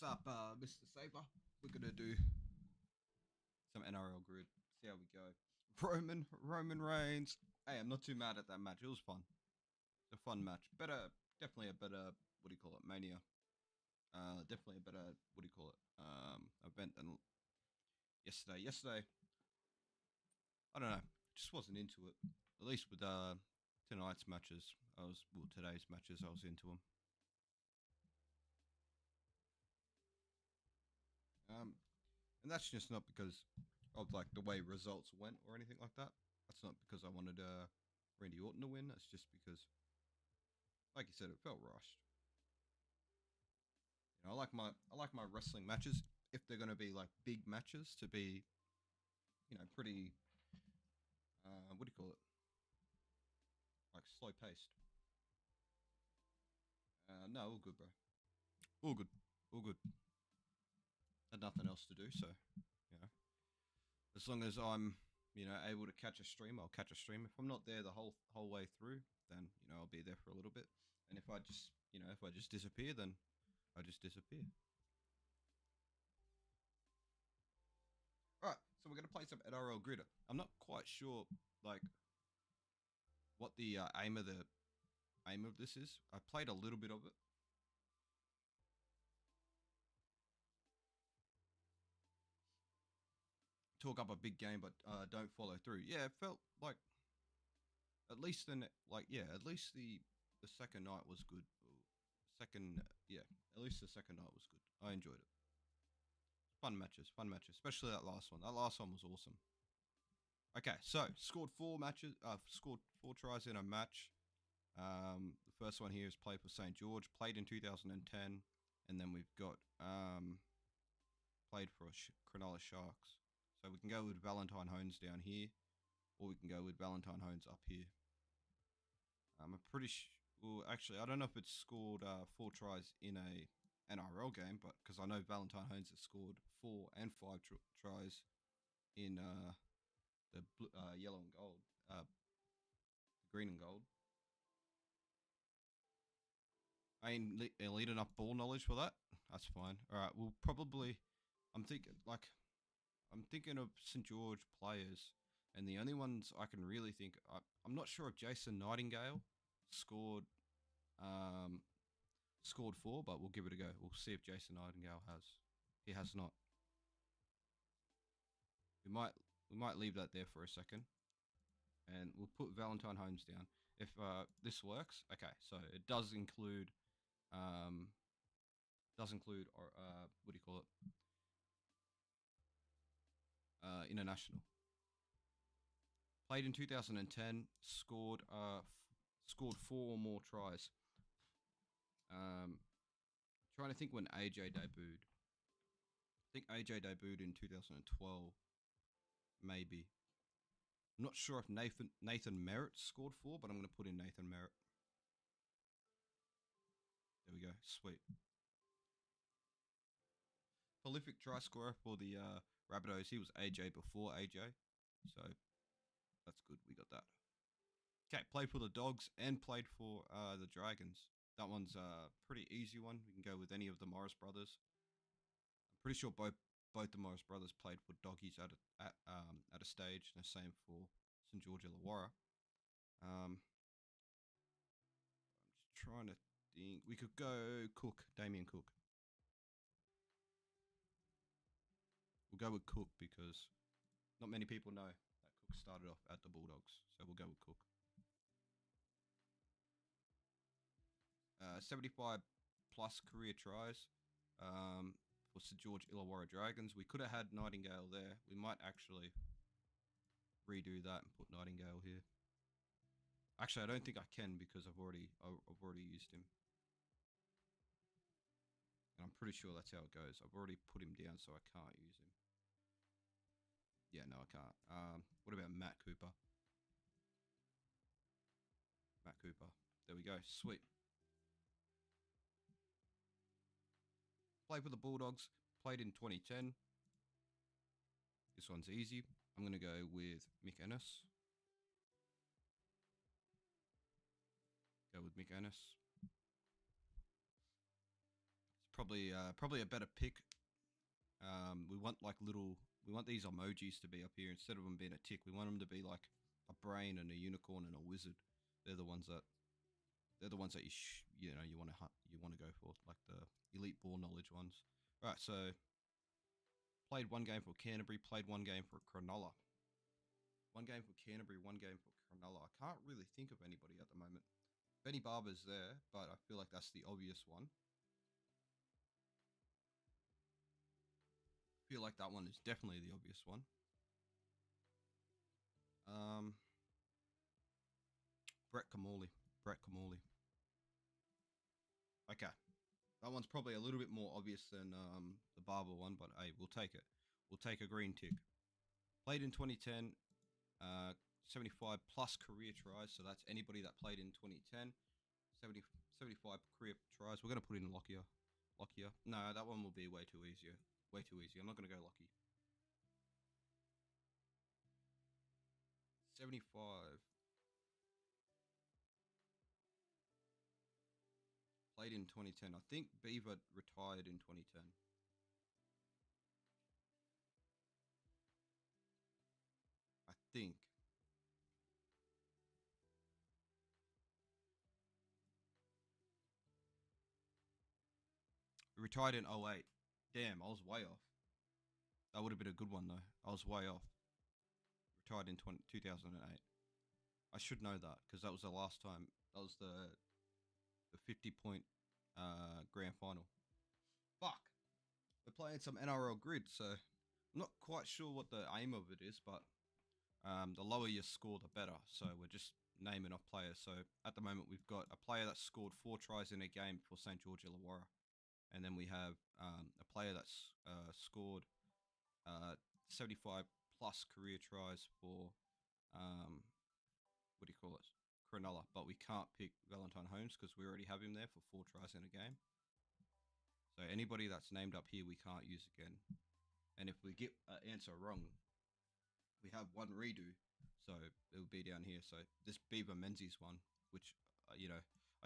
What's up, Mr. Saber? We're gonna do some NRL grid. See how we go. Roman Reigns. Hey, I'm not too mad at that match. It was fun. It's a fun match. Definitely a better. What do you call it? Mania. Definitely a better. What do you call it? Event than yesterday. Yesterday, I don't know. Just wasn't into it. At least with tonight's matches, today's matches. I was into them. And that's just not because of like the way results went or anything like that. That's not because I wanted Randy Orton to win. That's just because, like you said, it felt rushed. I like my wrestling matches if they're going to be like big matches to be pretty what do you call it, like slow paced. No, all good, bro. All good, all good. Had nothing else to do, so you know, as long as I'm able to catch a stream, I'll catch a stream. If I'm not there the whole way through, then I'll be there for a little bit. And if I just disappear, then I just disappear. All right, so we're gonna play some NRL Grid. I'm not quite sure like what the aim of this is. I played a little bit of it. Talk up a big game, but don't follow through. Yeah, it felt like at least the second night was good. Second, yeah, at least the second night was good. I enjoyed it. Fun matches, especially that last one. That last one was awesome. Okay, so scored four matches. Scored four tries in a match. The first one here is played for St George, played in 2010, and then we've got played for Cronulla Sharks. So we can go with Valentine Hones down here, or we can go with Valentine Hones up here. I'm well, actually, I don't know if it's scored four tries in a NRL game, but because I know Valentine Hones has scored 4 and 5 tries in the yellow and gold, green and gold. I ain't elite enough ball knowledge for that. That's fine. All right, we'll probably. I'm thinking like, I'm thinking of St George players, and the only ones I can really think. I'm not sure if Jason Nightingale scored um, scored four, but we'll give it a go. We'll see if Jason Nightingale has. He has not. We might we might leave that there for a second, and we'll put Valentine Holmes down. If this works, okay. So it um, does include or what do you call it? International. Played in 2010. Scored four or more tries. Trying to think when AJ debuted. I think AJ debuted in 2012, maybe. I'm not sure if Nathan Merritt scored four, but I'm going to put in Nathan Merritt. There we go. Sweet. Prolific try scorer for the Rabbitohs. He was AJ before AJ, so that's good. We got that. Okay, played for the Dogs and played for the Dragons. That one's a pretty easy one. We can go with any of the Morris brothers. I'm pretty sure both the Morris brothers played for Doggies at a stage, and the same for St George Illawarra. I'm just trying to think. We could go Cook, Damien Cook. We'll go with Cook because not many people know that Cook started off at the Bulldogs, so we'll go with Cook. 75 plus career tries for St George Illawarra Dragons. We could have had Nightingale there. We might actually redo that and put Nightingale here. Actually, I don't think I can because I've already used him, and I'm pretty sure that's how it goes. I've already put him down, so I can't use him. Yeah, no, I can't. What about Matt Cooper? Matt Cooper. There we go. Sweet. Played for the Bulldogs. Played in 2010. This one's easy. I'm going to go with Mick Ennis. Go with Mick Ennis. It's probably a better pick. We want we want these emojis to be up here instead of them being a tick. We want them to be like a brain and a unicorn and a wizard. They're the ones that you want to go for, like the elite ball knowledge ones. Right, so played one game for Canterbury, played one game for Cronulla. One game for Canterbury, one game for Cronulla. I can't really think of anybody at the moment. Benny Barber's there, but I feel like that's the obvious one. I feel like that one is definitely the obvious one. Brett Kamali. Okay. That one's probably a little bit more obvious than the Barber one, but hey, we'll take it. We'll take a green tick. Played in 2010, 75 plus career tries, so that's anybody that played in 2010. 75 career tries. We're going to put in Lockyer. No, that one will be way too easy. I'm not going to go Locky. 75. Played in 2010. I think Beaver retired in 2010. I think. He retired in 08. Damn, I was way off. That would have been a good one, though. I was way off. Retired in 2008. I should know that because that was the last time. That was the 50-point grand final. Fuck. We're playing some NRL grid, so I'm not quite sure what the aim of it is, but the lower you score, the better. So we're just naming off players. So at the moment, we've got a player that scored 4 tries in a game for St. George Illawarra. And then we have a player that's scored 75 plus career tries for, what do you call it? Cronulla. But we can't pick Valentine Holmes because we already have him there for 4 tries in a game. So anybody that's named up here, we can't use again. And if we get an answer wrong, we have one redo. So it will be down here. So this Beaver Menzies one, which, I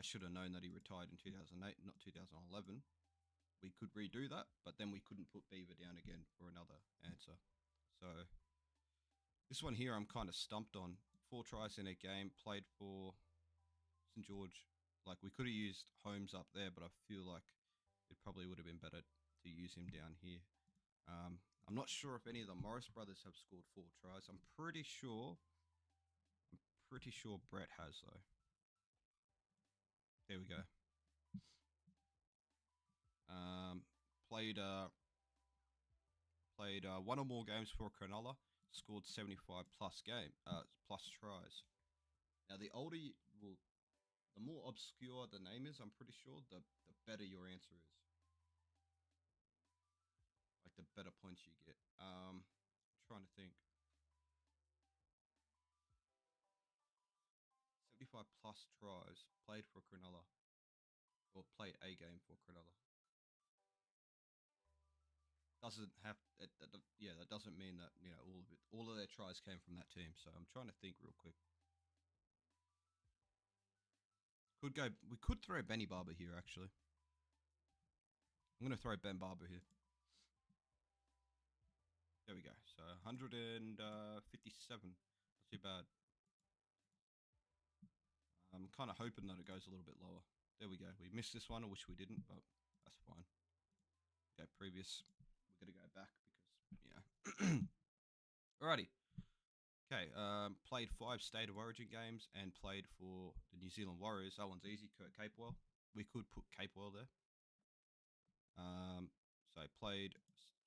should have known that he retired in 2008, not 2011. We could redo that, but then we couldn't put Beaver down again for another answer. So this one here, I'm kind of stumped on. 4 tries in a game, played for St. George. Like, we could have used Holmes up there, but I feel like it probably would have been better to use him down here. I'm not sure if any of the Morris brothers have scored 4 tries. I'm pretty sure Brett has, though. There we go. Played one or more games for Cronulla. Scored 75 plus tries. Now, the more obscure the name is, I'm pretty sure, the better your answer is. Like, the better points you get. Trying to think. 75 plus tries. Played for Cronulla. Or played a game for Cronulla. That doesn't mean that all of their tries came from that team. So I'm trying to think real quick. We could throw Benny Barber here, actually. I'm going to throw Ben Barber here. There we go. So 157. Not too bad. I'm kind of hoping that it goes a little bit lower. There we go. We missed this one. I wish we didn't, but that's fine. Okay, previous. We're going to go back because, Alrighty. Okay, played 5 State of Origin games and played for the New Zealand Warriors. That one's easy, Kurt Capewell. We could put Capewell there.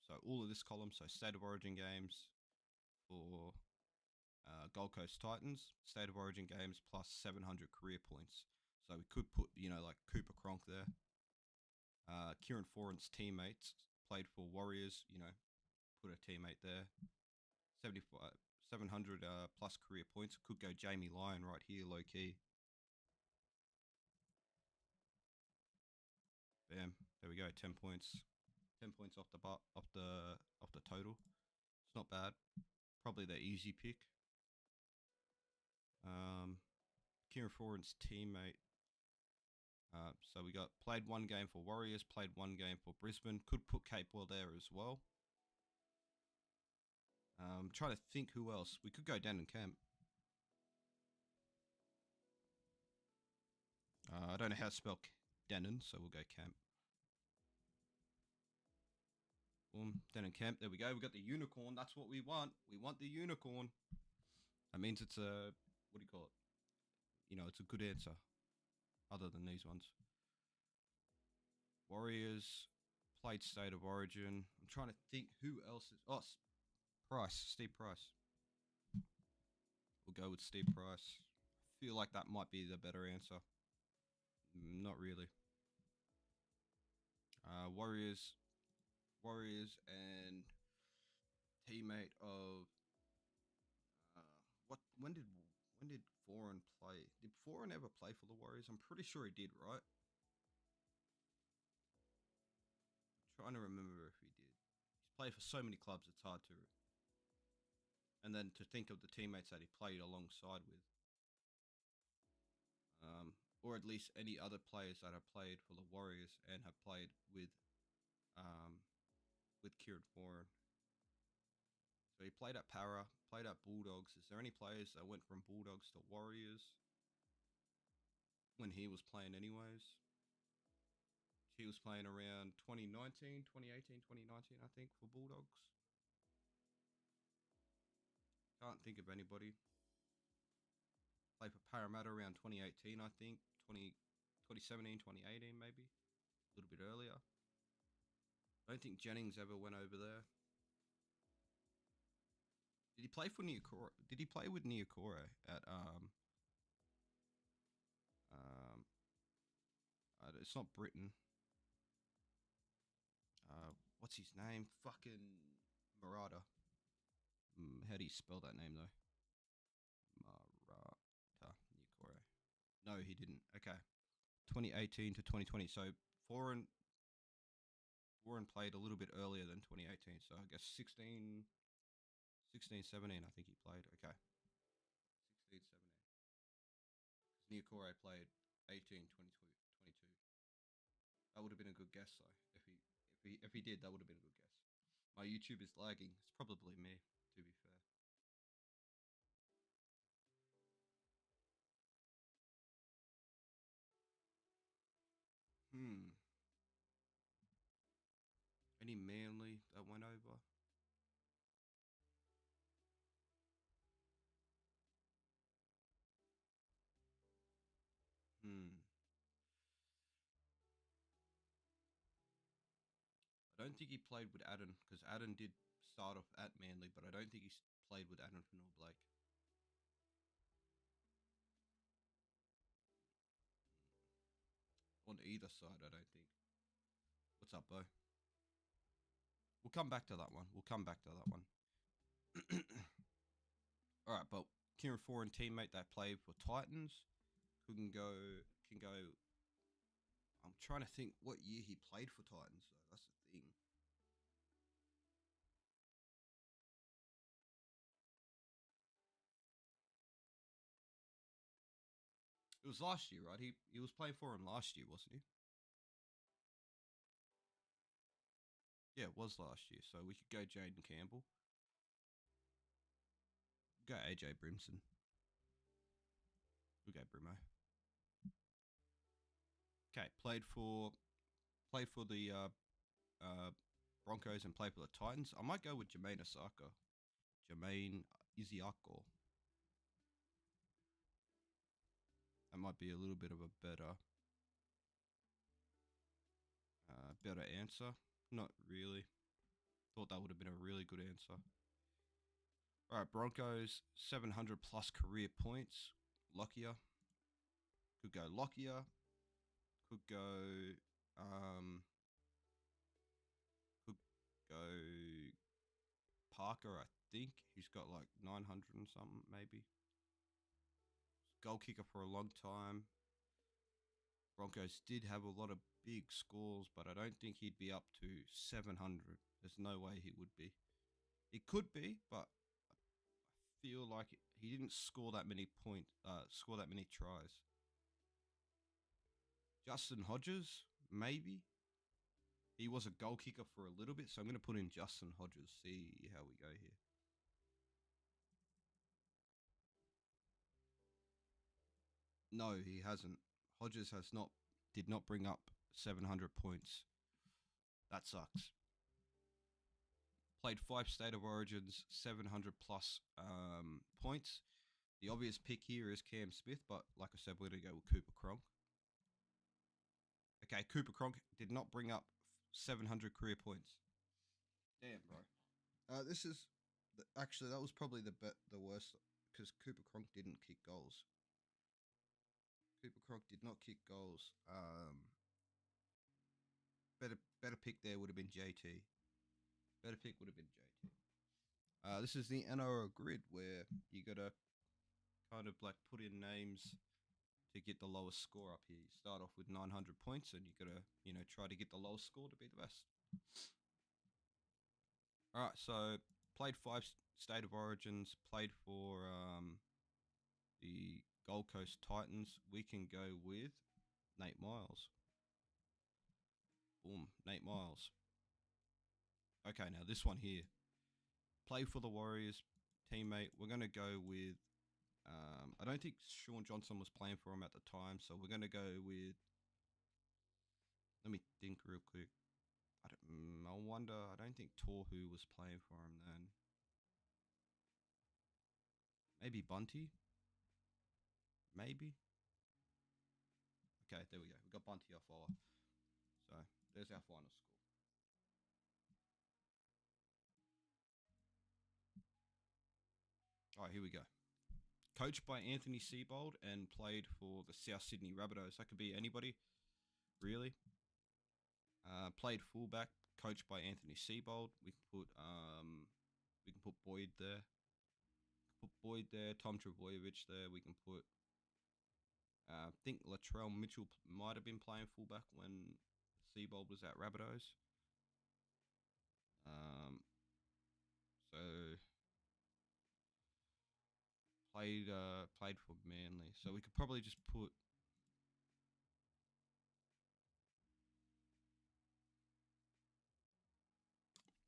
So all of this column, so State of Origin games for Gold Coast Titans, State of Origin games plus 700 career points. So we could put, like Cooper Cronk there. Kieran Foran's teammates played for Warriors, put a teammate there. 700 plus career points. Could go Jamie Lyon right here, low key. Bam. There we go. 10 points. 10 points off the total. It's not bad. Probably the easy pick. Kieran Foran's teammate. So we got played one game for Warriors, played one game for Brisbane. Could put Capewell there as well. Trying to think who else. We could go down and camp. I don't know how to spell Denon, so we'll go camp. Boom, Denon camp. There we go. We got the unicorn. That's what we want. We want the unicorn. That means it's a, what do you call it? You know, it's a good answer. Other than these ones. Warriors played State of Origin. I'm trying to think who else is. Oh, Price. Steve Price. We'll go with Steve Price. Feel like that might be the better answer. Not really. Warriors and teammate of what? When did Foreign play? Did Foreign ever play for the Warriors? I'm pretty sure he did, right? I'm trying to remember if he did. He's played for so many clubs; it's hard to. And then to think of the teammates that he played alongside with. Or at least any other players that have played for the Warriors and have played with Kieran Foran. So he played at Para, played at Bulldogs. Is there any players that went from Bulldogs to Warriors when he was playing anyways? He was playing around 2019, 2018, 2019, I think, for Bulldogs. Can't think of anybody. Played for Parramatta around 2018, I think. 2017, 2018, maybe. A little bit earlier. I don't think Jennings ever went over there. Did he play for Niokore? Did he play with Niokore at it's not Britain. What's his name? Fucking Murata. How do you spell that name though? Murata Niokore. No, he didn't. Okay. 2018 to 2020. So Foreign played a little bit earlier than 2018. So I guess 16, 17, I think he played. Okay. 16, 17. Because Niokore played 18, 20, 22. That would have been a good guess though. If he did, that would have been a good guess. My YouTube is lagging. It's probably me, to be fair. Any Manly that went over? I don't think he played with Adden because Adden did start off at Manly, but I don't think he played with Adden Fanua Blake. On either side, I don't think. What's up, Bo? We'll come back to that one. All right, but Kieran Foran teammate that played for Titans can go. I'm trying to think what year he played for Titans though. That's the thing. It was last year, right? He was playing for him last year, wasn't he? Yeah, it was last year. So we could go Jaden Campbell. Go AJ Brimson. We'll go Brimo. Okay, played for the Broncos and played for the Titans. I might go with Jermaine Osaka. Jermaine Isiako. That might be a little bit of a better answer. Not really. Thought that would have been a really good answer. All right, Broncos 700 plus career points. Lockyer. Could go Lockyer. Could go Parker, I think. He's got like 900 and something, maybe. Goal kicker for a long time. Broncos did have a lot of big scores, but I don't think he'd be up to 700. There's no way he would be. He could be, but I feel like he didn't score that many tries. Justin Hodges, maybe. He was a goal kicker for a little bit, so I'm going to put in Justin Hodges. See how we go here. No, he hasn't. Hodges did not bring up 700 points. That sucks. Played 5 State of Origins, 700 plus points. The obvious pick here is Cam Smith, but like I said, we're going to go with Cooper Cronk. Okay, Cooper Cronk did not bring up 700 career points. Damn, bro. This is actually that was probably the worst because Cooper Cronk didn't kick goals. Cooper Cronk did not kick goals. Better pick there would have been JT. Better pick would have been JT. This is the NRL grid where you gotta kind of like put in names to get the lowest score up here. You start off with 900 points, and you gotta try to get the lowest score to be the best. All right, so played 5 State of Origins. Played for the Gold Coast Titans. We can go with Nate Myles. Boom, Nate Myles. Okay, now this one here. Play for the Warriors, teammate. We're going to go with... I don't think Sean Johnson was playing for him at the time, so we're going to go with... Let me think real quick. I wonder... I don't think Tohu was playing for him then. Maybe Bunty? Maybe? Okay, there we go. We got Bunty off our... So, there's our final score. All right, here we go. Coached by Anthony Seibold and played for the South Sydney Rabbitohs. That could be anybody, really. Played fullback, coached by Anthony Seibold. We can put Boyd there. Put Boyd there. Tom Trbojevic there. We can put. I think Latrell Mitchell might have been playing fullback when Seibold was at Rabbitohs. So. Played for Manly, so we could probably just put.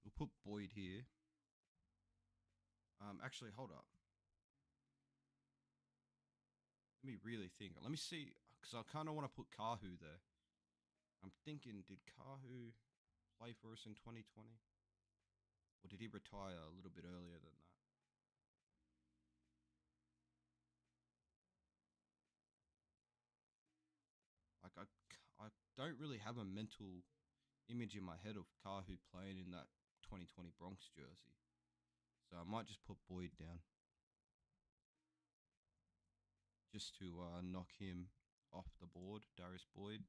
We'll put Boyd here. Actually, hold up. Let me really think. Let me see, because I kind of want to put Kahu there. I'm thinking, did Kahu play for us in 2020, or did he retire a little bit earlier than that? Like I don't really have a mental image in my head of Kahu playing in that 2020 Bronx jersey, so I might just put Boyd down, just to knock him off the board. Darius Boyd.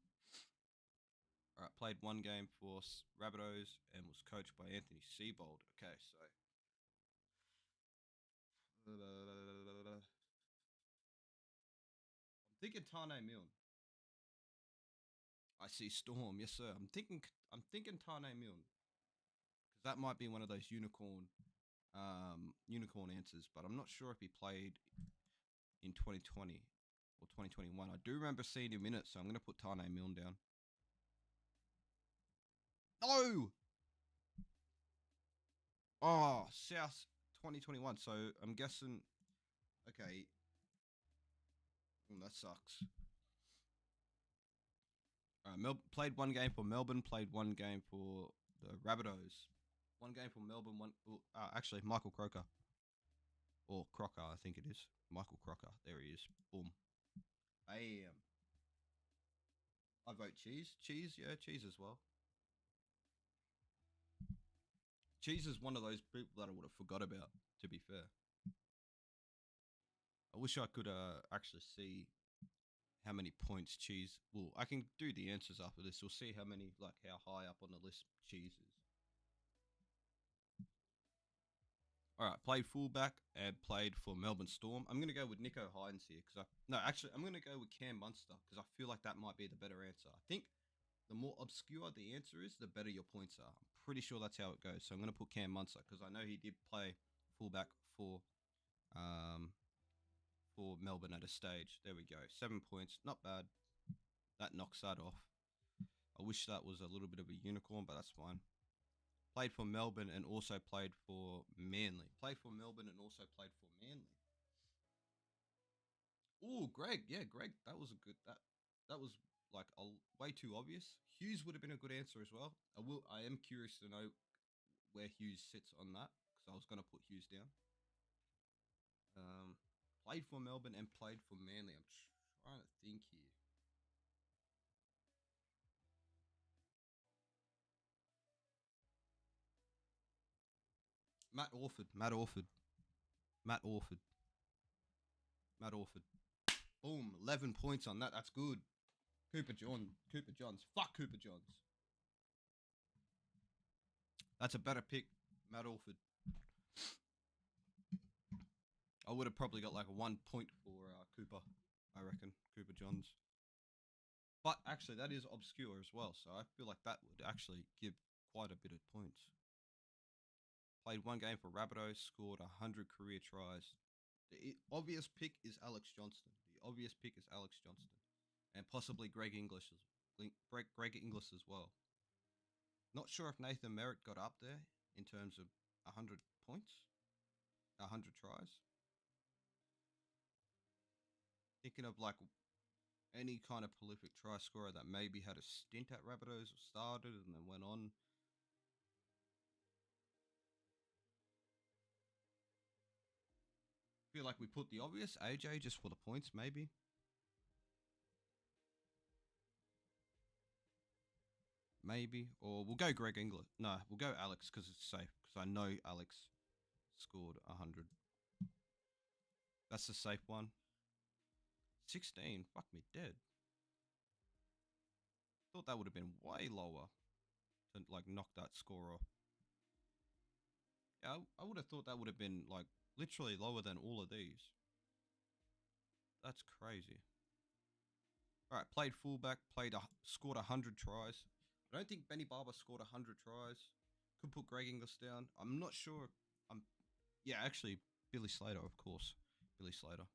All right, played 1 game for Rabbitohs and was coached by Anthony Seibold. Okay, so I'm thinking Tane Milne. I see Storm, yes sir. I'm thinking Tane Milne, because that might be one of those unicorn answers, but I'm not sure if he played in 2020 or 2021. I do remember seeing him in it, so I'm going to put Tane Milne down. No! Oh, South 2021. So I'm guessing. Okay. That sucks. Played 1 game for Melbourne. Played 1 game for the Rabbitohs. 1 game for Melbourne. Actually, Michael Croker. Or Crocker, I think it is. Michael Crocker. There he is. Boom. Bam. I vote Cheese. Cheese, yeah, Cheese as well. Cheese is one of those people that I would have forgot about, to be fair. I wish I could actually see how many points Cheese... Well, I can do the answers after this. We'll see how many, like, how high up on the list Cheese is. All right, played fullback and played for Melbourne Storm. I'm going to go with Nicho Hynes here. I'm going to go with Cam Munster, because I feel like that might be the better answer. I think the more obscure the answer is, the better your points are. I'm pretty sure that's how it goes. So I'm going to put Cam Munster, because I know he did play fullback for Melbourne at a stage. There we go. 7 points. Not bad. that knocks that off. I wish that was a little bit of a unicorn, but that's fine. Played for Melbourne and also played for Manly. Played for Melbourne and also played for Manly. Oh, Greg. Yeah, Greg. That was a good. That was like way too obvious. Hughes would have been a good answer as well. I am curious to know where Hughes sits on that because I was going to put Hughes down. Played for Melbourne and played for Manly. I'm trying to think here. Matt Orford. Matt Orford. Matt Orford. Matt Orford. Boom. 11 points on that. That's good. Cooper Johns. Fuck Cooper Johns. That's a better pick. Matt Orford. I would have probably got like a 1 point for Cooper. I reckon. Cooper Johns. But actually, that is obscure as well. So I feel like that would actually give quite a bit of points. Played one game for Rabbitohs, scored 100 career tries. The obvious pick is Alex Johnston. The obvious pick is Alex Johnston. And possibly Greg Inglis as well. Not sure if Nathan Merritt got up there in terms of 100 points, 100 tries. Thinking of like any kind of prolific try scorer that maybe had a stint at Rabbitohs or started and then went on. Feel like we put the obvious, AJ, just for the points, maybe. Maybe. Or we'll go Greg Inglis. No, we'll go Alex because it's safe. Because I know Alex scored 100. That's the safe one. 16. Fuck me dead. Thought that would have been way lower to like knock that score off. Yeah, I would have thought that would have been like literally lower than all of these. That's crazy. All right, played fullback, scored 100 tries. I don't think Benny Barber scored 100 tries. Could put Greg Inglis down. I'm not sure. Yeah, actually, Billy Slater, of course. Billy Slater.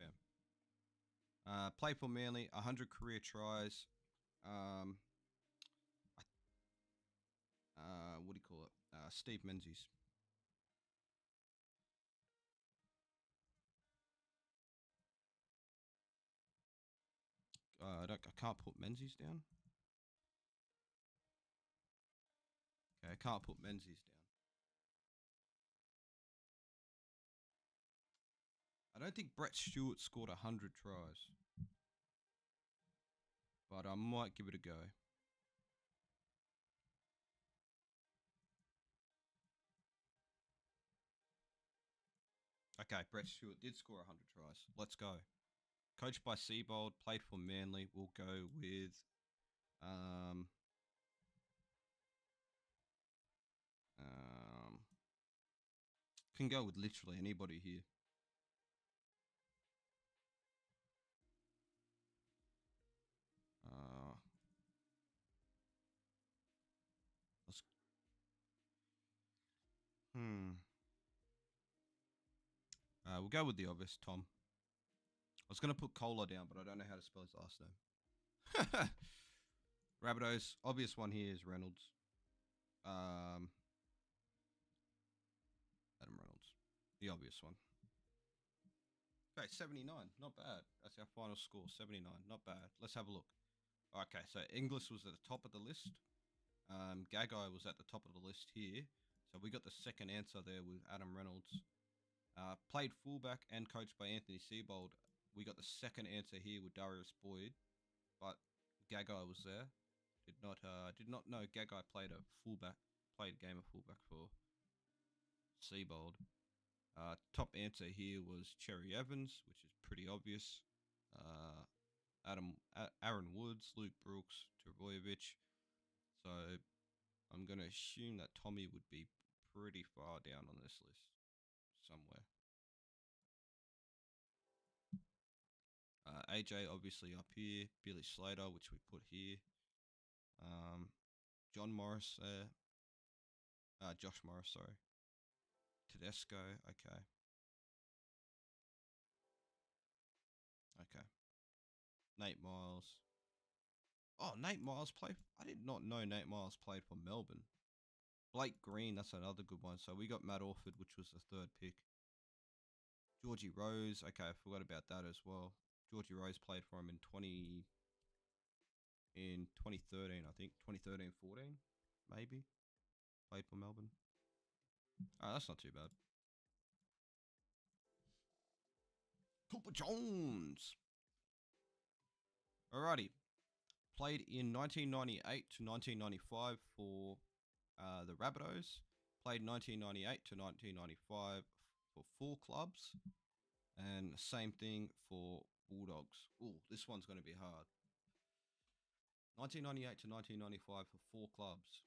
Yeah. Played for Manly, 100 career tries. What do you call it? Steve Menzies. I can't put Menzies down. Okay, I can't put Menzies down. I don't think Brett Stewart scored 100 tries, but I might give it a go. Okay, Brett Stewart did score 100 tries. Let's go. Coached by Seabold, played for Manly. We'll go with um, um, can go with literally anybody here. Uh, let's, hmm. We'll go with the obvious, Tom. I was going to put Kohler down, but I don't know how to spell his last name. Rabbitohs, obvious one here is Reynolds. Adam Reynolds, the obvious one. Okay, 79, not bad. That's our final score, 79, not bad. Let's have a look. Okay, so Inglis was at the top of the list. Gagai was at the top of the list here. So we got the second answer there with Adam Reynolds. Played fullback and coached by Anthony Seabold. We got the second answer here with Darius Boyd, but Gagai was there. Did not know Gagai played a game of fullback for Seabold. Top answer here was Cherry Evans, which is pretty obvious. Aaron Woods, Luke Brooks, Trbojevic. So I'm going to assume that Tommy would be pretty far down on this list somewhere. AJ obviously up here. Billy Slater, which we put here. John Morris there. Josh Morris, sorry. Tedesco, okay. Okay. Nate Miles. Oh, Nate Miles played. I did not know Nate Miles played for Melbourne. Blake Green, that's another good one. So we got Matt Orford, which was the third pick. Georgie Rose. Okay, I forgot about that as well. Georgie Rose played for him in 2013, I think. 2013-14, maybe. Played for Melbourne. Oh, that's not too bad. Cooper Jones. Alrighty. Played in 1998 to 1995 for the Rabbitohs. Played 1998 to 1995 for 4 clubs. And same thing for Bulldogs. Ooh, this one's going to be hard. 1998 to 1995 for 4 clubs.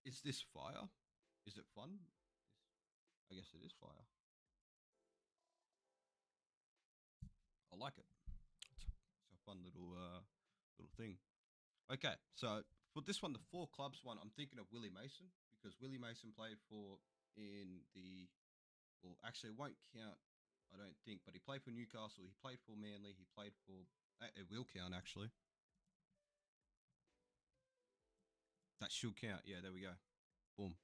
Is this fire? Is it fun? I guess it is fire. I like it. It's a fun little thing. Okay, so for this one, the 4 clubs one, I'm thinking of Willie Mason because Willie Mason played for in the. Well, actually, it won't count. I don't think, but he played for Newcastle. He played for Manly. He played for. It will count actually. That should count. Yeah, there we go. Boom.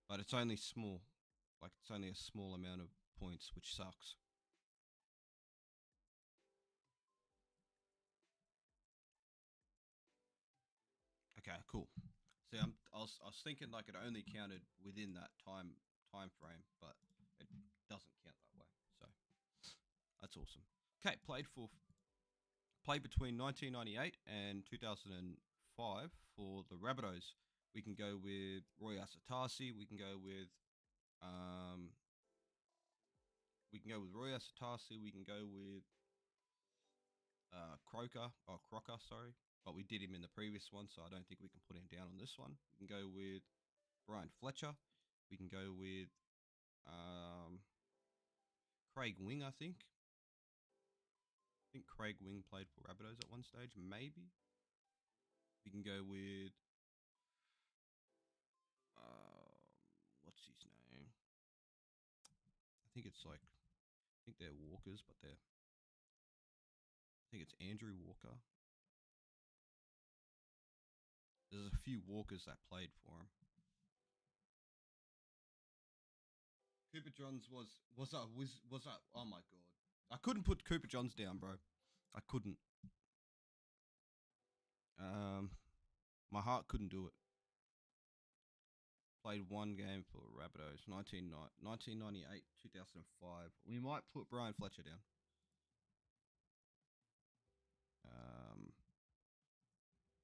But it's only small. Like it's only a small amount of points, which sucks. Okay, cool. See, I was thinking like it only counted within that time frame, but it doesn't count that way. So that's awesome. Okay, played between 1998 and 2005 for the Rabbitohs. We can go with Roy Asatasi. Um, we can go with Roy Asatasi. We can go with Crocker, sorry. But we did him in the previous one, so I don't think we can put him down on this one. We can go with Brian Fletcher. We can go with Craig Wing, I think. I think Craig Wing played for Rabbitohs at one stage, maybe. We can go with what's his name? I think it's like I think they're Walkers, but I think it's Andrew Walker. There's a few Walkers that played for him. Cooper Johns was that oh my god. I couldn't put Cooper Johns down, bro. I couldn't. Um my heart couldn't do it. Played one game for Rabbitohs, 1998, 2005. We might put Brian Fletcher down.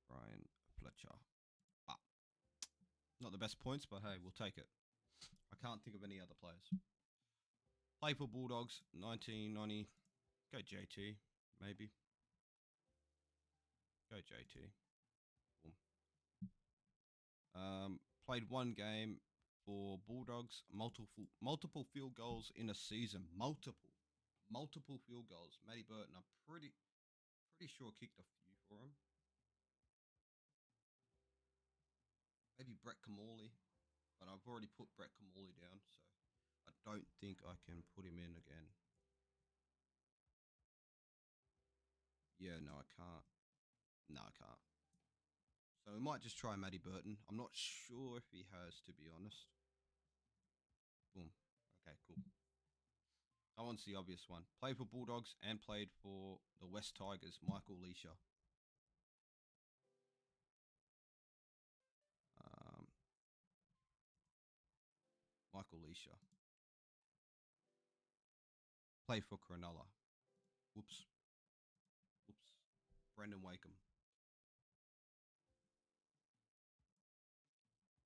Brian Fletcher. Ah, not the best points, but hey, we'll take it. I can't think of any other players. Play for Bulldogs, 1990. Go JT, maybe. Go JT. Boom. Played one game for Bulldogs. Multiple field goals in a season. Multiple field goals. Matty Burton, I'm pretty sure kicked a few for him. Maybe Brett Kamali, but I've already put Brett Kamali down, so I don't think I can put him in again. Yeah, no, I can't. No, I can't. So we might just try Matty Burton. I'm not sure if he has, to be honest. Boom. Okay, cool. That one's the obvious one. Played for Bulldogs and played for the West Tigers, Michael Leisha. Um, Michael Leisha. Played for Cronulla. Whoops. Whoops. Brendan Wakeham.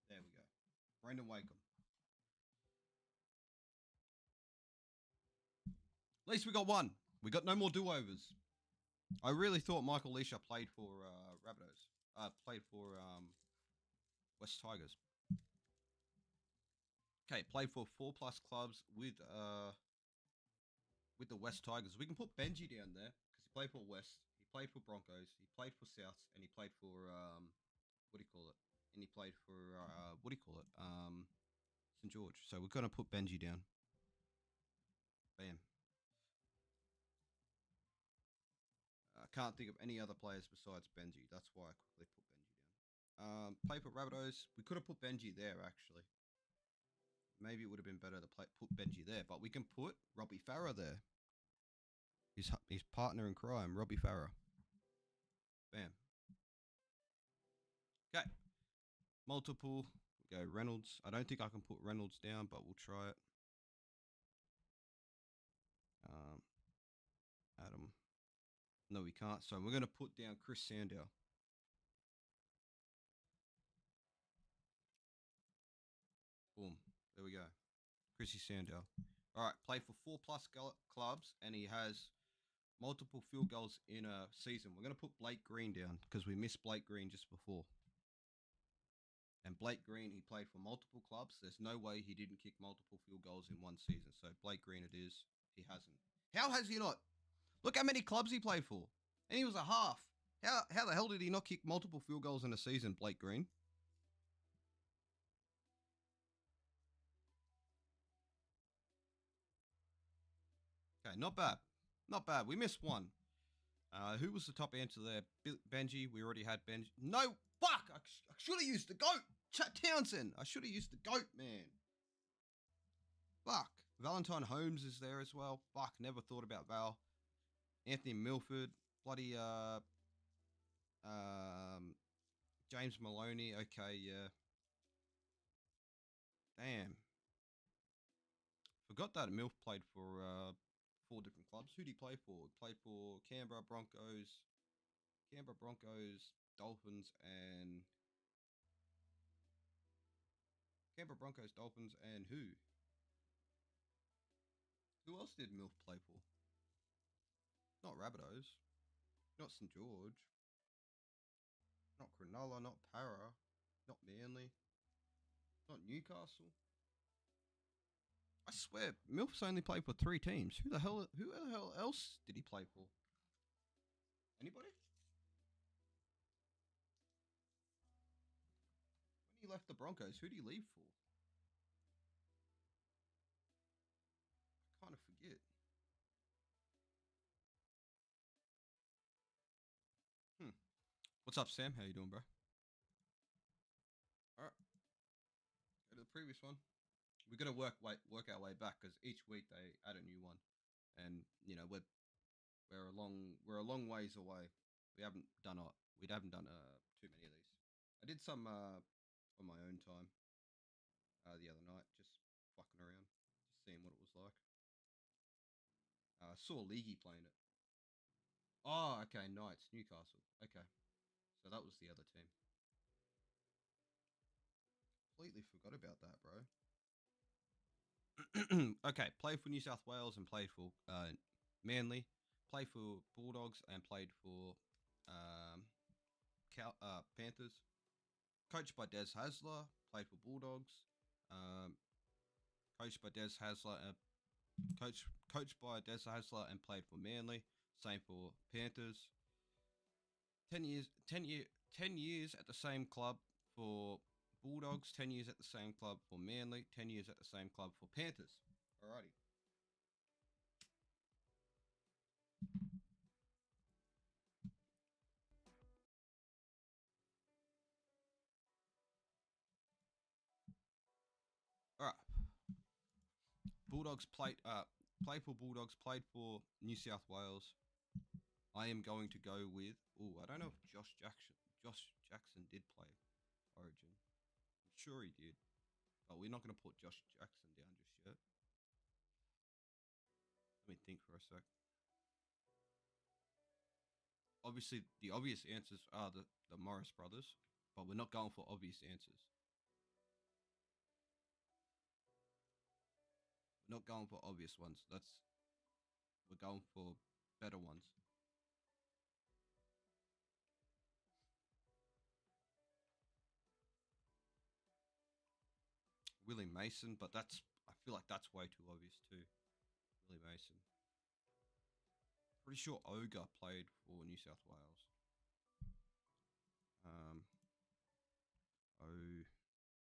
There we go. Brendan Wakeham. At least we got one. We got no more do-overs. I really thought Michael Leisha played for Rabbitohs. Played for West Tigers. Okay, played for 4+ clubs with the West Tigers. We can put Benji down there because he played for West. played for Broncos, he played for Souths, and he played for what do you call it? And he played for what do you call it? St George. So we're gonna put Benji down. Bam. I can't think of any other players besides Benji. That's why I quickly put Benji down. Play for Rabbitohs. We could have put Benji there actually. Maybe it would have been better to put Benji there, but we can put Robbie Farah there. His partner in crime, Robbie Farah. Bam. Okay. Multiple. We go Reynolds. I don't think I can put Reynolds down, but we'll try it. Adam. No, we can't. So we're going to put down Chris Sandow. Boom. There we go. Chrissy Sandow. All right. Played for 4+ clubs, and he has multiple field goals in a season. We're going to put Blake Green down because we missed Blake Green just before. And Blake Green, he played for multiple clubs. There's no way he didn't kick multiple field goals in one season. So Blake Green it is. He hasn't. How has he not? Look how many clubs he played for. And he was a half. How the hell did he not kick multiple field goals in a season, Blake Green? Okay, not bad. Not bad. We missed one. Who was the top answer there? Benji. We already had Benji. No, fuck. I should have used the GOAT. Chat Townsend. I should have used the GOAT, man. Fuck. Valentine Holmes is there as well. Fuck. Never thought about Val. Anthony Milford. Bloody, James Maloney. Okay, yeah. Damn. Forgot that Milf played for 4 different clubs. Who did he play for? He played for Canberra Broncos, Dolphins, and who? Who else did Milf play for? Not Rabbitohs. Not St George. Not Cronulla. Not Para. Not Manly. Not Newcastle. I swear, Milf's only played for 3 teams. Who the hell else did he play for? Anybody? When he left the Broncos, who did he leave for? I kind of forget. What's up, Sam? How you doing, bro? All right. Go to the previous one. We're gonna work our way back because each week they add a new one, and you know we're a long ways away. We haven't done too many of these. I did some on my own time the other night, just fucking around, just seeing what it was like. Saw Leaguey playing it. Oh, okay, Knights, Newcastle. Okay, so that was the other team. Completely forgot about that, bro. Okay, played for New South Wales and played for Manly, played for Bulldogs and played for Panthers. Coached by Des Hasler, played for Bulldogs. Coached by Des Hasler, coached by Des Hasler and played for Manly. Same for Panthers. 10 years at the same club for Bulldogs, 10 years at the same club for Manly, 10 years at the same club for Panthers. Alrighty. Alright. Bulldogs played for Bulldogs, played for New South Wales. I am going to go with I don't know if Josh Jackson did play Origin. I'm sure he did. But we're not going to put Josh Jackson down just yet. Let me think for a sec. Obviously, the obvious answers are the Morris brothers, but we're not going for obvious answers. We're not going for obvious ones. We're going for better ones. Willie Mason, but I feel like that's way too obvious too. Willie Mason. Pretty sure Ogre played for New South Wales.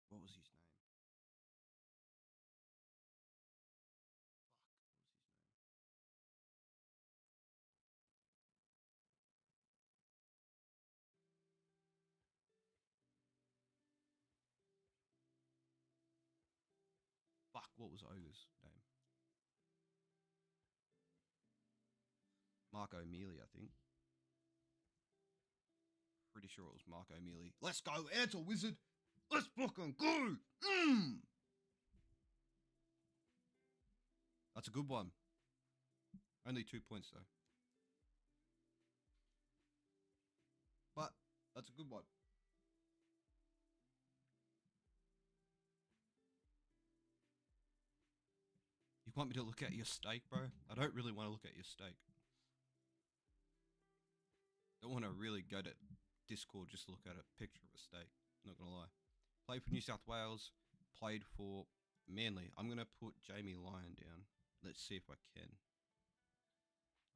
What was his name? Fuck, what was Ogre's name? Mark O'Mealy, I think. Pretty sure it was Mark O'Mealy. Let's go, answer wizard. Let's fucking go. That's a good one. Only 2 points though. But that's a good one. You want me to look at your steak, bro? I don't really want to look at your steak. Don't want to really go to Discord just to look at a picture of a steak. Not gonna lie. Played for New South Wales. Played for Manly. I'm gonna put Jamie Lyon down. Let's see if I can.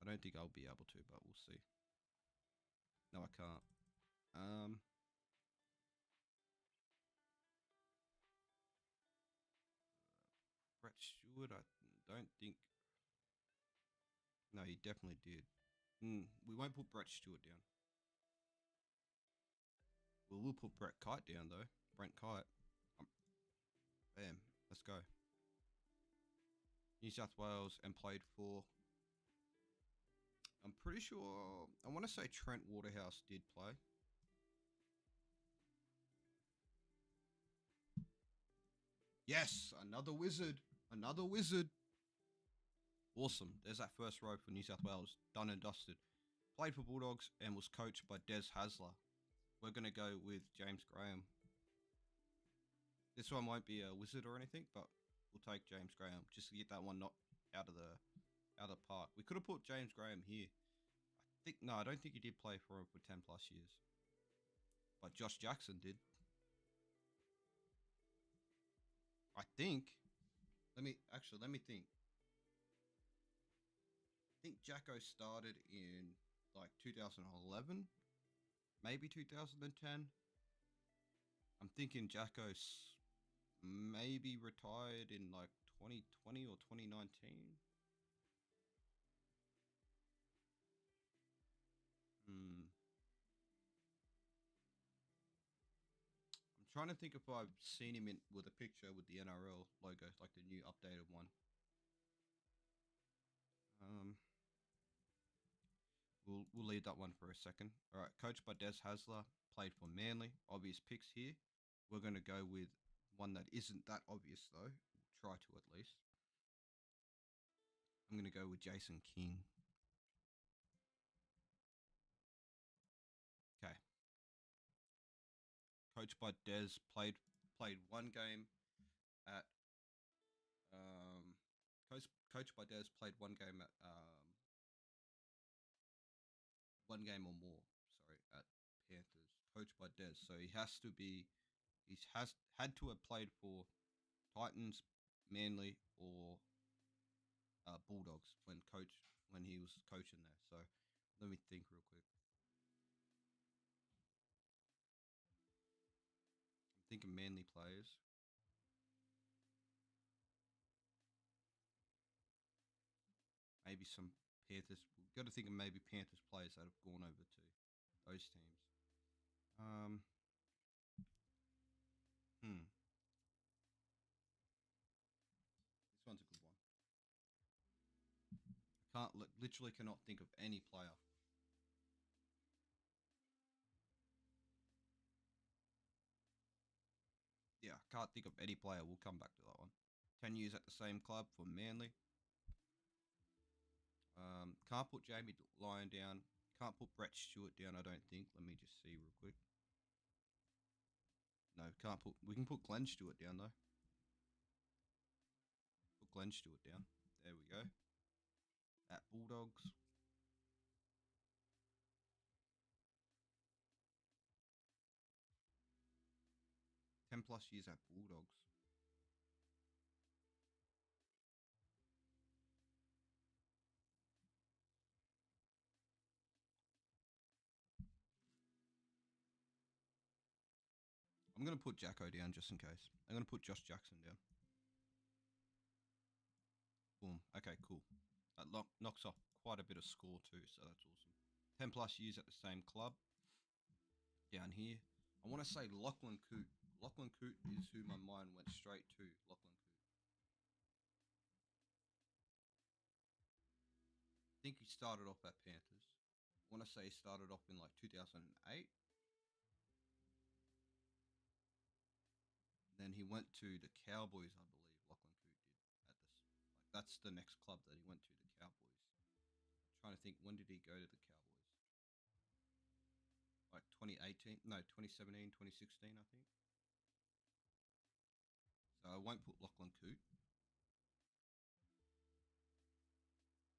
I don't think I'll be able to, but we'll see. No, I can't. Brett Stewart, I don't think. No, he definitely did. We won't put Brett Stewart down. We'll put Brett Kite down though. Brent Kite. Bam. Let's go. New South Wales and played for. I'm pretty sure. I want to say Trent Waterhouse did play. Yes, another wizard. Another wizard. Awesome. There's that first row for New South Wales. Done and dusted. Played for Bulldogs and was coached by Des Hasler. We're going to go with James Graham. This one won't be a wizard or anything, but we'll take James Graham just to get that one not out of the park. We could have put James Graham here. I don't think he did play for 10 plus years. But Josh Jackson did. I think. Let me think. I think Jacko started in like 2011, maybe 2010. I'm thinking Jacko maybe retired in like 2020 or 2019. I'm trying to think if I've seen him with a picture with the NRL logo, like the new updated one. We'll leave that one for a second. All right, coached by Des Hasler, played for Manly. Obvious picks here. We're going to go with one that isn't that obvious though. We'll try to at least. I'm going to go with Jason King. Okay. Coached by Des, played one game at coached by Des, played one game at one game or more. Sorry, at Panthers. Coached by Des, so he has to be. Had to have played for Titans, Manly, or Bulldogs when he was coaching there. So let me think real quick. I'm thinking Manly players. Maybe some Panthers. We've got to think of maybe Panthers players that have gone over to those teams. This one's a good one. Literally cannot think of any player. Yeah, can't think of any player. We'll come back to that one. 10 years at the same club for Manly. Can't put Jamie Lyon down. Can't put Brett Stewart down, I don't think. Let me just see real quick. No, can't put. We can put Glenn Stewart down, though. Put Glenn Stewart down. There we go. At Bulldogs. +10 years at Bulldogs. I'm going to put Jacko down just in case. I'm going to put Josh Jackson down. Boom. Okay, cool. That knocks off quite a bit of score too, so that's awesome. 10 plus years at the same club. Down here, I want to say Lachlan Coote. Lachlan Coote is who my mind went straight to. Lachlan Coote. I think he started off at Panthers. I want to say he started off in like 2008. Then he went to the Cowboys, I believe. Lachlan Coote did at this. Like that's the next club that he went to, the Cowboys. I'm trying to think, when did he go to the Cowboys? Like 2018? No, 2017, 2016, I think. So I won't put Lachlan Coote.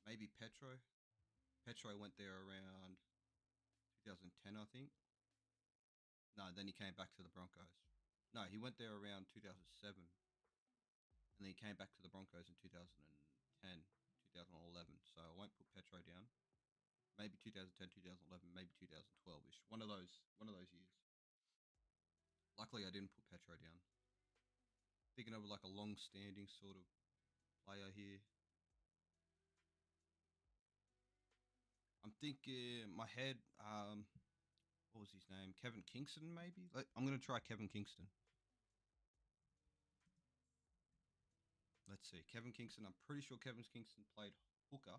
Maybe Petro. Petro went there around 2010, I think. No, then he came back to the Broncos. No, he went there around 2007. And then he came back to the Broncos in 2010, 2011. So I won't put Petro down. Maybe 2010, 2011, maybe 2012-ish. One of those years. Luckily, I didn't put Petro down. Thinking of like a long-standing sort of player here. I'm thinking my head. What was his name? Kevin Kingston, maybe. I'm gonna try Kevin Kingston. Let's see, Kevin Kingston. I'm pretty sure Kevin Kingston played hooker.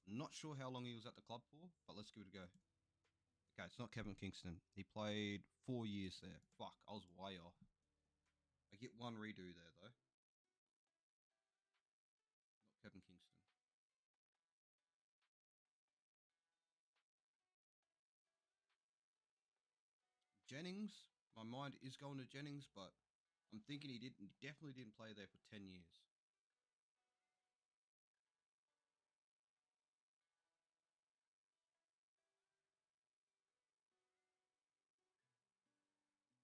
Not sure how long he was at the club for, but let's give it a go. Okay, it's not Kevin Kingston. He played 4 years there. Fuck, I was way off. I get one redo there though. Not Kevin Kingston. Jennings. My mind is going to Jennings, but I'm thinking he definitely didn't play there for 10 years.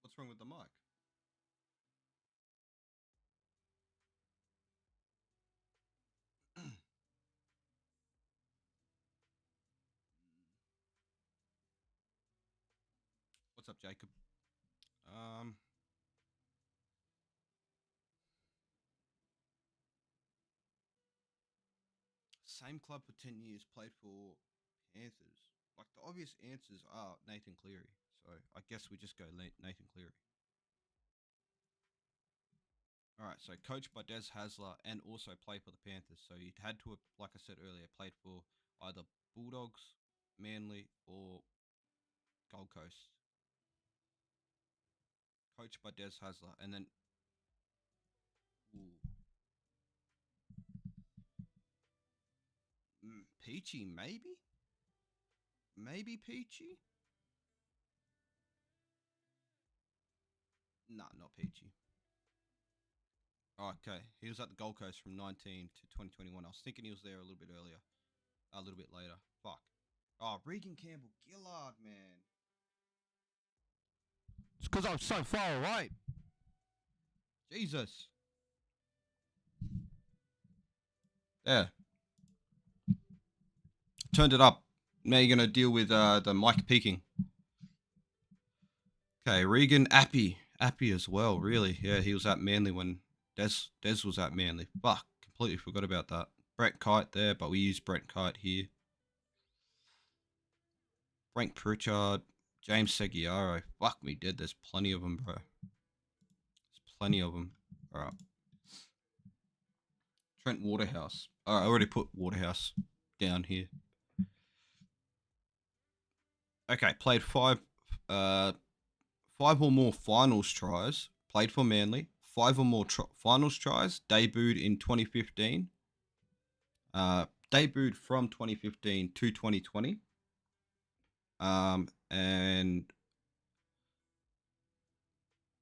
What's wrong with the mic? What's up, Jacob? Um, Same club for 10 years, played for Panthers. Like the obvious answers are Nathan Cleary. So I guess we just go Nathan Cleary. All right, so coached by Des Hasler and also played for the Panthers. So he had to have, like I said earlier, played for either Bulldogs, Manly, or Gold Coast. Coached by Des Hasler, and then ooh, Peachy, maybe Peachy. Nah, not Peachy. Oh, okay, he was at the Gold Coast from 19 to 2021. I was thinking he was there a little bit earlier, a little bit later. Fuck. Oh, Regan Campbell Gillard, man. It's because I'm so far away. Jesus. Yeah. Turned it up. Now you're going to deal with the mic peaking. Okay, Regan Appy. Appy as well, really. Yeah, he was at Manly when Des was at Manly. Fuck, completely forgot about that. Brett Kite there, but we use Brett Kite here. Frank Pritchard, James Seguiaro. Fuck me dead. There's plenty of them, bro. There's plenty of them. All right. Trent Waterhouse. All right, I already put Waterhouse down here. Okay, played five or more finals tries. Played for Manly. 5 or more finals tries. Debuted in 2015. Debuted from 2015 to 2020. And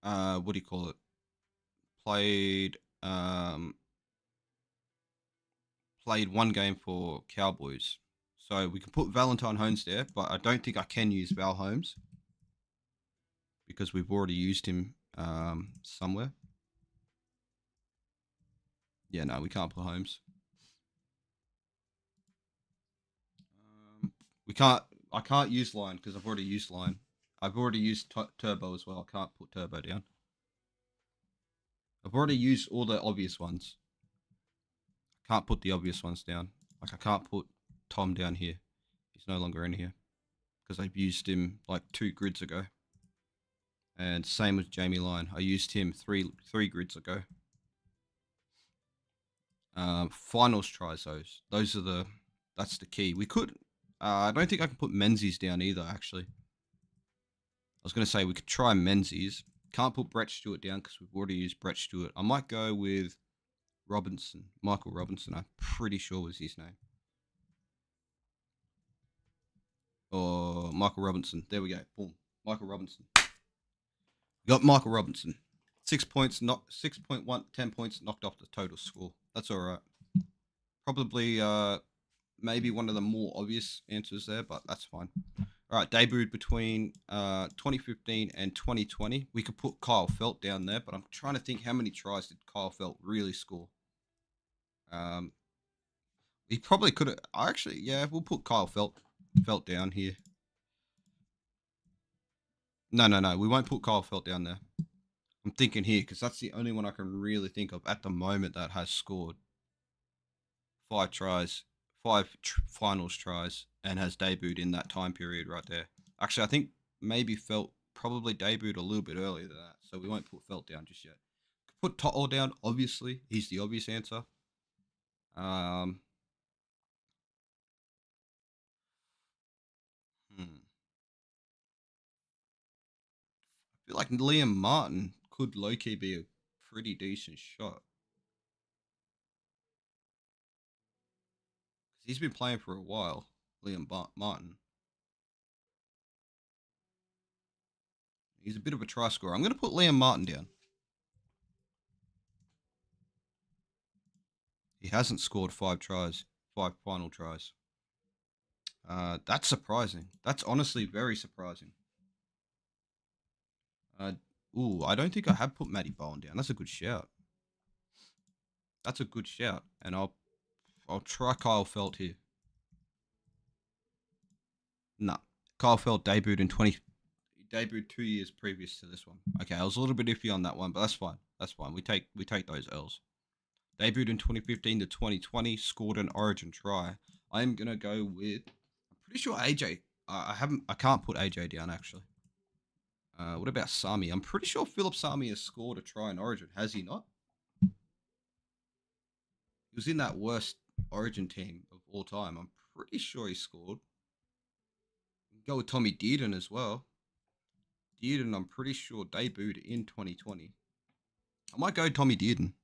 what do you call it? Played one game for Cowboys. So we can put Valentine Holmes there, but I don't think I can use Val Holmes because we've already used him somewhere. Yeah, no, we can't put Holmes. We can't. I can't use Line because I've already used Line. I've already used Turbo as well. I can't put Turbo down. I've already used all the obvious ones. Can't put the obvious ones down. Like I can't put Tom down here. He's no longer in here because I've used him like 2 grids ago. And same with Jamie Lyon. I used him three grids ago. Finals tries those. That's the key. We could. I don't think I can put Menzies down either. Actually, I was going to say we could try Menzies. Can't put Brett Stewart down because we've already used Brett Stewart. I might go with Robinson. Michael Robinson. I'm pretty sure was his name. Or Michael Robinson. There we go. Boom. Michael Robinson. We got Michael Robinson. 6 points, not 6.1, 10 points knocked off the total score. That's all right. Probably maybe one of the more obvious answers there, but that's fine. All right, debuted between 2015 and 2020. We could put Kyle Felt down there, but I'm trying to think how many tries did Kyle Felt really score. He probably could have. Actually, yeah, we'll put Kyle Felt down here. No, we won't put Kyle Felt down there. I'm thinking here because that's the only one I can really think of at the moment that has scored 5 tries, finals tries, and has debuted in that time period right there. Actually, I think maybe Felt probably debuted a little bit earlier than that, so we won't put Felt down just yet. Put Tottle down, obviously. He's the obvious answer. I feel like Liam Martin could low-key be a pretty decent shot. He's been playing for a while, Liam Martin. He's a bit of a try scorer. I'm going to put Liam Martin down. He hasn't scored 5 tries, 5 final tries. That's surprising. That's honestly very surprising. I don't think I have put Matty Bowen down. That's a good shout. That's a good shout. And I'll try Kyle Felt here. Nah. Kyle Felt debuted 2 years previous to this one. Okay, I was a little bit iffy on that one, but that's fine. That's fine. We take those L's. Debuted in 2015 to 2020, scored an Origin try. I'm gonna go with. I'm pretty sure AJ. I can't put AJ down actually. What about Sami? I'm pretty sure Philip Sami has scored a try in Origin. Has he not? He was in that worst Origin team of all time. I'm pretty sure he scored. Go with Tommy Dearden as well. Dearden, I'm pretty sure debuted in 2020. I might go Tommy Dearden.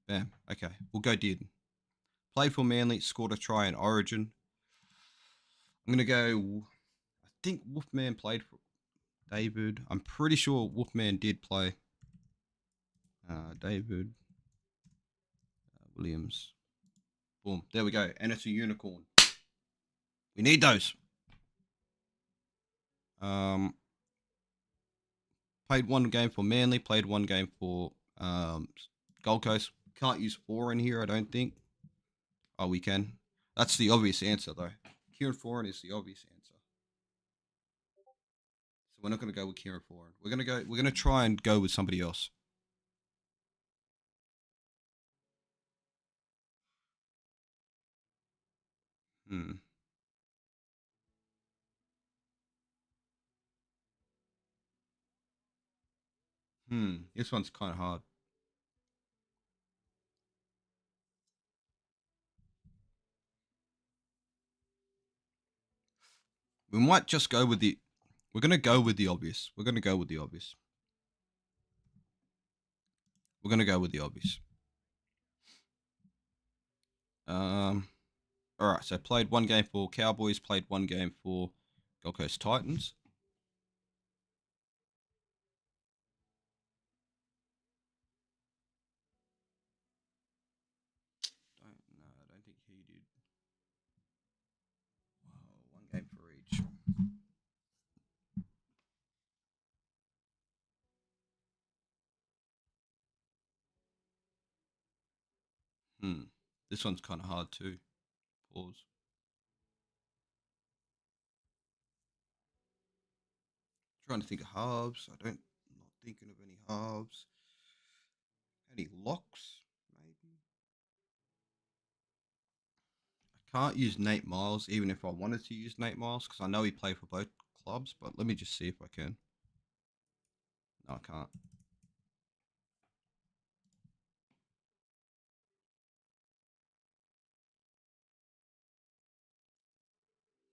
Bam. Okay, we'll go Dearden. Played for Manly, scored a try in Origin. I'm gonna go. I think Wolfman played for David. I'm pretty sure Wolfman did play. David Williams. Boom. There we go. And it's a unicorn. We need those. Played 1 game for Manly. Played 1 game for Gold Coast. Can't use 4 in here, I don't think. Oh, we can. That's the obvious answer, though. Kieran Foran is the obvious answer. So we're not going to go with Kieran Foran. We're going to try and go with somebody else. This one's kind of hard. We might just go with the. We're going to go with the obvious. We're going to go with the obvious. We're going to go with the obvious. All right. So played 1 game for Cowboys. Played 1 game for Gold Coast Titans. I don't think he did. Wow, 1 game for each. This one's kind of hard too. Pause. Trying to think of halves. I don't. Not thinking of any halves. Any locks? Maybe. I can't use Nate Miles, even if I wanted to use Nate Miles, because I know he played for both clubs. But let me just see if I can. No, I can't.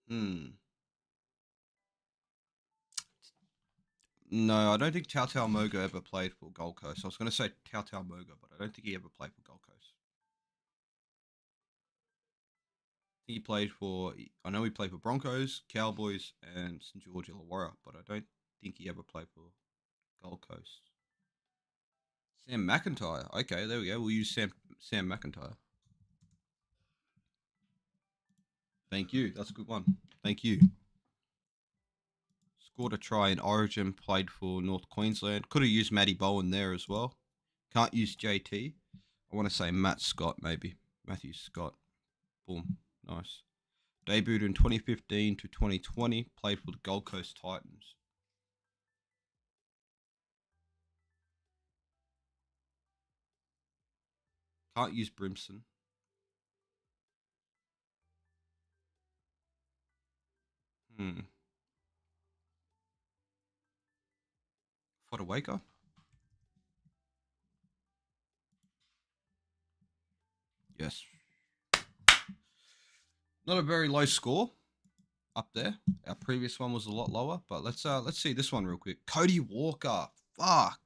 Hmm. No, I don't think Tao Moga ever played for Gold Coast. I was going to say Tao Moga, but I don't think he ever played for Gold Coast. He played for. I know he played for Broncos, Cowboys, and St George Illawarra, but I don't think he ever played for Gold Coast. Sam McIntyre. Okay, there we go. We'll use Sam McIntyre. Thank you. That's a good one. Thank you. Scored a try in Origin. Played for North Queensland. Could have used Matty Bowen there as well. Can't use JT. I want to say Matt Scott maybe. Matthew Scott. Boom. Nice. Debuted in 2015 to 2020. Played for the Gold Coast Titans. Can't use Brimson. Hmm. Fodawaker? Yes. Not a very low score up there. Our previous one was a lot lower, but let's see this one real quick. Cody Walker. Fuck.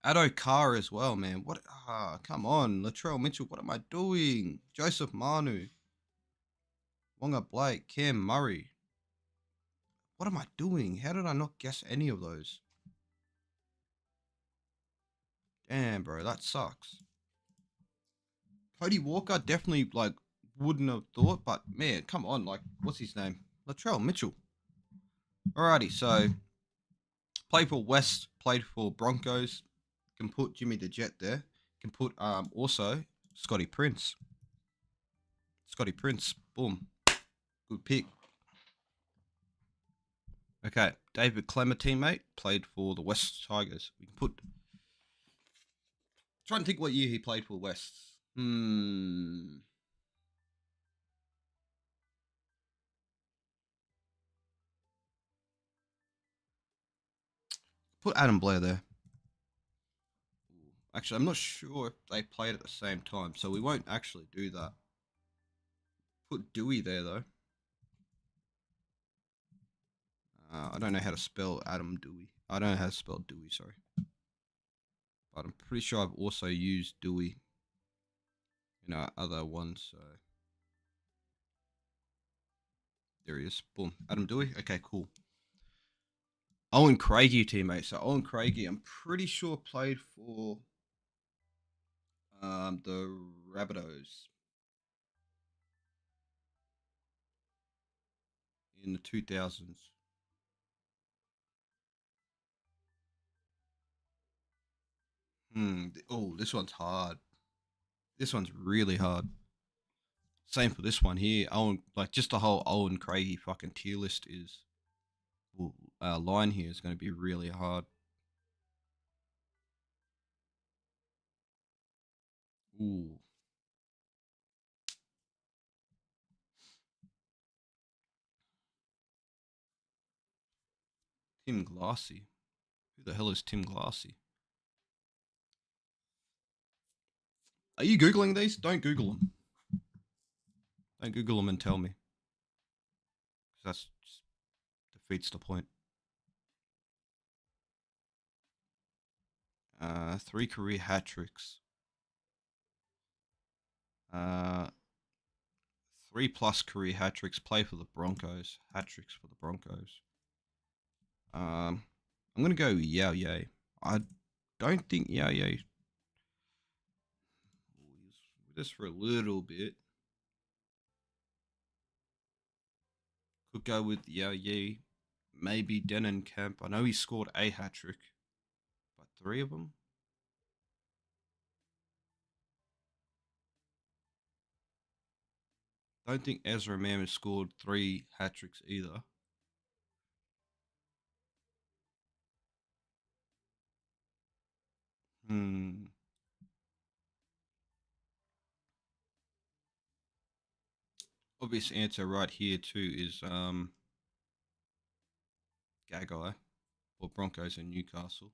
Addo Carr as well, man. What? Come on, Latrell Mitchell. What am I doing? Joseph Manu, Wonga Blake, Cam Murray. What am I doing? How did I not guess any of those? Damn, bro, that sucks. Cody Walker definitely like wouldn't have thought, but man, come on, like what's his name? Latrell Mitchell. Alrighty, so played for West, played for Broncos. Can put Jimmy the Jet there. Can put also Scotty Prince. Scotty Prince. Boom. Good pick. Okay, David Clemmer teammate played for the West Tigers. We can put. Try and think what year he played for West. Put Adam Blair there. Actually, I'm not sure if they played at the same time, so we won't actually do that. Put Dewey there though. I don't know how to spell Adam Dewey. I don't know how to spell Dewey. Sorry, but I'm pretty sure I've also used Dewey in our other ones. So there he is. Boom, Adam Dewey. Okay, cool. Owen Craigie teammate. So Owen Craigie, I'm pretty sure played for the Rabbitohs in the 2000s. Oh, this one's hard. This one's really hard. Same for this one here. Owen, like just the whole Owen Craigie fucking tier list is line here is going to be really hard. Ooh, Tim Glassy. Who the hell is Tim Glassy? Are you googling these? Don't Google them. Don't Google them and tell me, because that's just defeats the point. 3 career hat tricks. 3+ career hat tricks. Play for the Broncos. Hat tricks for the Broncos. I'm gonna go Yao Yay. I don't think Yao Yay with us for a little bit. Could go with Yao Yay. Maybe Denon Camp. I know he scored a hat trick, but 3 of them. Don't think Ezra Mam has scored 3 hat tricks either. Hmm. Obvious answer right here too is Gagai or Broncos and Newcastle.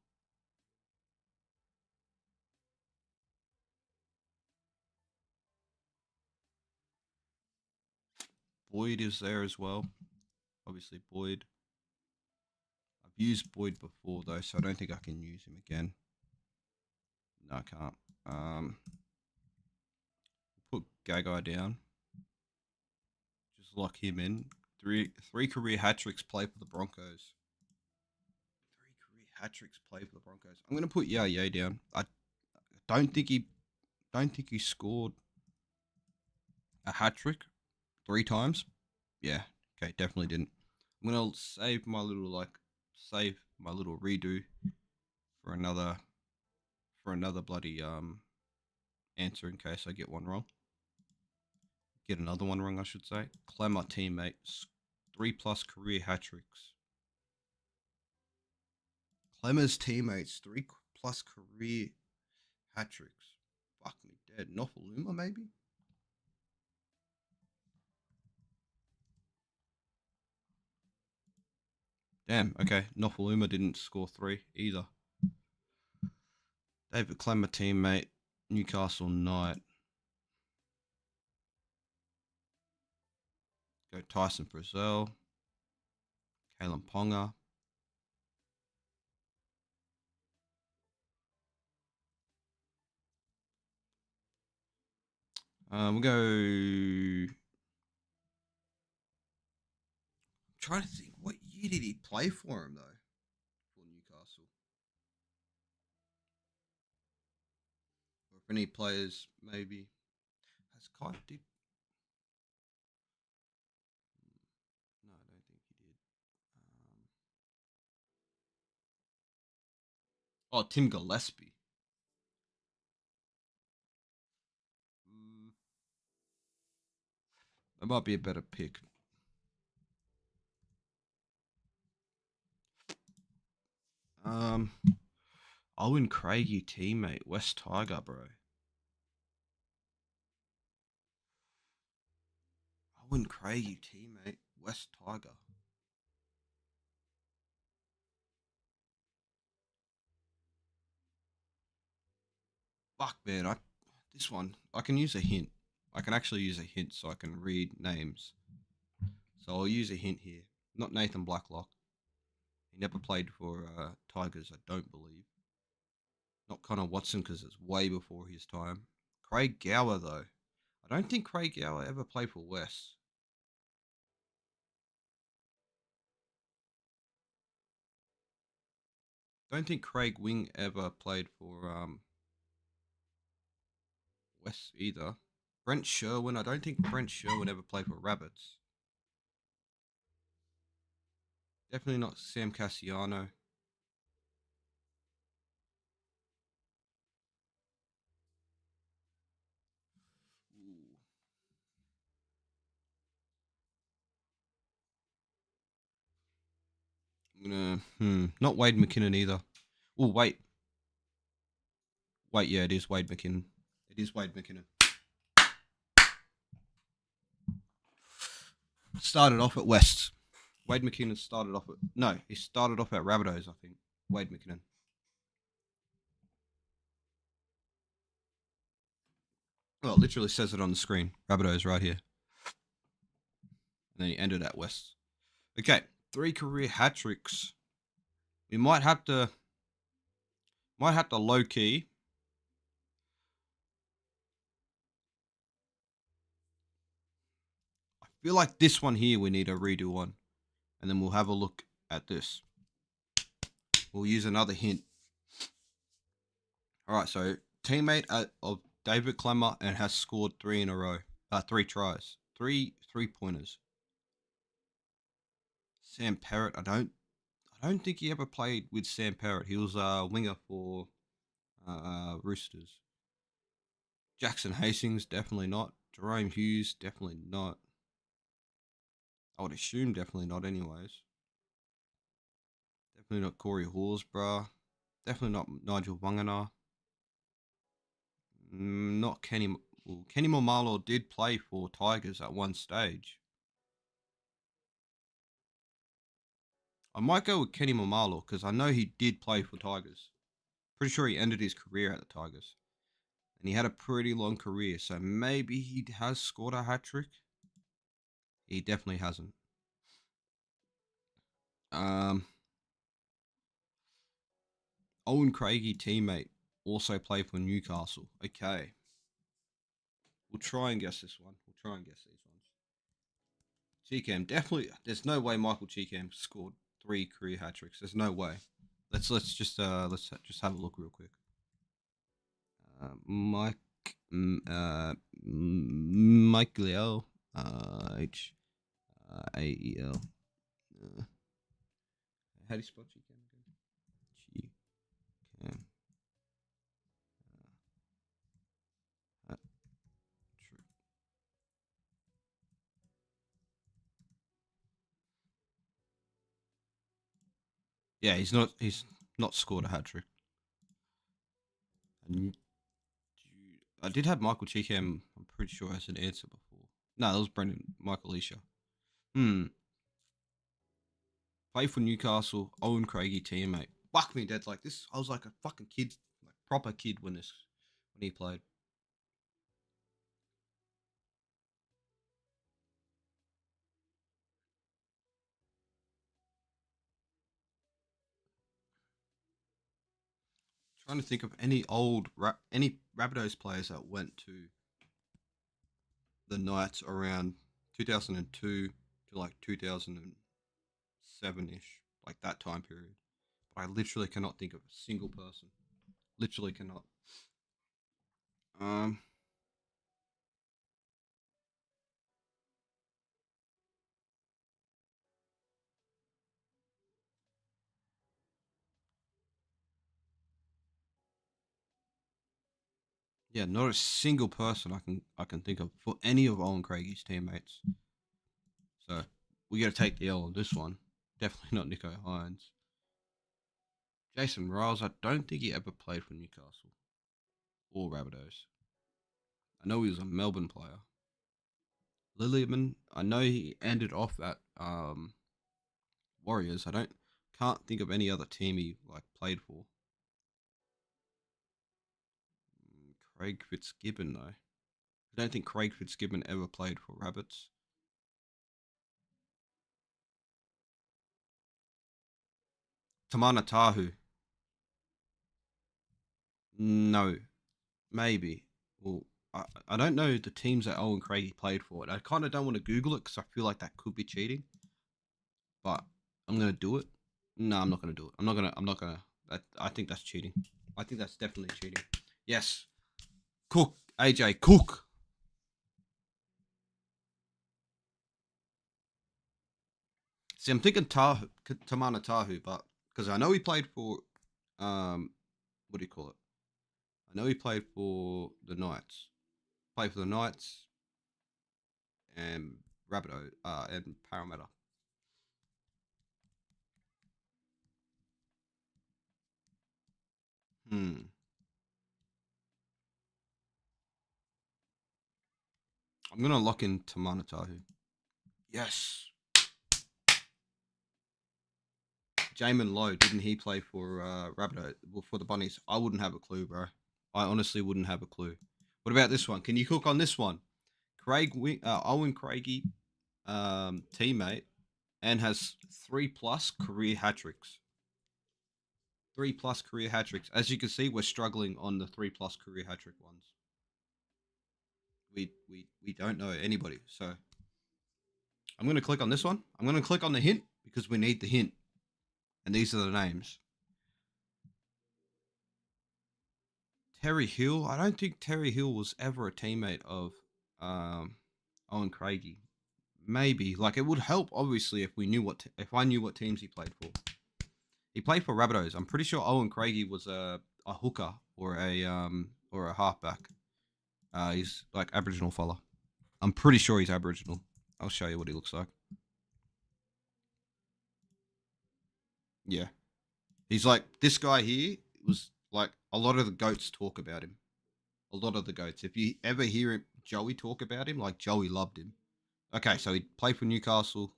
Boyd is there as well. Obviously Boyd. I've used Boyd before though, so I don't think I can use him again. No, I can't. Put Gagai down. Just lock him in. Three career hat tricks play for the Broncos. Three career hat tricks play for the Broncos. I'm gonna put Yaya down. I don't think he scored a hat trick 3 times. Yeah, okay, definitely didn't. I'm gonna save my little redo for another bloody answer in case I get one wrong. Get another one wrong, I should say. Clemmer teammates, 3+ career hat tricks. Clemmer's teammates, 3+ career hat tricks. Fuck me dead. Nofaluma, maybe? Damn, okay. Nofaluma didn't score 3 either. David Clemmer teammate, Newcastle Knight. Go Tyson Frizzell. Kalen Ponga. We'll go. I'm trying to think, what year did he play for him though? For Newcastle, or if any players maybe has Kai did. No, I don't think he did. Tim Gillespie. Mm, that might be a better pick. Um, Owen Craigie teammate, West Tiger, bro. Owen Craigie teammate, West Tiger. Fuck man, this one I can use a hint. I can actually use a hint so I can read names. So I'll use a hint here. Not Nathan Blacklock. He never played for Tigers, I don't believe. Not Connor Watson because it's way before his time. Craig Gower though. I don't think Craig Gower ever played for West. Don't think Craig Wing ever played for West either. Brent Sherwin. I don't think Brent Sherwin ever played for Rabbits. Definitely not Sam Cassiano. Ooh. I'm gonna not Wade McKinnon either. Oh wait, yeah, it is Wade McKinnon. It is Wade McKinnon. Started off at West. Wade McKinnon started off at he started off at Rabbitohs, I think. Wade McKinnon. Well, it literally says it on the screen. Rabbitohs right here. And then he ended at West. Okay, 3 career hat tricks. We might have to low key. I feel like this one here we need a redo on, and then we'll have a look at this. We'll use another hint. All right, so teammate of David Clemmer and has scored 3 in a row. 3 tries, 3 3-pointers. Sam Parrott. I don't think he ever played with Sam Parrott. He was a winger for Roosters. Jackson Hastings, definitely not. Jerome Hughes, definitely not. I would assume definitely not, anyways. Definitely not Corey Horsburgh. Definitely not Nigel Wangana. Not Kenny. Well, Kenny Momalo did play for Tigers at one stage. I might go with Kenny Momalo because I know he did play for Tigers. Pretty sure he ended his career at the Tigers. And he had a pretty long career, so maybe he has scored a hat trick. He definitely hasn't. Um, Owen Craigie teammate also played for Newcastle. Okay. We'll try and guess this one. We'll try and guess these ones. Cheekham definitely. There's no way Michael Cheekham scored 3 career hat tricks. There's no way. Let's just have a look real quick. Mike Mike Leo H AEL. How do you spell Cheekham again? Cheekham. True. Yeah, he's not scored a hat trick. And I did have Michael Cheekham, I'm pretty sure, as an answer before. No, that was Brendan Michael Isha. Play for Newcastle, Owen Craigie teammate. Fuck me dead like this. I was like a fucking kid, like proper kid when he played. Trying to think of any any Rabbitohs players that went to the Knights around 2002 to like 2007 ish, like that time period. But I literally cannot think of a single person. Literally cannot. Um, yeah, not a single person I can think of for any of Owen Craigie's teammates. So we got to take the L on this one. Definitely not Nico Hines. Jason Riles, I don't think he ever played for Newcastle or Rabbitohs. I know he was a Melbourne player. Lilliman, I know he ended off at Warriors. I can't think of any other team he like played for. Craig Fitzgibbon though. I don't think Craig Fitzgibbon ever played for Rabbits. Tamana Tahu. No, maybe. Well, I don't know the teams that Owen Craigie played for. And I kind of don't want to Google it because I feel like that could be cheating. But I'm gonna do it. No, I'm not gonna do it. I'm not gonna. I'm not gonna. I think that's cheating. I think that's definitely cheating. Yes, Cook, AJ Cook. See, I'm thinking Tamana Tahu, but because I know he played for, what do you call it? I know he played for the Knights. Played for the Knights and Rabbitoh, and Parramatta. Hmm. I'm gonna lock in Tamana Tahu. Yes. Jamin Lowe, didn't he play for Rabbitoh? Well, for the Bunnies? I wouldn't have a clue, bro. I honestly wouldn't have a clue. What about this one? Can you cook on this one? Owen Craigie, teammate, and has 3+ career hat tricks. 3+ career hat tricks. As you can see, we're struggling on the 3+ career hat trick ones. We don't know anybody. So I'm gonna click on this one. I'm gonna click on the hint because we need the hint. And these are the names. Terry Hill. I don't think Terry Hill was ever a teammate of Owen Craigie. Maybe like it would help obviously if we knew if I knew what teams he played for. He played for Rabbitohs. I'm pretty sure Owen Craigie was a hooker or a halfback. He's like Aboriginal fella. I'm pretty sure he's Aboriginal. I'll show you what he looks like. Yeah, he's like this guy here was like a lot of the goats talk about him. A lot of the goats. If you ever hear Joey talk about him, like Joey loved him. Okay, so he played for Newcastle,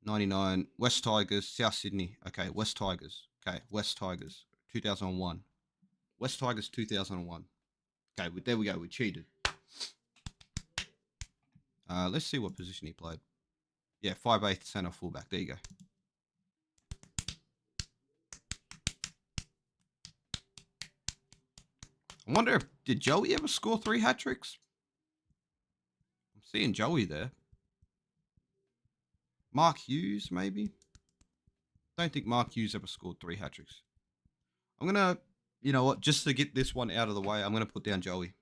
99, West Tigers, South Sydney. Okay, West Tigers. Okay, West Tigers, 2001. West Tigers, 2001. Okay, there we go. We cheated. Let's see what position he played. Yeah, 5/8 centre fullback. There you go. I wonder if did Joey ever score 3 hat tricks? I'm seeing Joey there. Mark Hughes, maybe. Don't think Mark Hughes ever scored 3 hat tricks. I'm gonna, you know what? Just to get this one out of the way, I'm gonna put down Joey.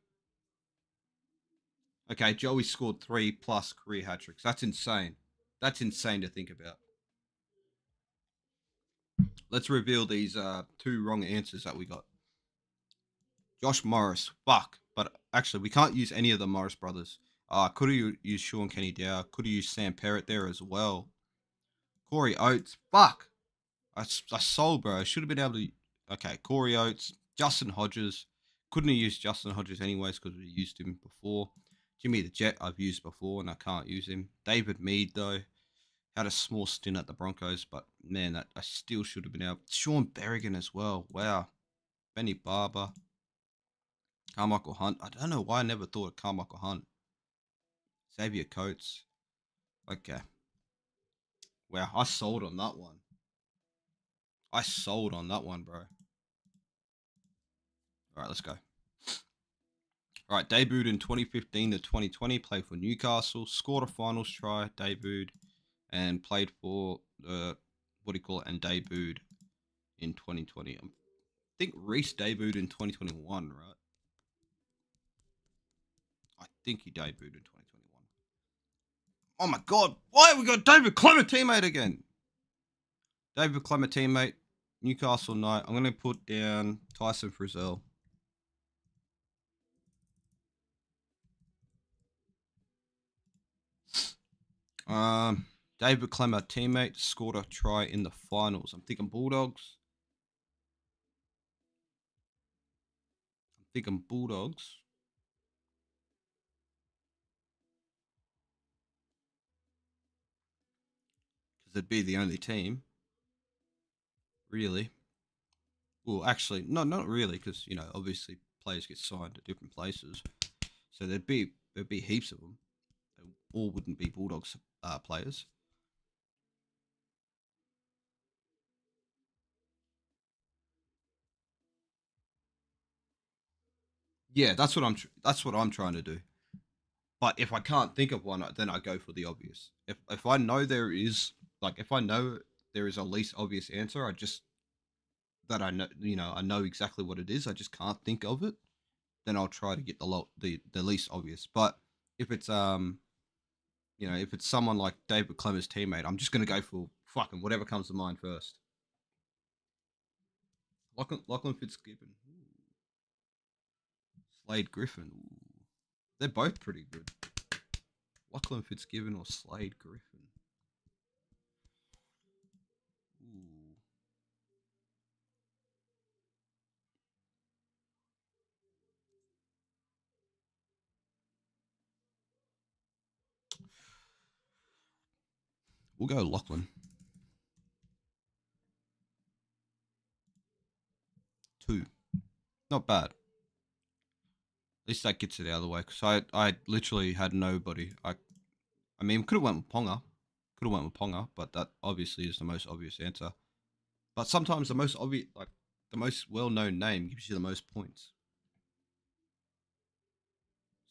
Okay, Joey scored 3 plus career hat tricks. That's insane. That's insane to think about. Let's reveal these 2 wrong answers that we got. Josh Morris, fuck. But actually, we can't use any of the Morris brothers. Could have used Sean Kenny Dow. Could have used Sam Perrett there as well. Corey Oates, fuck. I sold, bro. I should have been able to. Okay, Corey Oates, Justin Hodges. Couldn't have used Justin Hodges anyways because we used him before. Jimmy the Jet, I've used before and I can't use him. David Mead, though, had a small stint at the Broncos, but man, that I still should have been able. Sean Berrigan as well. Wow. Benny Barber. Carmichael Hunt. I don't know why I never thought of Carmichael Hunt. Xavier Coates. Okay. Wow, I sold on that one. I sold on that one, bro. All right, let's go. All right, debuted in 2015 to 2020, played for Newcastle, scored a finals try, debuted, and played for and debuted in 2020. I think Reese debuted in 2021, right? I think he debuted in 2021. Oh my God, why have we got David Clement teammate again? David Clement teammate, Newcastle Knight. I'm going to put down Tyson Frizzell. David Clement teammate scored a try in the finals. I'm thinking Bulldogs. Because they'd be the only team. Really? Well, actually, no, not really, because obviously players get signed at different places, so there'd be heaps of them. They all wouldn't be Bulldogs players. Yeah, that's what I'm trying to do. But if I can't think of one, then I go for the obvious. If I know there is if I know there is a least obvious answer, I just that I know I know exactly what it is. I just can't think of it. Then I'll try to get the least obvious. But if it's if it's someone like David Clement's teammate, I'm just gonna go for fucking whatever comes to mind first. Lachlan Fitzgibbon, ooh. Slade Griffin. Ooh. They're both pretty good. Lachlan Fitzgibbon or Slade Griffin. Ooh. We'll go Lachlan. 2. Not bad. At least that gets it out of the way because I literally had nobody. I mean, could have went with Ponga. Could have went with Ponga, but that obviously is the most obvious answer. But sometimes the most obvious, the most well-known name gives you the most points.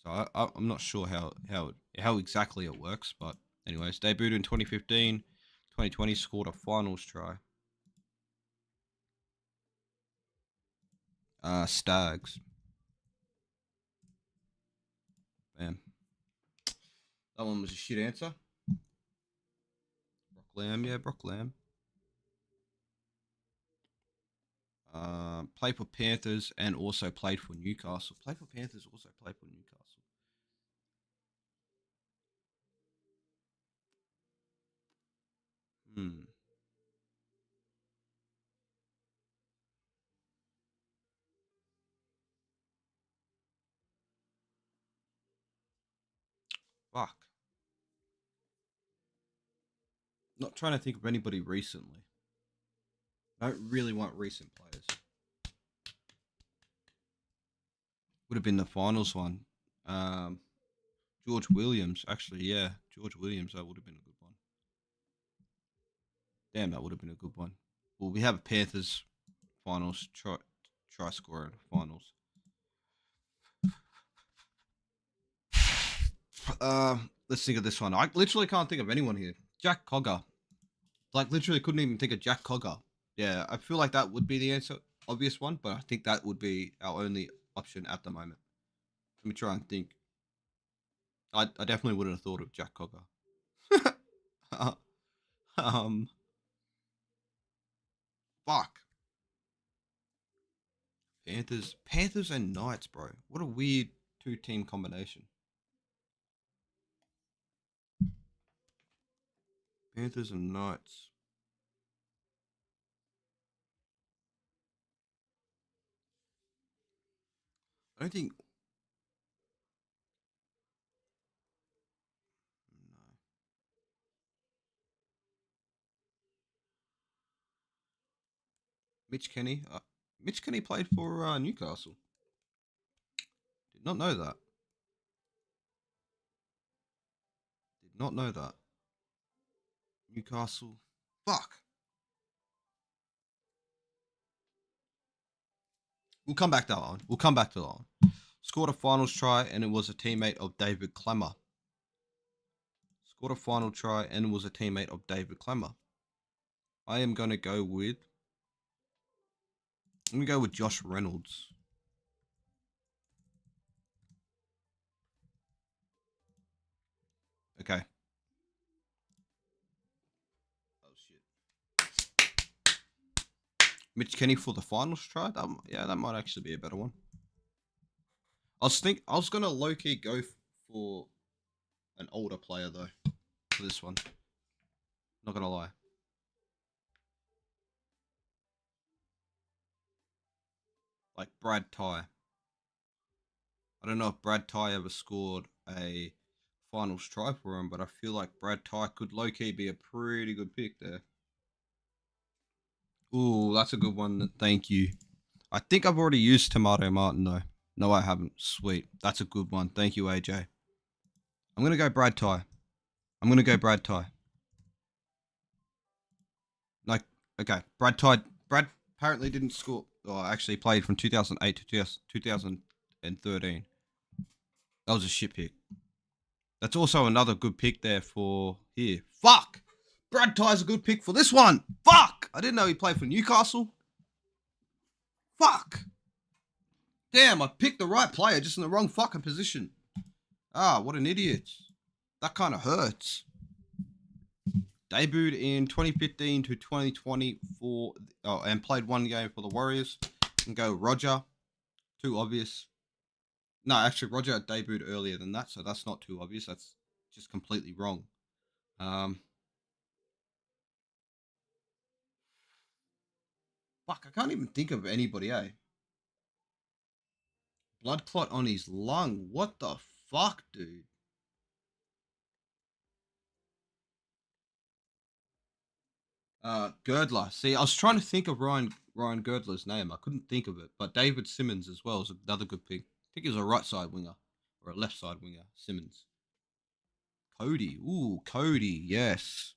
So I'm not sure how exactly it works, but anyways, debuted in 2015, 2020, scored a finals try. Stags. Bam. That one was a shit answer. Brock Lamb, yeah, Brock Lamb. Played for Panthers and also played for Newcastle. Played for Panthers, also played for Newcastle. Hmm. Fuck. Not trying to think of anybody recently. I don't really want recent players. Would have been the finals one. George Williams, actually, yeah. George Williams, that would have been a good one. Damn, that would have been a good one. Well, we have Panthers finals, try scorer finals. Let's think of this one. I literally can't think of anyone here. Jack Cogger. Like, literally couldn't even think of Jack Cogger. Yeah, I feel like that would be the answer, obvious one, but I think that would be our only option at the moment. Let me try and think. I definitely wouldn't have thought of Jack Cogger. um, fuck. Panthers and Knights, bro. What a weird two-team combination. Panthers and Knights. I don't think. No. Mitch Kenny. Mitch Kenny played for Newcastle. Did not know that. Did not know that. Newcastle. Fuck. We'll come back to that one. We'll come back to that one. Scored a finals try and it was a teammate of David Clemmer. Scored a final try and was a teammate of David Clemmer. I am going to go with. I'm going to go with Josh Reynolds. Okay. Oh shit. Mitch Kenny for the finals try. That might actually be a better one. I was gonna low key go for an older player though for this one. Not gonna lie. Like Brad Ty. I don't know if Brad Ty ever scored a finals try for him, but I feel like Brad Ty could low key be a pretty good pick there. Ooh, that's a good one. Thank you. I think I've already used Tomato Martin though. No, I haven't. Sweet. That's a good one. Thank you, AJ. I'm gonna go Brad Ty. I'm gonna go Brad Ty. Like, okay, Brad Ty. Brad apparently didn't score. Or actually played from 2008 to 2013. That was a shit pick. That's also another good pick there for here. Fuck! Brad Ty's a good pick for this one. Fuck! I didn't know he played for Newcastle. Fuck! Damn, I picked the right player just in the wrong fucking position. Ah, what an idiot. That kind of hurts. Debuted in 2015 to 2020 and played one game for the Warriors. And go Roger. Too obvious. No, actually, Roger debuted earlier than that, so that's not too obvious. That's just completely wrong. Fuck, I can't even think of anybody, eh? Blood clot on his lung. What the fuck, dude? Girdler. See, I was trying to think of Ryan Girdler's name. I couldn't think of it. But David Simmons as well is another good pick. I think he was a right side winger or a left side winger. Simmons. Cody. Ooh, Cody. Yes.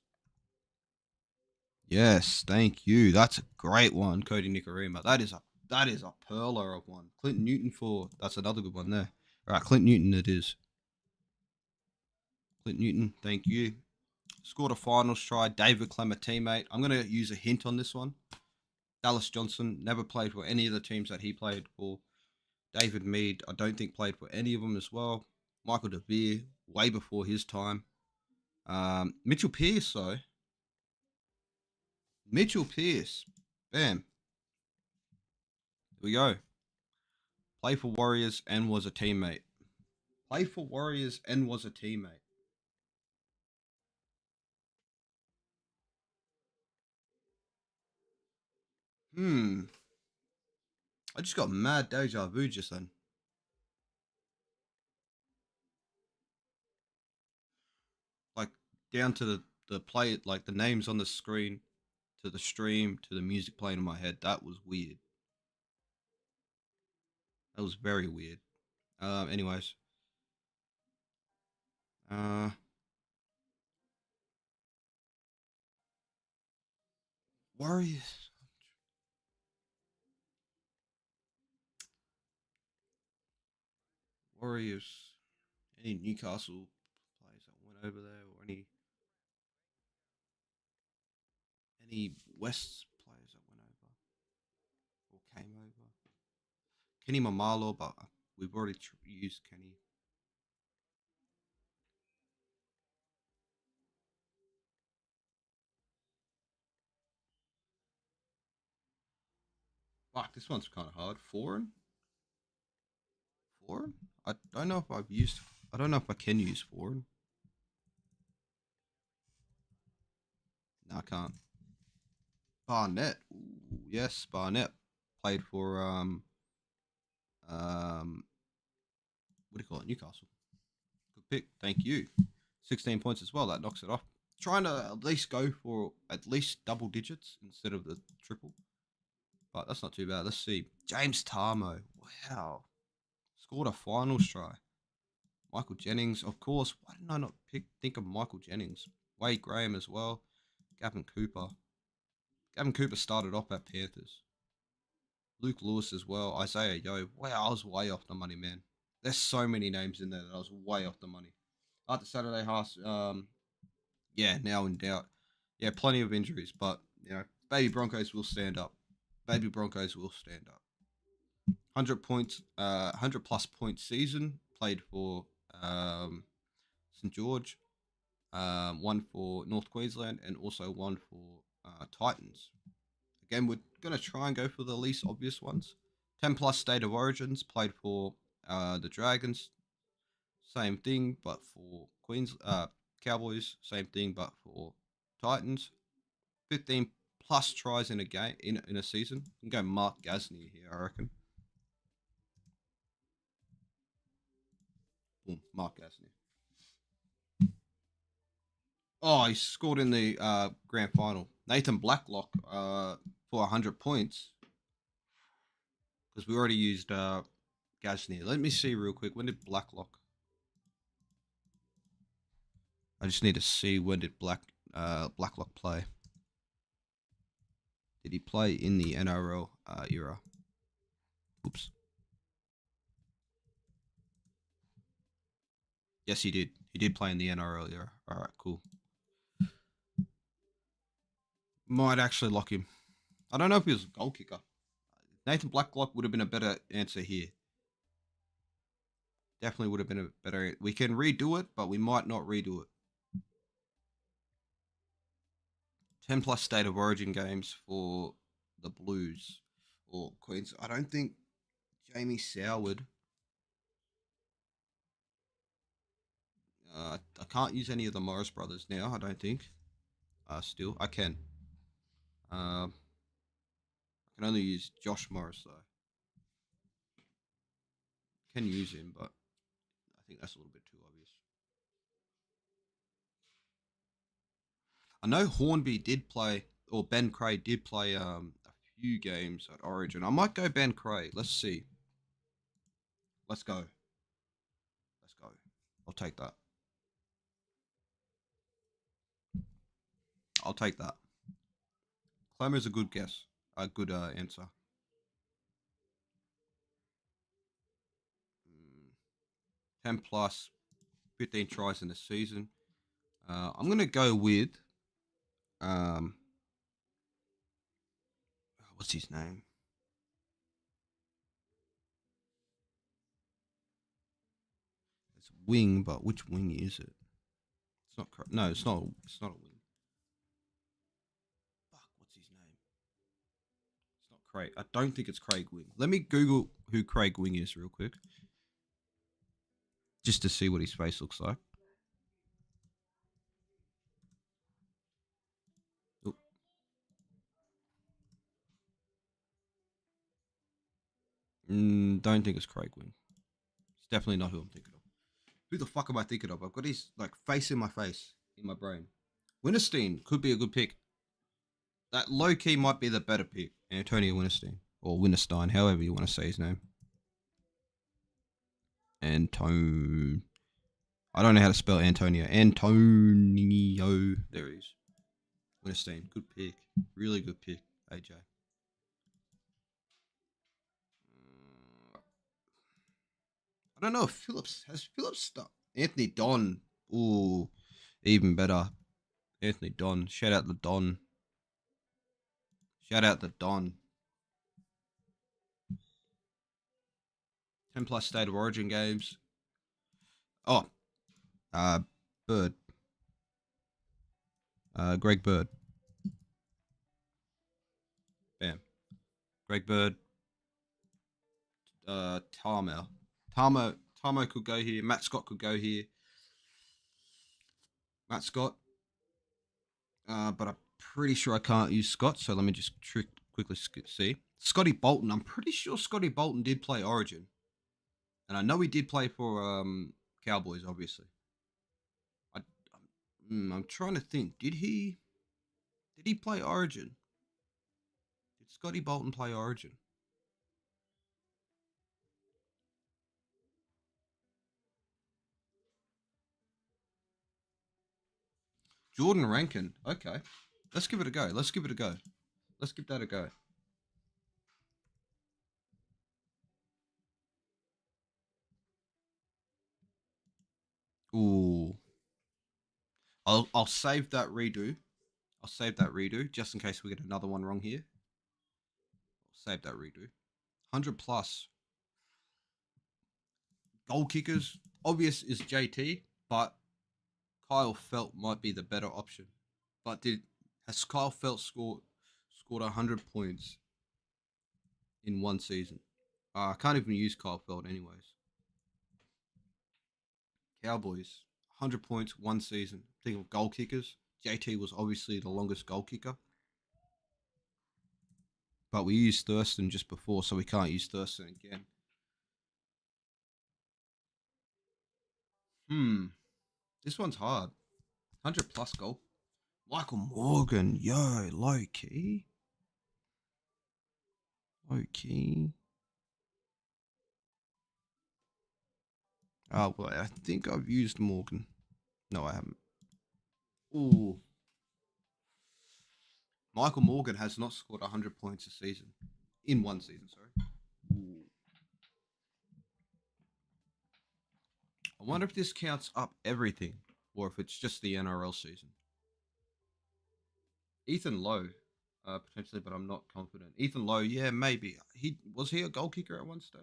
Yes, thank you. That's a great one, Cody Nicarima. That is a perler of one. Clint Newton for that's another good one there. All right, Clint Newton it is. Clint Newton, thank you. Scored a finals try. David Clemmer teammate. I'm going to use a hint on this one. Dallas Johnson never played for any of the teams that he played for. David Mead, I don't think played for any of them as well. Michael DeVere, way before his time. Mitchell Pearce, though. Mitchell Pearce. Bam. Here we go. Played for Warriors and was a teammate. Played for Warriors and was a teammate. I just got mad deja vu just then. down to the play, like the names on the screen, to the stream, to the music playing in my head. That was weird. That was very weird. Anyways, uh, Warriors, Warriors. Any Newcastle players that went over there, or any West players that went over or came over? Kenny Mamalo, but we've already used Kenny. Fuck, this one's kind of hard. Foreign, foreign. I don't know if I've used. I don't know if I can use foreign. No, I can't. Barnett. Ooh, yes, Barnett played for what do you call it? Newcastle. Good pick. Thank you. 16 points as well. That knocks it off. Trying to at least go for at least double digits instead of the triple. But that's not too bad. Let's see. James Tarmo. Wow. Scored a finals try. Michael Jennings, of course. Why didn't I not think of Michael Jennings? Wade Graham as well. Gavin Cooper. Gavin Cooper started off at Panthers. Luke Lewis as well. Isaiah Yo. Wow, I was way off the money, man. There's so many names in there that I was way off the money. After Saturday Haas, yeah, now in doubt. Yeah, plenty of injuries, but baby Broncos will stand up. Baby Broncos will stand up. 100 points, 100 plus point season played for St George, one for North Queensland, and also one for Titans. Again, we're gonna try and go for the least obvious ones. 10 plus state of origins played for the Dragons. Same thing, but for Cowboys. Same thing, but for Titans. 15 plus tries in a game in a season. You can go Mark Gasnier here, I reckon. Boom, Mark Gasnier. Oh, he scored in the grand final. Nathan Blacklock for 100 points because we already used Gasnier. Let me see real quick. When did Blacklock? I just need to see when did Blacklock play. Did he play in the NRL era? Oops. Yes, he did. He did play in the NRL era. All right, cool. Might actually lock him. I don't know if he was a goal kicker. Nathan Blacklock would have been a better answer here. Definitely would have been a better. We can redo it, but we might not redo it. 10 plus state of origin games for the Blues or Queens. I don't think Jamie Soward. I can't use any of the Morris brothers now. I don't think. Still, I can. I can only use Josh Morris though. Can use him, but I think that's a little bit too obvious. I know Hornby did play, or Ben Cray did play a few games at Origin. I might go Ben Cray. Let's see. Let's go. Let's go. I'll take that. I'll take that. Clemmer's a good guess. A good answer. 10 plus, 15 tries in the season. I'm going to go with, um, what's his name? It's wing, but which wing is it? It's not. No, it's not. It's not a wing. Fuck, what's his name? It's not Craig. I don't think it's Craig Wing. Let me Google who Craig Wing is real quick, just to see what his face looks like. Oop. Don't think it's Craig Wing. It's definitely not who I'm thinking of. Who the fuck am I thinking of? I've got his like face in my face. in my brain. Winterstein could be a good pick. That low key might be the better pick. Antonio Winterstein or Winterstein, however you want to say his name. Antone. I don't know how to spell Antonio. Antonio. There he is. Winterstein. Good pick. Really good pick, AJ. I don't know if Phillips has stuff. Anthony Don. Ooh, even better. Anthony Don. Shout out the Don. Shout out the Don. 10 plus State of Origin games. Oh, Bird. Greg Bird. Bam. Greg Bird. Tarmo. Tarmo could go here. Matt Scott could go here. Matt Scott. But I'm pretty sure I can't use Scott, so let me just quickly see. Scotty Bolton. I'm pretty sure Scotty Bolton did play Origin. And I know he did play for Cowboys, obviously. I'm trying to think. Did he play Origin? Did Scotty Bolton play Origin? Jordan Rankin. Okay. Let's give it a go. Let's give that a go. Ooh. I'll save that redo. I'll save that redo just in case we get another one wrong here. I'll save that redo. 100 plus. Goal kickers. Obvious is JT, but Kyle Felt might be the better option. But has Kyle Felt scored 100 points in one season? I can't even use Kyle Felt anyways. Cowboys, 100 points, one season. Think of goal kickers. JT was obviously the longest goal kicker. But we used Thurston just before, so we can't use Thurston again. This one's hard. 100 plus goal. Michael Morgan, yo, low key. Low key. Oh, well, I think I've used Morgan. No, I haven't. Ooh. Michael Morgan has not scored 100 points a season. In one season, sorry. Ooh. I wonder if this counts up everything or if it's just the NRL season. Ethan Lowe, potentially, but I'm not confident. Ethan Lowe, yeah, maybe. Was he a goal kicker at one stage?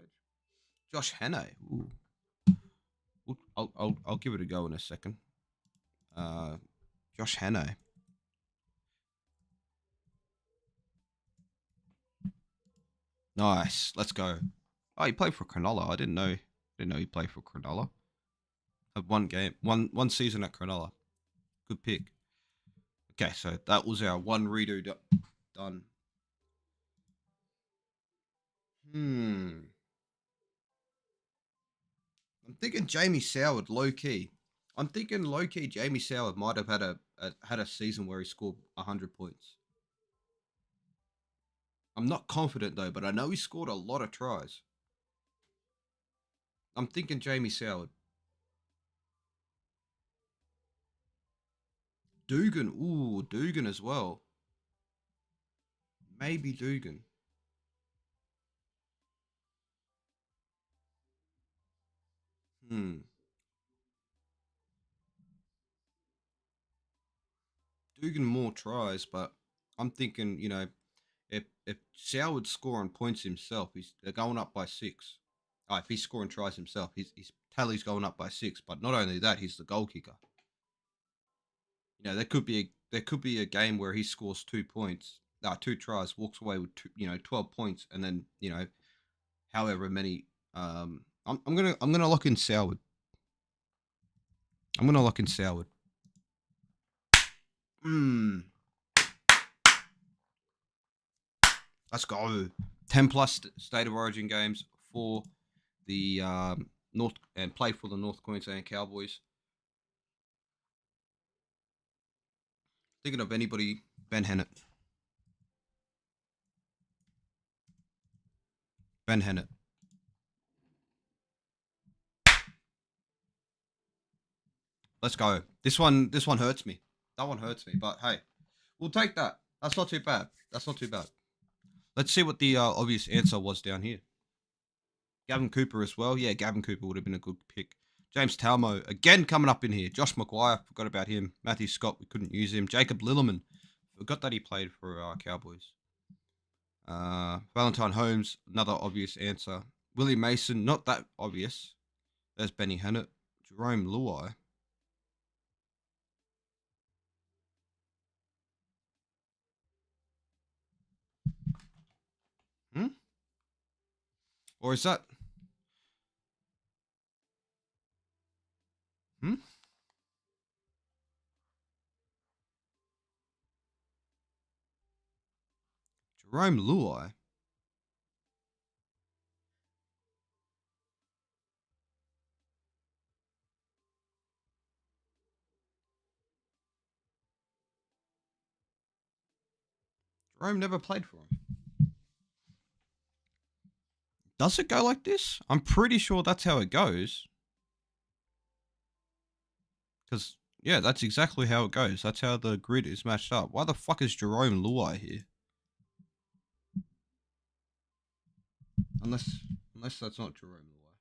Josh Hannay. Ooh. I'll give it a go in a second. Josh Hannay. Nice. Let's go. Oh, he played for Cronulla. I didn't know he played for Cronulla. Had one game, one season at Cronulla. Good pick. Okay, so that was our one redo done. I'm thinking Jamie Soward, low key. I'm thinking low key Jamie Soward might have had a season where he scored 100 points. I'm not confident though, but I know he scored a lot of tries. I'm thinking Jamie Soward. Dugan, ooh, Dugan as well. Maybe Dugan. Dugan more tries, but I'm thinking, if Soward's scoring points himself, they're going up by 6. If he's scoring tries himself, his tally's going up by 6. But not only that, he's the goal kicker. There could be a game where he scores 2 points, 2 tries, walks away with 12 points, and then however many. I'm gonna lock in Soward. I'm gonna lock in Soward. Let's go. 10 plus State of Origin games for the North and play for the North Queensland Cowboys. Thinking of anybody, Ben Hennett. Ben Hennett. Let's go. This one hurts me. That one hurts me. But hey, we'll take that. That's not too bad. That's not too bad. Let's see what the obvious answer was down here. Gavin Cooper as well. Yeah, Gavin Cooper would have been a good pick. James Talmo, again coming up in here. Josh Maguire, forgot about him. Matthew Scott, we couldn't use him. Jacob Lillerman, forgot that he played for Cowboys. Valentine Holmes, another obvious answer. Willie Mason, not that obvious. There's Benny Hennett. Jerome Luai. Or is that... Jerome Luai? Jerome never played for him. Does it go like this? I'm pretty sure that's how it goes. Because, yeah, that's exactly how it goes. That's how the grid is matched up. Why the fuck is Jerome Luai here? Unless that's not Jerome Luai.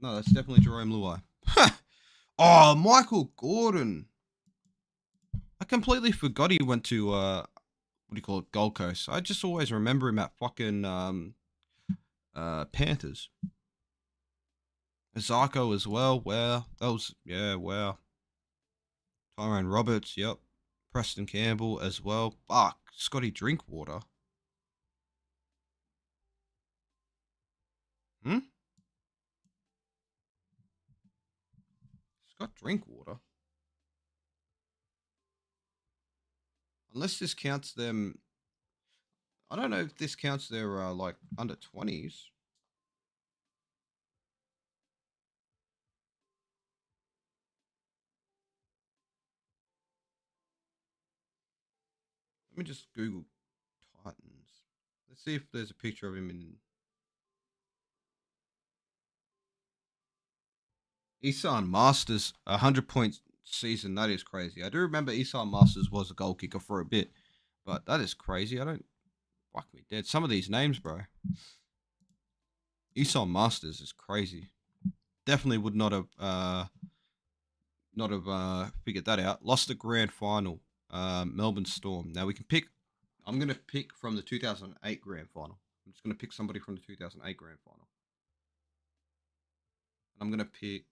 No, that's definitely Jerome Luai. Oh, Michael Gordon. I completely forgot he went to what do you call it, Gold Coast. I just always remember him at fucking Panthers. Zarko as well. Wow, that was wow. Tyrone Roberts, yep. Preston Campbell as well. Fuck, Scotty Drinkwater. Scott Drinkwater. Unless this counts them. I don't know if this counts their like under 20s. Let me just Google Titans. Let's see if there's a picture of him in Isan Masters. 100-point season. That is crazy. I do remember Isan Masters was a goal kicker for a bit, but that is crazy. I don't fuck me dead. Some of these names, bro. Isan Masters is crazy. Definitely would not have figured that out. Lost the grand final. Melbourne Storm. Now we can pick. I'm gonna pick from the 2008 grand final. I'm just gonna pick somebody from the 2008 grand final. And I'm gonna pick.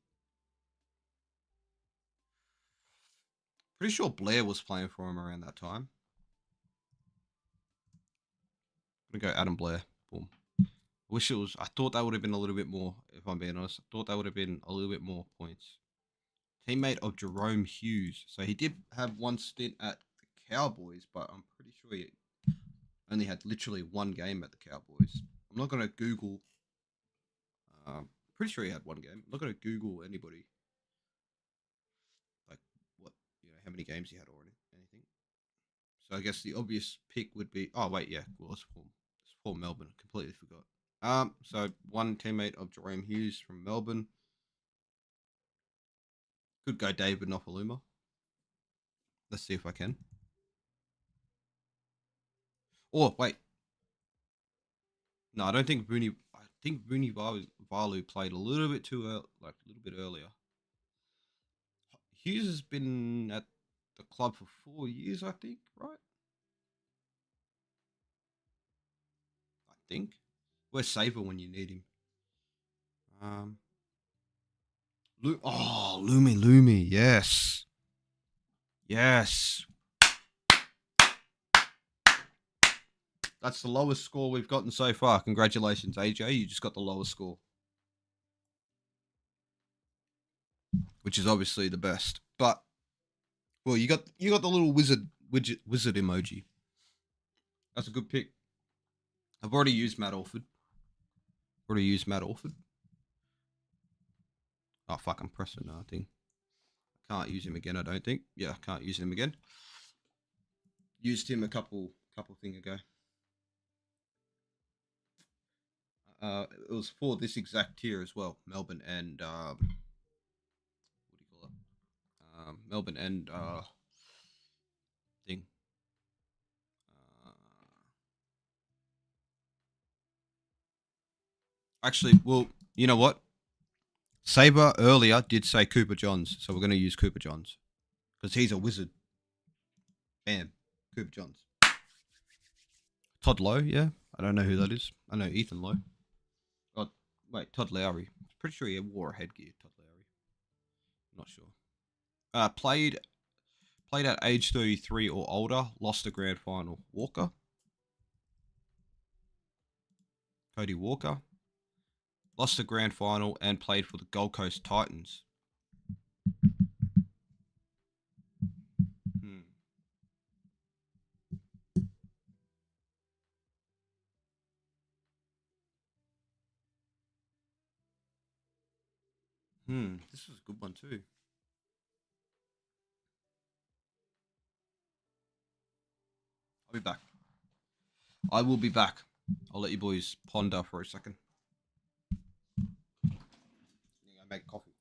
Pretty sure Blair was playing for him around that time. I'm gonna go Adam Blair. Boom. Wish it was. I thought that would have been a little bit more. If I'm being honest, I thought that would have been a little bit more points. Teammate of Jerome Hughes. So he did have one stint at the Cowboys, but I'm pretty sure he only had literally one game at the Cowboys. I'm not gonna Google. Pretty sure he had one game. I'm not gonna Google anybody. Like what how many games he had or anything. So I guess the obvious pick would be. Oh wait, yeah, well it's for Melbourne. Completely forgot. So one teammate of Jerome Hughes from Melbourne. Could go David Nofaluma. Let's see if I can. Oh wait, no, I don't think Booney. I think Booney Valu played a little bit too early, like a little bit earlier. Hughes has been at the club for 4 years, I think, right? I think. Where's Saver when you need him? Lumi, yes. Yes. That's the lowest score we've gotten so far. Congratulations, AJ. You just got the lowest score. Which is obviously the best. But well, you got the little wizard emoji. That's a good pick. I've already used Matt Orford. Oh fuck, I'm pressing that thing. Can't use him again, I don't think. Yeah, can't use him again. Used him a couple thing ago. It was for this exact tier as well. Melbourne and what do you call it? Melbourne and thing. Uh, Actually, well, you know what? Saber earlier did say Cooper Johns, so we're going to use Cooper Johns because he's a wizard. Bam, Cooper Johns. Todd Lowe, yeah, I don't know who that is. I know Ethan Lowe. Oh, wait, Todd Lowry. Pretty sure he wore a headgear. Todd Lowry. Not sure. Played at age 33 or older. Lost the grand final. Walker. Cody Walker. Lost the grand final and played for the Gold Coast Titans. This was a good one too. I'll be back. I will be back. I'll let you boys ponder for a second. I make coffee.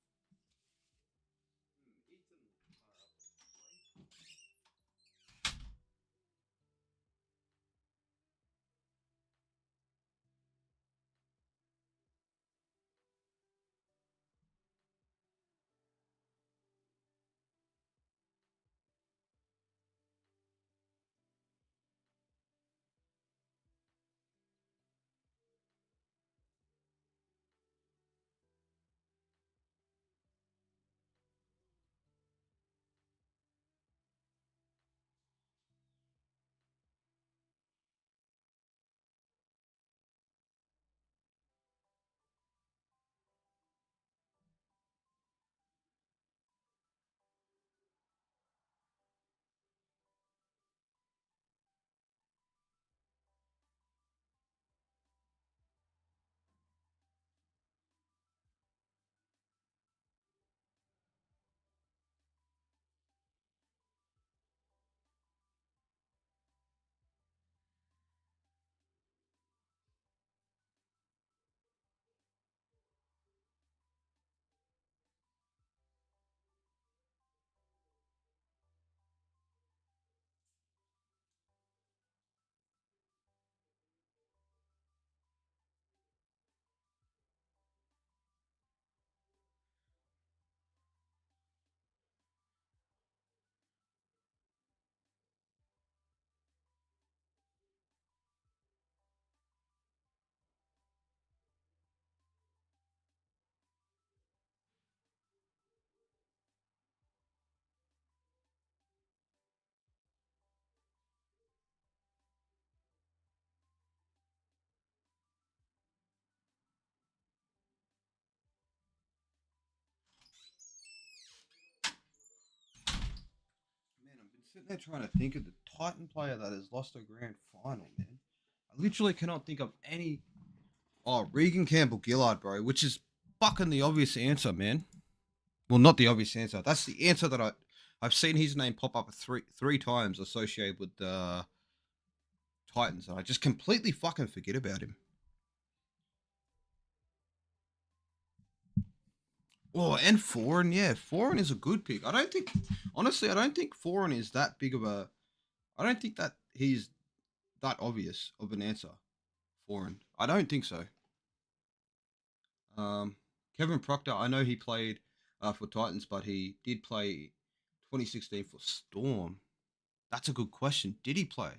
Man, I've been sitting there trying to think of the Titan player that has lost a grand final, man. I literally cannot think of any. Oh, Regan Campbell Gillard, bro, which is fucking the obvious answer, man. Well, not the obvious answer. That's the answer that I've seen his name pop up three times associated with the Titans, and I just completely fucking forget about him. Oh, and Foreign, yeah, Foreign is a good pick. Honestly, I don't think Foreign is that big of a. I don't think that he's that obvious of an answer. Foreign, I don't think so. Um, Kevin Proctor, I know he played for Titans, but he did play 2016 for Storm. That's a good question. Did he play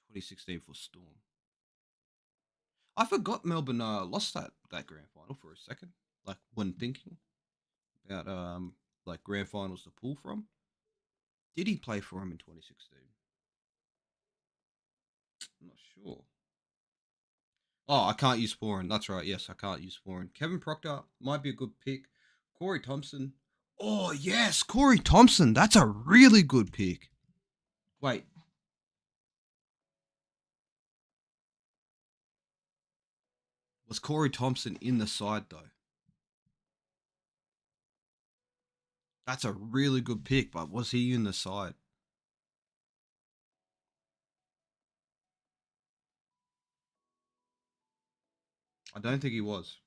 2016 for Storm? I forgot Melbourne lost that grand final for a second. Like when thinking about like grand finals to pull from. Did he play for him in 2016? I'm not sure. Oh, I can't use foreign. That's right. Yes, I can't use foreign. Kevin Proctor might be a good pick. Corey Thompson. Oh yes, Corey Thompson. That's a really good pick. Wait. Was Corey Thompson in the side though? That's a really good pick, but was he in the side? I don't think he was.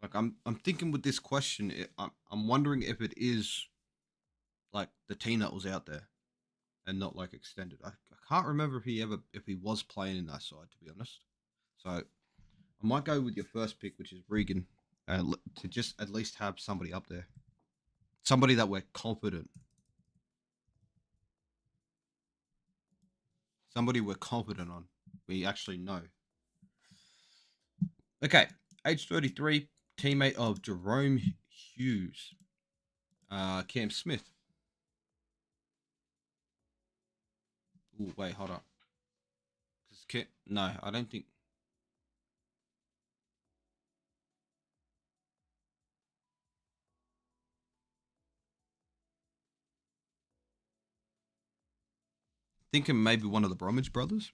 Like I'm thinking with this question, I'm wondering if it is like the team that was out there and not like extended. I can't remember if he was playing in that side, to be honest. So I might go with your first pick, which is Regan, to just at least have somebody up there, somebody that we're confident, somebody we're confident on. We actually know. Okay, age 33, teammate of Jerome Hughes, Cam Smith. Oh wait, hold up. No, I don't think. Thinking maybe one of the Bromwich brothers.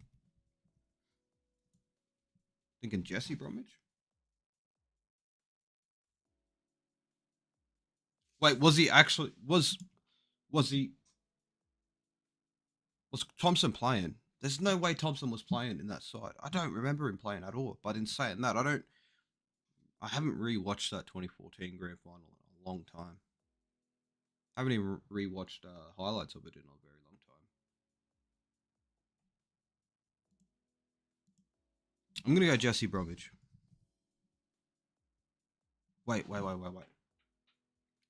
Thinking Jesse Bromwich. Wait, was he actually was he was Thompson playing? There's no way Thompson was playing in that side. I don't remember him playing at all. But in saying that, I haven't rewatched that 2014 grand final in a long time. I haven't even rewatched highlights of it in a very long time. I'm gonna go Jesse Bromwich. Wait.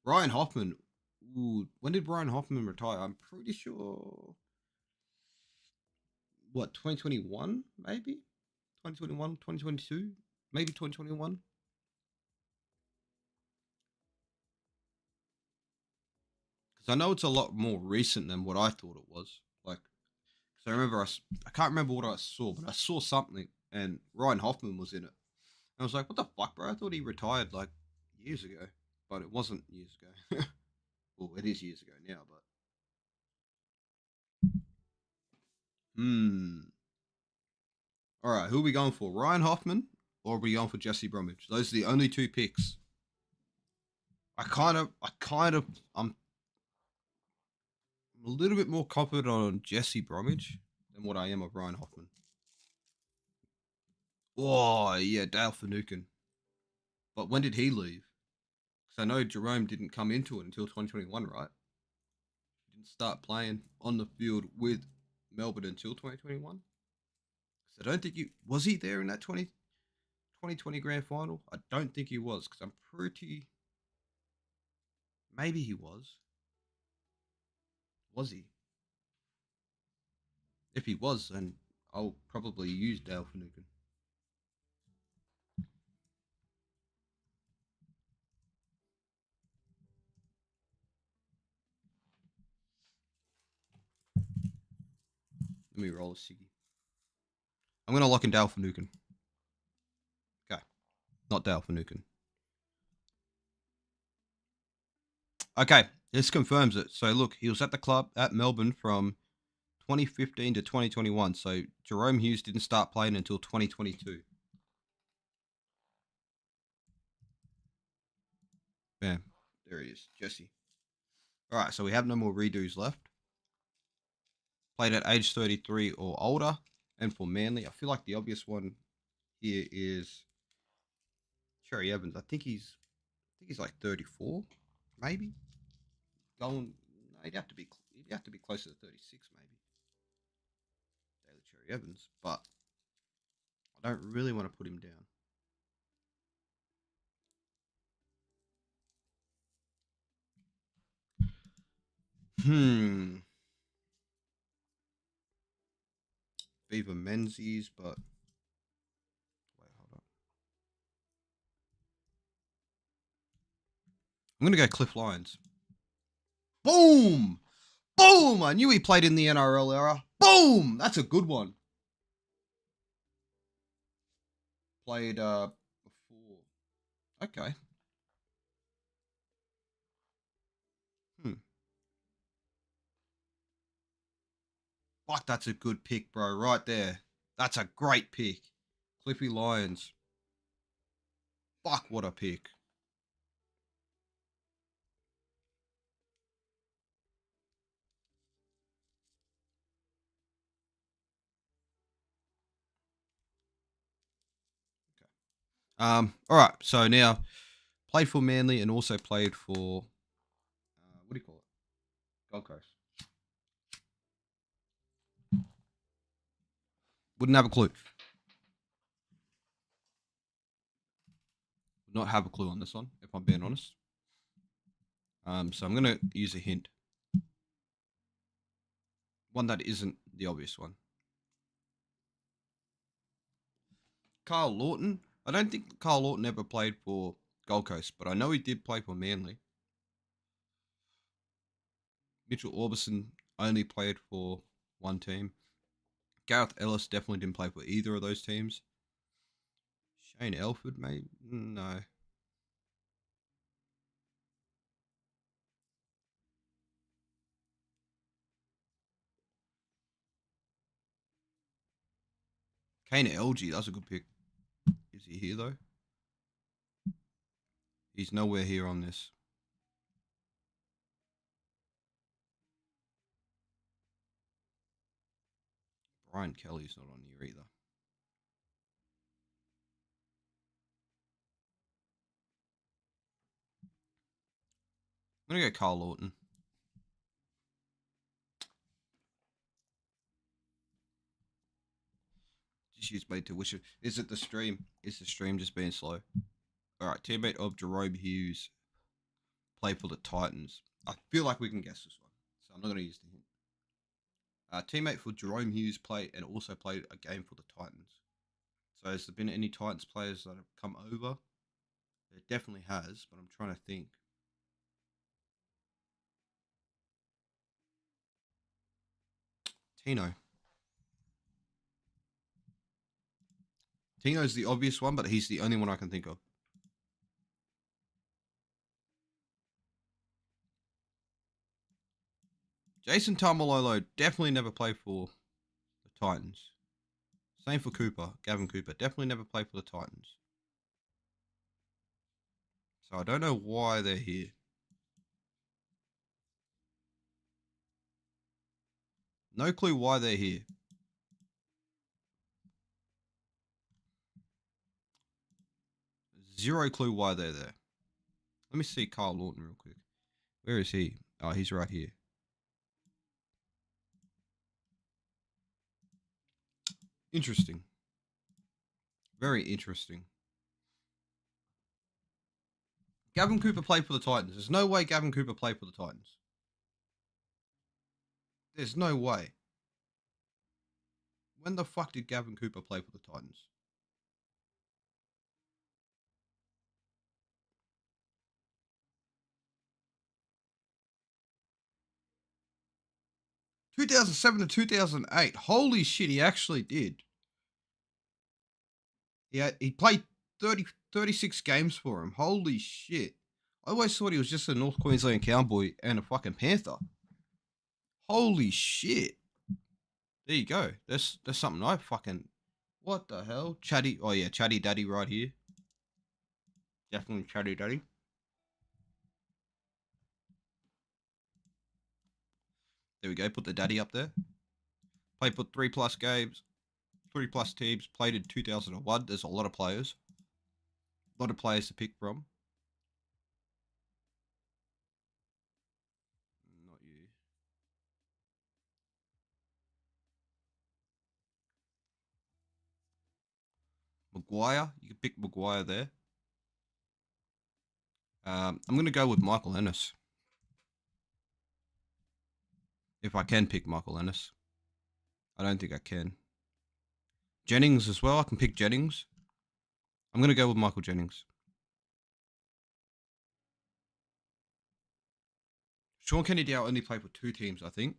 Ryan Hoffman. Ooh, when did Ryan Hoffman retire? I'm pretty sure. What, 2021? Maybe 2021, 2022, maybe 2021. Because I know it's a lot more recent than what I thought it was. Like, so I remember I can't remember what I saw, but I saw something, and Ryan Hoffman was in it. I was like, what the fuck, bro? I thought he retired like years ago, but it wasn't years ago. Well, it is years ago now, but hmm. All right, who are we going for? Ryan Hoffman or are we going for Jesse Bromwich? Those are the only two picks. I'm a little bit more confident on Jesse Bromwich than what I am of Ryan Hoffman. Oh yeah, Dale Finucane. But when did he leave? Because I know Jerome didn't come into it until 2021, right? He didn't start playing on the field with Melbourne until 2021. So I don't think he was he there in that 2020 grand final. I don't think he was because I'm pretty. Maybe he was. Was he? If he was, then I'll probably use Dale Finucane. Let me roll a Siggy. I'm gonna lock in Dale Finucane. Okay, not Dale Finucane. Okay, this confirms it. So look, he was at the club at Melbourne from 2015 to 2021. So Jerome Hughes didn't start playing until 2022. Bam, there he is, Jesse. All right, so we have no more redos left. Played at age 33 or older, and for Manly, I feel like the obvious one here is Cherry Evans. I think he's like 34, maybe. Going, no, he'd have to be closer to 36, maybe. Daly Cherry Evans, but I don't really want to put him down. Hmm. Viva Menzies, but wait, hold on. I'm gonna go Cliff Lyons. Boom! Boom! I knew he played in the NRL era. Boom! That's a good one. Played before. Okay. Hmm. Fuck, that's a good pick, bro. Right there. That's a great pick. Cliffy Lyons. Fuck, what a pick. All right. So now played for Manly and also played for what do you call it? Gold Coast. Wouldn't have a clue. Would not have a clue on this one, if I'm being honest. So I'm gonna use a hint. One that isn't the obvious one. Carl Lawton. I don't think Carl Lawton ever played for Gold Coast, but I know he did play for Manly. Mitchell Orbison only played for one team. Gareth Ellis definitely didn't play for either of those teams. Shane Elford, maybe? No. Kane LG, that's a good pick. Is he here, though? He's nowhere here on this. Brian Kelly's not on here either. I'm going to go Carl Lawton. Just use my tuition. Is it the stream? Is the stream just being slow? All right, teammate of Jerome Hughes. Play for the Titans. I feel like we can guess this one, so I'm not going to use the hint. Teammate for Jerome Hughes played and also played a game for the Titans. So has there been any Titans players that have come over? There definitely has, but I'm trying to think. Tino. Tino's the obvious one, but he's the only one I can think of. Jason Tamalolo definitely never played for the Titans. Same for Cooper, Gavin Cooper. Definitely never played for the Titans. So I don't know why they're here. No clue why they're here. Zero clue why they're there. Let me see Carl Lawton real quick. Where is he? Oh, he's right here. Interesting. Very interesting. Gavin Cooper played for the Titans. There's no way Gavin Cooper played for the Titans. There's no way. When the fuck did Gavin Cooper play for the Titans? (2007 to 2008). Holy shit, he actually did. Yeah, he played 36 games for him. Holy shit. I always thought he was just a North Queensland Cowboy and a fucking Panther. Holy shit. There you go. There's something I fucking... What the hell? Chatty... Oh, yeah, Chatty Daddy right here. Definitely Chatty Daddy. There we go. Put the daddy up there. Played for 3+ games. 3+ teams. Played in 2001. There's a lot of players. A lot of players to pick from. Not you. Maguire. You can pick Maguire there. I'm going to go with Michael Ennis. If I can pick Michael Ennis. I don't think I can. Jennings as well. I can pick Jennings. I'm going to go with Michael Jennings. Sean Kenny-Dow only played for 2 teams, I think.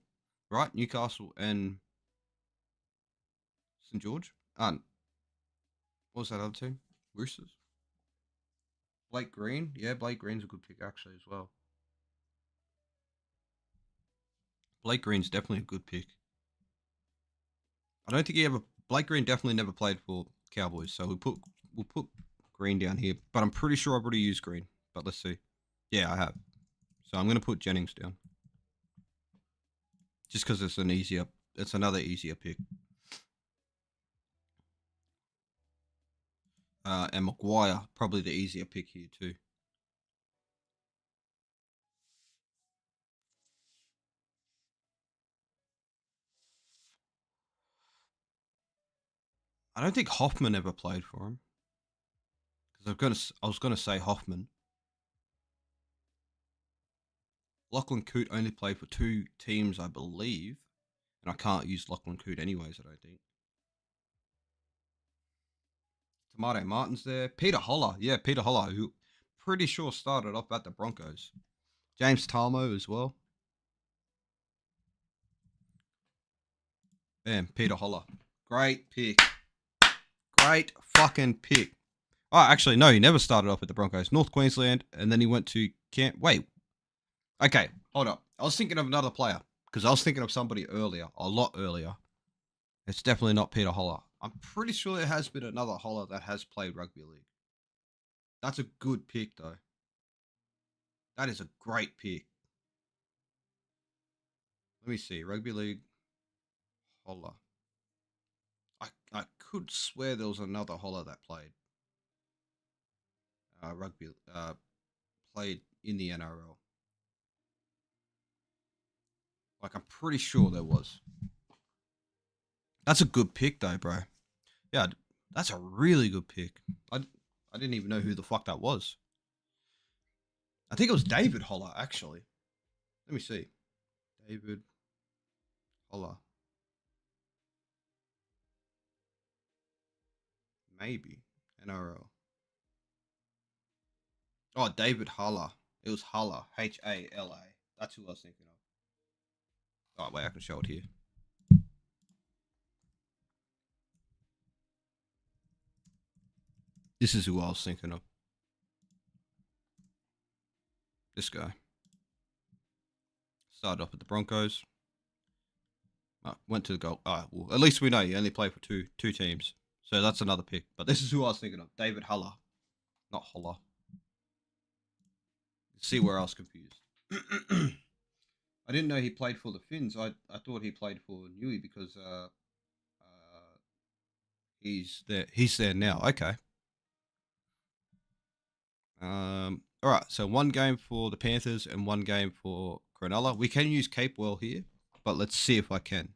Right? Newcastle and St. George. What was that other team? Roosters. Blake Green. Yeah, Blake Green's a good pick actually as well. Blake Green's definitely a good pick. I don't think Blake Green definitely never played for Cowboys, so we'll put green down here, but I'm pretty sure I've already used green. But let's see. Yeah, I have. So I'm going to put Jennings down. Just because it's another easier pick. And Maguire, probably the easier pick here too. I don't think Hoffman ever played for him. Because I was gonna say Hoffman. Lachlan Coote only played for 2 teams, I believe. And I can't use Lachlan Coote anyways, I don't think. Tomato Martin's there. Peter Holler. Yeah, Peter Holler, who pretty sure started off at the Broncos. James Talmo as well. Bam, Peter Holler. Great pick. Great fucking pick. Oh, actually, no, he never started off at the Broncos. North Queensland, and then he went to camp. Wait. Okay, hold up. I was thinking of another player because I was thinking of somebody earlier, a lot earlier. It's definitely not Peter Holler. I'm pretty sure there has been another Holler that has played rugby league. That's a good pick, though. That is a great pick. Let me see. Rugby league Holler. I could swear there was another Holler that played rugby, played in the NRL. Like, I'm pretty sure there was. That's a good pick, though, bro. Yeah, that's a really good pick. I didn't even know who the fuck that was. I think it was David Holler, actually. Let me see. David Holler. Maybe. NRL. Oh, David Holler. It was Holler. H-A-L-A. That's who I was thinking of. Oh, wait, I can show it here. This is who I was thinking of. This guy. Started off at the Broncos. Went to the goal. Well, at least we know he only played for two teams. So that's another pick. But this is who I was thinking of. David Holler. Not Holler. See where I was confused. I didn't know he played for the Finns. I thought he played for Newey because he's there. He's there now. Okay. All right. So 1 game for the Panthers and 1 game for Cronulla. We can use Capewell here, but let's see if I can.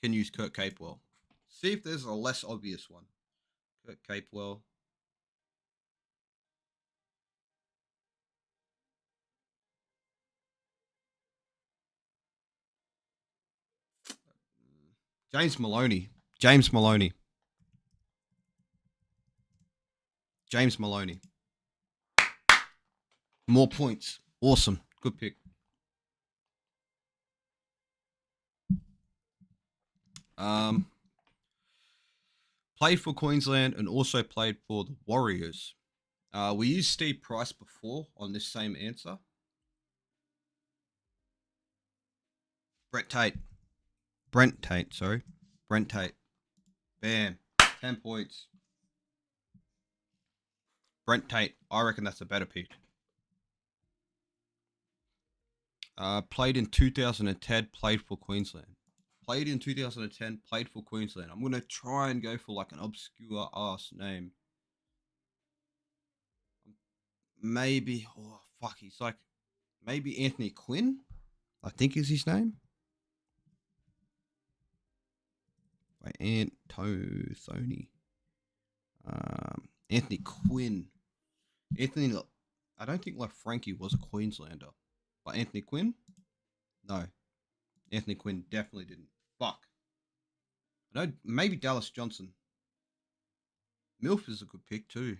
Can use Kurt Capewell. See if there's a less obvious one. Kurt Capewell. James Maloney. James Maloney. James Maloney. More points. Awesome. Good pick. Played for Queensland and also played for the Warriors. We used Steve Price before on this same answer. Brent Tate, sorry. Brent Tate. Bam. 10 points. Brent Tate. I reckon that's a better pick. Played in 2010, played for Queensland. Played in 2010, played for Queensland. I'm going to try and go for like an obscure ass name. Maybe, oh fuck, he's like, maybe Anthony Quinn, I think is his name. Wait, Anthony. Anthony Quinn. Anthony, I don't think like Frankie was a Queenslander. But Anthony Quinn? No. Anthony Quinn definitely didn't. Fuck. I know, maybe Dallas Johnson. Milf is a good pick too.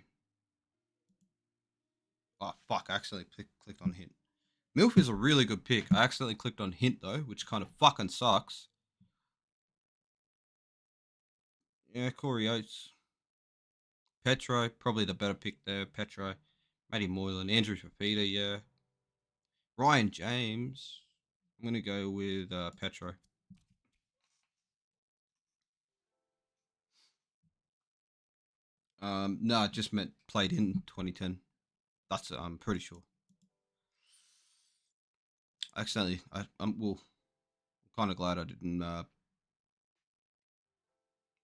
Oh, fuck. I accidentally clicked on hint. Milf is a really good pick. I accidentally clicked on hint though, which kind of fucking sucks. Yeah, Corey Oates. Petro, probably the better pick there. Petro. Matty Moylan. Andrew Fafita, yeah. Ryan James. I'm going to go with Petro. No, I just meant played in 2010. That's it. I'm pretty sure. Accidentally, I'm kind of glad I didn't.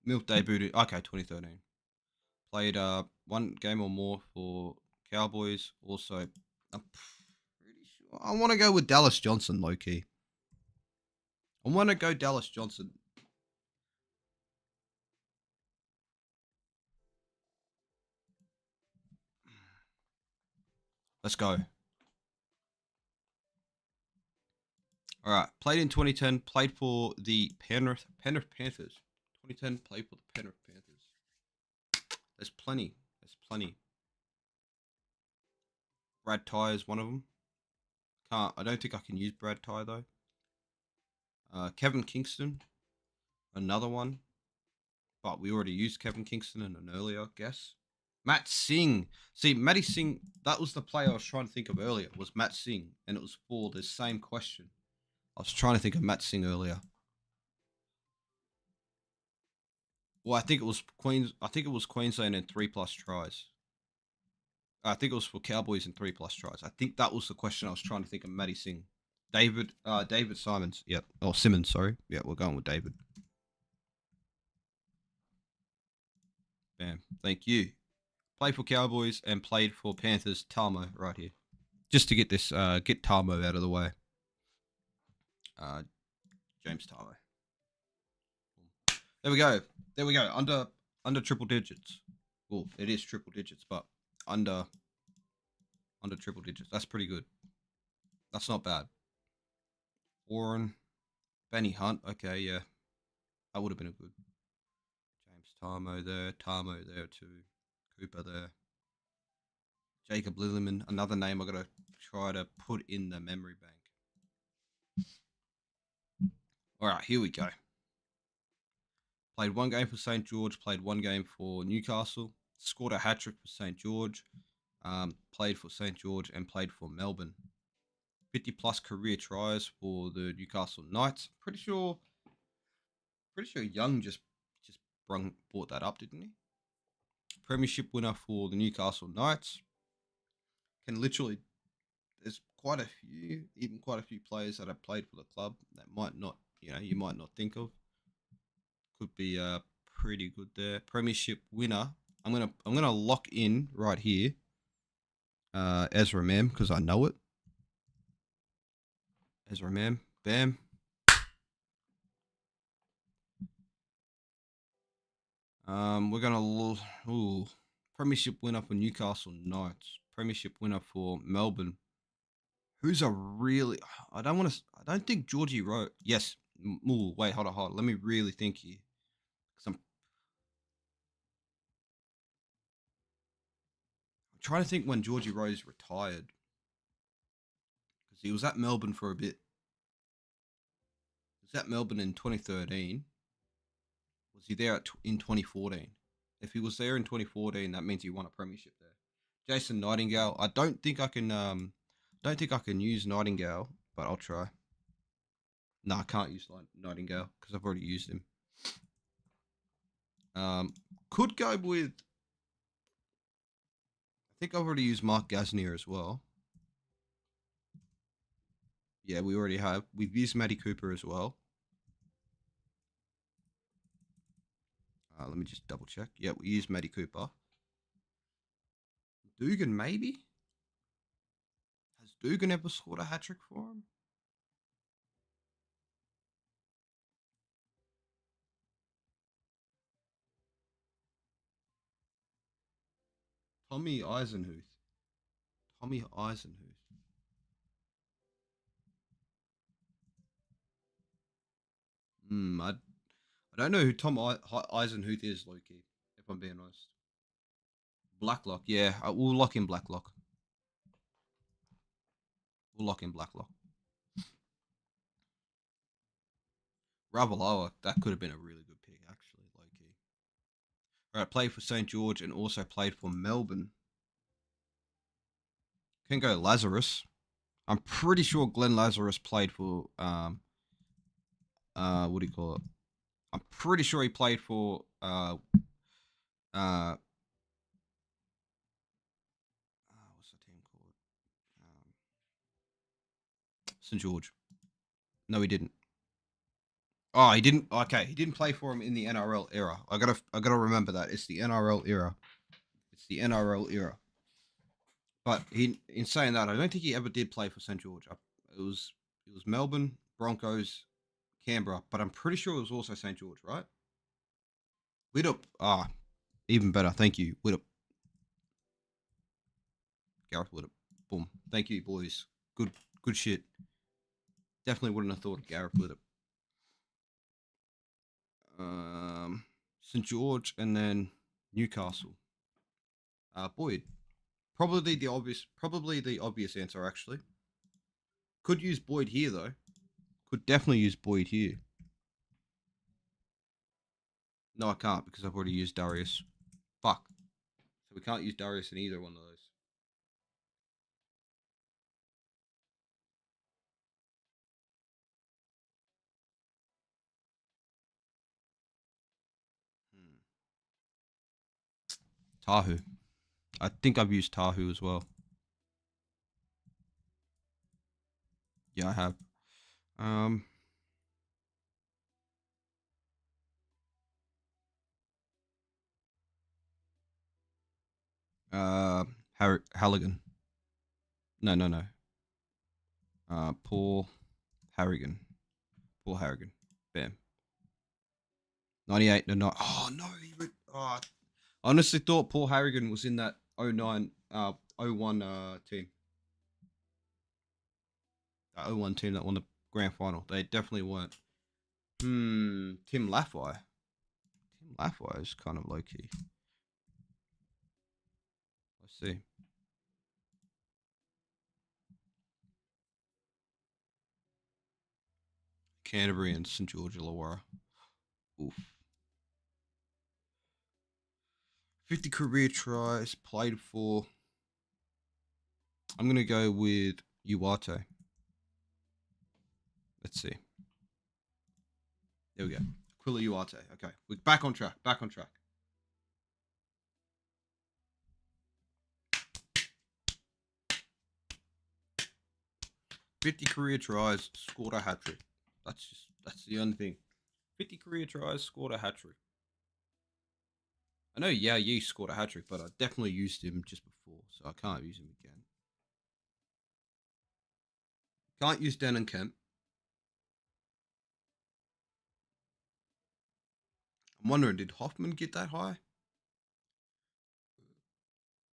Milk debuted. Okay, 2013. Played one game or more for Cowboys. Also, I'm pretty sure I want to go with Dallas Johnson, low key. I want to go Dallas Johnson. Let's go. All right. Played in 2010. Played for the Penrith Panthers. 2010. Played for the Penrith Panthers. There's plenty. There's plenty. Brad Ty is one of them. Can't. I don't think I can use Brad Ty though. Kevin Kingston, another one. But we already used Kevin Kingston in an earlier guess. Matt Singh. See, Matty Singh, that was the player I was trying to think of earlier, was Matt Singh. And it was for the same question. I was trying to think of Matt Singh earlier. Well, I think it was Queensland in 3+ tries. I think it was for Cowboys in 3+ tries. I think that was the question I was trying to think of Matty Singh. David Simons. Yep. Oh, Simmons, sorry. Yeah, we're going with David. Bam. Thank you. Played for Cowboys and played for Panthers. Talmo right here. Just to get this, get Talmo out of the way. James Talmo. There we go. There we go. Under triple digits. Well, it is triple digits, but under triple digits. That's pretty good. That's not bad. Warren, Benny Hunt. Okay, yeah, that would have been a good. James Tarmo there too. Cooper there. Jacob Lilliman, another name I gotta try to put in the memory bank. All right, here we go. Played one game for St. George, played one game for Newcastle, scored a hat trick for St. George, played for St. George and played for Melbourne. 50+ career tries for the Newcastle Knights. Pretty sure Young just brought that up, didn't he? Premiership winner for the Newcastle Knights. Can literally, there's quite a few players that have played for the club that might not, you might not think of. Could be pretty good there. Premiership winner. I'm gonna lock in right here. Ezra Mam, because I know it. Ezra Mam. Bam. We're gonna Premiership winner for Newcastle Knights. Premiership winner for Melbourne. Who's a really? I don't think Georgie wrote. Yes. Wait, hold on. Let me really think here. Because I'm trying to think when Georgie Rose retired. Because he was at Melbourne for a bit. He was at Melbourne in 2013. Was he there in 2014? If he was there in 2014, that means he won a premiership there. Jason Nightingale. I don't think I can use Nightingale, but I'll try. No, I can't use Nightingale because I've already used him. Could go with. I think I've already used Mark Gasnier as well. Yeah, we already have. We've used Matty Cooper as well. Let me just double check. Yeah, we used Matty Cooper. Dugan, maybe? Has Dugan ever scored a hat trick for him? Tommy Eisenhuth. I don't know who Tom Eisenhuth is, Loki, if I'm being honest. Blacklock, yeah. We'll lock in Blacklock. Ravalawa, that could have been a really good pick, actually, Loki. All right, played for St. George and also played for Melbourne. Can go Lazarus. I'm pretty sure Glenn Lazarus played for what do you call it? I'm pretty sure he played for St George. No, he didn't. Oh, he didn't. Okay, he didn't play for him in the NRL era. I gotta remember that. It's the NRL era. It's the NRL era. But in saying that, I don't think he ever did play for St George. It was Melbourne, Broncos, Canberra, but I'm pretty sure it was also St George, right? Widdop. Ah, even better. Thank you, Widdop. Gareth Widdop. Boom. Thank you, boys. Good shit. Definitely wouldn't have thought of Gareth Widdop. St George and then Newcastle. Boyd. Probably the obvious answer actually. Could use Boyd here though. Could definitely use Boyd here. No, I can't because I've already used Darius. Fuck. So we can't use Darius in either one of those. Tahu. I think I've used Tahu as well. Yeah, I have. Halligan. No. Paul Harrigan. Paul Harrigan. Bam. 98 to 9. Oh no, I honestly thought Paul Harrigan was in that 09 01 team. That 01 team that won the grand final. They definitely weren't. Tim Laffey. Tim Laffey is kind of low key. Let's see. Canterbury and St George Illawarra. Oof. 50 career tries played for. I'm gonna go with Uwate. Let's see. There we go. Aquila Uwate. Okay, we're back on track. 50 career tries, scored a hat trick. That's the only thing. 50 career tries, scored a hat trick. I know Yao scored a hat trick, but I definitely used him just before, so I can't use him again. Can't use Den and Kemp. I'm wondering, did Hoffman get that high?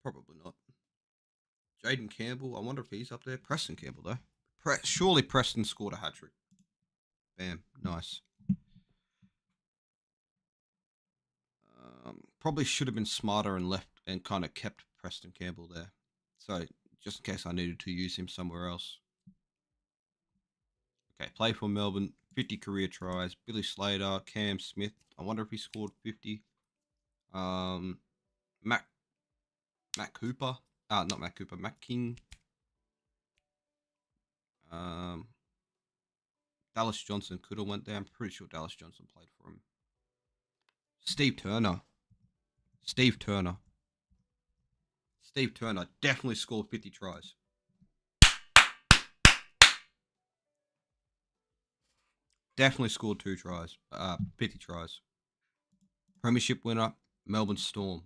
Probably not. Jaden Campbell, I wonder if he's up there. Preston Campbell, though. Surely Preston scored a hat trick. Bam, nice. Probably should have been smarter and left and kind of kept Preston Campbell there. So just in case I needed to use him somewhere else. Okay, play for Melbourne, 50 career tries. Billy Slater, Cam Smith. I wonder if he scored 50. Matt Cooper. Not Matt Cooper. Matt King. Dallas Johnson could have went there. I'm pretty sure Dallas Johnson played for him. Steve Turner definitely scored 50 tries. Definitely scored 50 tries. Premiership winner, Melbourne Storm.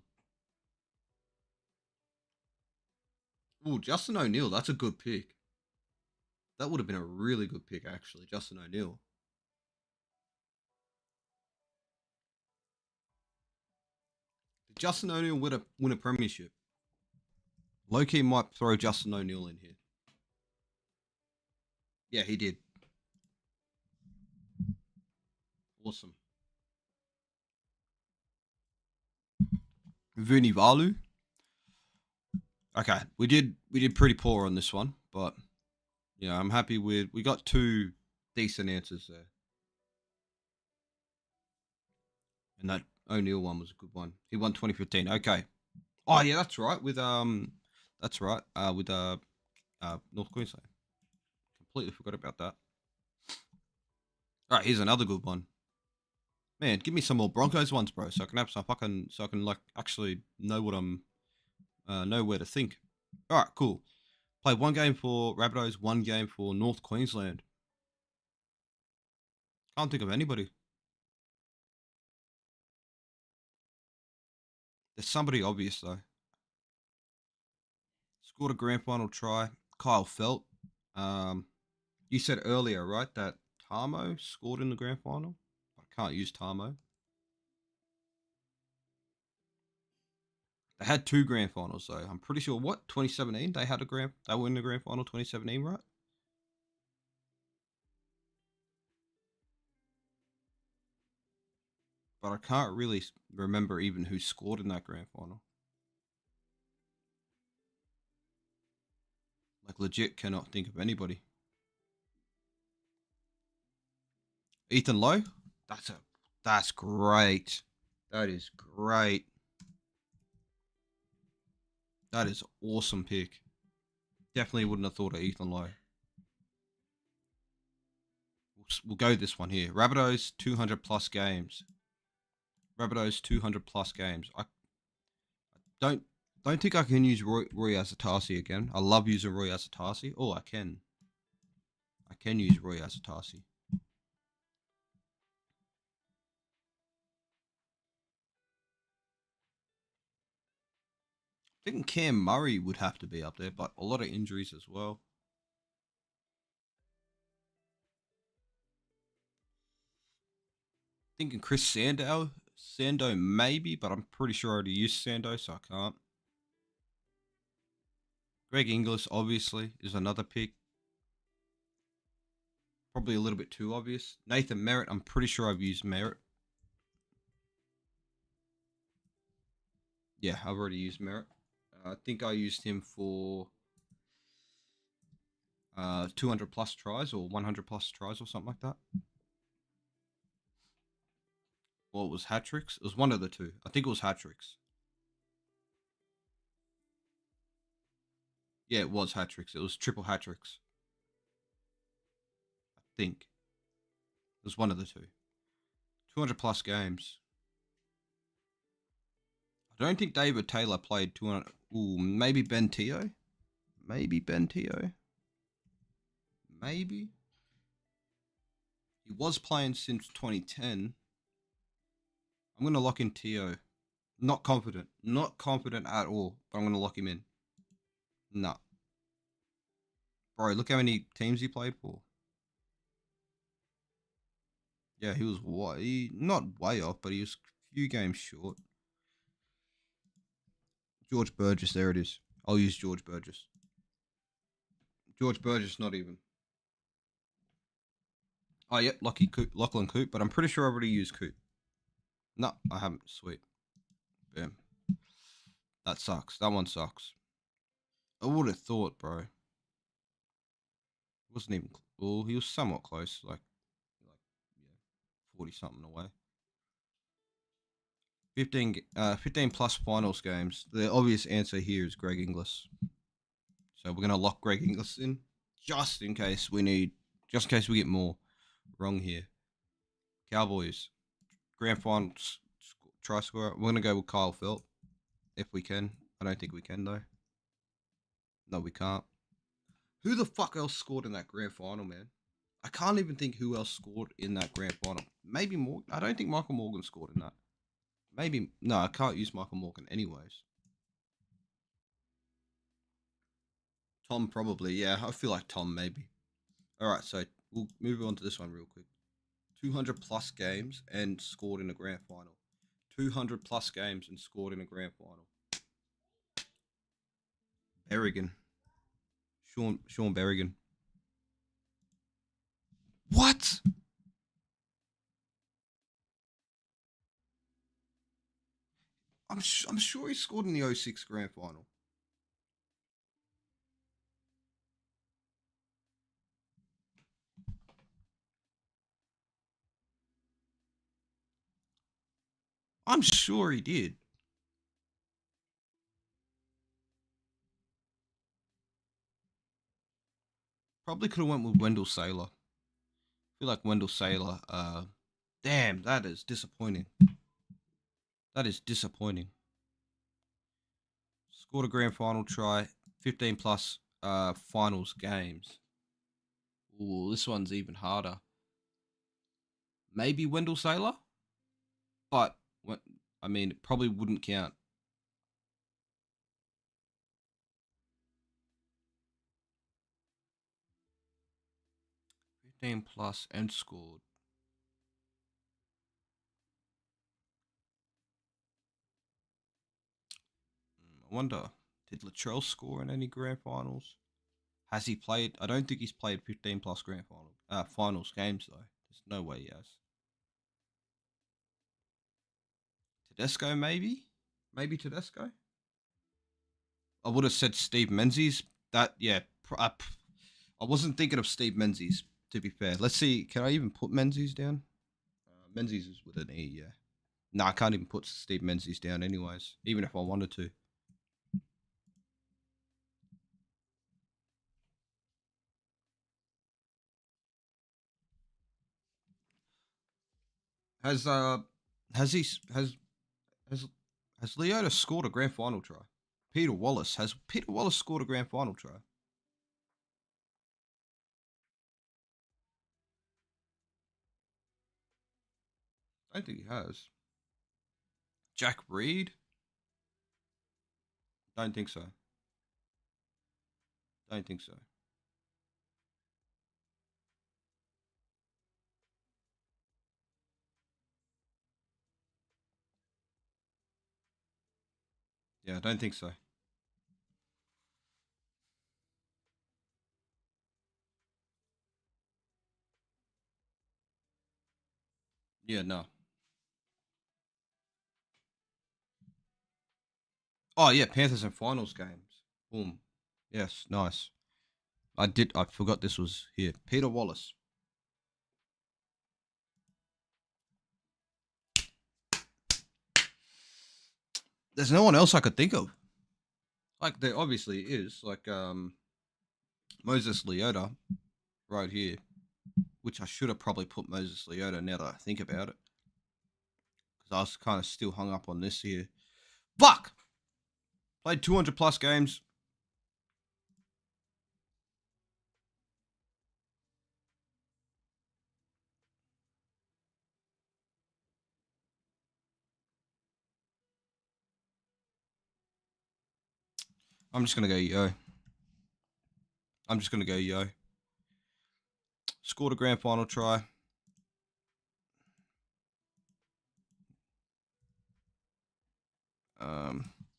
Ooh, Justin O'Neill, that's a good pick. That would have been a really good pick, actually, Justin O'Neill. Did Justin O'Neill win a premiership? Low-key might throw Justin O'Neill in here. Yeah, he did. Awesome. Vunivalu. Okay, we did pretty poor on this one, but yeah, I'm happy with we got two decent answers there. And that O'Neill one was a good one. He won 2015. Okay. Oh yeah, that's right. With that's right. With North Queensland. Completely forgot about that. All right, here's another good one. Man, give me some more Broncos ones, bro, so I can have some so I can like actually know what I'm know where to think. All right, cool. Played one game for Rabbitohs, one game for North Queensland. Can't think of anybody. There's somebody obvious though. Scored a grand final try. Kyle Felt. You said earlier, right, that Tamo scored in the grand final? I can't use Tamo. They had 2 grand finals though. I'm pretty sure 2017 they had they were in the grand final 2017, right? But I can't really remember even who scored in that grand final. Like legit cannot think of anybody. Ethan Lowe? That's great. That is great. That is awesome pick. Definitely wouldn't have thought of Ethan Lowe. We'll go this one here. Rabbitohs 200 plus games. Rabbitohs 200 plus games. I don't think I can use Roy Asotasi again. I love using Roy Asotasi. Oh, I can. I can use Roy Asotasi. I think Cam Murray would have to be up there, but a lot of injuries as well. Thinking Chris Sando maybe, but I'm pretty sure I already used Sando, so I can't. Greg Inglis, obviously, is another pick. Probably a little bit too obvious. Nathan Merritt, I'm pretty sure I've used Merritt. Yeah, I've already used Merritt. I think I used him for 200 plus tries or 100 plus tries or something like that. Well, it was hat tricks. It was one of the two. I think it was hat tricks. Yeah, it was hat tricks. It was triple hat tricks. I think. It was one of the two. 200 plus games. I don't think David Taylor played 200. Ooh, maybe Ben Teo? Maybe Ben Teo? Maybe? He was playing since 2010. I'm going to lock in Teo. Not confident. Not confident at all, but I'm going to lock him in. Nah. Bro, look how many teams he played for. Yeah, he was not way off, but he was a few games short. George Burgess, there it is. I'll use George Burgess. George Burgess, not even. Oh, yep, Lachlan Coote, but I'm pretty sure I already used Coote. No, I haven't. Sweet. Bam. That sucks. That one sucks. I would have thought, bro. It wasn't even. Well, he was somewhat close, like 40 something away. 15 plus finals games. The obvious answer here is Greg Inglis. So we're gonna lock Greg Inglis in, just in case we get more wrong here. Cowboys, grand finals try scorer. We're gonna go with Kyle Felt, if we can. I don't think we can though. No, we can't. Who the fuck else scored in that grand final, man? I can't even think who else scored in that grand final. Maybe more. I don't think Michael Morgan scored in that. Maybe. No, I can't use Michael Morgan anyways. Tom probably. Yeah, I feel like Tom maybe. All right, so we'll move on to this one real quick. 200 plus games and scored in a grand final. 200 plus games and scored in a grand final. Berrigan. Sean Berrigan. What? I'm sure he scored in the 06 grand final. I'm sure he did. Probably could have went with Wendell Sailor. I feel like Wendell Sailor. Damn, that is disappointing. That is disappointing. Scored a grand final try, 15 plus finals games. Ooh, this one's even harder. Maybe Wendell Sailor, but I mean, it probably wouldn't count. 15 plus and scored. I wonder, did Latrell score in any grand finals? Has he played? I don't think he's played 15 plus grand finals games though. There's no way he has. Tedesco maybe? Maybe Tedesco? I would have said Steve Menzies. That yeah, I wasn't thinking of Steve Menzies. To be fair, let's see. Can I even put Menzies down? Menzies is with an E. Yeah. No, I can't even put Steve Menzies down. Anyways, even if I wanted to. Has has he has has Leota scored a grand final try? Peter Wallace scored a grand final try? I don't think he has. Jack Reed? Don't think so. Don't think so. Yeah, I don't think so. Yeah, no. Oh yeah, Panthers and finals games. Boom. Yes, nice. I forgot this was here. Peter Wallace. There's no one else I could think of. Like there obviously is, like Moses Leota right here, which I should have probably put Moses Leota now that I think about it. Because I was kind of still hung up on this here. Fuck! Played 200 plus games. I'm just gonna go yo. I'm just gonna go yo. Scored a grand final try.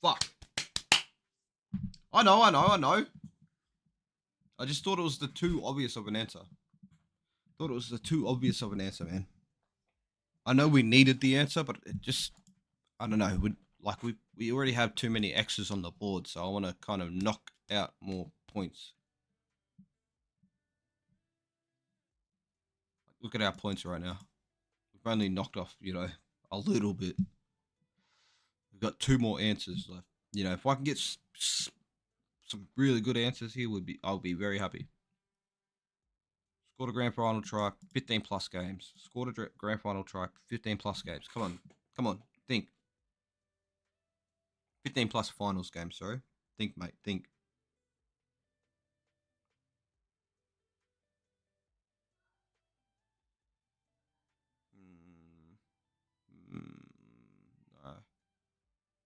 Fuck. I know. I just thought it was the too obvious of an answer. Thought it was the too obvious of an answer, man. I know we needed the answer, but it just, I don't know. We already have too many X's on the board, so I want to kind of knock out more points. Look at our points right now. We've only knocked off, a little bit. We've got two more answers left. If I can get some really good answers here, I'll be very happy. Scored a grand final try, 15 plus games. Scored a grand final try, 15 plus games. Come on, think. 15 plus finals games, sorry. Think, mate, think. No,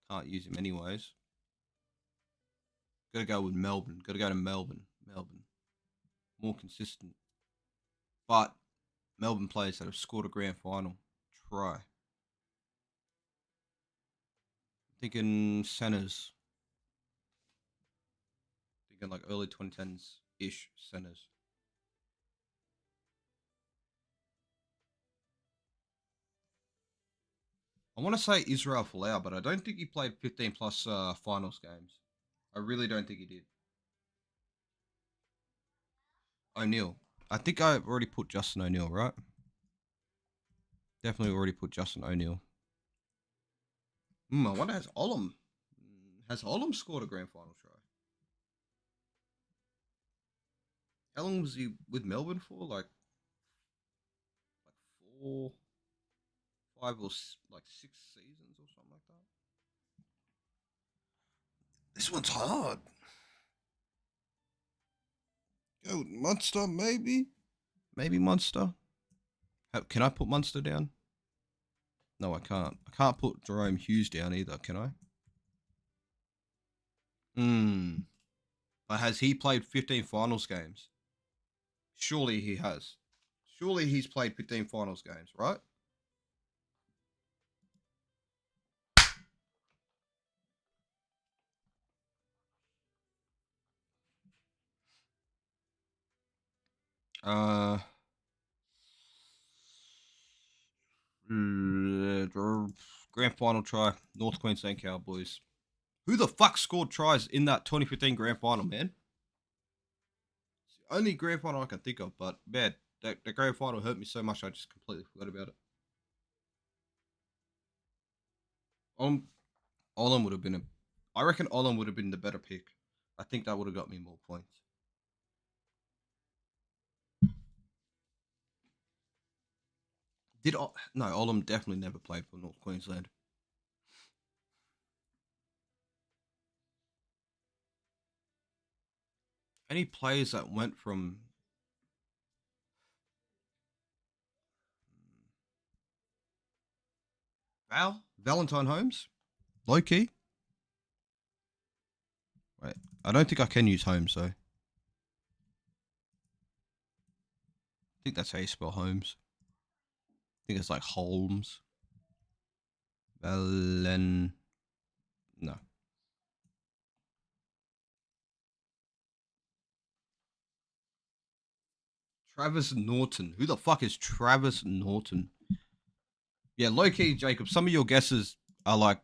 can't use him anyways. Gotta go with Melbourne. Gotta go to Melbourne. Melbourne. More consistent. But Melbourne players that have scored a grand final try. Thinking centers. Thinking like early 2010s ish centers. I want to say Israel Folau, but I don't think he played 15 plus finals games. I really don't think he did. O'Neill. I think I already put Justin O'Neill, right? Definitely already put Justin O'Neill. I wonder has Olam scored a grand final try? How long was he with Melbourne for? Like 4, 5, or like 6 seasons or something like that. This one's hard. Go Munster, maybe? Maybe Munster? Can I put Munster down? No, I can't. I can't put Jerome Hughes down either, can I? But has he played 15 finals games? Surely he has. Surely he's played 15 finals games, right? Uh, Grand final try, North Queensland Cowboys. Who the fuck scored tries in that 2015 grand final, man? It's the only grand final I can think of, but man, that grand final hurt me so much I just completely forgot about it. Olam would have been I reckon Olam would have been the better pick. I think that would have got me more points. No, Olam definitely never played for North Queensland. Any players that went from Valentine Holmes? Low key? Wait, I don't think I can use Holmes though. I think that's how you spell Holmes. I think it's like Holmes. No. Travis Norton. Who the fuck is Travis Norton? Yeah, low key, Jacob. Some of your guesses are like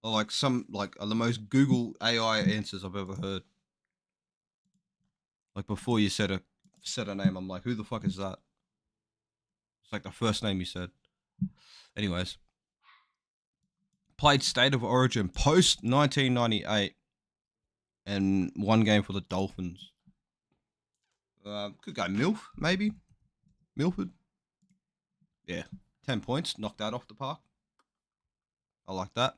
are the most Google AI answers I've ever heard. Like before you said a name, I'm like, who the fuck is that? It's like the first name you said. Anyways, played State of Origin post 1998 and one game for the Dolphins. Could go Milf, maybe. Milford. Yeah, 10 points. Knocked that off the park. I like that.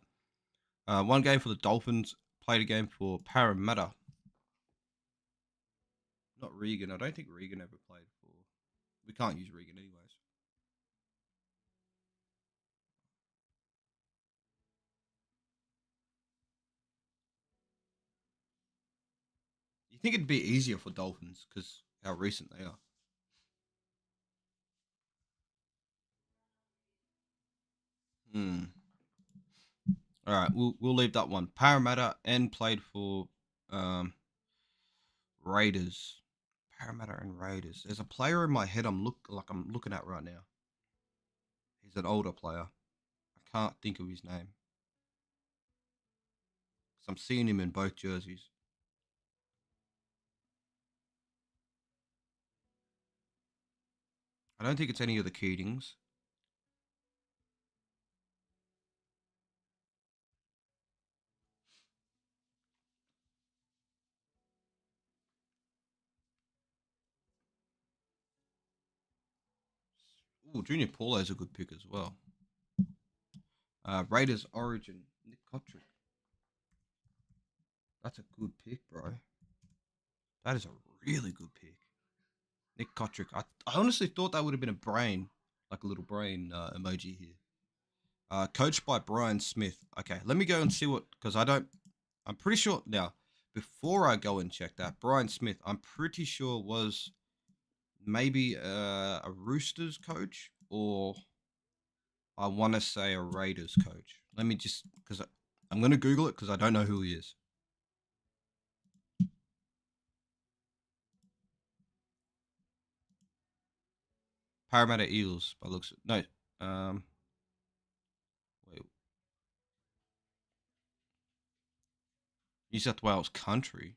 One game for the Dolphins. Played a game for Parramatta. Not Regan. I don't think Regan ever played for. We can't use Regan anyways. You think it'd be easier for Dolphins because how recent they are? All right, we'll leave that one. Parramatta and played for Raiders. Parramatta and Raiders. There's a player in my head I'm looking at right now. He's an older player. I can't think of his name. Because I'm seeing him in both jerseys. I don't think it's any of the Keatings. Ooh, Junior Paulo's a good pick as well. Raiders Origin. Nick Cotric. That's a good pick, bro. That is a really good pick. Nick Cotric. I honestly thought that would have been a brain, like a little brain emoji here. Coached by Brian Smith. Okay, let me go and see because I'm pretty sure now, before I go and check that, Brian Smith, I'm pretty sure was maybe a Roosters coach or I want to say a Raiders coach. Let me just, because I'm going to Google it because I don't know who he is. Parramatta Eels, by looks. No, wait. New South Wales country.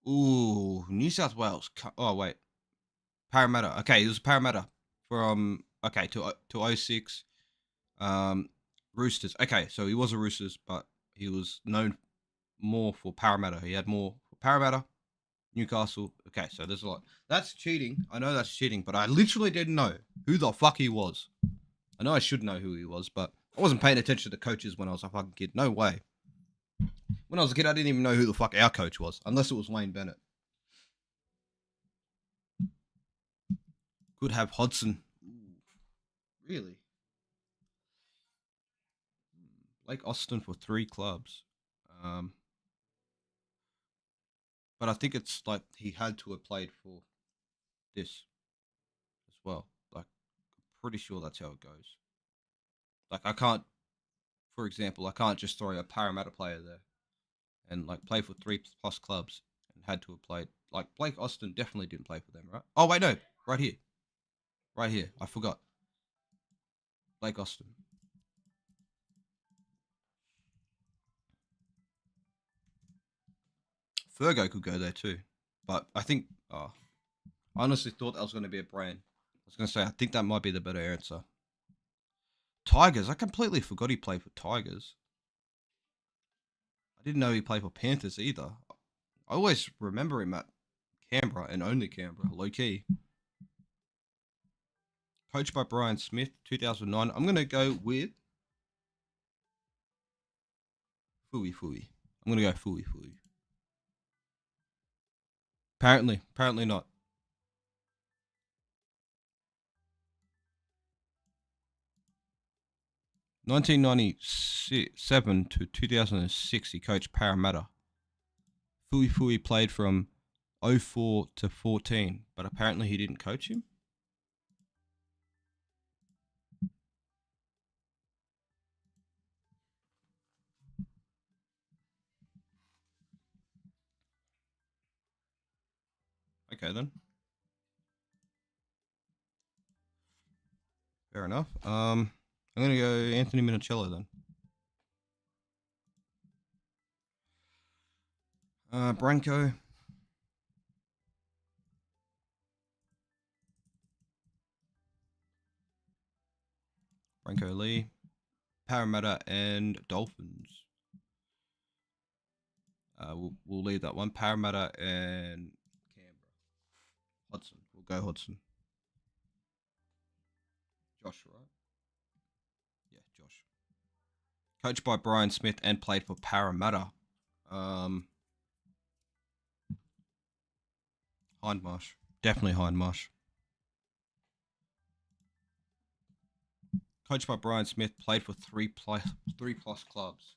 Ooh, New South Wales. Oh wait, Parramatta. Okay, it was Parramatta from to 06. Roosters. Okay, so he was a Roosters, but he was known more for Parramatta. He had more for Parramatta, Newcastle. Okay, so there's a lot. That's cheating. I know that's cheating, but I literally didn't know who the fuck he was. I know I should know who he was, but I wasn't paying attention to the coaches when I was a fucking kid. No way. When I was a kid, I didn't even know who the fuck our coach was, unless it was Wayne Bennett. Could have Hodson. Ooh, really? Blake Austin for 3 clubs. Um, but I think it's like he had to have played for this as well. Like, pretty sure that's how it goes. Like, I can't, for example, I can't just throw a Parramatta player there and like play for 3+ clubs and had to have played. Like, Blake Austin definitely didn't play for them, right? Oh, wait, no. Right here. Right here. I forgot. Blake Austin. Fergo could go there too. But I think, I honestly thought that was going to be a brain. I was going to say, I think that might be the better answer. Tigers. I completely forgot he played for Tigers. I didn't know he played for Panthers either. I always remember him at Canberra and only Canberra, low key. Coached by Brian Smith, 2009. I'm going to go with Fui Fui. I'm going to go Fui Fui. Apparently not. 1997 to 2006, he coached Parramatta. Fui Fui played from 04 to 14, but apparently he didn't coach him. Okay, then. Fair enough. I'm going to go Anthony Minicello then. Branko. Branko Lee. Parramatta and Dolphins. We'll leave that one. Parramatta and Canberra. Hodson. We'll go Hodson. Josh, right? Yeah, Josh. Coached by Brian Smith and played for Parramatta. Hindmarsh. Definitely Hindmarsh. Coached by Brian Smith, played for 3+ clubs.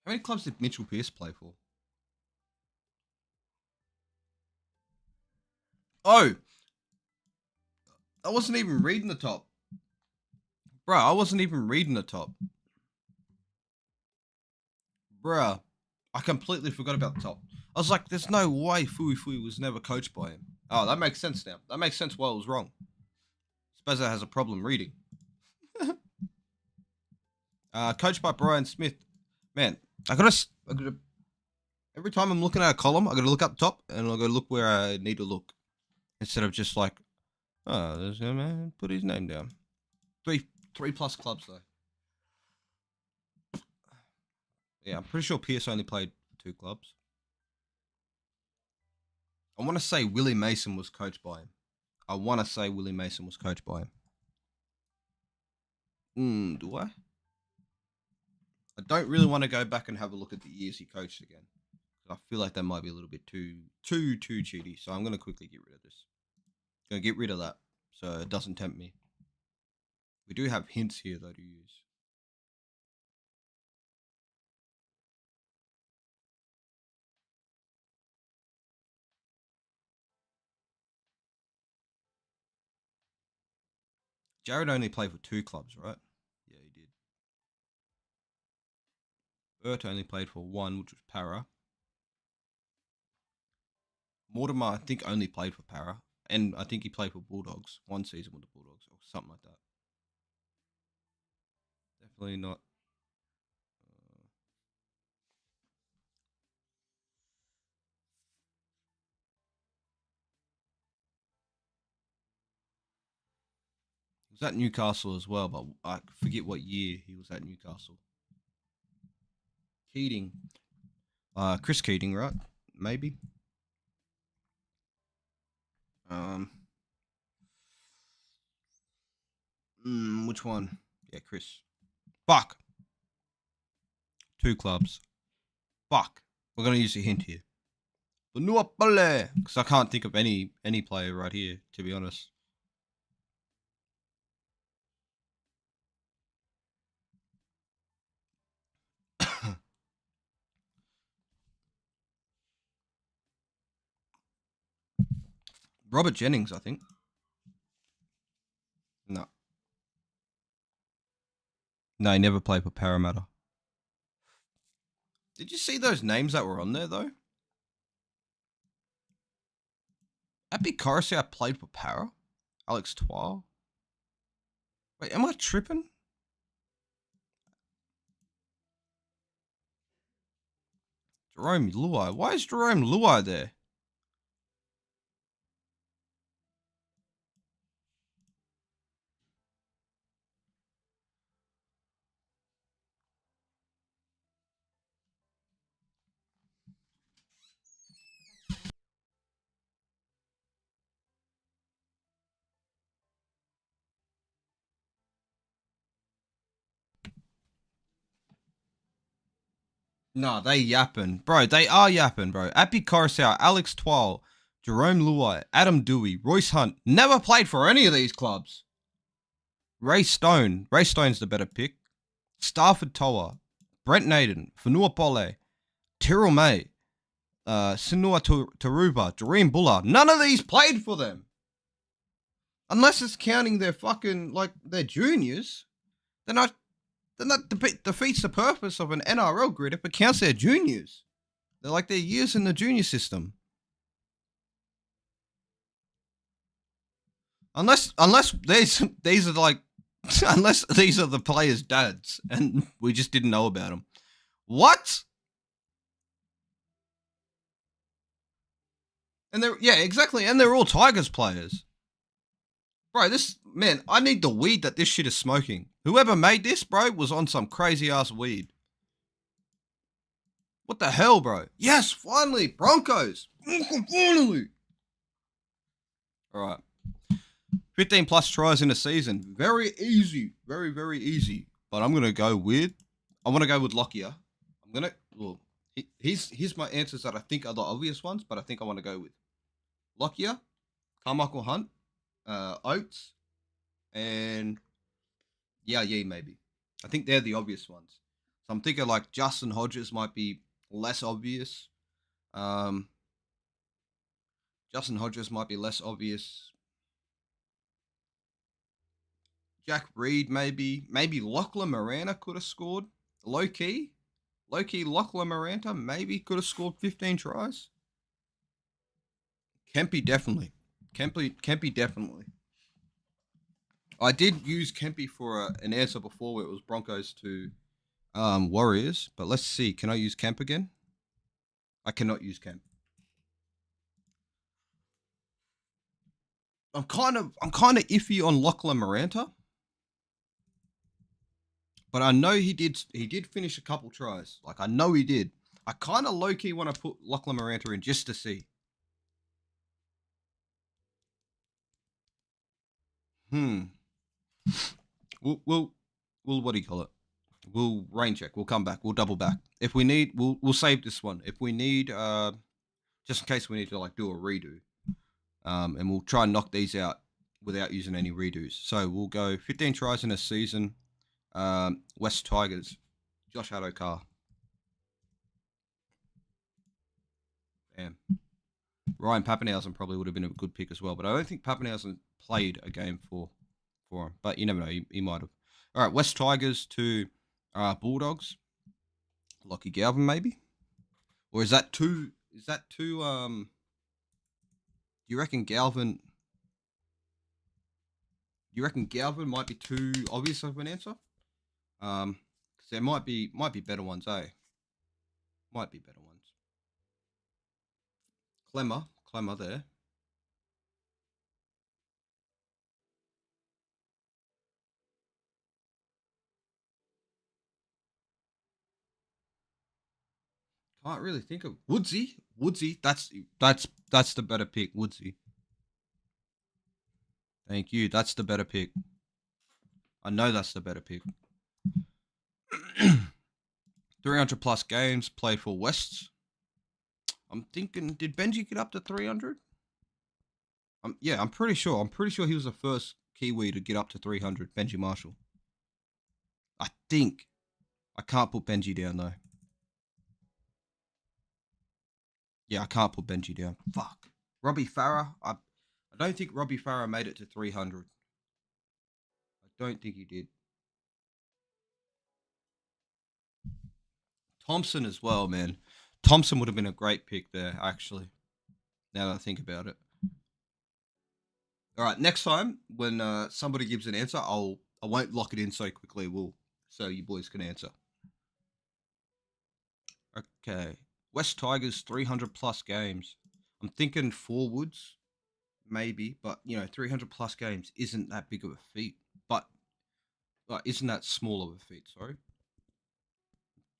How many clubs did Mitchell Pearce play for? Oh, I wasn't even reading the top. Bro, I wasn't even reading the top. Bruh, I completely forgot about the top. I was like, there's no way Fui Fui was never coached by him. Oh, that makes sense now. That makes sense why I was wrong. Spezza has a problem reading. Coached by Brian Smith. Man, I gotta. Every time I'm looking at a column, I gotta look up top and I gotta look where I need to look. Instead of just like, oh, there's a man, put his name down. 3+ clubs though. Yeah, I'm pretty sure Pierce only played 2 clubs. I want to say Willie Mason was coached by him. Do I? I don't really want to go back and have a look at the years he coached again. I feel like that might be a little bit too cheaty. So I'm going to quickly get rid of this. Going to get rid of that so it doesn't tempt me. We do have hints here though to use. Jared only played for 2 clubs, right? Yeah, he did. Bert only played for 1, which was Para. Mortimer, I think, only played for Para. And I think he played for Bulldogs. 1 season with the Bulldogs or something like that. Definitely not. He was at Newcastle as well, but I forget what year he was at Newcastle. Keating. Chris Keating, right? Maybe. Um, Which one? Yeah, Chris. Fuck. 2 clubs. Fuck. We're gonna use a hint here. Because I can't think of any player right here, to be honest. Robert Jennings, I think. No. No, he never played for Parramatta. Did you see those names that were on there, though? Api Coruscant played for Para? Alex Twal? Wait, am I tripping? Jerome Luai. Why is Jerome Luai there? Nah, they yapping. Bro, they are yapping, bro. Api Coruscant, Alex Twal, Jerome Luai, Adam Dewey, Royce Hunt. Never played for any of these clubs. Ray Stone. Ray Stone's the better pick. Stafford Toa, Brent Naden, Fanua Pole, Tyrrell May, Sinua Taruba, Doreen Buller. None of these played for them. Unless it's counting their fucking, like, their juniors. Then that defeats the purpose of an NRL grid if it counts their juniors. They're like their years in the junior system. Unless these are like, unless these are the players' dads and we just didn't know about them. What? And exactly. And they're all Tigers players. Bro, man, I need the weed that this shit is smoking. Whoever made this, bro, was on some crazy ass weed. What the hell, bro? Yes, finally, Broncos. Finally. All right. 15 plus tries in a season. Very easy. Very, very easy. But I'm going to go with, Lockyer. Here's my answers that I think are the obvious ones, but I think I want to go with Lockyer, Carmichael Hunt, Oates, and maybe. I think they're the obvious ones. So I'm thinking like Justin Hodges might be less obvious. Justin Hodges might be less obvious. Jack Reed maybe. Maybe Lachlan Miranda could have scored. Low key, Lachlan Miranda maybe could have scored 15 tries. Kempy definitely. Kempy definitely. I did use Kempy for an answer before where it was Broncos to Warriors, but let's see. Can I use Kemp again? I cannot use Kemp. I'm kind of iffy on Lachlan Miranda, but I know he did finish a couple tries. Like I know he did. I kind of low key want to put Lachlan Miranda in just to see. We'll what do you call it? We'll rain check. We'll come back. We'll double back. If we need, we'll save this one. If we need, just in case we need to like do a redo, and we'll try and knock these out without using any redos. So we'll go 15 tries in a season. West Tigers, Josh Adokar. Damn. Ryan Papenhuyzen probably would have been a good pick as well, but I don't think Papenhuyzen played a game for him. But you never know, he might have. All right, West Tigers to Bulldogs. Lockie Galvin, maybe, or is that too? Do you reckon Galvin? Do you reckon Galvin might be too obvious of an answer? Because there might be better ones, eh? Might be better ones. Clemmer there. Can't really think of Woodsy. That's the better pick. Woodsy. Thank you. That's the better pick. I know that's the better pick. 300 plus games played for Wests. I'm thinking, did Benji get up to 300? Yeah, I'm pretty sure. I'm pretty sure he was the first Kiwi to get up to 300. Benji Marshall. I think. I can't put Benji down though. Yeah, I can't put Benji down. Fuck. Robbie Farah. I don't think Robbie Farah made it to 300. I don't think he did. Thompson as well, man. Thompson would have been a great pick there, actually. Now that I think about it. All right, next time when somebody gives an answer, I won't lock it in so quickly. So you boys can answer. Okay, West Tigers 300 plus games. I'm thinking forwards, maybe, but 300 plus games isn't that big of a feat. But isn't that small of a feat? Sorry.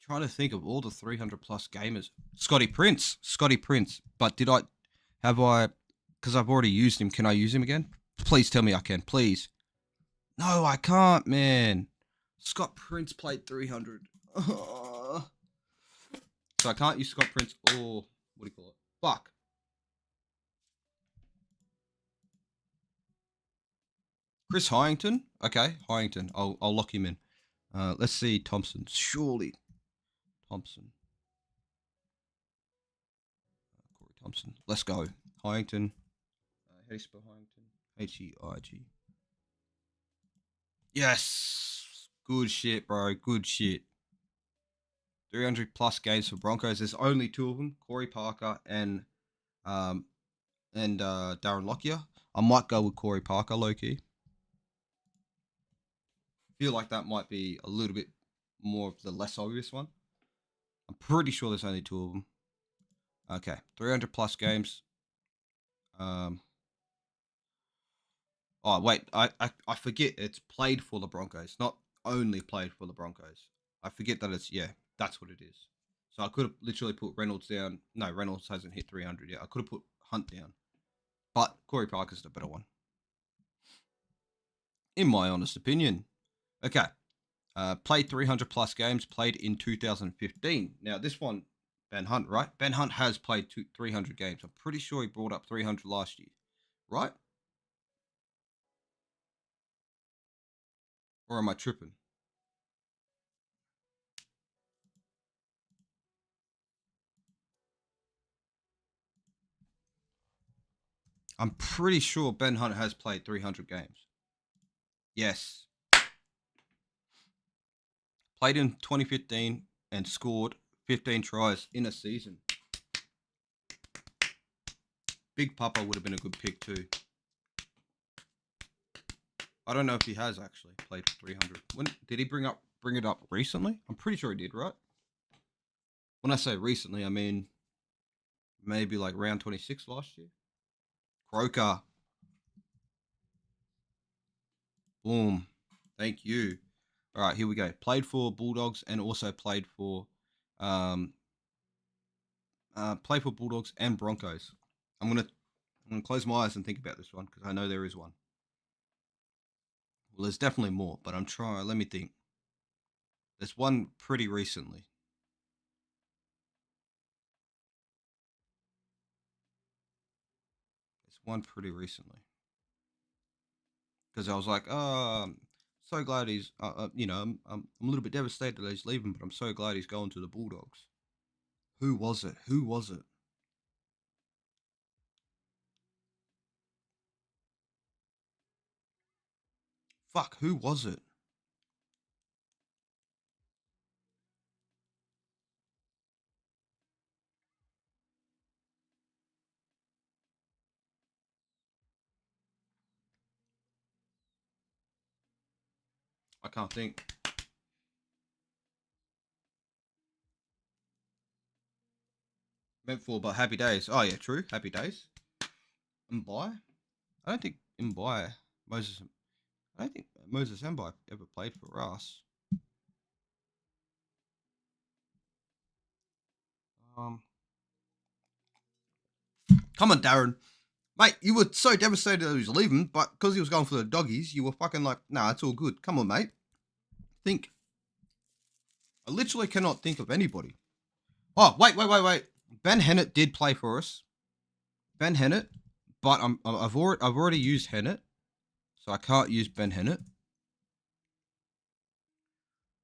Trying to think of all the 300 plus gamers. Scotty Prince. But because I've already used him, can I use him again? Please tell me I can, please. No, I can't, man. Scott Prince played 300. So I can't use Scott Prince or, what do you call it? Fuck. Chris Hyington? Okay, Hyington. I'll lock him in. Let's see Thompson. Surely. Thompson. Corey Thompson. Let's go. Hyington. How do you spell Hyington? Heig. Yes. Good shit, bro. Good shit. 300 plus games for Broncos. There's only two of them, Corey Parker and Darren Lockyer. I might go with Corey Parker, low-key. Feel like that might be a little bit more of the less obvious one. I'm pretty sure there's only two of them. Okay, 300 plus games. Oh wait, I forget it's played for the Broncos, not only played for the Broncos. I forget that that's what it is. So I could have literally put Reynolds down. No, Reynolds hasn't hit 300 yet. I could have put Hunt down, but Corey Parker's the better one, in my honest opinion. Okay, played 300 plus games. Played in 2015. Now this one, Ben Hunt, right? Ben Hunt has played 300 games. I'm pretty sure he brought up 300 last year, right? Or am I tripping? I'm pretty sure Ben Hunt has played 300 games. Yes. Played in 2015 and scored 15 tries in a season. Big Papa would have been a good pick too. I don't know if he has actually played for 300. When did he bring it up recently? I'm pretty sure he did, right? When I say recently, I mean maybe like round 26 last year. Croker. Boom. Thank you. All right, here we go. Played for Bulldogs and also played for Bulldogs and Broncos. I'm gonna close my eyes and think about this one because I know there is one. Well, there's definitely more, but I'm trying. Let me think. There's one pretty recently. There's one pretty recently because I was like, so glad he's. I'm a little bit devastated that he's leaving, but I'm so glad he's going to the Bulldogs. Who was it? Who was it? Fuck, who was it? I can't think. Meant for, but Happy Days. Oh yeah, true. Happy Days. Mbai. I don't think Mbai Moses. I don't think Moses Mbai ever played for us. Um, come on, Darren. Mate, you were so devastated that he was leaving, but because he was going for the doggies, you were fucking like, nah, it's all good. Come on, mate. Think. I literally cannot think of anybody. Oh, wait. Ben Hennett did play for us. Ben Hennett, but I've already used Hennett, so I can't use Ben Hennett.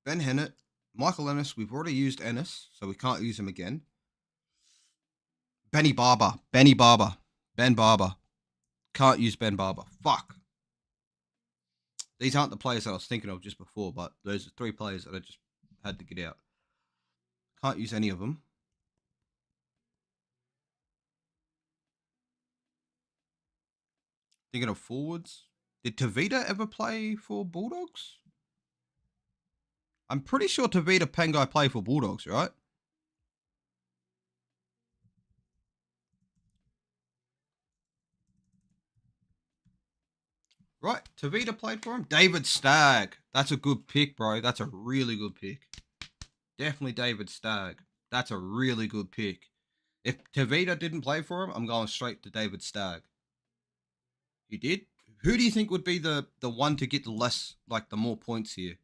Ben Hennett, Michael Ennis, we've already used Ennis, so we can't use him again. Ben Barber. Can't use Ben Barber. Fuck. These aren't the players that I was thinking of just before, but those are 3 players that I just had to get out. Can't use any of them. Thinking of forwards. Did Tavita ever play for Bulldogs? I'm pretty sure Tavita Pangai played for Bulldogs, right? Right, Tavita played for him. David Stagg. That's a good pick, bro. That's a really good pick. Definitely David Stagg. That's a really good pick. If Tavita didn't play for him, I'm going straight to David Stagg. He did? Who do you think would be the one to get the more points here?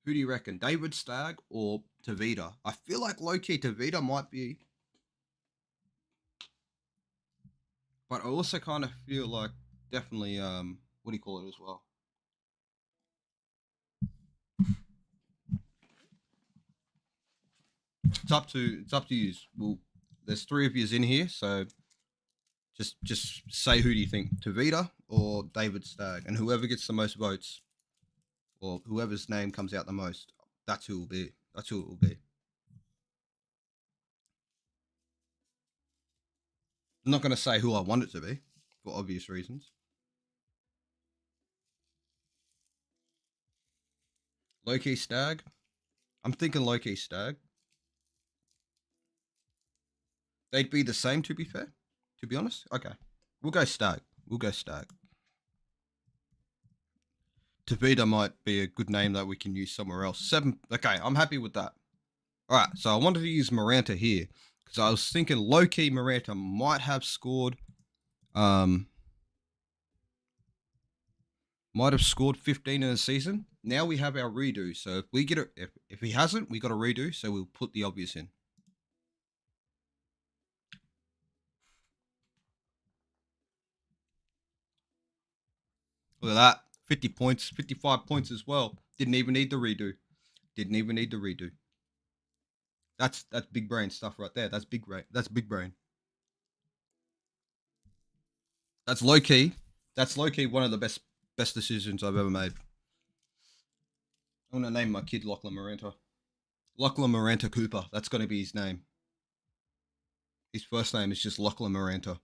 Who do you reckon? David Stagg or Tavita? I feel like low-key Tavita might be. But I also kind of feel like definitely, what do you call it as well? It's up to you. Well, there's 3 of yous in here, so just say who do you think, Tavita or David Stagg, and whoever gets the most votes, or whoever's name comes out the most, that's who it will be. That's who it will be. I'm not going to say who I want it to be, for obvious reasons. Low-key Stagg. I'm thinking low-key Stagg. They'd be the same, to be fair. To be honest. Okay. We'll go Stagg. Tavita might be a good name that we can use somewhere else. 7. Okay, I'm happy with that. All right, so I wanted to use Miranda here because I was thinking low-key Miranda might have scored 15 in the season. Now we have our redo. So if we get it, if he hasn't, we got a redo. So we'll put the obvious in. Look at that. 50 points, 55 points as well. Didn't even need the redo. That's big brain stuff right there. That's big brain. That's low key. One of the best decisions I've ever made. I'm gonna name my kid Lachlan Maranta. Lachlan Maranta Cooper. That's gonna be his name. His first name is just Lachlan Maranta.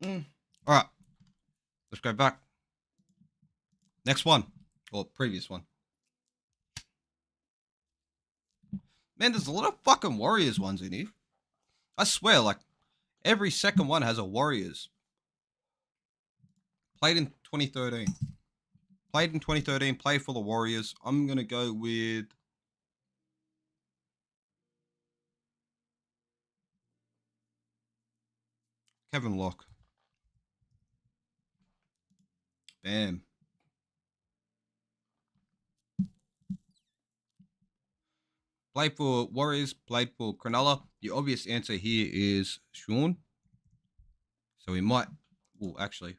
All right, let's go back. Next one, or previous one. Man, there's a lot of fucking Warriors ones in here. I swear, like every second one has a Warriors. Played in 2013. Played for the Warriors. I'm gonna go with Kevin Locke. Bam. Played for Warriors, played for Cronulla. The obvious answer here is Sean. So we might, well, actually,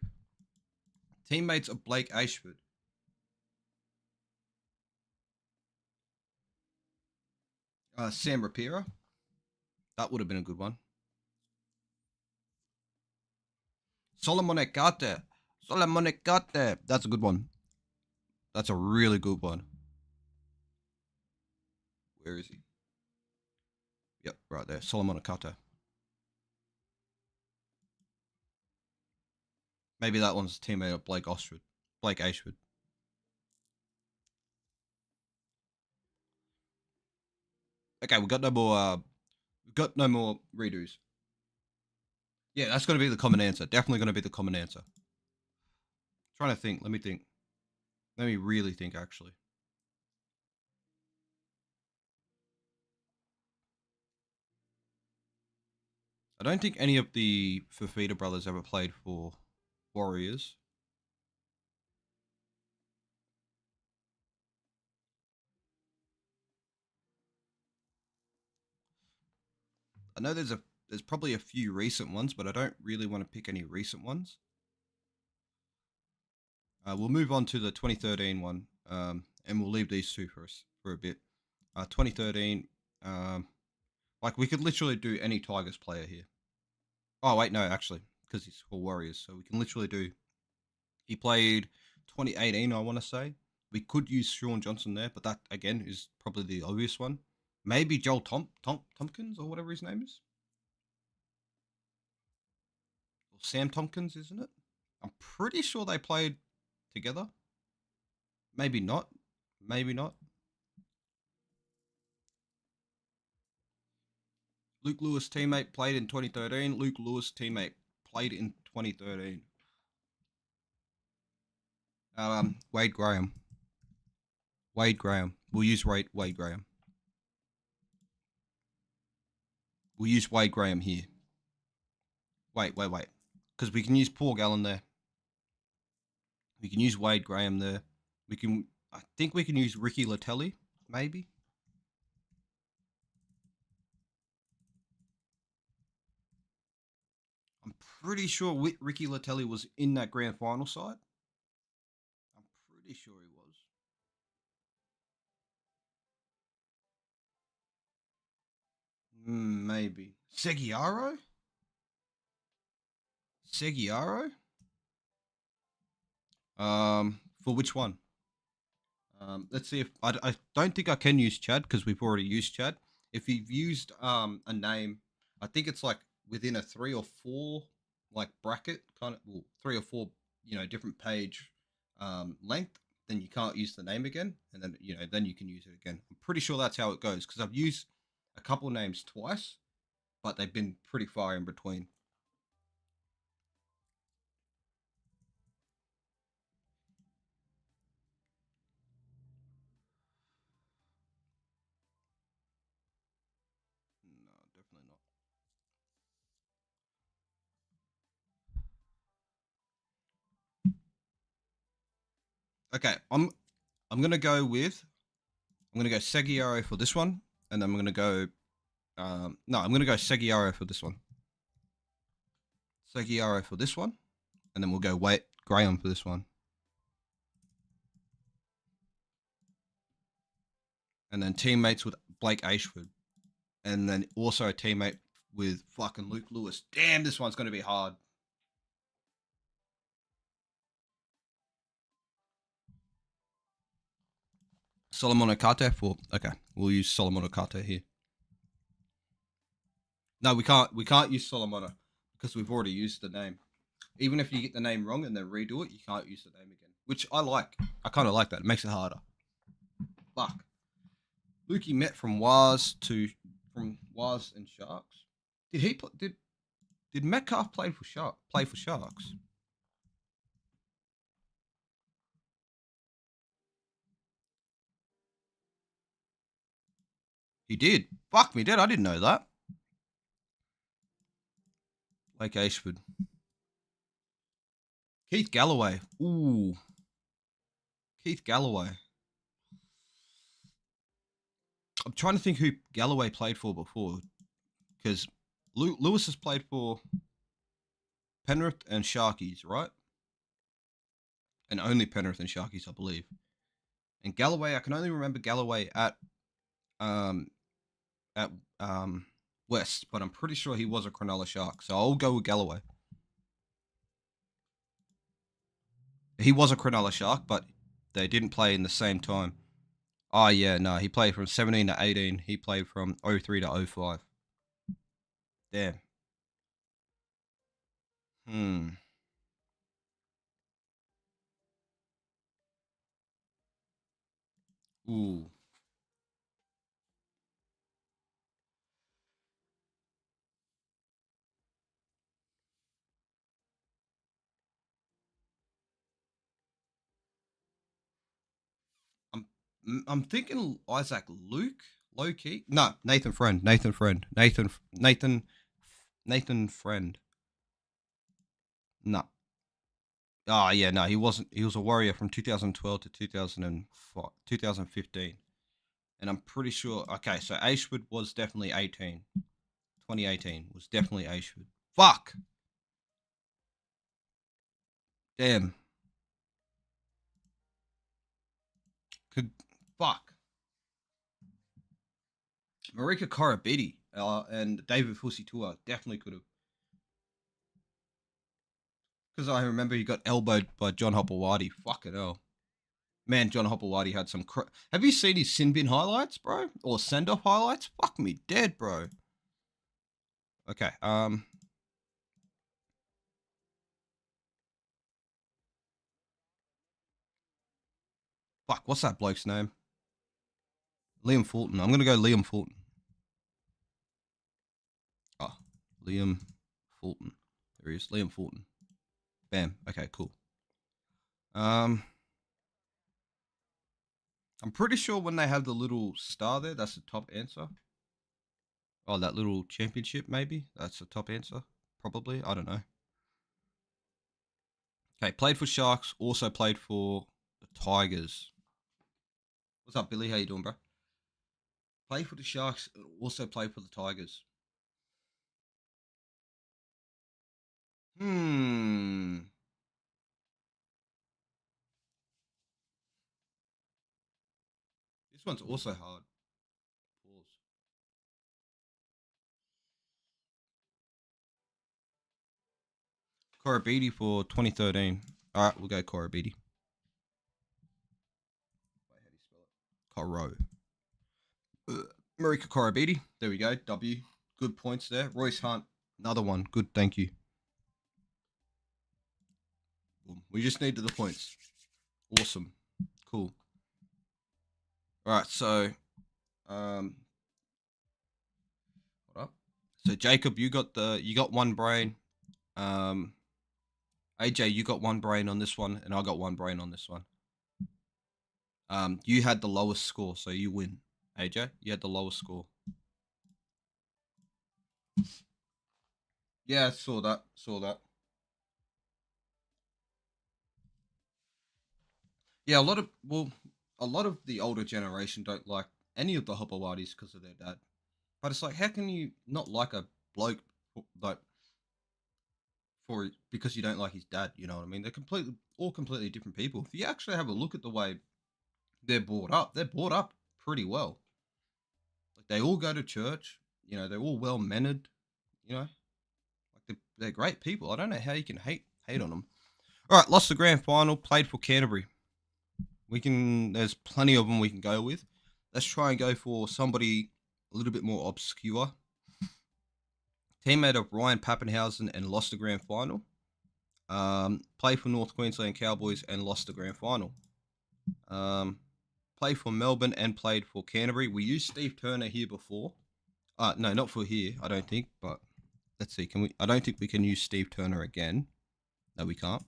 teammates of Blake Ashford. Sam Rapira. That would have been a good one. Solomon Ekate. That's a good one. That's a really good one. Where is he? Yep, right there. Solomon Ekate. Maybe that one's a teammate of Blake Ashford. Okay, we got no more redos. Yeah, that's going to be the common answer. Definitely going to be the common answer. Trying to think. Let me think. Let me really think, actually. I don't think any of the Fafita brothers ever played for Warriors. I know there's probably a few recent ones, but I don't really want to pick any recent ones. We'll move on to the 2013 one, and we'll leave these two for us for a bit. 2013, like we could literally do any Tigers player here. Oh wait, no, actually, because he's for Warriors, so we can literally do. He played 2018, I want to say. We could use Sean Johnson there, but that again is probably the obvious one. Maybe Joel Tompkins or whatever his name is, or Sam Tompkins, isn't it? I'm pretty sure they played together. Maybe not. Maybe not. Luke Lewis teammate played in 2013. Luke Lewis teammate played in 2013. Wade Graham. Wade Graham. We'll use Wade Graham. We'll use Wade Graham here. Wait. Because we can use Paul Gallen there. We can use Wade Graham there. We can. I think we can use Ricky Latelli, maybe. I'm pretty sure Ricky Latelli was in that grand final side. I'm pretty sure he was. Maybe. Seguiaro? Seguiaro? For which one? Let's see if I don't think I can use Chad because we've already used Chad. If you've used a name, I think it's like within a 3 or 4 like bracket kind of, well, 3 or 4 different page length, then you can't use the name again, and then then you can use it again. I'm pretty sure that's how it goes because I've used a couple names twice, but they've been pretty far in between. No, definitely not. Okay, I'm gonna go with I'm gonna go Seguiaro for this one, and I'm gonna go. No, I'm gonna go Seguiaro for this one. Seguiaro for this one, and then we'll go Wade Graham for this one, and then teammates with Blake Ashford, and then also a teammate with fucking Luke Lewis. Damn, this one's gonna be hard. Solomon Okate for okay. We'll use Solomon Okate here. No, we can't. We can't use Solomon because we've already used the name. Even if you get the name wrong and then redo it, you can't use the name again. Which I like. I kind of like that. It makes it harder. Fuck. Lukey met from Waz and Sharks. Did he did Metcalf play for Sharks? He did. Fuck me, dead. I didn't know that. Lake Ashford. Keith Galloway. Ooh. Keith Galloway. I'm trying to think who Galloway played for before. Because Lewis has played for Penrith and Sharkies, right? And only Penrith and Sharkies, I believe. And Galloway, I can only remember Galloway um at West, but I'm pretty sure he was a Cronulla Shark, so I'll go with Galloway. He was a Cronulla Shark, but they didn't play in the same time. Oh yeah, no, he played from 17 to 18. He played from 03 to 05. Damn. Hmm. Ooh. I'm thinking Isaac Luke, low key. No, Nathan Friend. Nathan Friend. No. Oh yeah, no, he wasn't. He was a Warrior from 2012 to 2015, and I'm pretty sure. Okay, so Ashwood was definitely 18. 2018 was definitely Ashwood. Fuck. Damn. Could fuck. Marika Korobidi and David Fusitua definitely could have. Because I remember he got elbowed by John Hopewadi. Fucking hell. Man, John Hopewadi had some. Have you seen his sin bin highlights, bro? Or send off highlights? Fuck me dead, bro. Okay. Fuck. What's that bloke's name? Liam Fulton. I'm gonna go Liam Fulton. Oh, Liam Fulton. There he is. Liam Fulton. Bam. Okay. Cool. I'm pretty sure when they have the little star there, that's the top answer. Oh, that little championship, maybe? That's the top answer. Probably. I don't know. Okay, played for Sharks, also played for the Tigers. What's up, Billy? How you doing, bro? Played for the Sharks, also played for the Tigers. Hmm. This one's also hard. Pause. Korobidi for 2013. All right, we'll go Korobidi. Wait, how do you spell it? Koro. Marika Korobidi. There we go. W. Good points there. Royce Hunt. Another one. Good. Thank you. We just needed the points. Awesome. Cool. All right. So, what up? So Jacob, you got one brain. AJ, you got one brain on this one, and I got one brain on this one. You had the lowest score, so you win. AJ, you had the lowest score. Yeah, saw that. Saw that. Yeah, a lot of the older generation don't like any of the Hopowatis because of their dad. But it's like, how can you not like a bloke like for because you don't like his dad? You know what I mean? They're completely different people. If you actually have a look at the way they're brought up pretty well. Like they all go to church. You know, they're all well mannered. You know, like they're great people. I don't know how you can hate on them. All right, lost the grand final. Played for Canterbury. There's plenty of them we can go with. Let's try and go for somebody a little bit more obscure. Teammate of Ryan Pappenhausen and lost the grand final. Played for North Queensland Cowboys and lost the grand final. Played for Melbourne and played for Canterbury. We used Steve Turner here before. No, not for here, I don't think. But let's see. Can we? I don't think we can use Steve Turner again. No, we can't.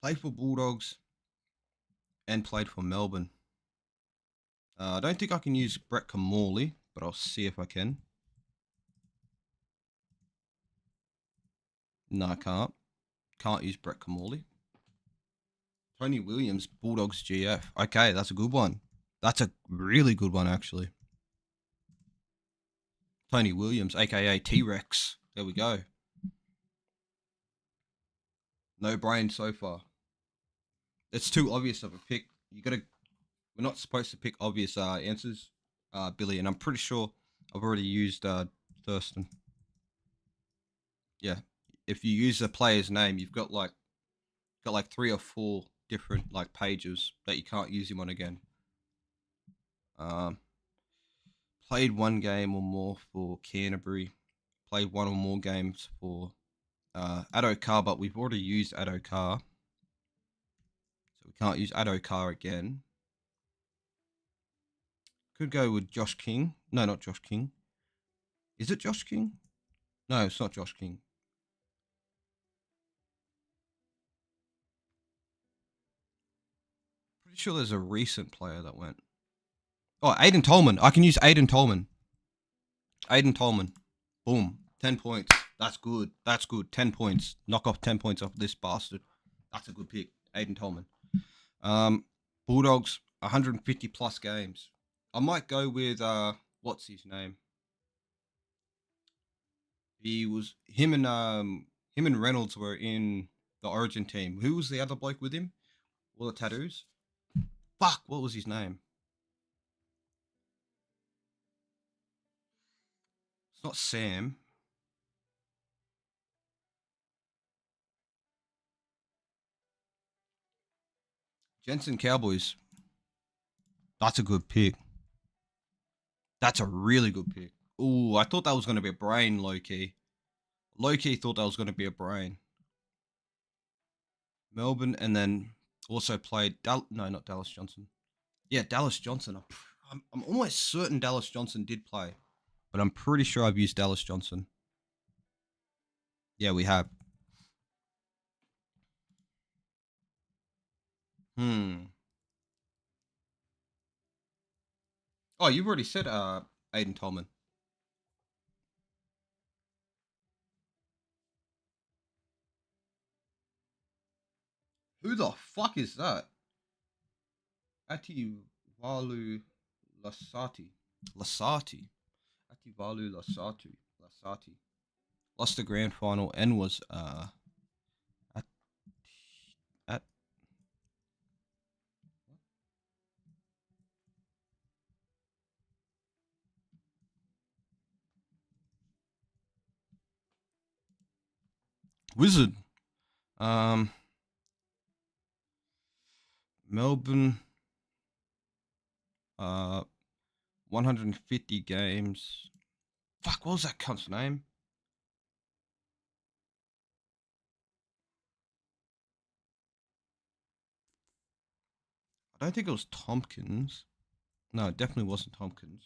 Played for Bulldogs and played for Melbourne. I don't think I can use Brett Kamali, but I'll see if I can. No, I can't. Can't use Brett Kamali. Tony Williams, Bulldogs GF. Okay, that's a good one. That's a really good one, actually. Tony Williams, aka T Rex. There we go. No brain so far. It's too obvious of a pick. We're not supposed to pick obvious answers, Billy. And I'm pretty sure I've already used Thurston. Yeah, if you use a player's name, you've got like 3 or 4 different like pages that you can't use him on again. Played one game or more for Canterbury. Played one or more games for Addo-Carr, but we've already used Addo-Carr. So we can't use Addo-Carr again. Could go with Josh King. No, not Josh King. Is it Josh King? No, it's not Josh King. Pretty Pretty sure there's a recent player that went. Oh, Aiden Tolman. I can use Aiden Tolman. Aiden Tolman. Boom. 10 points. That's good. That's good. 10 points. Knock off 10 points off this bastard. That's a good pick. Aiden Tolman. Bulldogs, 150 plus games. I might go with what's his name? He was him and Reynolds were in the Origin team. Who was the other bloke with him? All the tattoos. Fuck, what was his name? It's not Sam. Jensen Cowboys. That's a good pick. That's a really good pick. Ooh, I thought that was going to be a brain, low key. Low key thought that was going to be a brain. Melbourne, and then also played. No, not Dallas Johnson. Yeah, Dallas Johnson. I'm almost certain Dallas Johnson did play, but I'm pretty sure I've used Dallas Johnson. Yeah, we have. Oh, you've already said Aiden Tolman. Who the fuck is that? Ativalu Lasati. Lasati. Ativalu Lasatu. Lasati. Lost the grand final and was at Wizard. Melbourne. 150 games. Fuck, what was that cunt's name? I don't think it was Tompkins. No, it definitely wasn't Tompkins.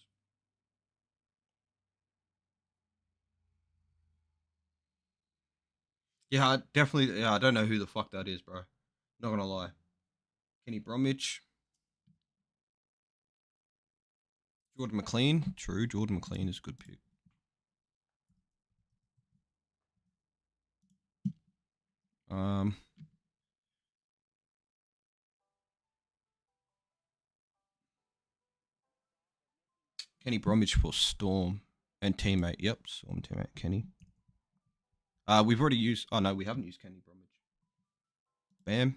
Yeah, definitely. Yeah, I don't know who the fuck that is, bro. Not gonna lie. Kenny Bromwich. Jordan McLean. True, Jordan McLean is a good pick. Um, Kenny Bromwich for Storm and teammate. Yep, Storm teammate Kenny. We've already used. Oh no, we haven't used Kenny Bromwich. Bam.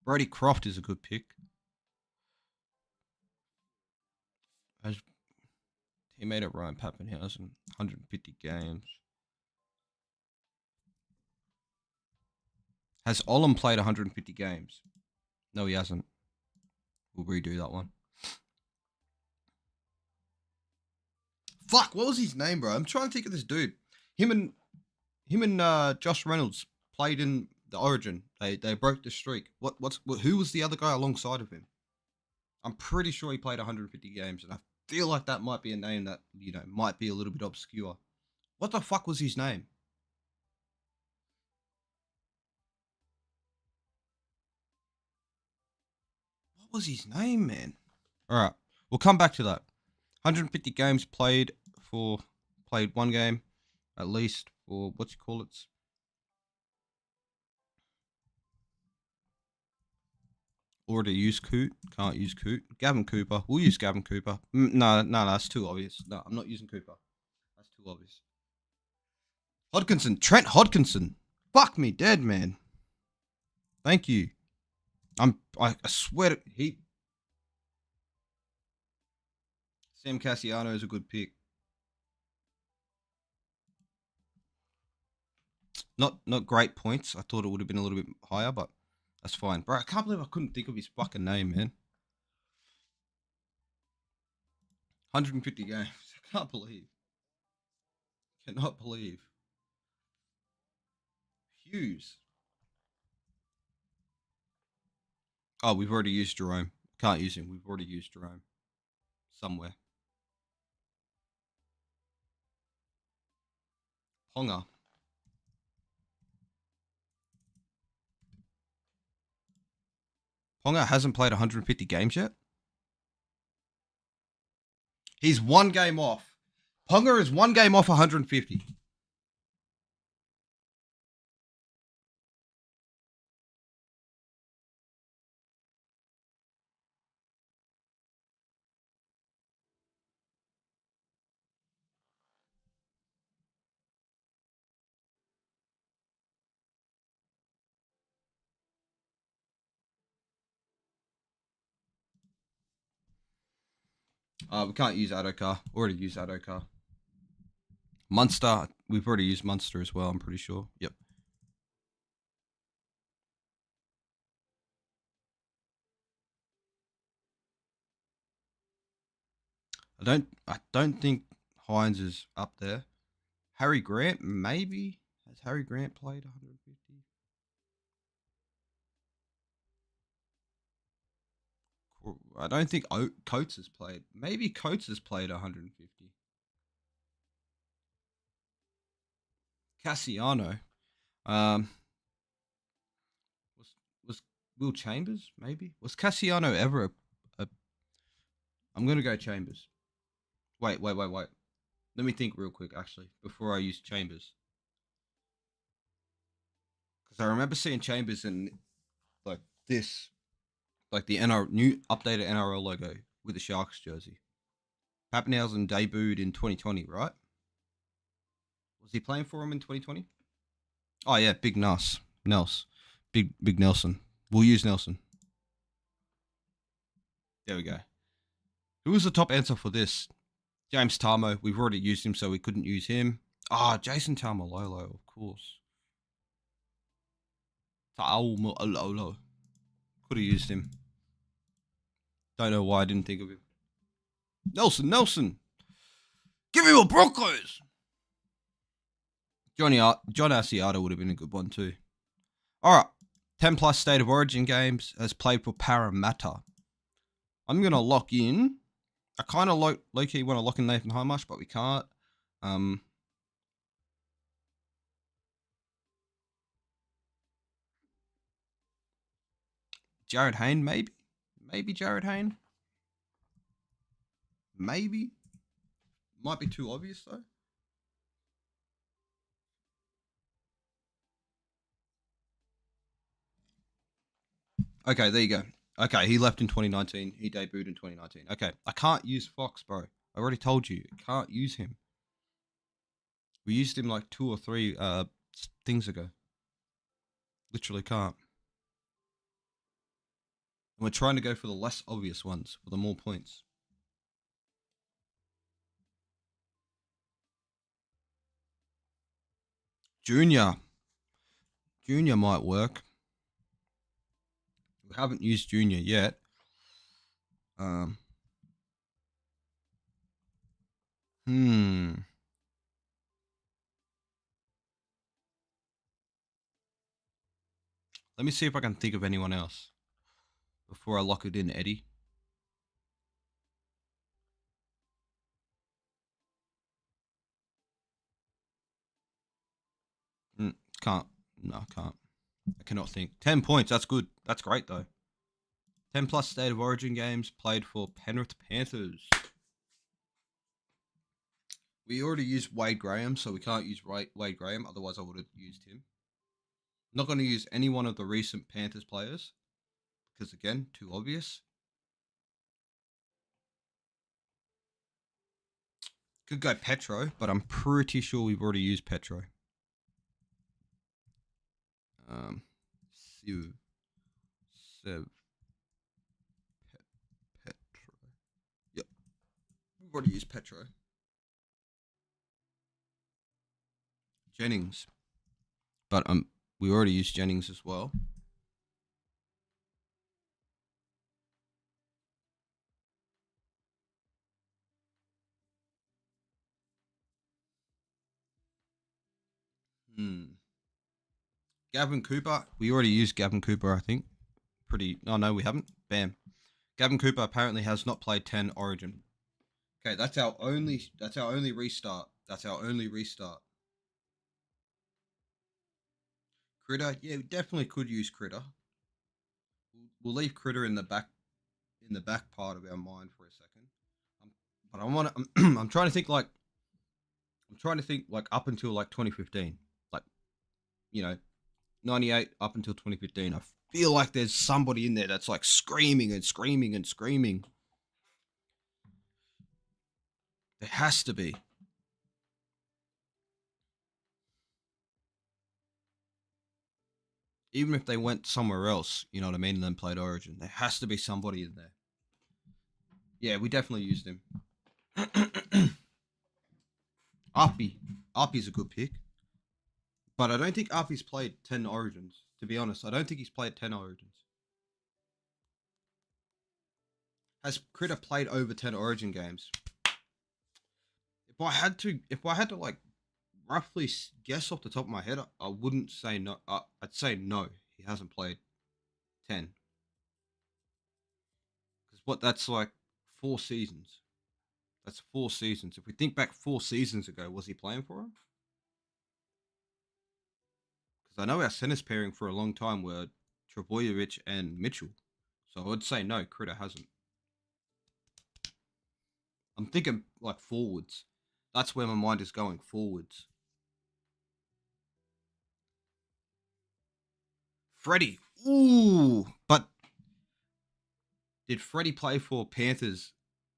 Brody Croft is a good pick. As teammate of Ryan Pappenhausen, 150 games. Has Olam played 150 games? No, he hasn't. We'll redo that one. Fuck, what was his name, bro? I'm trying to think of this dude. Him and Josh Reynolds played in the Origin. They broke the streak. Who was the other guy alongside of him? I'm pretty sure he played 150 games, and I feel like that might be a name that might be a little bit obscure. What the fuck was his name? What was his name, man? All right, we'll come back to that. 150 games played one game at least for what you call it. Already use Coot. Can't use Coot. Gavin Cooper. We'll use Gavin Cooper. No, that's too obvious. No, I'm not using Cooper. That's too obvious. Hodkinson. Trent Hodkinson. Fuck me dead, man. Thank you. I swear he. Sam Cassiano is a good pick. Not great points. I thought it would have been a little bit higher, but that's fine. Bro, I can't believe I couldn't think of his fucking name, man. 150 games. I can't believe. Cannot believe. Hughes. Oh, we've already used Jerome. Can't use him. We've already used Jerome. Somewhere. Ponga. Ponga hasn't played 150 games yet. He's one game off. Ponga is one game off 150. We can't use Adokar. Already used Adokar. Munster. We've already used Munster as well, I'm pretty sure. Yep. I don't think Hines is up there. Harry Grant, maybe. Has Harry Grant played 150? I don't think Coates has played. Maybe Coates has played 150. Cassiano. Um, was Will Chambers maybe? Was Cassiano ever a? I'm gonna go Chambers. Wait. Let me think real quick actually before I use Chambers because I remember seeing Chambers in like this, like the new updated NRL logo with the Sharks jersey. Pappenhausen debuted in 2020, right? Was he playing for him in 2020? Oh yeah, Big Nels, Big Nelson. We'll use Nelson. There we go. Who was the top answer for this? James Tarmo. We've already used him, so we couldn't use him. Ah, Jason Taumalolo, of course. Taumalolo. Could have used him. Don't know why I didn't think of him. Nelson. Give me your Broncos. John Asiata would have been a good one too. All right. 10 plus State of Origin games, has played for Parramatta. I'm going to lock in. I kind of low-key want to lock in Nathan Hindmarsh, but we can't. Jared Hayne, maybe? Maybe Jared Hayne? Maybe? Might be too obvious, though. Okay, there you go. Okay, he left in 2019. He debuted in 2019. Okay, I can't use Fox, bro. I already told you. I can't use him. We used him like 2 or 3 things ago. Literally can't. And we're trying to go for the less obvious ones for the more points. Junior might work. We haven't used Junior yet. Let me see if I can think of anyone else before I lock it in, Eddie. Can't. No, can't. I cannot think. 10 points. That's good. That's great, though. 10 plus State of Origin games played for Penrith Panthers. We already used Wade Graham, so we can't use Wade Graham. Otherwise, I would have used him. Not going to use any one of the recent Panthers players because, again, too obvious. Could go Petro, but I'm pretty sure we've already used Petro. Sev. Petro. Yep. We've already used Petro. Jennings. But we already used Jennings as well. Gavin Cooper. We already used Gavin Cooper, I think. Oh no, we haven't. Bam. Gavin Cooper apparently has not played 10 Origin. Okay, that's our only restart. That's our only restart. Critter, yeah, we definitely could use Critter. we'll leave Critter in the back part of our mind for a second. But I want to. I'm trying to think like up until like 2015, like you know 98 up until 2015. I feel like there's somebody in there that's like screaming and screaming and screaming. There has to be. Even if they went somewhere else, you know what I mean, and then played Origin, there has to be somebody in there. Yeah, we definitely used him. Arpy. Arpy's a good pick. But I don't think Arpy's played 10 Origins. To be honest, I don't think he's played 10 Origins. Has Critter played over 10 Origin games? If I had to like roughly guess off the top of my head, I wouldn't say no. I'd say no. He hasn't played 10. Because that's like 4 seasons. That's 4 seasons. If we think back 4 seasons ago, was he playing for him? Because I know our centers pairing for a long time were Trebojevic and Mitchell. So I would say no, Critter hasn't. I'm thinking like forwards. That's where my mind is going, forwards. Freddie. Ooh. But did Freddie play for Panthers?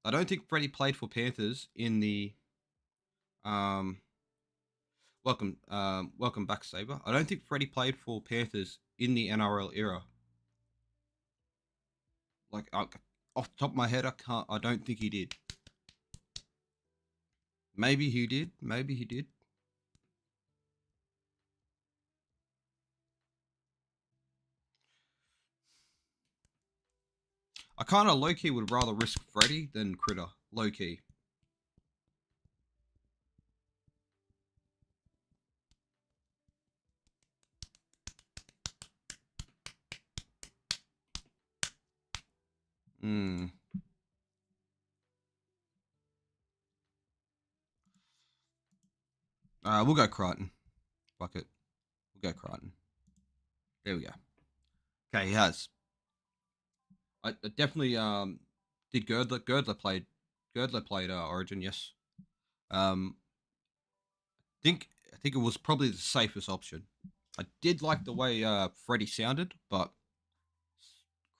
I don't think Freddie played for Panthers in the welcome back, Saber. I don't think Freddie played for Panthers in the NRL era. Like off the top of my head, I don't think he did. Maybe he did. Maybe he did. I kind of low key would rather risk Freddie than Critter. Low key. Hmm. We'll go Crichton. Fuck it. We'll go Crichton. There we go. Okay, he has. I definitely did Girdler played Origin, yes. I think it was probably the safest option. I did like the way Freddie sounded, but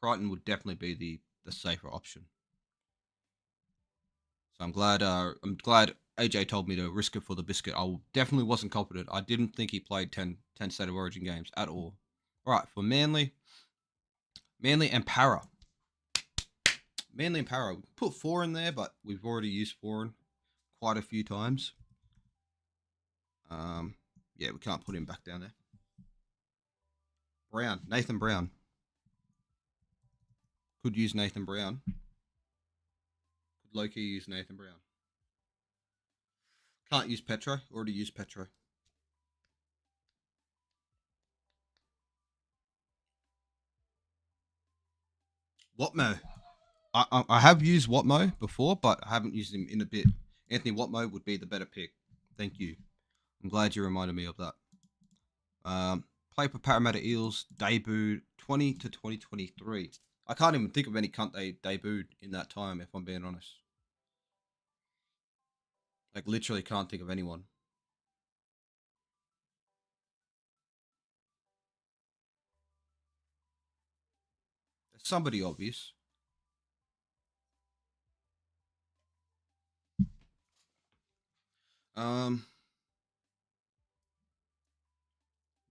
Crichton would definitely be the safer option. So I'm glad AJ told me to risk it for the biscuit. I definitely wasn't confident. I didn't think he played 10 State of Origin games at all. All right, for Manly and Para. Manly and Para. We put 4 in there, but we've already used 4 quite a few times. Yeah, we can't put him back down there. Brown, Nathan Brown. Could use Nathan Brown. Could low-key use Nathan Brown. Can't use Petro. Already used Petro. Watmo. I have used Watmo before, but I haven't used him in a bit. Anthony Watmo would be the better pick. Thank you. I'm glad you reminded me of that. Played for Parramatta Eels, debuted 20 to 2023. I can't even think of any cunt they debuted in that time, if I'm being honest. Like, literally can't think of anyone. There's somebody obvious.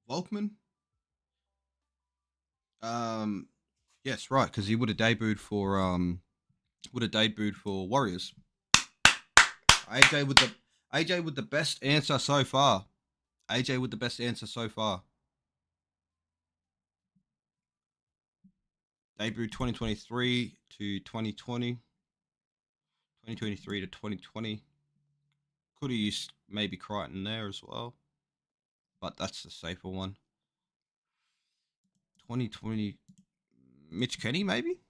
Volkman? Yes, right, because he would have debuted for Warriors. AJ with the best answer so far. AJ with the best answer so far. Debuted 2023 to 2020. 2023 to 2020. Could have used maybe Crichton there as well. But that's the safer one. 2020. Mitch Kenny, maybe?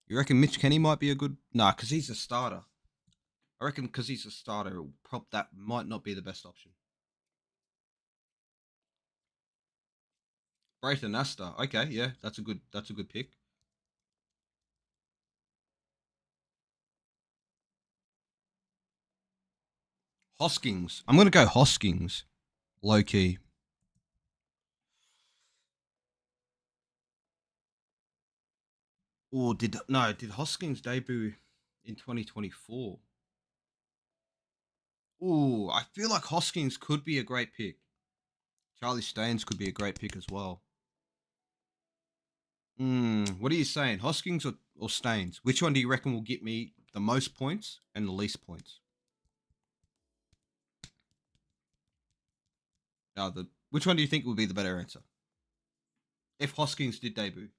You reckon Mitch Kenny might be a good... Nah, because he's a starter. I reckon because he's a starter, that might not be the best option. Brayton Astor. Okay, yeah, that's a good pick. Hoskins. I'm gonna go Hoskins. Low key. Or did Hoskins debut in 2024? Ooh, I feel like Hoskins could be a great pick. Charlie Staines could be a great pick as well. What are you saying? Hoskins or Staines? Which one do you reckon will get me the most points and the least points? Which one do you think would be the better answer? If Hoskins did debut.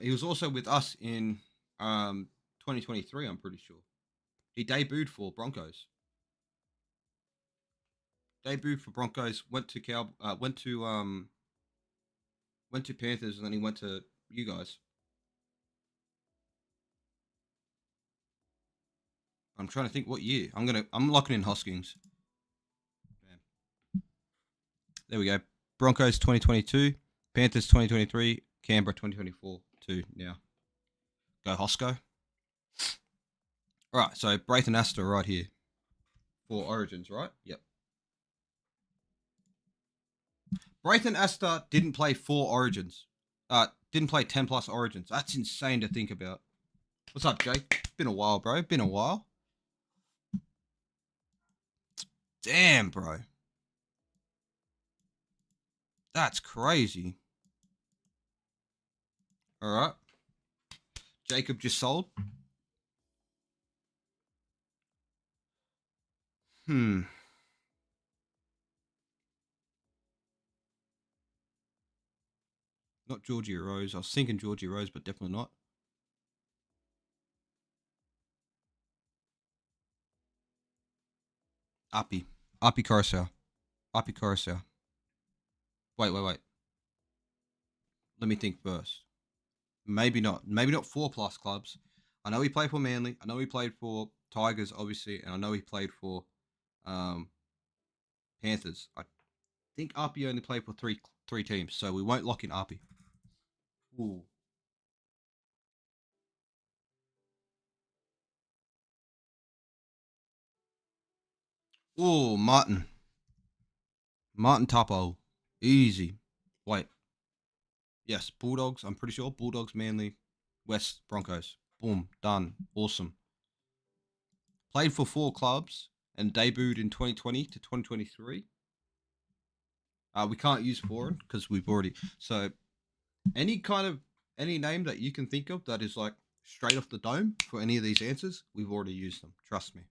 He was also with us in 2023, I'm pretty sure. He debuted for Broncos. Debuted for Broncos, went to Panthers, and then he went to you guys. I'm trying to think what year. I'm locking in Hoskins. There we go. Broncos 2022, Panthers 2023, Canberra 2024. Two now. Go Hosco. All right, so Brayton Astor right here for Origins, right? Yep. Brayton Astor didn't play 4 Origins. Didn't play 10 plus Origins. That's insane to think about. What's up, Jake? Been a while, bro. Been a while. Damn, bro. That's crazy. All right. Jacob just sold. Hmm. Not Georgie Rose. I was thinking Georgie Rose, but definitely not. Api. Api Coruscant. Api Coruscant. Wait. Let me think first. Maybe not. Maybe not 4 plus clubs. I know he played for Manly. I know he played for Tigers, obviously, and I know he played for um, Panthers. I think Api only played for three teams, so we won't lock in Api. Ooh. Ooh, Martin. Martin Tapo. Easy. Wait. Yes, Bulldogs. I'm pretty sure. Bulldogs, Manly, West, Broncos. Boom. Done. Awesome. Played for 4 clubs and debuted in 2020 to 2023. We can't use foreign because we've already. So any name that you can think of that is like straight off the dome for any of these answers, we've already used them. Trust me.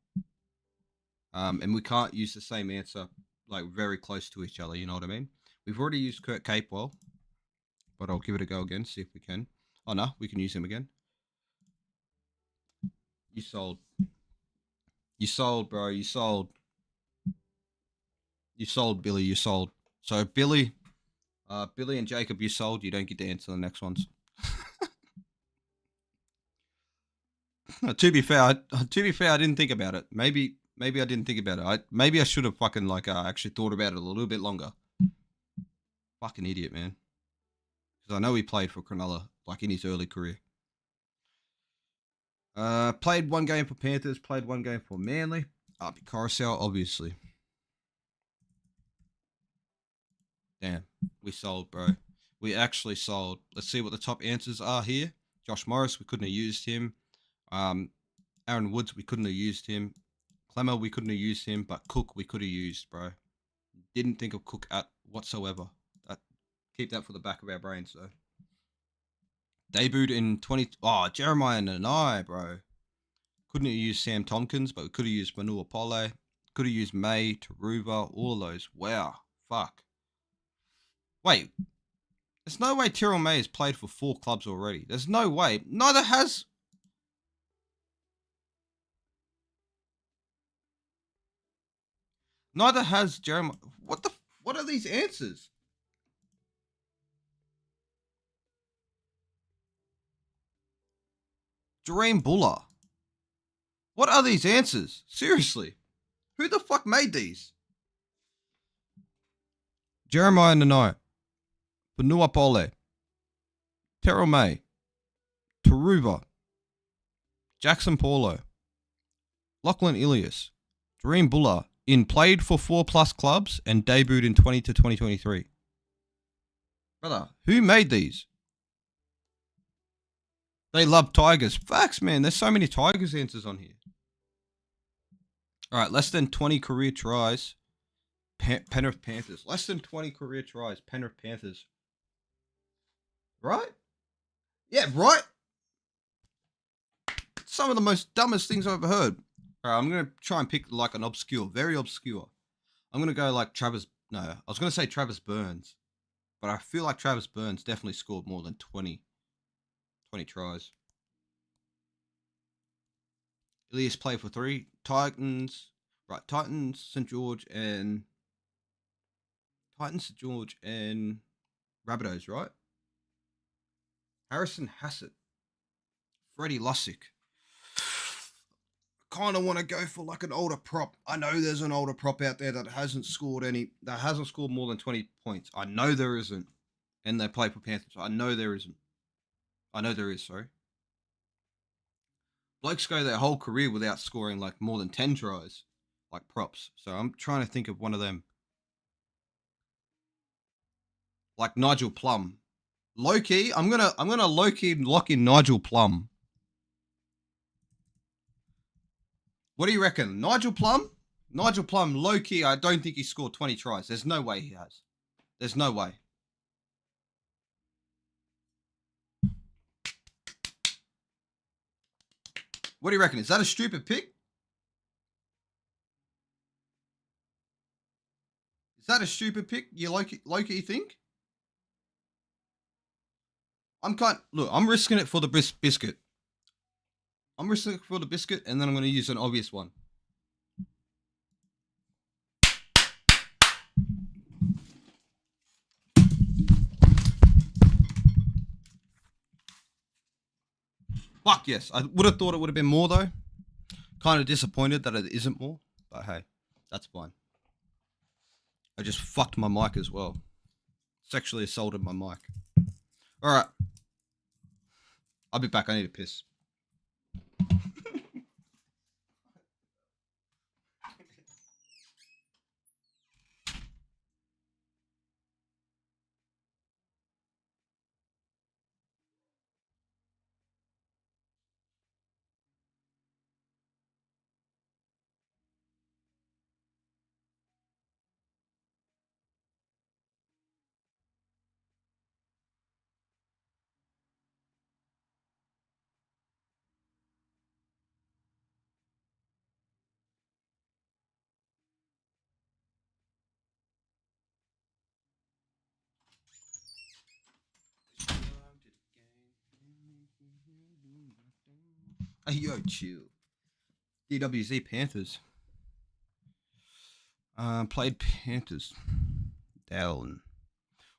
And we can't use the same answer like very close to each other. You know what I mean? We've already used Kurt Capewell, but I'll give it a go again, see if we can. Oh no, we can use him again. You sold. You sold, bro. You sold. You sold, Billy. You sold. So Billy and Jacob, you sold. You don't get to answer the next ones. To be fair, I didn't think about it. Maybe I didn't think about it. Maybe I should have fucking like actually thought about it a little bit longer. Fucking idiot, man. Because I know he played for Cronulla like in his early career. Played 1 game for Panthers. Played 1 game for Manly. Coruscant, obviously. Damn, we sold, bro. We actually sold. Let's see what the top answers are here. Josh Morris, we couldn't have used him. Aaron Woods, we couldn't have used him. Clemmer, we couldn't have used him, but Cook, we could have used, bro. Didn't think of Cook at whatsoever. Keep that for the back of our brains, though. Debuted in 20. Oh, Jeremiah Nanai, bro. Couldn't have used Sam Tompkins, but we could have used Manua Pole. Could have used May, Taruva, all of those. Wow. Fuck. Wait. There's no way Tyrrell May has played for 4 clubs already. There's no way. Neither has. Neither has Jeremiah. What are these answers? Dream Buller. What are these answers? Seriously. Who the fuck made these? Jeremiah Nanai. Benua Pole. Terrell May. Taruva. Jackson Paulo. Lachlan Ilias. Dream Buller. Played for 4+ clubs and debuted in 20 to 2023. Brother, who made these? They love Tigers. Facts, man. There's so many Tigers answers on here. All right, less than 20 career tries. Penrith Panthers. Less than 20 career tries. Penrith Panthers. Right? Yeah, right? Some of the most dumbest things I've ever heard. All right, I'm going to try and pick like an obscure, very obscure. I'm going to go like Travis. No, I was going to say Travis Burns. But I feel like Travis Burns definitely scored more than 20 tries. Ilias played for 3. Titans. Right, Titans, St. George, and Rabbitohs, right? Harrison Hassett. Freddie Lussick. Kind of want to go for like an older prop. I know there's an older prop out there that hasn't scored more than 20 points. I know there isn't. And they play for Panthers. I know there isn't. I know there is, sorry. Blokes go their whole career without scoring like more than 10 tries, like props. So I'm trying to think of one of them. Like Nigel Plum. Low key, I'm gonna low key lock in Nigel Plum. What do you reckon? Nigel Plum? Nigel Plum, low key, I don't think he scored 20 tries. There's no way he has. There's no way. What do you reckon? Is that a stupid pick? Is that a stupid pick? You low key think? I'm risking it for the biscuit. I'm risking it for the biscuit, and then I'm going to use an obvious one. Fuck yes. I would have thought it would have been more, though. Kind of disappointed that it isn't more. But hey, that's fine. I just fucked my mic as well. Sexually assaulted my mic. All right. I'll be back. I need to piss. Hey, yo, chill. DWZ Panthers. Played Panthers. Down.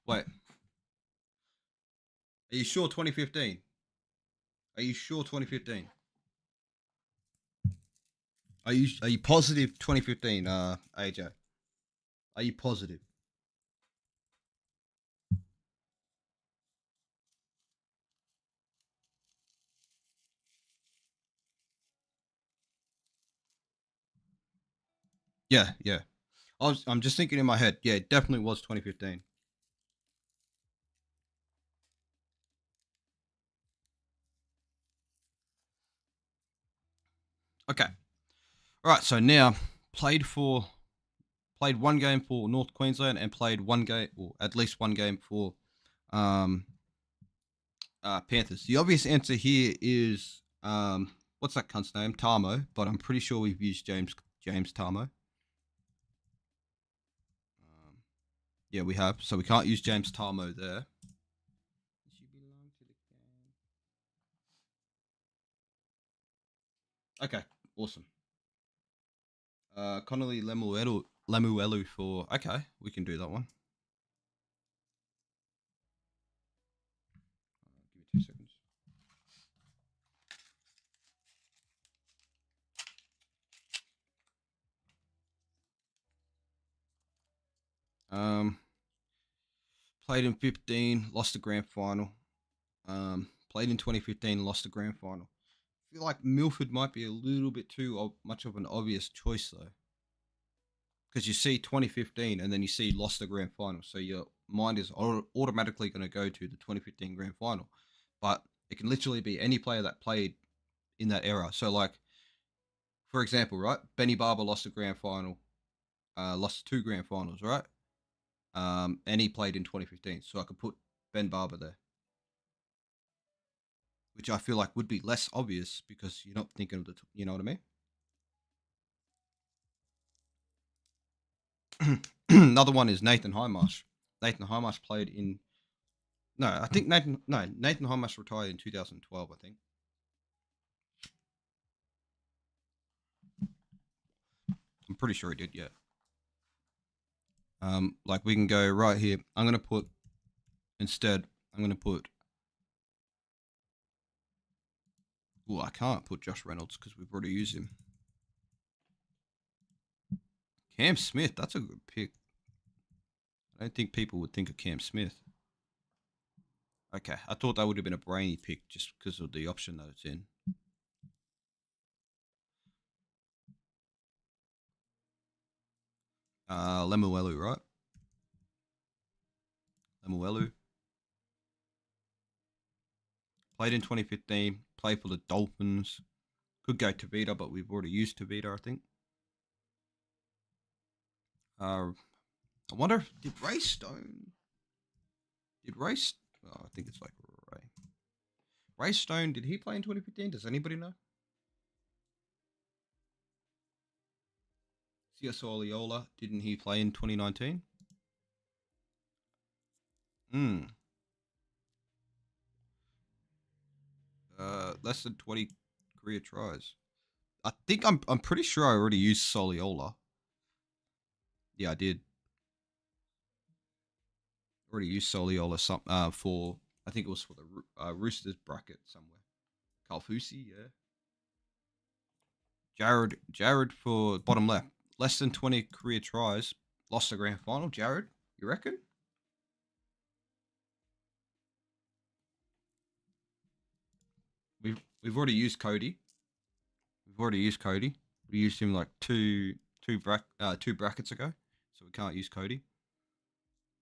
Wait. Are you sure 2015? Are you sure 2015? Are you positive 2015, AJ? Are you positive? Yeah, yeah. I'm just thinking in my head. Yeah, it definitely was 2015. Okay. All right. So now played one game for North Queensland and played one game, or at least one game for Panthers. The obvious answer here is what's that cunt's name? Tarmo, but I'm pretty sure we've used James Tarmo. Yeah, we have. So we can't use James Tarmo there. Okay, awesome. Connolly Lemuelu for... Okay, we can do that one. Give me 2 seconds. Um, played in 15, lost the grand final. Played in 2015, lost the grand final. I feel like Milford might be a little bit too much of an obvious choice though, because you see 2015 and then you see lost the grand final, so your mind is automatically going to go to the 2015 grand final. But it can literally be any player that played in that era. So, like, for example, right, Benny Barber lost the grand final, lost two grand finals, right? And he played in 2015, so I could put Ben Barber there, which I feel like would be less obvious because you're not thinking of you know what I mean? Another one is Nathan Highmarsh. Nathan Highmarsh played in. No, I think Nathan Highmarsh retired in 2012. I think. I'm pretty sure he did. Yeah. Like we can go right here. I'm gonna put instead. I'm gonna put. Well, I can't put Josh Reynolds because we've already used him. Cam Smith. That's a good pick. I don't think people would think of Cam Smith. Okay, I thought that would have been a brainy pick just because of the option that it's in. Lemuelu, right? Lemuelu played in 2015. Played for the Dolphins. Could go Tavita, but we've already used Tavita, I think. I wonder, did Ray Stone? Did Ray? Oh, I think it's like Ray. Ray Stone, did he play in 2015? Does anybody know? C.S. Oliola, didn't he play in 2019? Hmm. Less than 20 career tries. I think I'm pretty sure I already used Soliola. Yeah, I did. Already used Soliola for I think it was for the Roosters bracket somewhere. Kalfusi, yeah. Jared for bottom left. Less than 20 career tries. Lost the grand final. Jared, you reckon? We've already used Cody. We've already used Cody. We used him like two brackets ago, so we can't use Cody.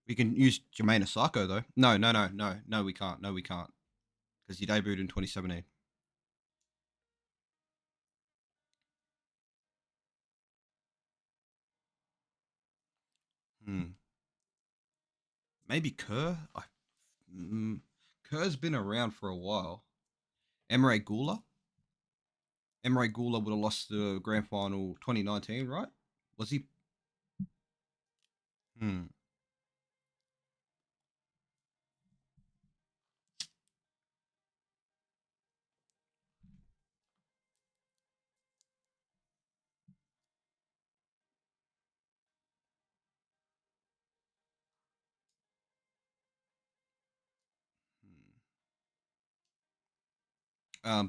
We can use Jermaine Osako though. No, we can't. No, we can't because he debuted in 2017. Hmm. Maybe Kerr. Mm, Kerr's been around for a while. Emre Gula. Emre Gula would have lost the grand final 2019, right? Was he? Hmm.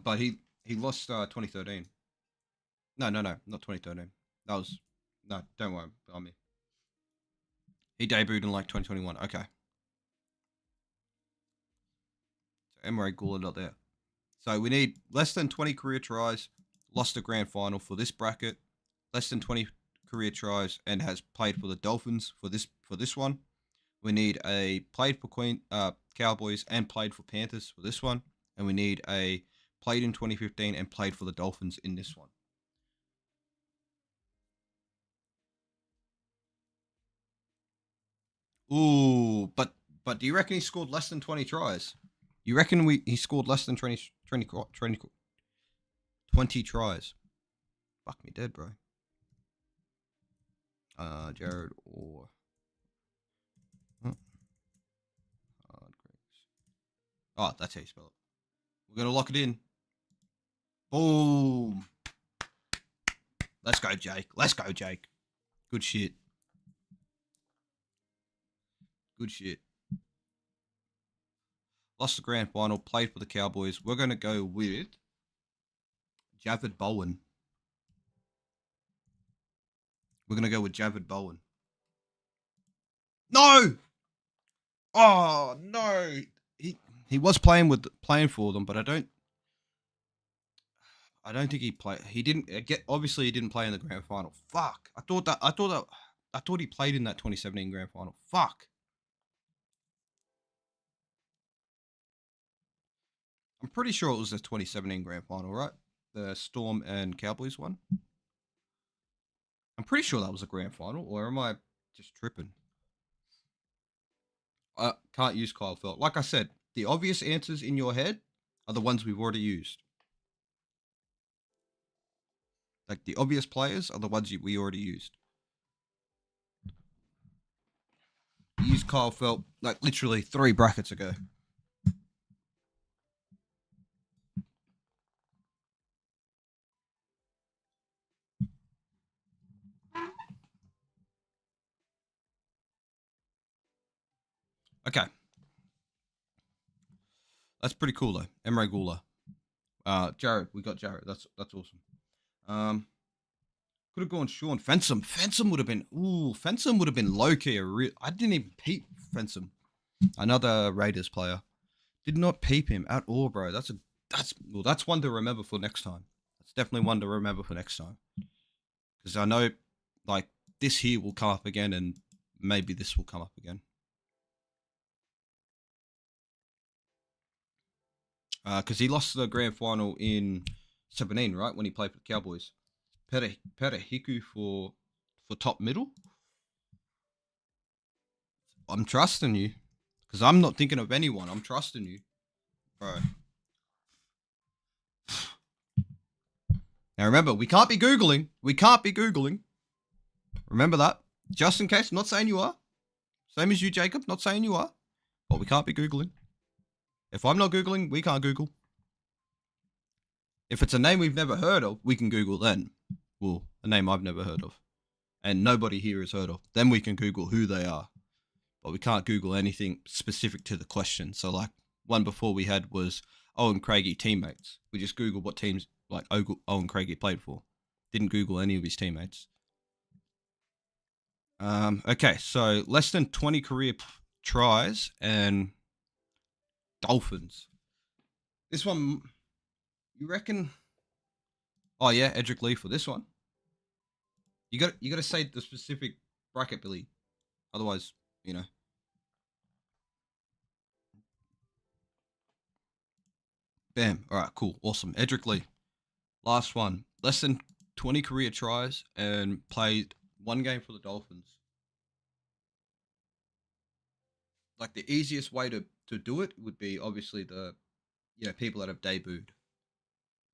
But he lost 2013. No, not 2013. That was no. Don't worry about me. He debuted in like 2021. Okay, so Emre Gula not there. So we need less than 20 career tries. Lost the grand final for this bracket. Less than 20 career tries and has played for the Dolphins for this one. We need a played for Cowboys and played for Panthers for this one, and we need a played in 2015 and played for the Dolphins in this one. Ooh, but do you reckon he scored less than 20 tries? You reckon he scored less than 20 tries? Fuck me dead, bro. Jared or huh? Oh, that's how you spell it. We're gonna lock it in. Boom. Let's go, Jake. Let's go, Jake. Good shit. Good shit. Lost the grand final, played for the Cowboys. We're going to go with Javid Bowen. We're going to go with Javid Bowen. No! Oh no! He was playing for them, but I don't think he played. He didn't get. Obviously, he didn't play in the grand final. Fuck! I thought he played in that 2017 grand final. Fuck! I'm pretty sure it was the 2017 grand final, right? The Storm and Cowboys one. I'm pretty sure that was a grand final, or am I just tripping? I can't use Kyle Felt. Like I said, the obvious answers in your head are the ones we've already used. Like the obvious players are the ones we already used. We used Kyle Felt like literally 3 brackets ago. Okay. That's pretty cool though. Emre Gula. Jared, we got Jared. That's awesome. Could have gone Sean Fensom. Fensom would have been Fensom would have been low key. I didn't even peep Fensom. Another Raiders player. Did not peep him at all, bro. That's one to remember for next time. That's definitely one to remember for next time. Because I know like this here will come up again, and maybe this will come up again. Because he lost the grand final in 17, right, when he played for the Cowboys. Pere Hiku for top middle. I'm trusting you because I'm not thinking of anyone. I'm trusting you, bro. Now remember, we can't be googling. We can't be googling. Remember that, just in case. I'm not saying you are. Same as you, Jacob. Not saying you are, but we can't be googling. If I'm not googling, we can't Google. If it's a name we've never heard of, we can Google then. Well, a name I've never heard of, and nobody here has heard of. Then we can Google who they are. But we can't Google anything specific to the question. So, like, one before we had was Owen Craigie teammates. We just Googled what teams, like, Owen Craigie played for. Didn't Google any of his teammates. Okay, so less than 20 career tries and Dolphins. This one, you reckon? Oh yeah, Edric Lee for this one. You got to say the specific bracket, Billy. Otherwise, you know. Bam. All right, cool, awesome. Edric Lee. Last one. Less than 20 career tries and played one game for the Dolphins. Like the easiest way to do it would be obviously the people that have debuted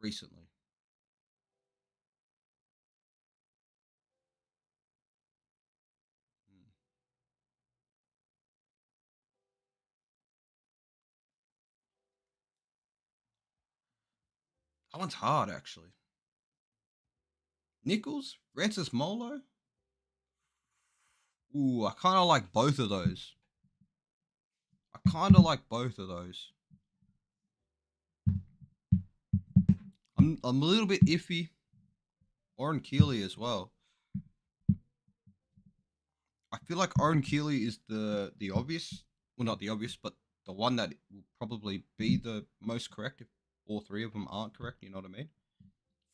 recently. Hmm. That one's hard actually. Nichols, Francis Molo. Ooh, I kind of like both of those. I kind of like both of those. I'm a little bit iffy. Oren Keeley as well. I feel like Oren Keeley is the obvious, well, not the obvious, but the one that will probably be the most correct if all 3 of them aren't correct. You know what I mean?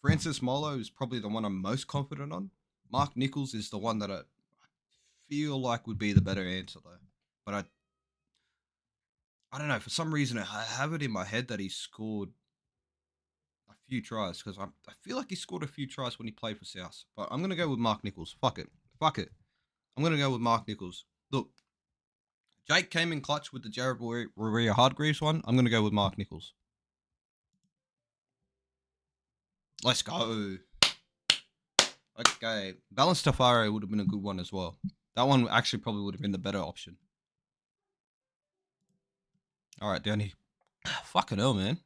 Francis Molo is probably the one I'm most confident on. Mark Nichols is the one that I feel like would be the better answer though. But I don't know, for some reason I have it in my head that he scored a few tries because I feel like he scored a few tries when he played for South. But I'm gonna go with Mark Nichols. Fuck it. Fuck it. I'm gonna go with Mark Nichols. Look, Jake came in clutch with the Jared Warrior Hardgreaves one. I'm gonna go with Mark Nichols. Let's go. Okay. Balance Tafari would have been a good one as well. That one actually probably would have been the better option. All right, Danny. Fucking hell, man.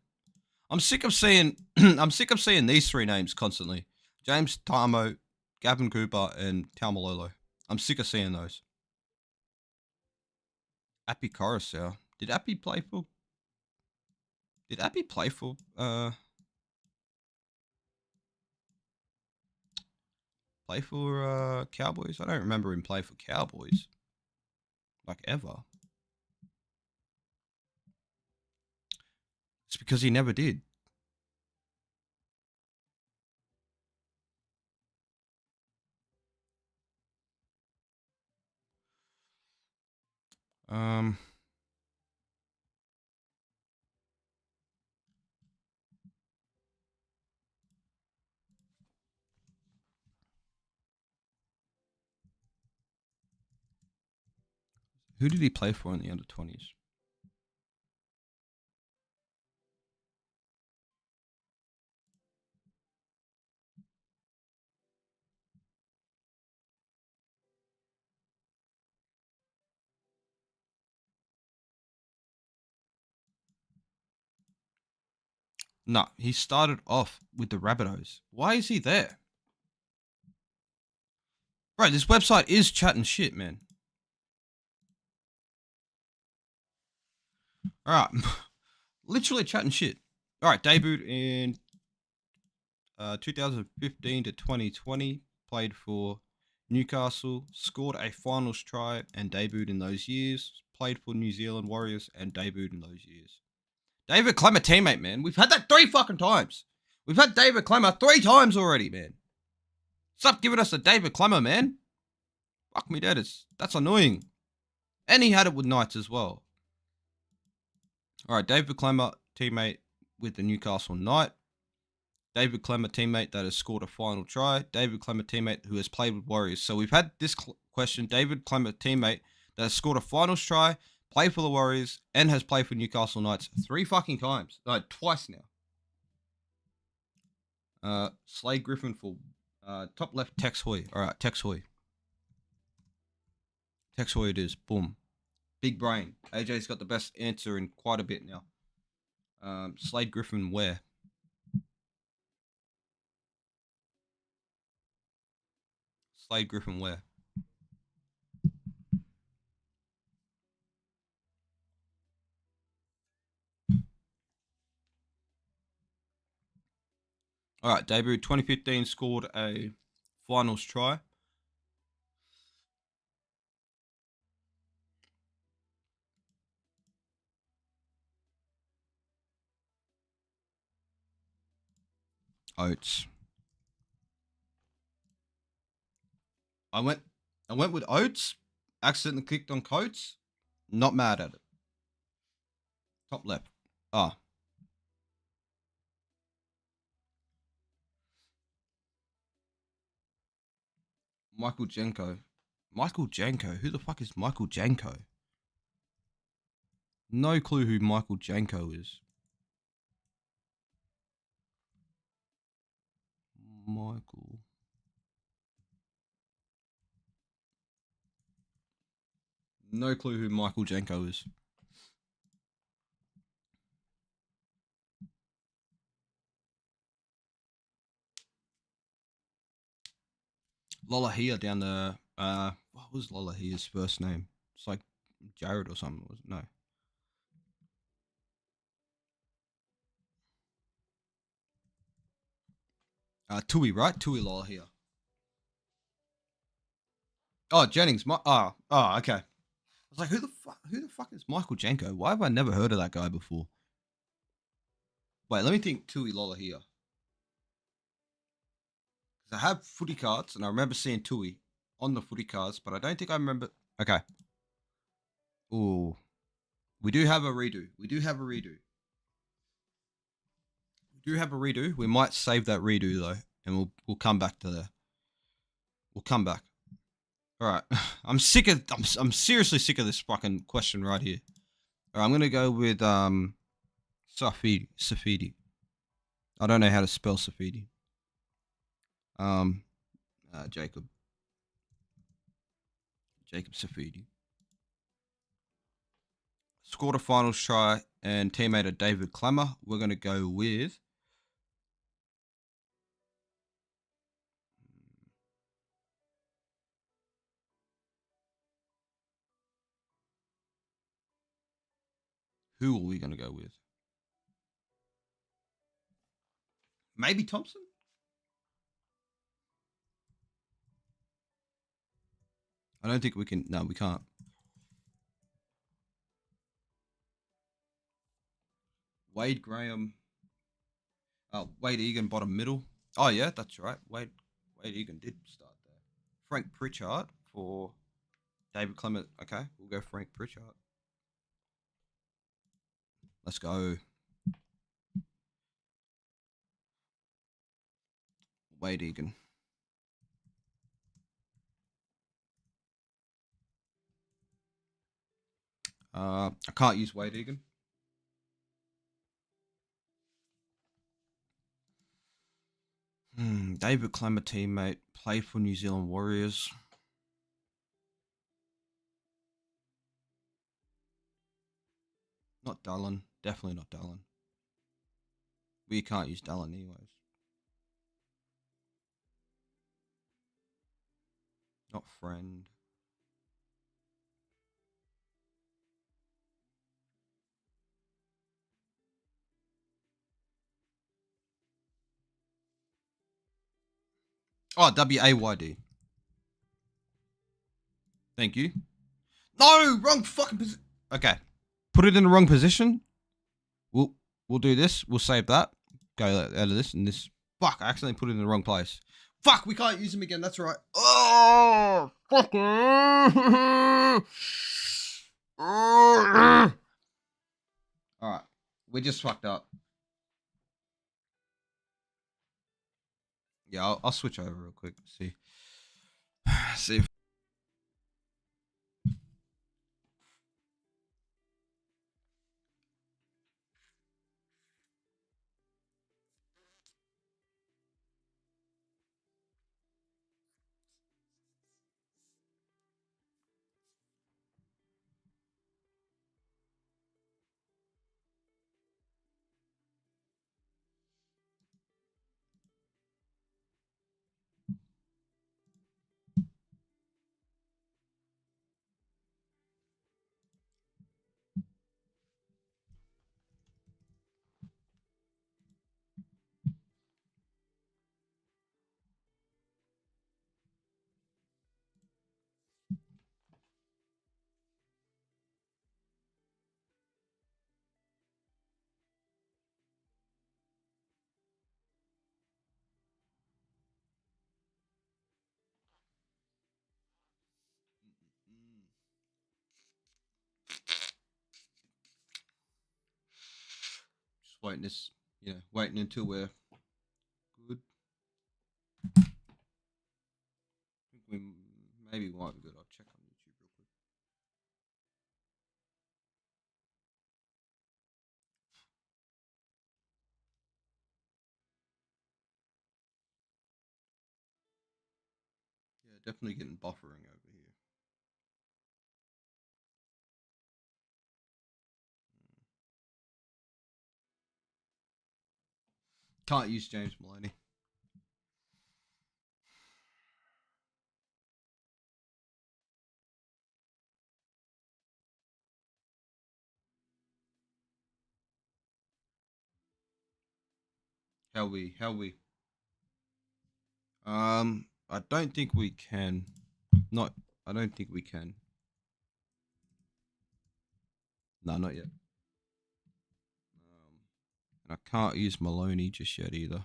I'm sick of seeing I'm sick of seeing these 3 names constantly. James Tamo, Gavin Cooper, and Taumalolo. I'm sick of seeing those. Appy Coruscant. Did Appy play for Cowboys? I don't remember him play for Cowboys. like ever. It's because he never did. Um, who did he play for in the under-20s? No, he started off with the Rabbitohs. Why is he there? Bro, this website is chatting shit, man. All right. Literally chatting shit. All right, debuted in 2015 to 2020. Played for Newcastle. Scored a finals try and debuted in those years. Played for New Zealand Warriors and debuted in those years. David Klemmer teammate, man. We've had that 3 fucking times. We've had David Klemmer 3 times already, man. Stop giving us a David Klemmer, man. Fuck me dead. That's annoying. And he had it with Knights as well. All right, David Klemmer, teammate with the Newcastle Knight. David Klemmer, teammate that has scored a final try. David Klemmer, teammate who has played with Warriors. So we've had this question. David Klemmer, teammate that has scored a finals try, played for the Warriors, and has played for Newcastle Knights 3 fucking times. No, twice now. Slade Griffin for top left, Tex Hoy. All right, Tex Hoy. Tex Hoy it is. Boom. Big brain. AJ's got the best answer in quite a bit now. Slade Griffin where? Slade Griffin where? All right, debut 2015, scored a finals try. Oates. I went with Oates. Accidentally clicked on Coates. Not mad at it. Top left. Ah. Michael Janko. Michael Janko? Who the fuck is Michael Janko? No clue who Michael Janko is. Michael. No clue who Michael Janko is. Lolohea down the what was Lolohea's first name? It's like Jared or something. No. Tui, right? Tui Lolohea. Oh, Jennings. Okay. I was like, who the fuck is Michael Janko? Why have I never heard of that guy before? Wait, let me think. Tui Lolohea. Because I have footy cards, and I remember seeing Tui on the footy cards, but I don't think I remember. Okay. Ooh. We do have a redo. We do have a redo. We might save that redo though, and we'll come back to there. We'll come back. All right. I'm seriously sick of this fucking question right here. All right, I'm gonna go with Safidi. I don't know how to spell Safidi. Jacob Safidi. Scored a finals try and teammate of David Klemmer. We're going to go with who are we going to go with? Maybe Thompson? I don't think we can. No, we can't. Wade Graham. Wade Egan bottom middle. Oh yeah, that's right. Wade Egan did start there. Frank Pritchard for David Clement. Okay, we'll go Frank Pritchard. Let's go. Wade Egan. I can't use Wade Egan. David Clement teammate, played for New Zealand Warriors. Not Dallin. Definitely not Dallin. We can't use Dallin anyways. Not friend. Oh, WAYD. Thank you. No, wrong fucking position. Okay, put it in the wrong position. We'll do this. We'll save that. Go out of this and this. Fuck! I accidentally put it in the wrong place. Fuck! We can't use him again. That's right. Oh, fuck! All right, we just fucked up. Yeah, I'll switch over real quick. See. See. Just waiting this, waiting until we're good. I think we maybe might be good. I'll check on YouTube real quick. Yeah, definitely getting buffering over here. Can't use James Maloney. How we? I don't think we can. Not. I don't think we can. No, not yet. And I can't use Maloney just yet either.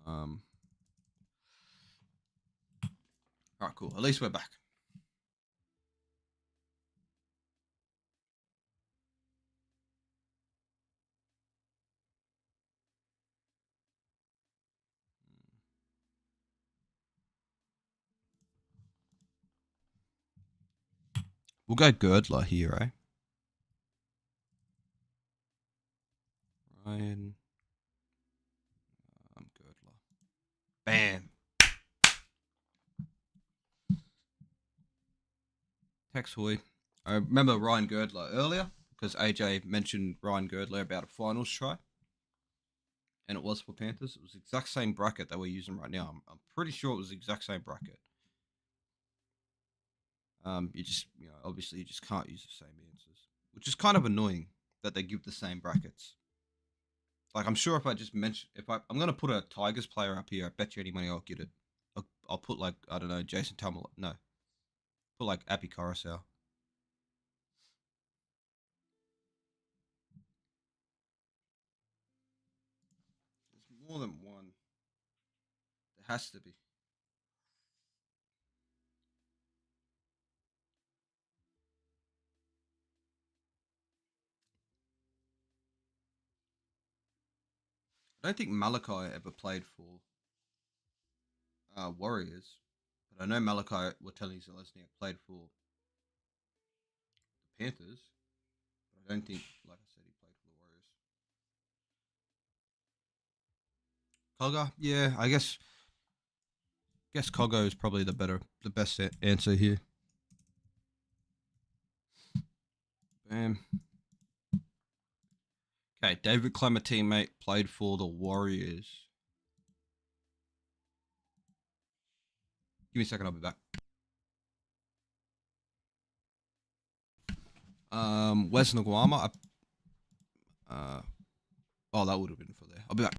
All right, cool. At least we're back. We'll go Girdler here, eh? Ryan. Girdler. Bam. Tex Hoy. I remember Ryan Girdler earlier because AJ mentioned Ryan Girdler about a finals try. And it was for Panthers. It was the exact same bracket that we're using right now. I'm pretty sure it was the exact same bracket. You just, obviously you just can't use the same answers, which is kind of annoying that they give the same brackets. Like, I'm sure if I just mention, I'm gonna put a Tigers player up here, I bet you any money I'll get it. I'll put like, I don't know, Jason Tamala. No, put like Appy Coruscant. More than one. There has to be. I don't think Malachi ever played for Warriors, but I know Malachi Wateli Zelezniak played for the Panthers. But I don't think, like I said, he played for the Warriors. Koga, yeah, I guess Kogo is probably the best answer here. Bam. Okay, David Clemmer teammate played for the Warriors. Give me a second, I'll be back. Wes Nguama. Oh, that would have been for there. I'll be back.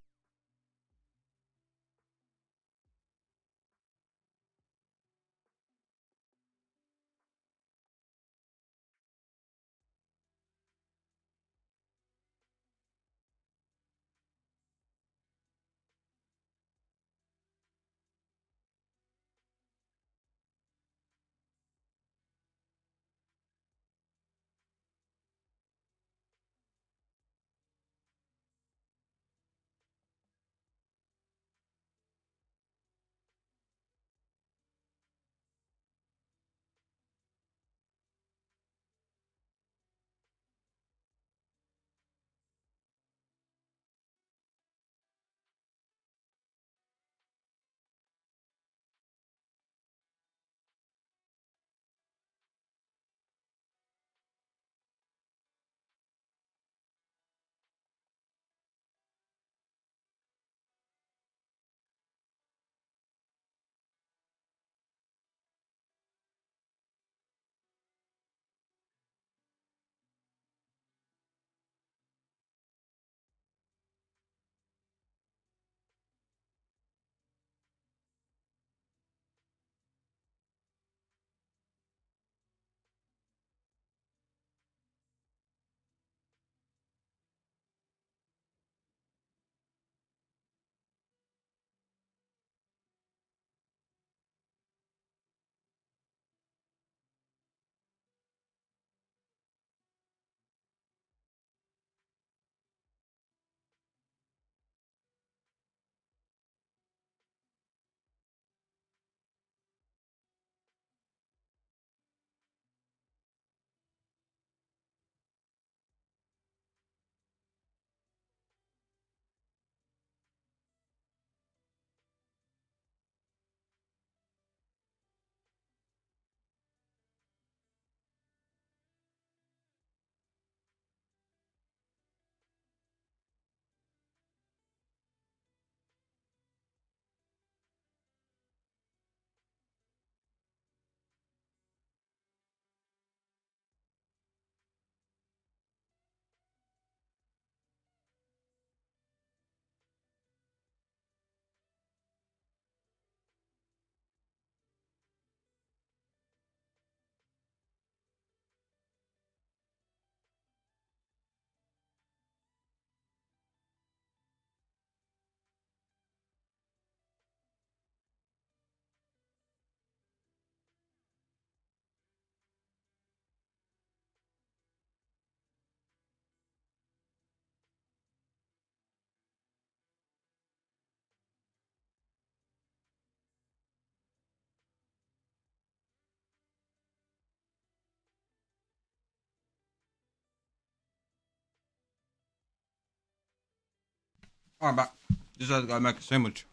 All right, back. Just had to go make a sandwich.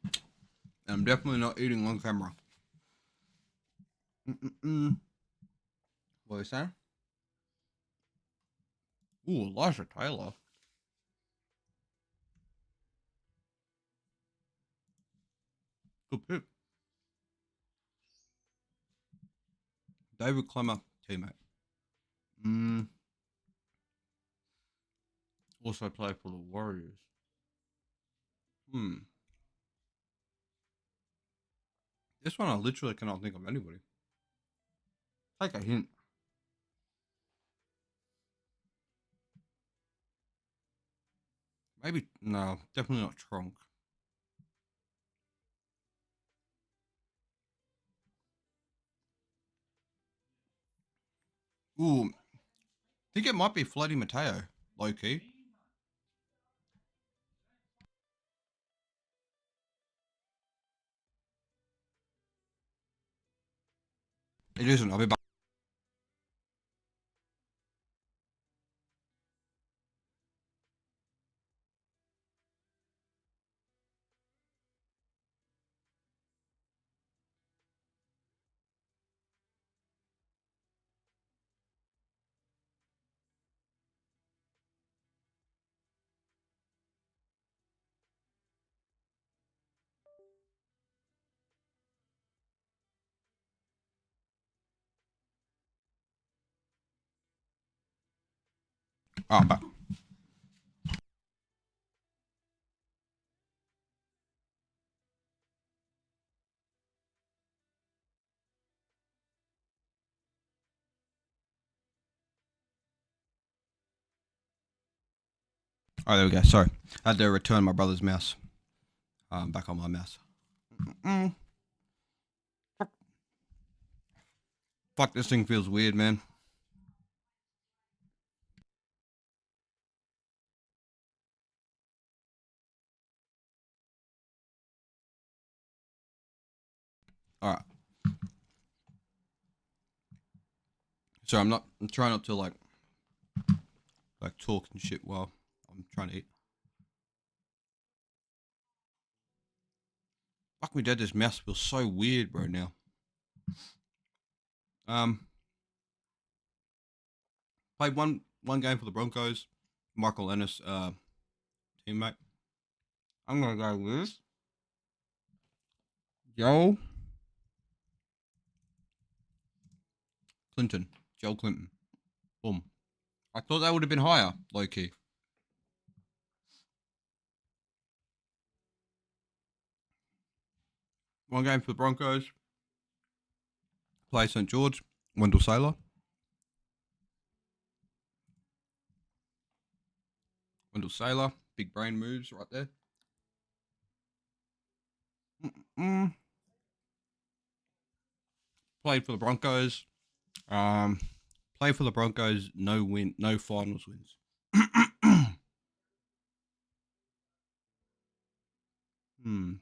And I'm definitely not eating on camera. Mm-mm-mm. What are you saying? Ooh, Elijah Taylor. Good pick. David Clemmer, teammate. Mm, also played for the Warriors. Hmm. This one I literally cannot think of anybody. Take a hint. Maybe no, definitely not Tronk. Ooh, I think it might be Floaty Mateo, low key. It isn't. I'll be back. Oh, I'm back. Oh, there we go. Sorry, I had to return my brother's mouse. Back on my mouse. Mm. Fuck, this thing feels weird, man. All right. So I'm trying not to like talk and shit while I'm trying to eat. Fuck me dead, this mouse feels so weird, bro. Now. Um, played one game for the Broncos. Michael Ennis, teammate. I'm gonna go with Joe Clinton. Joe Clinton. Boom. I thought that would have been higher, low key. One game for the Broncos. Play St George. Wendell Sailor. Wendell Sailor. Big brain moves right there. Mm-mm. Played for the Broncos. Um, played for the Broncos. No finals wins. Hmm.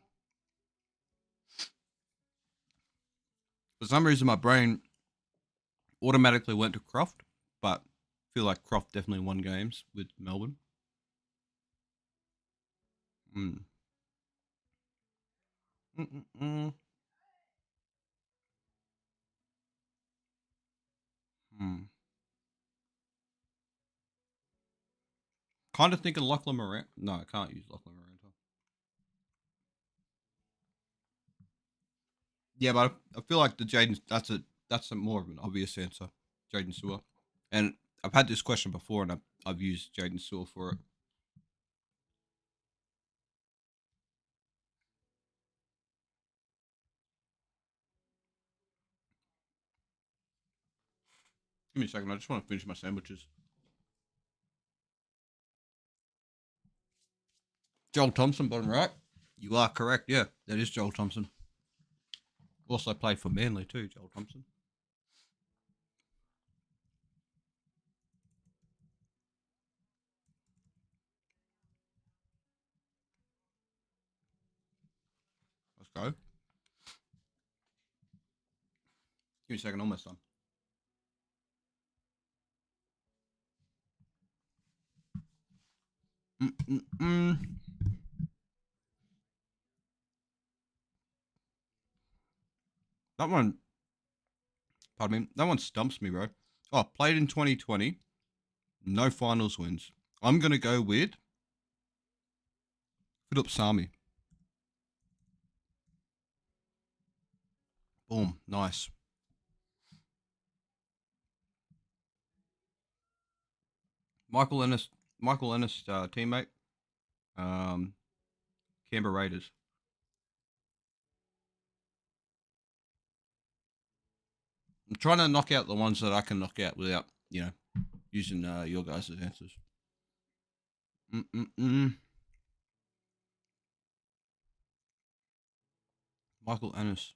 For some reason, my brain automatically went to Croft, but I feel like Croft definitely won games with Melbourne. Hmm. Mm-mm-mm. Hmm. Kind of thinking Lachlan Morant. No, I can't use Lachlan Morant. Yeah, but I feel like the Jaden that's a more of an obvious answer, Jaden Sewer. And I've had this question before, and I've used Jaden Sewer for it. Give me a second. I just want to finish my sandwiches. Joel Thompson, bottom right. You are correct. Yeah, that is Joel Thompson. Also played for Manly too, Joel Thompson. Let's go. Give me a second. Almost done. Mm-mm-mm. That one, pardon me. That one stumps me, bro. Oh, played in 2020. No finals wins. I'm gonna go with Philip Sami. Boom. Nice. Michael Ennis. Michael Ennis, teammate. Um, Canberra Raiders. I'm trying to knock out the ones that I can knock out without using your guys' answers. Mm-mm-mm. Michael Ennis.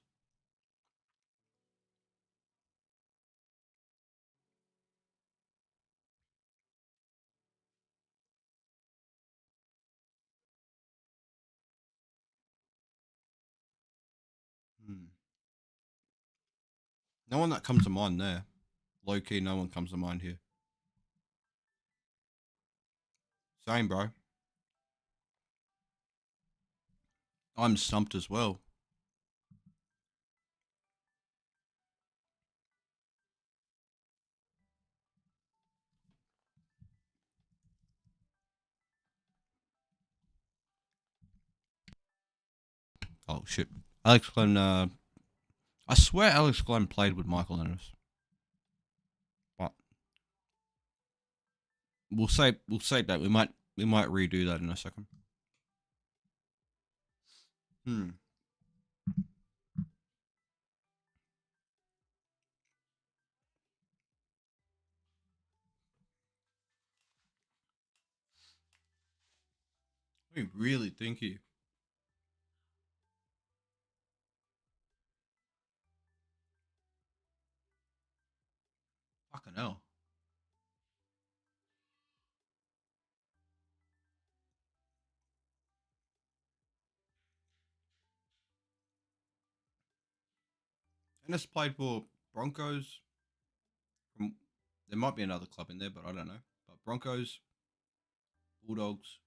Hmm. No one that comes to mind there. Low key, no one comes to mind here. Same, bro. I'm stumped as well. Oh shit. Alex Glenn. I swear Alex Glenn played with Michael Ennis. But we'll save that. We might redo that in a second. Hmm. Let me really think here. Fucking hell. Ennis played for Broncos. From there might be another club in there, but I don't know. But Broncos, Bulldogs,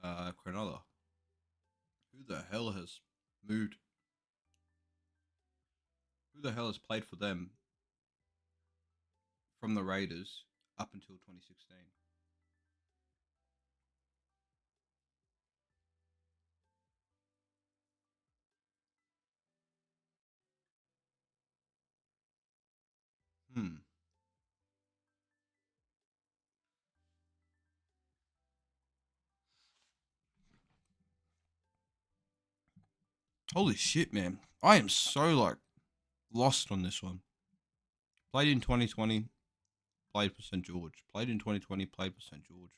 Cronulla. Who the hell has moved? Who the hell has played for them from the Raiders up until 2016? Hmm. Holy shit, man! I am so like lost on this one. Played in 2020, played for St George. Played in 2020, played for St George.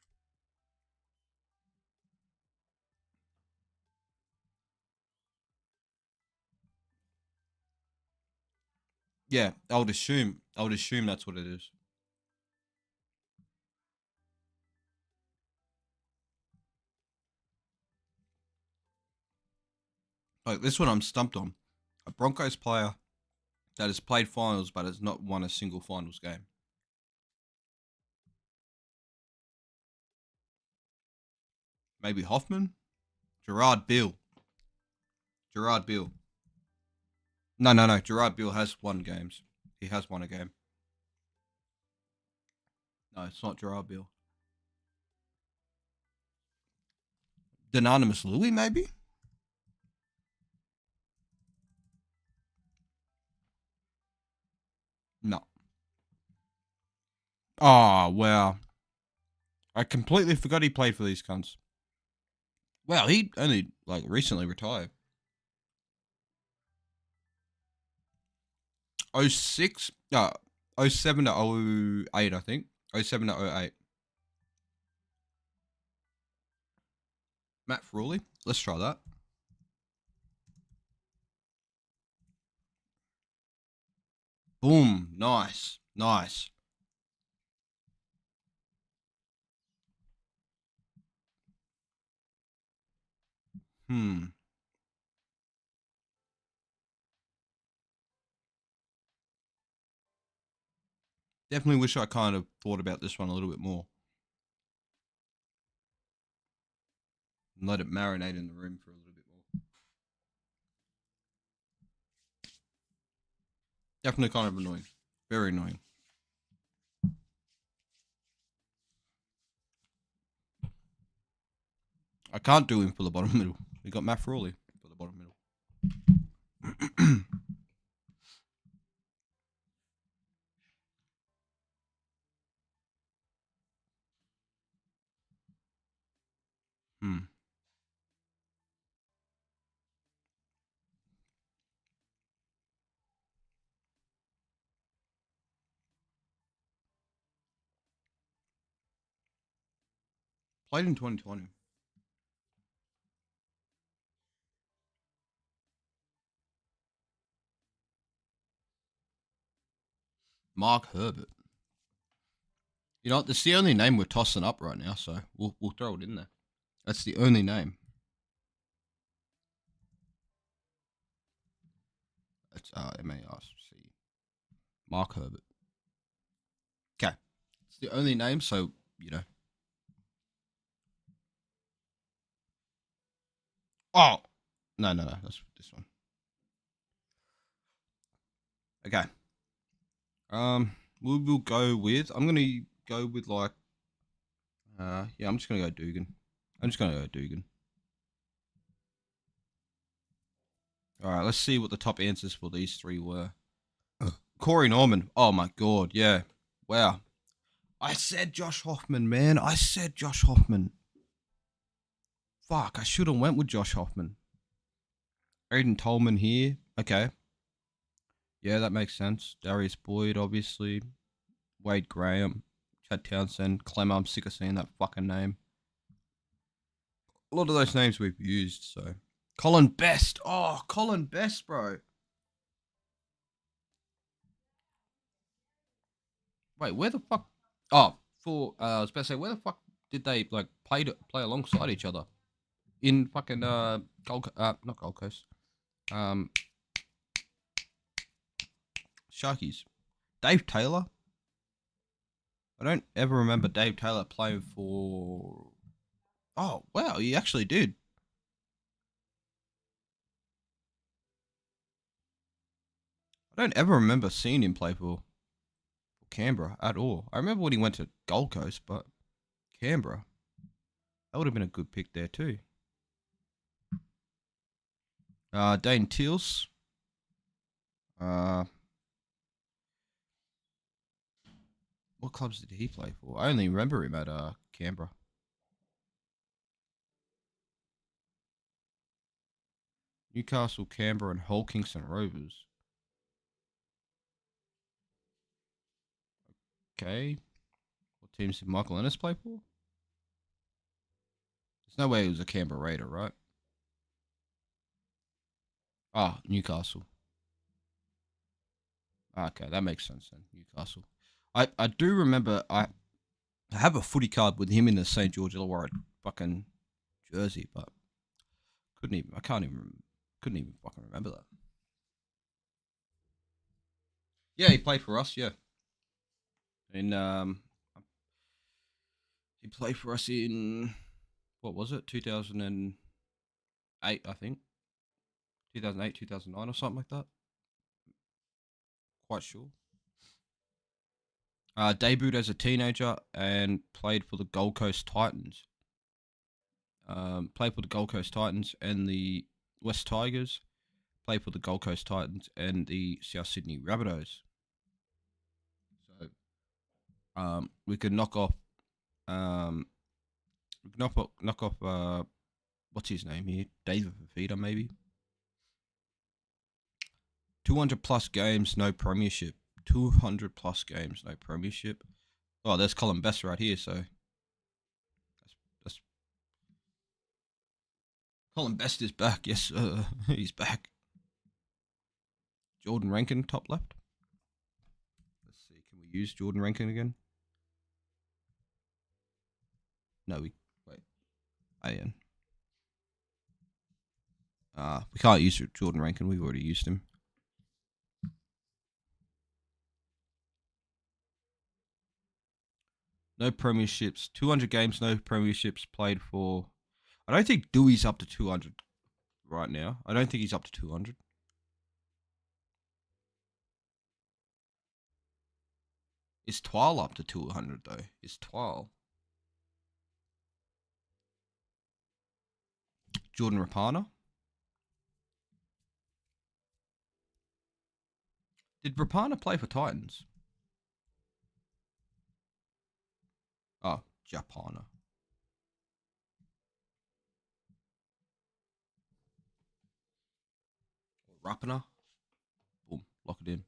Yeah, I would assume that's what it is. Like this one, I'm stumped on. A Broncos player that has played finals but has not won a single finals game. Maybe Hoffman, Gerard Beale, Gerard Beale. No, no, no. Gerard Beale has won games. He has won a game. No, it's not Gerard Beale. Anonymous Louis, maybe. No. Oh wow. I completely forgot he played for these cunts. Wow, he only like recently retired. Oh six, 07 to 08, I think. 07 to 08. Matt Frawley. Let's try that. Boom. Nice. Nice. Hmm. Definitely wish I kind of thought about this one a little bit more and let it marinate in the room for a little bit more. Definitely kind of annoying. Very annoying. I can't do him for the bottom middle. We got Matt Frawley for the bottom middle. Hmm. Played in 2020. Mark Herbert. You know what? That's the only name we're tossing up right now, so we'll throw it in there. That's the only name. That's MARC. Mark Herbert. Okay. It's the only name, so, you know. Oh! No. That's this one. Okay. We will go with... I'm going to go with, like... yeah, I'm just going to go Dugan. Alright, let's see what the top answers for these three were. Corey Norman. Oh, my God. Yeah. Wow. I said Josh Hoffman, man. Fuck, I should have went with Josh Hoffman. Aiden Tolman here. Okay. Yeah, that makes sense. Darius Boyd, obviously. Wade Graham. Chad Townsend. Clemmer, I'm sick of seeing that fucking name. A lot of those names we've used, so. Colin Best. Oh, Colin Best, bro. Wait, where the fuck? Oh, I was about to say, where the fuck did they, like, play alongside each other? In fucking, not Gold Coast. Sharkies. Dave Taylor? I don't ever remember Dave Taylor playing for... Oh, wow, he actually did. I don't ever remember seeing him play for Canberra at all. I remember when he went to Gold Coast, but Canberra. That would have been a good pick there too. Dane Teals. What clubs did he play for? I only remember him at Canberra. Newcastle, Canberra, and Hull Kingston Rovers. Okay. What teams did Michael Ennis play for? There's no way he was a Canberra Raider, right? Ah, Newcastle. Okay, that makes sense then. Newcastle. I do remember I have a footy card with him in the St. George Illawarra fucking jersey, but couldn't even fucking remember that. Yeah, he played for us, yeah. And he played for us in what was it? 2008, I think. 2008, 2009 or something like that. Quite sure. Debuted as a teenager and played for the Gold Coast Titans. Played for the Gold Coast Titans and the West Tigers. Played for the Gold Coast Titans and the South Sydney Rabbitohs. So, we could knock off, what's his name here? David Fafita, maybe. 200 plus games, no premiership. 200 plus games, no premiership. Oh, there's Colin Best right here, so that's Colin Best is back. Yes, he's back. Jordan Rankin, top left. Let's see, can we use Jordan Rankin again? No, wait. Ian. We can't use Jordan Rankin. We've already used him. No premierships. 200 games, no premierships played for. I don't think Dewey's up to 200 right now. I don't think he's up to 200. Is Twile up to 200 though? Is Twile? Jordan Rapana? Did Rapana play for Titans? Oh, Japana. Rapana. Boom, lock it in.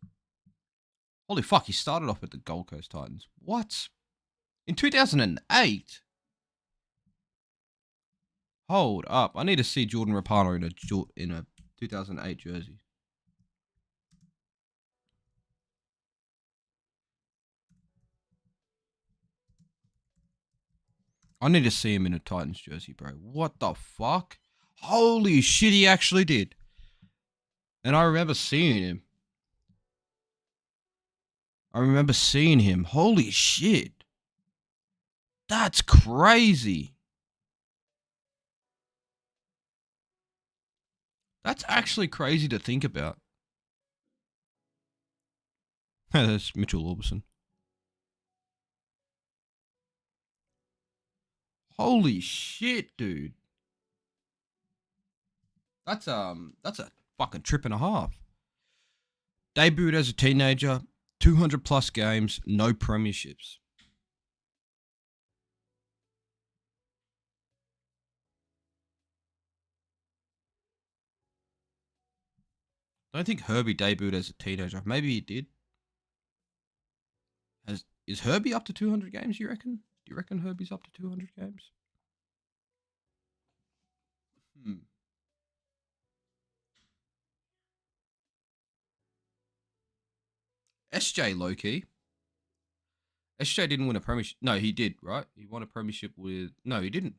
Holy fuck, he started off at the Gold Coast Titans. What? In 2008? Hold up. I need to see Jordan Rapana in a 2008 jersey. I need to see him in a Titans jersey, bro. What the fuck? Holy shit, he actually did. And I remember seeing him. Holy shit. That's crazy. That's actually crazy to think about. That's Mitchell Orbison. Holy shit, dude. That's a fucking trip and a half. Debuted as a teenager, 200 plus games, no premierships. I don't think Herbie debuted as a teenager. Maybe he did. Is Herbie up to 200 games, you reckon? Do you reckon Herbie's up to 200 games? Hmm. SJ Loki. SJ didn't win a premiership. No, he did, right? He won a premiership with. No, he didn't.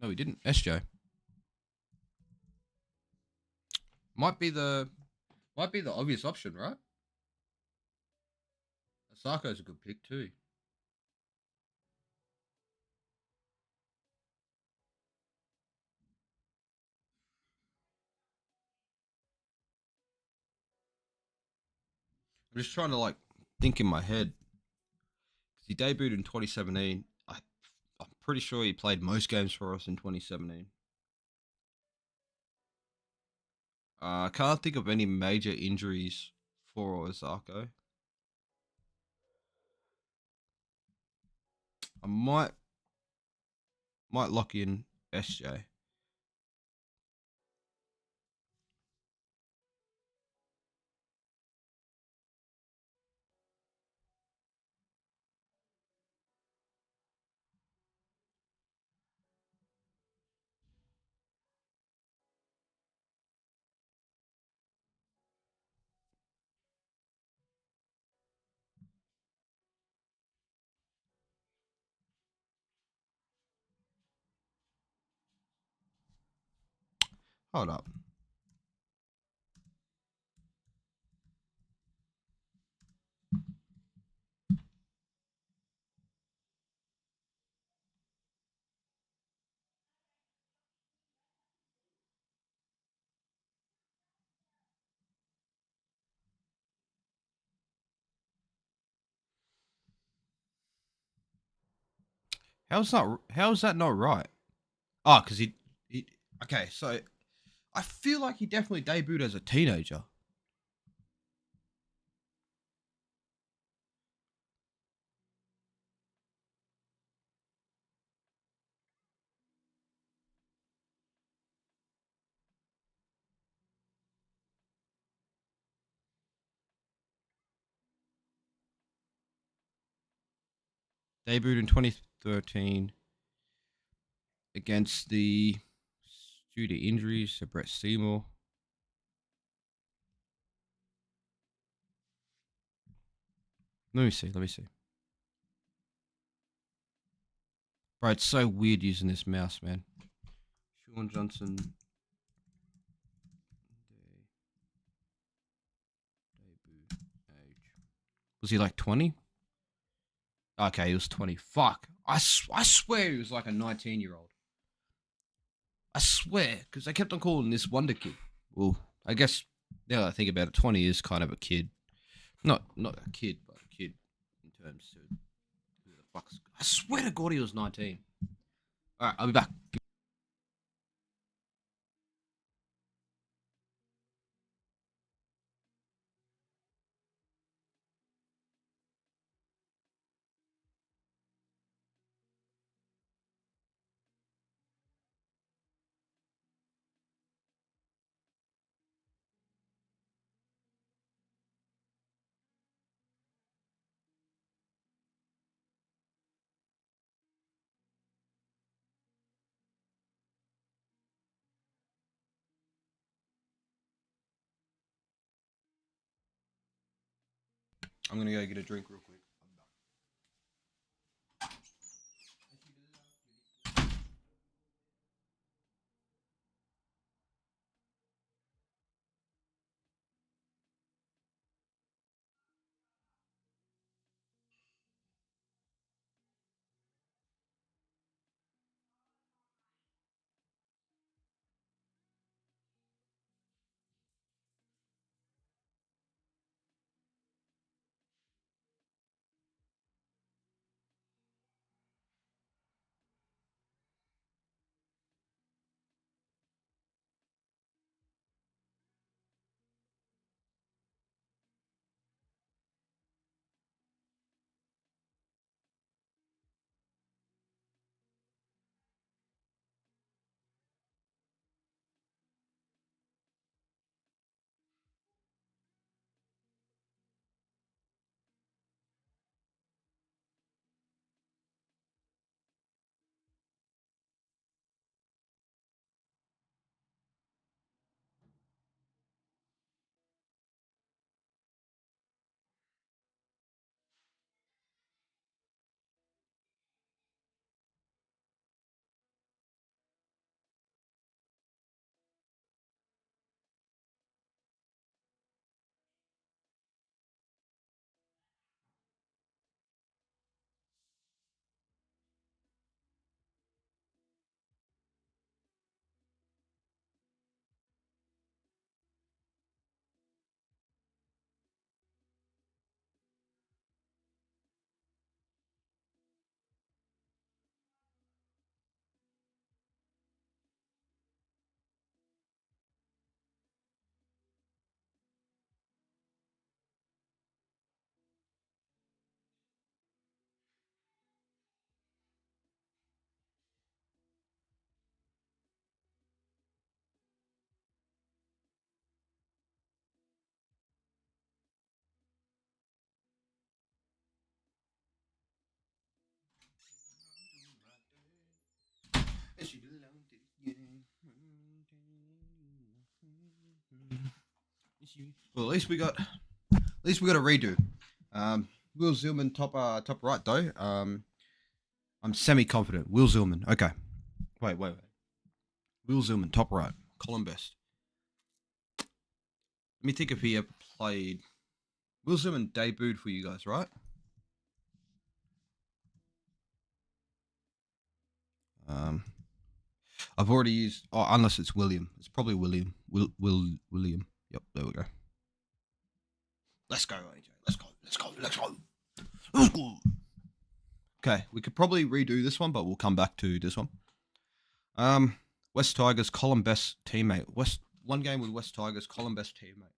No, he didn't. SJ might be the obvious option, right? Osaka's a good pick too. I'm just trying to like think in my head. He debuted in 2017. I'm pretty sure he played most games for us in 2017. I can't think of any major injuries for Osako. I might lock in SJ. Hold up. How's that not right? Oh, because he okay. So I feel like he definitely debuted as a teenager. Debuted in 2013 against the due to injuries to Brett Seymour. Let me see. Bro, it's so weird using this mouse, man. Sean Johnson. Debut age. Was he like 20? Okay, he was 20. Fuck. I swear he was like a 19-year-old. I swear, because they kept on calling this Wonder Kid. Well, I guess now that I think about it, 20 is kind of a kid. Not a kid, but a kid in terms of who the fuck's. I swear to God he was 19. All right, I'll be back. I'm gonna go get a drink real quick. Well, at least we got a redo. Will Zillman top right though. I'm semi confident. Will Zillman. Okay. Wait. Will Zillman top right. Colin Best. Let me think if he ever played. Will Zillman debuted for you guys, right? I've already used. Oh, unless it's William. It's probably William. William. Yep. There we go. Let's go, AJ. Let's go. Okay, we could probably redo this one, but we'll come back to this one. West Tigers, Colin Best teammate. One game with West Tigers, Colin Best teammate.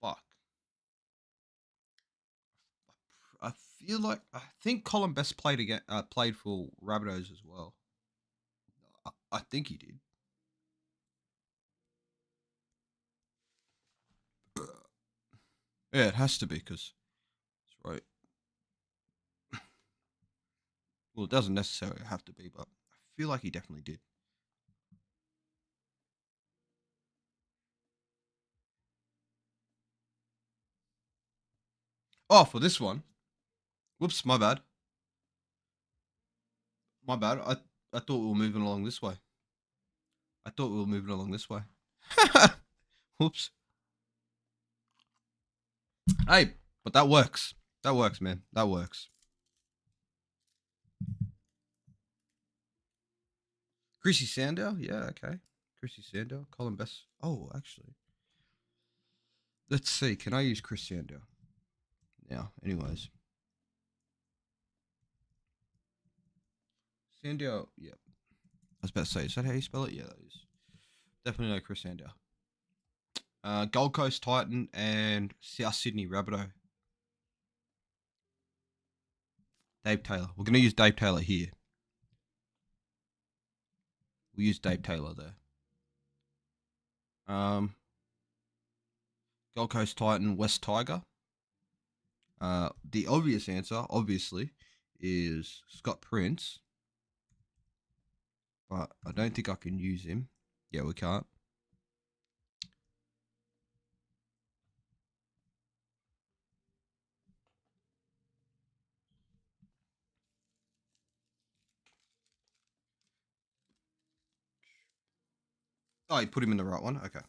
Fuck. I think Colin Best played for Rabbitohs as well. I think he did. Yeah, it has to be because it's right. Well, it doesn't necessarily have to be, but I feel like he definitely did. Oh, for this one. Whoops, my bad. My bad. I thought we were moving along this way. Whoops. Hey, but that works. That works, man. That works. Chrissy Sandow? Yeah, okay. Chrissy Sandow. Colin Best. Oh, actually. Let's see. Can I use Chris Sandow? Now, anyways. Sandow, yeah. I was about to say, is that how you spell it? Yeah, that is. Definitely no Chris Sandow. Gold Coast Titan and South Sydney Rabbitoh. Dave Taylor. We're going to use Dave Taylor here. We'll use Dave Taylor there. Gold Coast Titan, West Tiger. The obvious answer, obviously, is Scott Prince. But I don't think I can use him. Yeah, we can't. Oh, you put him in the right one? Okay.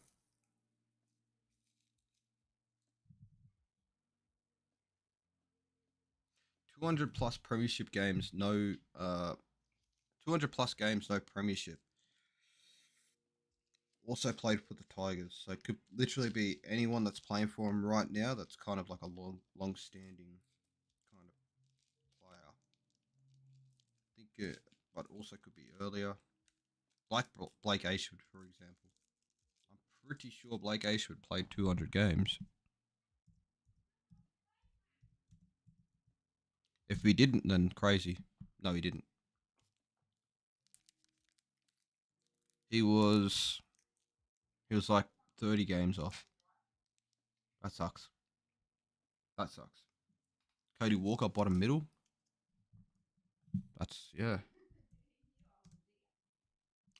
200 plus premiership games, no 200 plus games, no premiership. Also played for the Tigers, so it could literally be anyone that's playing for him right now. That's kind of like a long-standing kind of player. I think it, but also could be earlier, like Blake Ayshwood, for example. I'm pretty sure Blake Ayshwood played 200 games. If he didn't, then crazy. No, he didn't. He was like 30 games off. That sucks. Cody Walker, bottom middle. That's, yeah.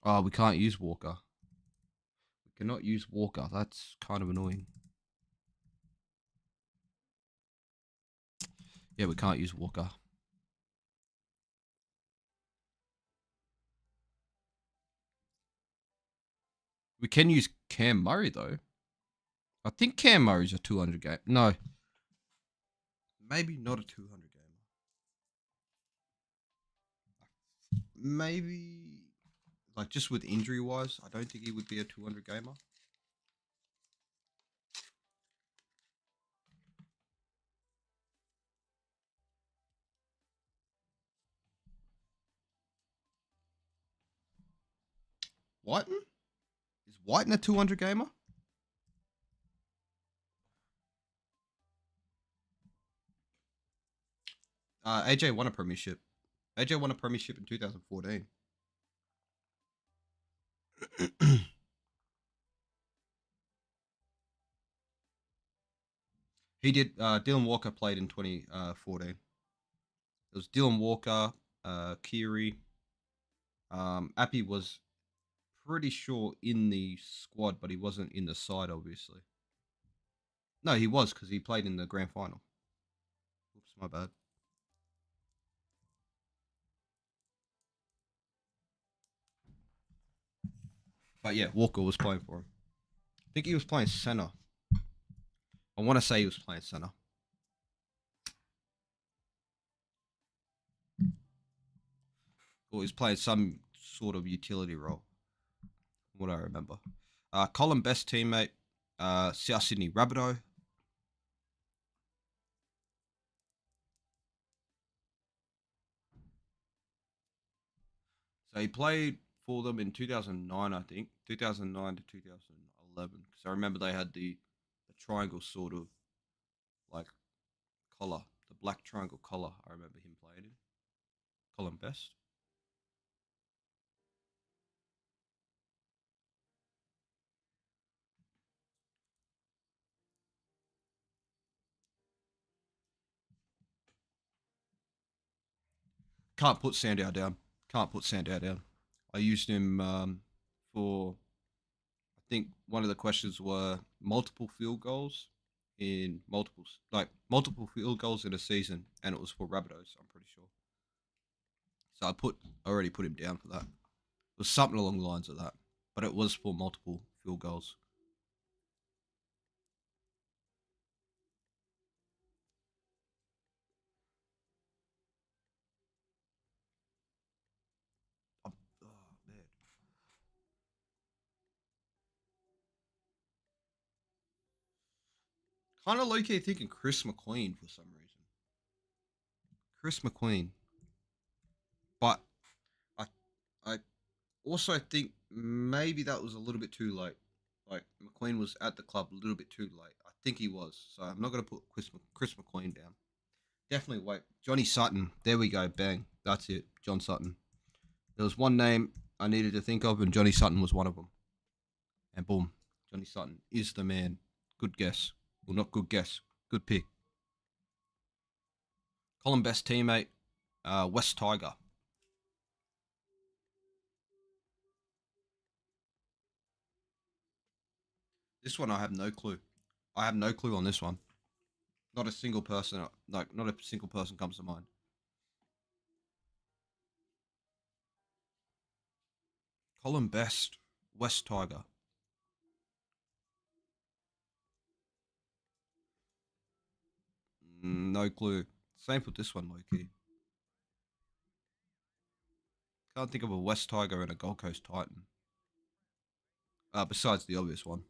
Oh, we can't use Walker. We cannot use Walker. That's kind of annoying. Yeah, we can't use Walker. We can use Cam Murray, though. I think Cam Murray's a 200 game. No. Maybe not a 200 gamer. Maybe, like, just with injury wise, I don't think he would be a 200 gamer. Whiten? Is Whiten a 200 gamer? AJ won a premiership. AJ won a premiership in 2014. He did. Dylan Walker played in 2014. It was Dylan Walker, Keary. Appy was pretty sure in the squad, but he wasn't in the side, obviously. No, he was because he played in the grand final. Oops, my bad. But yeah, Walker was playing for him. I think he was playing center. I want to say he was playing center. Or he was playing some sort of utility role, from what I remember. Colin Best teammate, South Sydney Rabbitoh. So he played for them in 2009, I think, 2009 to 2011. Because I remember they had the triangle sort of like collar, the black triangle collar. I remember him playing in. Colin Best. Can't put Sandow down. Can't put Sandow down. I used him for, I think one of the questions were multiple field goals in multiple field goals in a season, and it was for Rabbitohs, I'm pretty sure. So I already put him down for that. It was something along the lines of that, but it was for multiple field goals. Oh man, kind of low key thinking Chris McQueen for some reason. Chris McQueen, but I I also think maybe that was a little bit too late. Like McQueen was at the club a little bit too late. I think he was, so I'm not gonna put Chris McQueen down. Definitely wait. Johnny Sutton. There we go. Bang. That's it. John Sutton. There was one name I needed to think of, and Johnny Sutton was one of them. And boom, Johnny Sutton is the man. Good guess. Well, not good guess. Good pick. Colin Best teammate, West Tiger. This one I have no clue. I have no clue on this one. Not a single person, like not a single person comes to mind. Colin Best, West Tiger. No clue. Same with this one, Loki. Can't think of a West Tiger and a Gold Coast Titan. Besides the obvious one.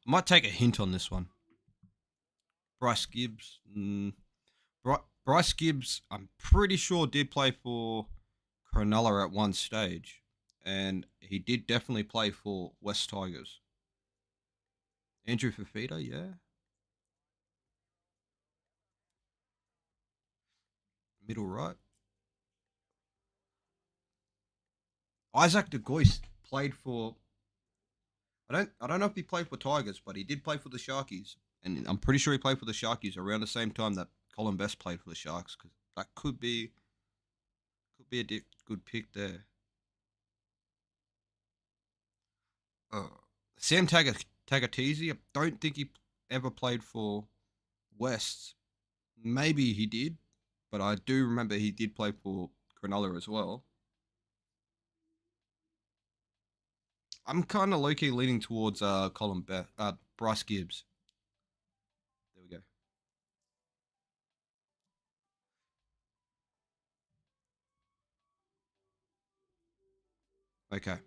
I might take a hint on this one. Bryce Gibbs. Bryce Gibbs, I'm pretty sure did play for Cronulla at one stage, and he did definitely play for West Tigers. Andrew Fafita, yeah. Middle right. Isaac de Gois played for. I don't know if he played for Tigers, but he did play for the Sharkies, and I'm pretty sure he played for the Sharkies around the same time that Colin Best played for the Sharks. Because that could be a good pick there. Uh, Sam Tagatese, I don't think he ever played for West. Maybe he did, but I do remember he did play for Cronulla as well. I'm kind of low key leaning towards Bryce Gibbs. There we go. Okay.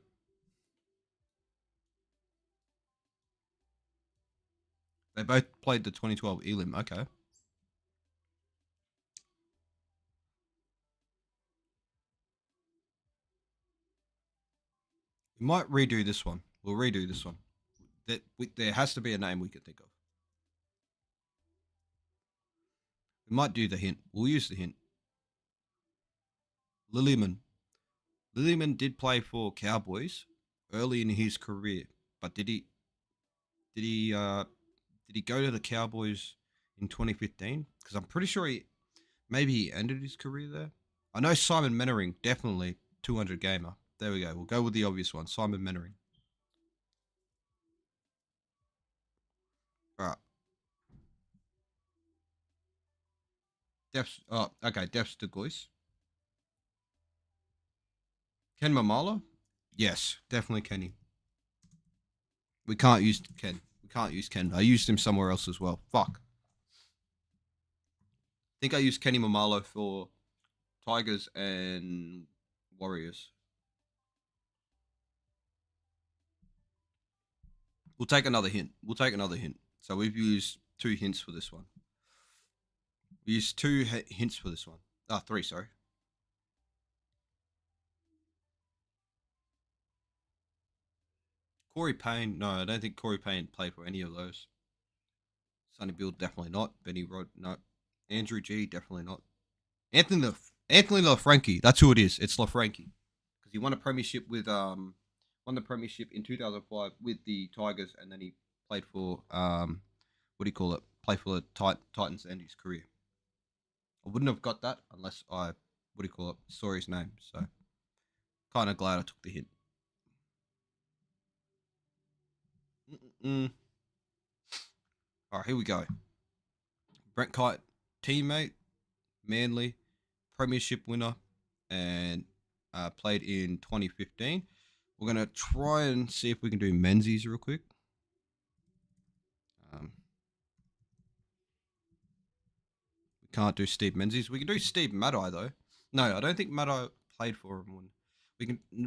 They both played the 2012 Elim. Okay. We might redo this one. We'll redo this one. There has to be a name we can think of. We might do the hint. We'll use the hint. Lillyman. Lillyman did play for Cowboys early in his career, but did he uh did he go to the Cowboys in 2015? Because I'm pretty sure maybe he ended his career there. I know Simon Mennering, definitely 200 gamer. There we go. We'll go with the obvious one, Simon Mennering. All right. Depths. Oh, okay. Depths to Goise. Ken Mamala? Yes, definitely Kenny. We can't use Ken. We can't use Ken. I used him somewhere else as well. Fuck. I think I used Kenny Mamalo for Tigers and Warriors. We'll take another hint. We'll take another hint. So we've used 2 hints for this one. We used hints for this one. Ah, 3, sorry. Corey Payne. No, I don't think Corey Payne played for any of those. Sonny Bill, definitely not. Benny Rod, no. Andrew G, definitely not. Anthony LaFranchi. That's who it is. It's LaFranchi. Because he won a premiership with won the premiership in 2005 with the Tigers, and then he played for what do you call it? Played for the Titans to end his career. I wouldn't have got that unless I what do you call it? Saw his name. So kind of glad I took the hint. Mm-mm. All right, here we go. Brent Kite, teammate, Manly, premiership winner, and played in 2015. We're gonna try and see if we can do Menzies real quick. We can't do Steve Menzies. We can do Steve Maddai though. No, I don't think Maddai played for him.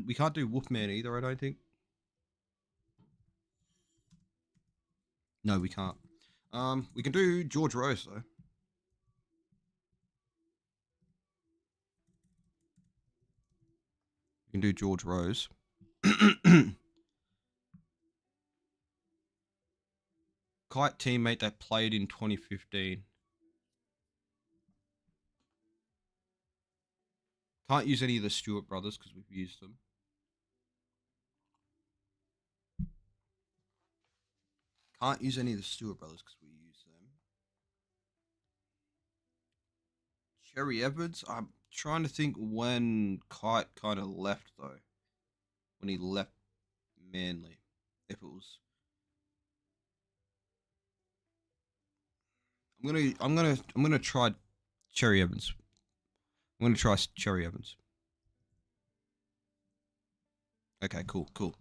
We can't do Wolfman either. I don't think. No, we can't. We can do George Rose though. We can do George Rose. Kite teammate that played in 2015. Can't use any of the Stewart brothers because we've used them. Can't use any of the Stewart brothers because we use them. Cherry Edwards. I'm trying to think when Kite kind of left though. When he left Manly, if it was. I'm gonna try Cherry Evans. I'm gonna try Cherry Evans. Okay, cool.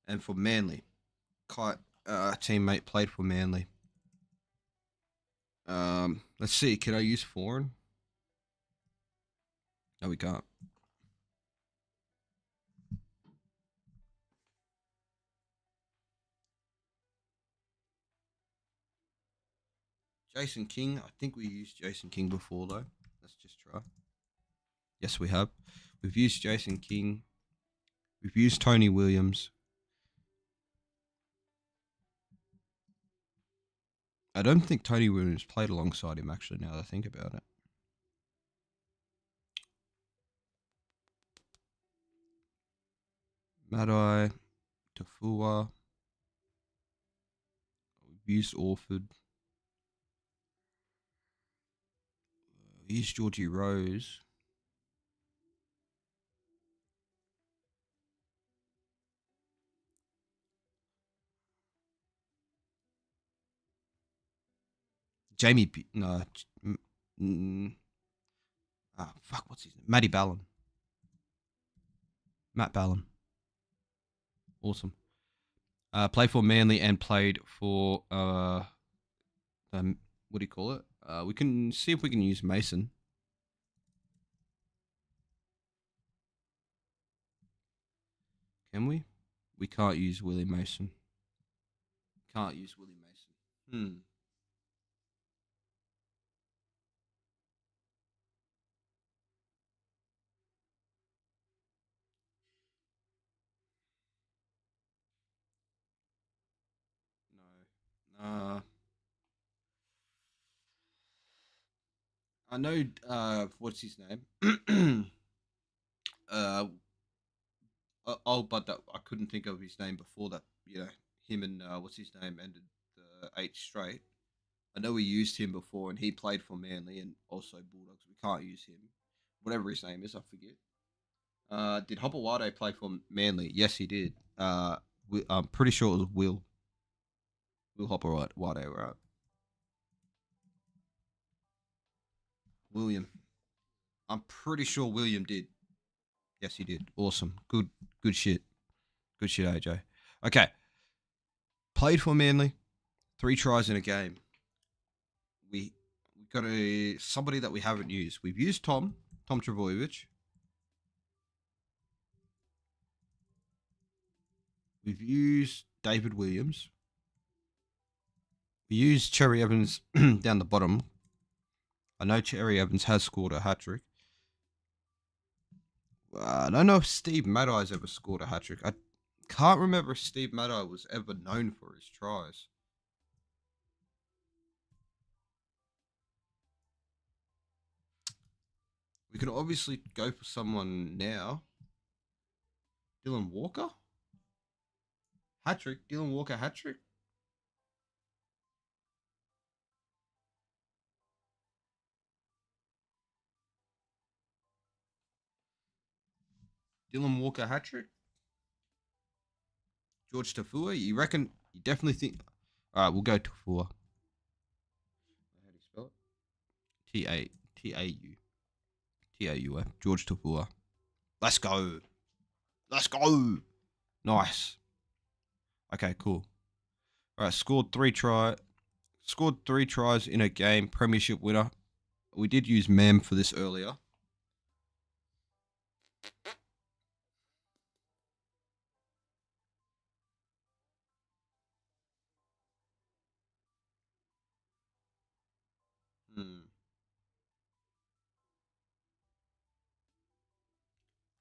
And for Manly, Kite teammate played for Manly. Let's see. Can I use foreign? No, we can't. Jason King. I think we used Jason King before though. Let's just try. Yes, we have. We've used Jason King. We've used Tony Williams. I don't think Tony Williams played alongside him actually. Now that I think about it. Madai, Tafua. We've used Orford. We used Georgie Rose. Jamie. No. Fuck. What's his name? Matty Ballon. Matt Ballon. Awesome. Played for Manly and played for what do you call it? We can see if we can use Mason. Can we? We can't use Willie Mason. Can't use Willie Mason. No. I know. What's his name? But that I couldn't think of his name before that. You know, him and what's his name ended the 8 straight. I know we used him before, and he played for Manly and also Bulldogs. We can't use him. Whatever his name is, I forget. Did Hopewade play for Manly? Yes, he did. I'm pretty sure it was Will Hopewade, right? William. I'm pretty sure William did. Yes, he did. Awesome. Good shit. Good shit, AJ. Okay. Played for Manly. 3 tries in a game. We got somebody that we haven't used. We've used Tom Trebojevic. We've used David Williams. We used Cherry Evans down the bottom. I know Cherry Evans has scored a hat trick. I don't know if Steve Maddai's ever scored a hat trick. I can't remember if Steve Maddai was ever known for his tries. We can obviously go for someone now. Dylan Walker? Hat trick? Dylan Walker hat trick? Dylan Walker hat trick? George Tafua? You reckon? You definitely think? All right, we'll go Tafua. How do you spell it? T-A-U. T-A-U-F. George Tafua. Let's go. Let's go. Nice. Okay, cool. All right, scored 3 tries in a game, premiership winner. We did use Mem for this earlier.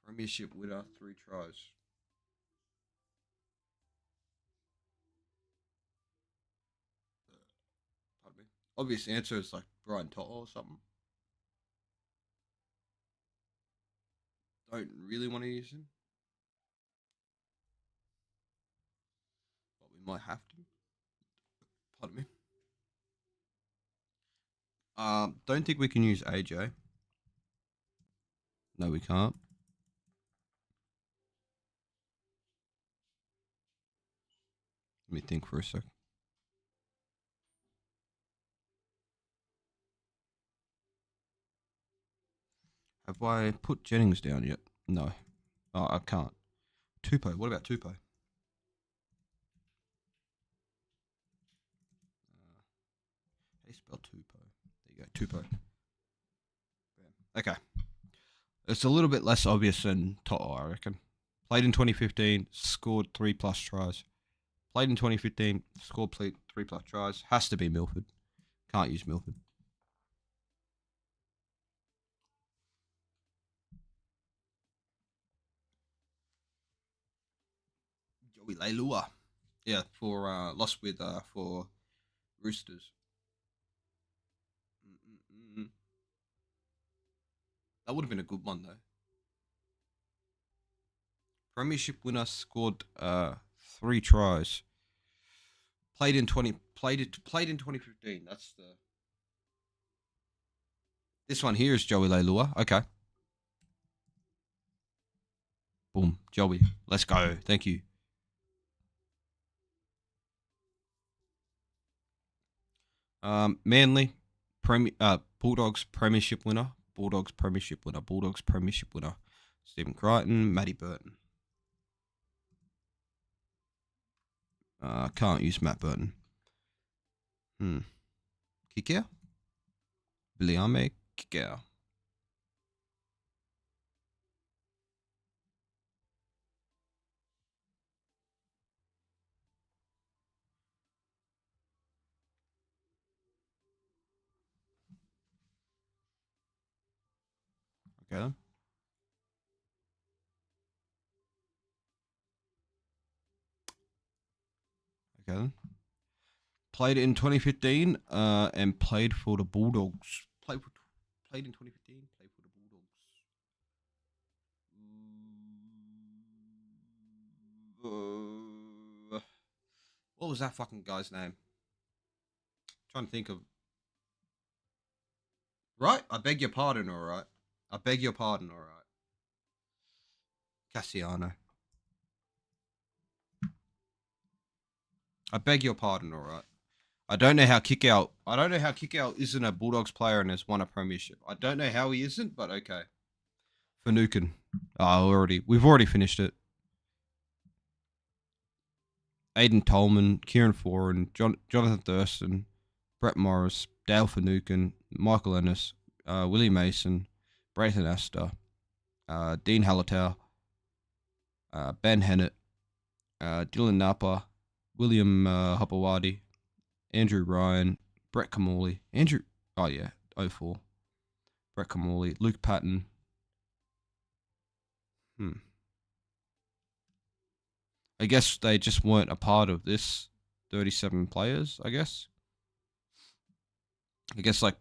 Premiership winner, 3 tries. Pardon me. Obvious answer is like Brian Toto or something. Don't really want to use him, but we might have to. Pardon me. Don't think we can use AJ. No, we can't. Let me think for a sec. Have I put Jennings down yet? No. Oh, I can't. Tupou. What about Tupou? How do you spell Tupou? There you go. Tupou. Okay. It's a little bit less obvious than Toto, I reckon. Played in 2015, scored 3+ tries. Played in 2015, scored 3+ tries. Has to be Milford. Can't use Milford. Joey Leilua. Yeah, for lost with for Roosters. Mm-mm-mm. That would have been a good one though. Premiership winner, scored 3 tries. Played in 2015. That's the This one here is Joey Leilua. Okay. Boom, Joey. Let's go. Thank you. Manly, Bulldogs premiership winner. Bulldogs premiership winner. Bulldogs premiership winner. Stephen Crichton, Matty Burton. Can't use Matt Burton. Kikau? Biliame Kikau. Okay then. Okay then. Played in 2015 and played for the Bulldogs. Played in 2015, played for the Bulldogs. What was that fucking guy's name? Trying to think of. Right? I beg your pardon, alright. I beg your pardon, alright. Cassiano. I beg your pardon, alright. I don't know how kick out. I don't know how kick out isn't a Bulldogs player and has won a premiership. I don't know how he isn't, but okay. Finucane. We've already finished it. Aidan Tolman, Kieran Foran, Jonathan Thurston, Brett Morris, Dale Finucane, Michael Ennis, Willie Mason, Brayton Astor, Dean Hallertau, Ben Hennett, Dylan Napa, William Hopewadi, Andrew Ryan, Brett Kamali, oh yeah, 04. Brett Kamali, Luke Patton. I guess they just weren't a part of this 37 players, I guess. I guess like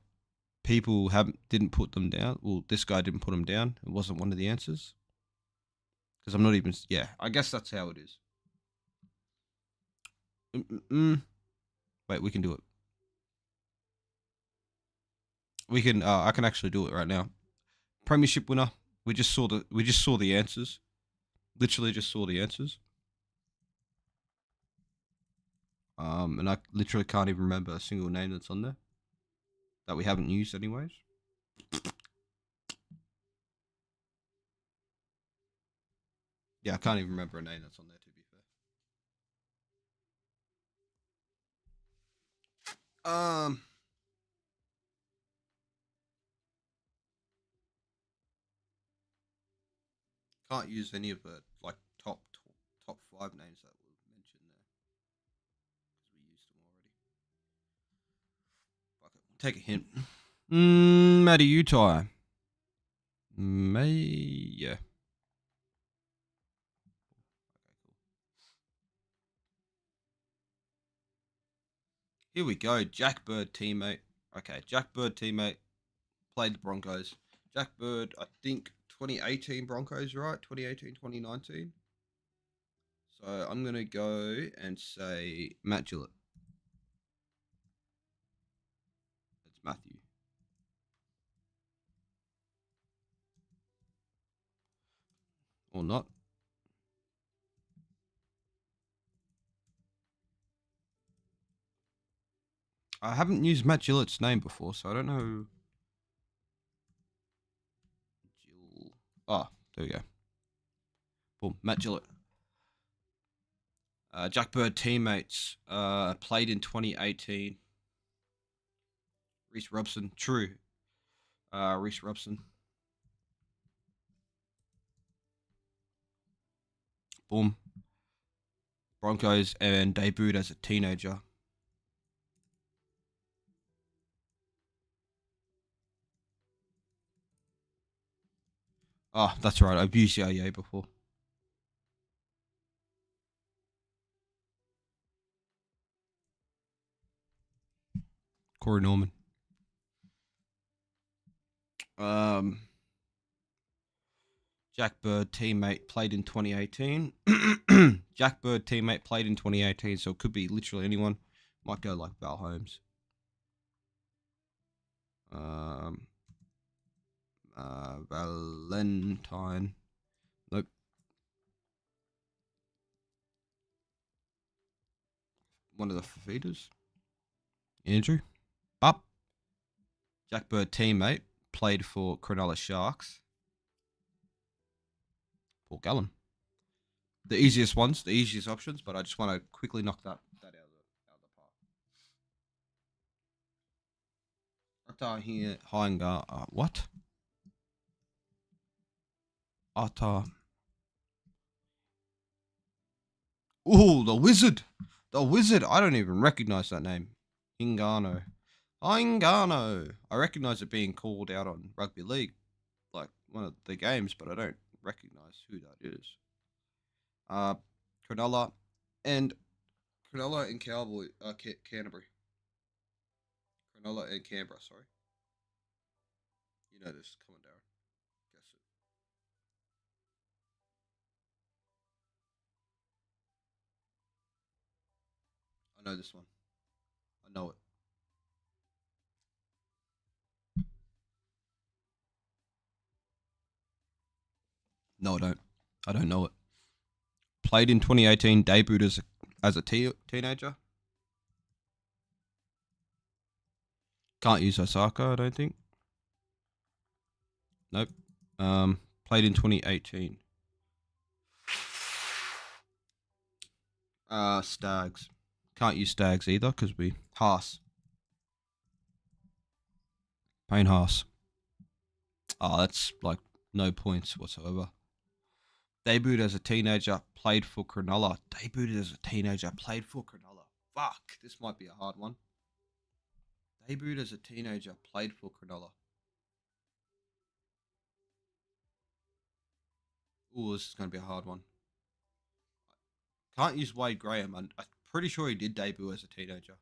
people didn't put them down. Well, this guy didn't put them down. It wasn't one of the answers. Because I'm not even, yeah, I guess that's how it is. Wait, we can do it. We can, I can actually do it right now. Premiership winner. We just saw the answers. Literally just saw the answers. And I literally can't even remember a single name that's on there that we haven't used anyways. Yeah, I can't even remember a name that's on there, to be fair. Can't use any of the like top 5 names that were mentioned there because we used them already. Fuck it. Take a hint. Matty Utai. Yeah. Okay, cool. Here we go. Jack Bird teammate. Okay, Jack Bird teammate played the Broncos. Jack Bird, I think 2018 Broncos, right? 2018, 2019. So I'm going to go and say Matt Gillett. It's Matthew. Or not. I haven't used Matt Gillett's name before, so I don't know. There we go. Boom, Matt Gillett. Jack Bird teammates played in 2018. Reece Robson, true. Reece Robson. Boom. Broncos and debuted as a teenager. Oh, that's right. I've used Yaya before. Corey Norman. Jack Bird teammate played in 2018. Jack Bird teammate played in 2018, so it could be literally anyone. Might go like Val Holmes. Valentine. Nope. One of the Fafitas. Andrew. Up. Jack Bird teammate played for Cronulla Sharks. Paul Gallen. The easiest ones, the easiest options, but I just want to quickly knock that out of the park. Ata here, Hainga. What? Ata. Ooh, the wizard. The wizard. I don't even recognize that name. Hingano. Hingano. I recognize it being called out on rugby league, like one of the games, but I don't recognize who that is. Cronulla and Cowboy, Canterbury. Cronulla and Canberra. Sorry. You know this. Come on, Darren. Guess it. I know this one. I know it. No, I don't. I don't know it. Played in 2018, debuted as a teenager. Can't use Osaka, I don't think. Nope. Played in 2018. Stags. Can't use Stags either because we Haas. Payne Haas. Oh, that's like no points whatsoever. Debuted as a teenager, played for Cronulla. Debuted as a teenager, played for Cronulla. Fuck, this might be a hard one. Debuted as a teenager, played for Cronulla. Ooh, this is going to be a hard one. Can't use Wade Graham. I'm pretty sure he did debut as a teenager.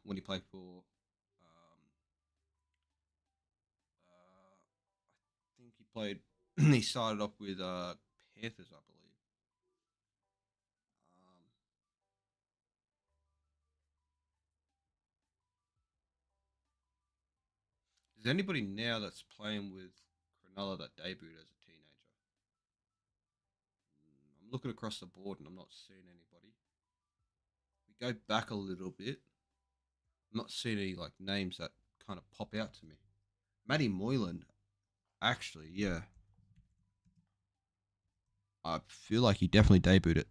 When he played for, I think he played. He started off with Panthers, I believe. Um, is there anybody now that's playing with Cronulla that debuted as a teenager? I'm looking across the board and I'm not seeing anybody. We go back a little bit. I'm not seeing any like names that kind of pop out to me. Matty Moylan, actually, yeah. I feel like he definitely debuted it.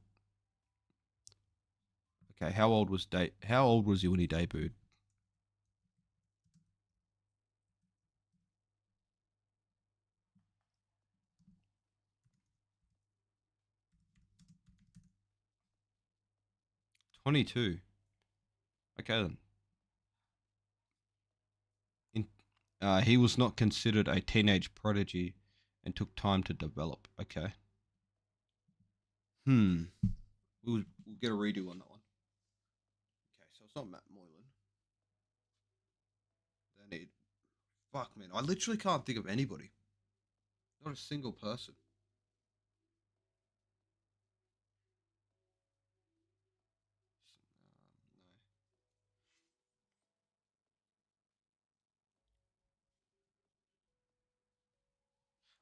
Okay, how old was he when he debuted? $22. Okay then. In, he was not considered a teenage prodigy and took time to develop. Okay. We'll get a redo on that one. Okay, so it's not Matt Moylan. They need. Fuck, man. I literally can't think of anybody. Not a single person. No.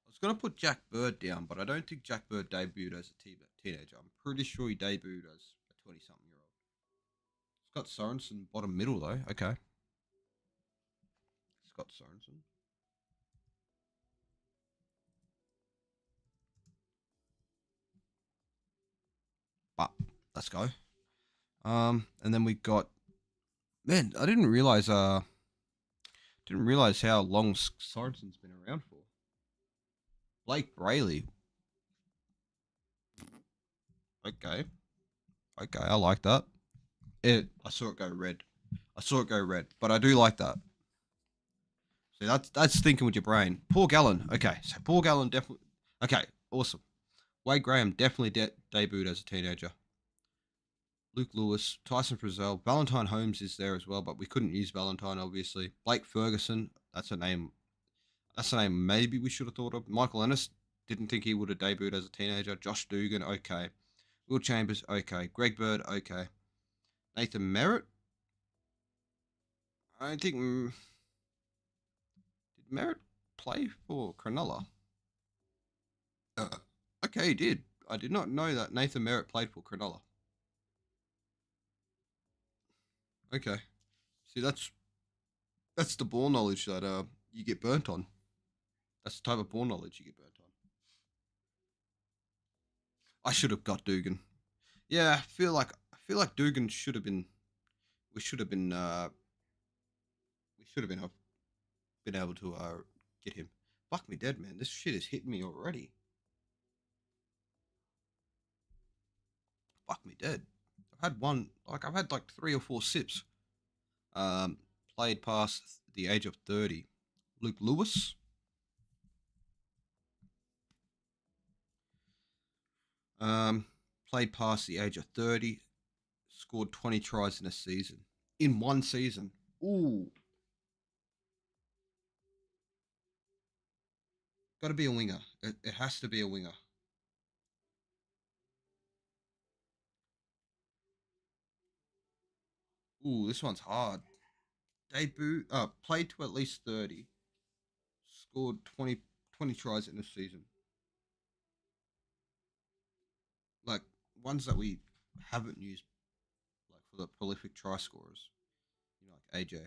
I was gonna put Jack Bird down, but I don't think Jack Bird debuted as a teenager. I'm pretty sure he debuted as a 20-something-year-old. Scott Sorensen, bottom middle though. Okay, Scott Sorensen. But let's go. And then we got. Man, I didn't realize how long Sorensen's been around for. Blake Brayley. Okay, okay, I like that. I saw it go red. I saw it go red, but I do like that. See, that's thinking with your brain. Paul Gallen. Okay, so Paul Gallen definitely. Okay, awesome. Wade Graham definitely debuted as a teenager. Luke Lewis, Tyson Frizzell, Valentine Holmes is there as well, but we couldn't use Valentine obviously. Blake Ferguson, that's a name. That's a name maybe we should have thought of. Michael Ennis, didn't think he would have debuted as a teenager. Josh Dugan, okay. Will Chambers, okay. Greg Bird, okay. Nathan Merritt, I don't think. Did Merritt play for Cronulla? Uh, okay, he did. I did not know that Nathan Merritt played for Cronulla. Okay. See, that's the ball knowledge that you get burnt on. That's the type of ball knowledge you get burnt on. I should have got Dugan. Yeah, I feel like Dugan should have been. We should have been. We should have been able to get him. Fuck me dead, man. This shit is hitting me already. Fuck me dead. I've had like 3 or 4 sips. Um, Played past the age of 30. Luke Lewis. Um, Played past the age of 30. Scored 20 tries in a season. In one season. Ooh. Got to be a winger. It has to be a winger. Ooh, this one's hard. Played to at least 30. Scored 20 tries in a season. Like ones that we haven't used, like for the prolific try scorers, like AJ.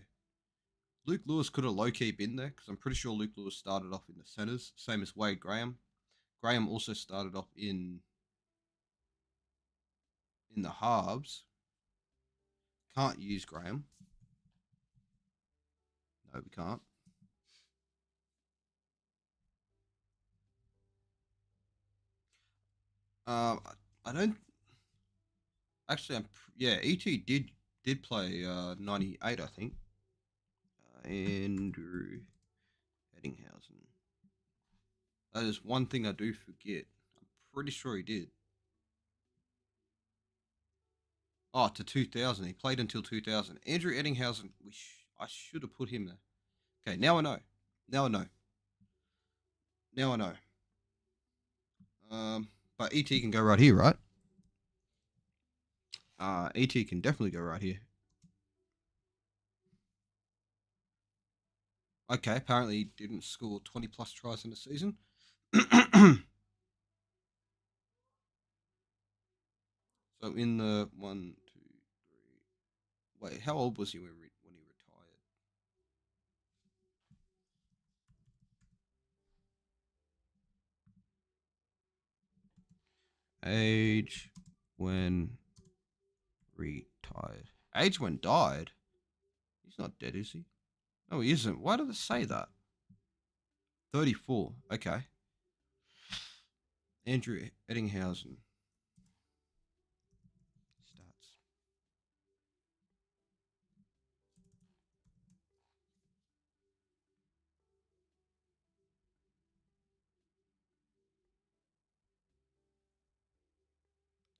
Luke Lewis could have low key been there because I'm pretty sure Luke Lewis started off in the centers, same as Wade Graham. Graham also started off in the halves. Can't use Graham. No, we can't. I don't actually. Yeah. Et did play 98, I think. Andrew Eddinghausen. That is one thing I do forget. I'm pretty sure he did. Oh, to 2000. He played until 2000. Andrew Eddinghausen. I should have put him there. Okay, now I know. Now I know. Now I know. But ET can go right here, right? ET can definitely go right here. Okay, apparently he didn't score 20 plus tries in the season. So in the 1, 2, 3. Wait, how old was he when he retired? Age when retired. Age when died? He's not dead, is he? No, he isn't. Why did it say that? 34. Okay. Andrew Eddinghausen. Stats.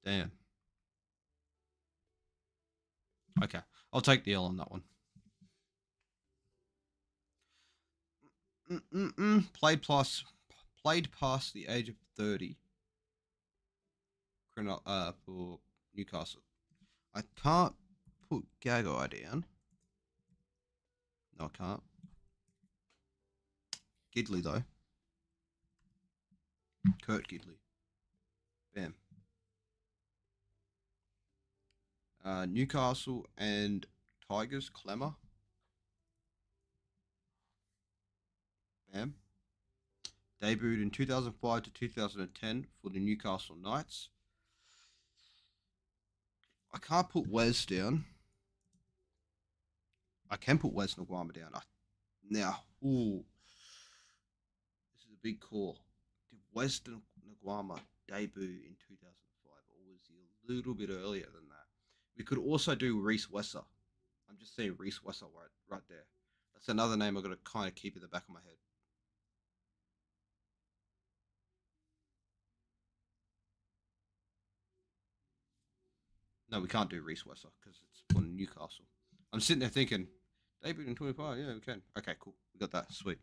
Damn. Okay. I'll take the L on that one. Played past the age of 30 for Newcastle. I can't put Gagai down. No, I can't. Gidley, though. Kurt Gidley. Bam. Newcastle and Tigers, Clemmer. Bam. Debuted in 2005 to 2010 for the Newcastle Knights. I can't put Wes down. I can put Wes Nguama down. Now, ooh, this is a big call. Did Wes Nguama debut in 2005, or was he a little bit earlier than that? We could also do Reese Wesser. I'm just saying Reese Wesser right there. That's another name I've got to kind of keep in the back of my head. No, we can't do Reese Wesser because it's on Newcastle. I'm sitting there thinking, debuted in 25. Yeah, we can. Okay, cool. We got that. Sweet.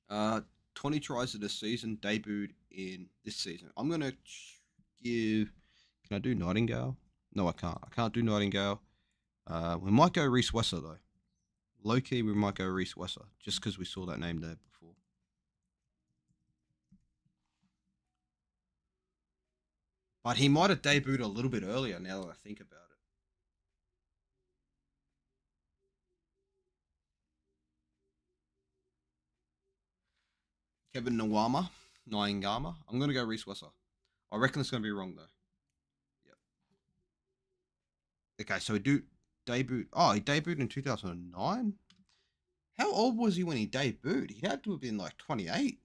20 tries in this season, debuted in this season. I'm going to give. Can I do Nightingale? No, I can't. I can't do Nightingale. We might go Reese Wesser, though. Low key, we might go Reese Wesser just because we saw that name there before. But he might have debuted a little bit earlier now that I think about it. Kevin Nyangama. I'm going to go Reese Wesser. I reckon it's going to be wrong, though. Yep. Okay, so he debut. Oh, he debuted in 2009? How old was he when he debuted? He had to have been like 28.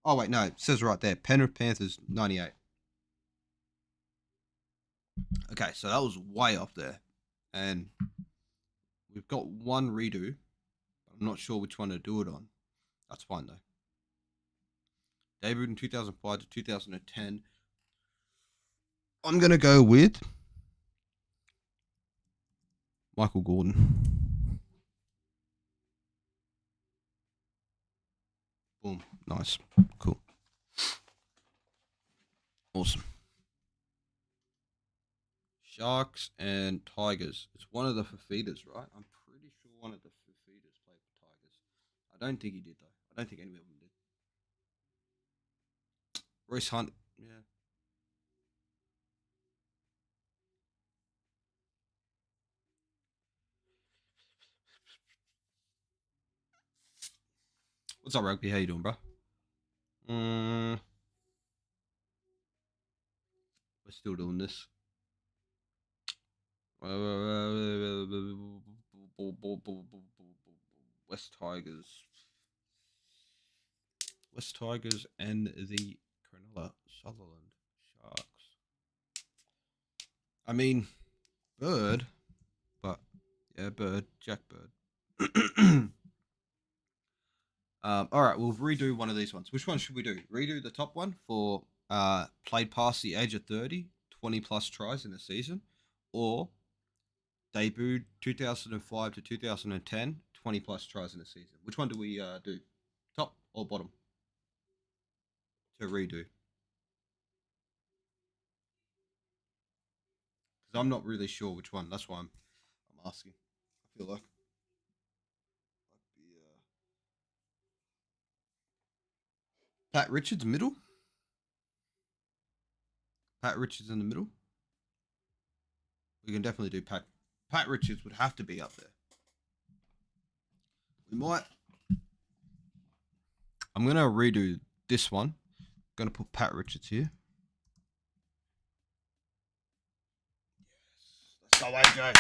Oh, wait, no. It says right there. Penrith Panthers, 98. Okay, so that was way off there. And we've got one redo. I'm not sure which one to do it on. That's fine, though. Debuted in 2005 to 2010. I'm going to go with Michael Gordon. Boom. Nice. Cool. Awesome. Sharks and Tigers. It's one of the Fafitas, right? I'm pretty sure one of the Fafitas played for Tigers. I don't think he did, though. I don't think any of them did. Royce Hunt, yeah. What's up, Rugby? How you doing, bro? We're still doing this. West Tigers. West Tigers and the Cronulla Sutherland Sharks. I mean, Bird, but yeah, Bird, Jack Bird. All right, we'll redo one of these ones. Which one should we do? Redo the top one for played past the age of 30, 20 plus tries in a season, or debuted 2005 to 2010, 20 plus tries in a season. Which one do we do? Top or bottom? To redo. Because I'm not really sure which one. That's why I'm asking. I feel like the, Pat Richards middle. Pat Richards in the middle. We can definitely do Pat. Pat Richards would have to be up there. We might. I'm gonna redo this one. I'm gonna put Pat Richards here. Yes, that's the way, Joe.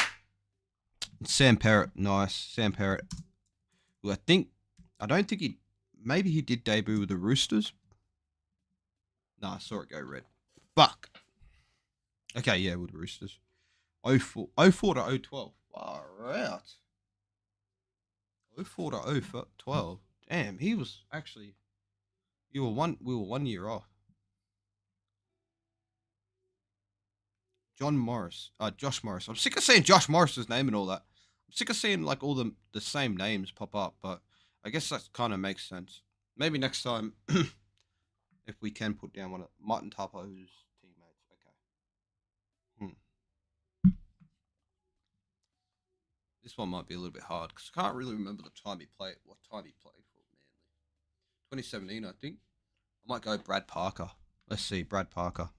Sam Parrott, nice. Sam Parrott. Who I don't think maybe he did debut with the Roosters. Nah, I saw it go red. Fuck. Okay, yeah, with the Roosters. 04 to 012. Far out. 04 to 012. Damn, he was actually. We were 1 year off. Josh Morris. I'm sick of seeing Josh Morris's name and all that. I'm sick of seeing like all the same names pop up, but I guess that kind of makes sense. Maybe next time, if we can put down one of Martin Tapo's teammates. Okay. This one might be a little bit hard because I can't really remember the time he played. What time he played for Manly? 2017, I think. I might go Brad Parker. Let's see, Brad Parker.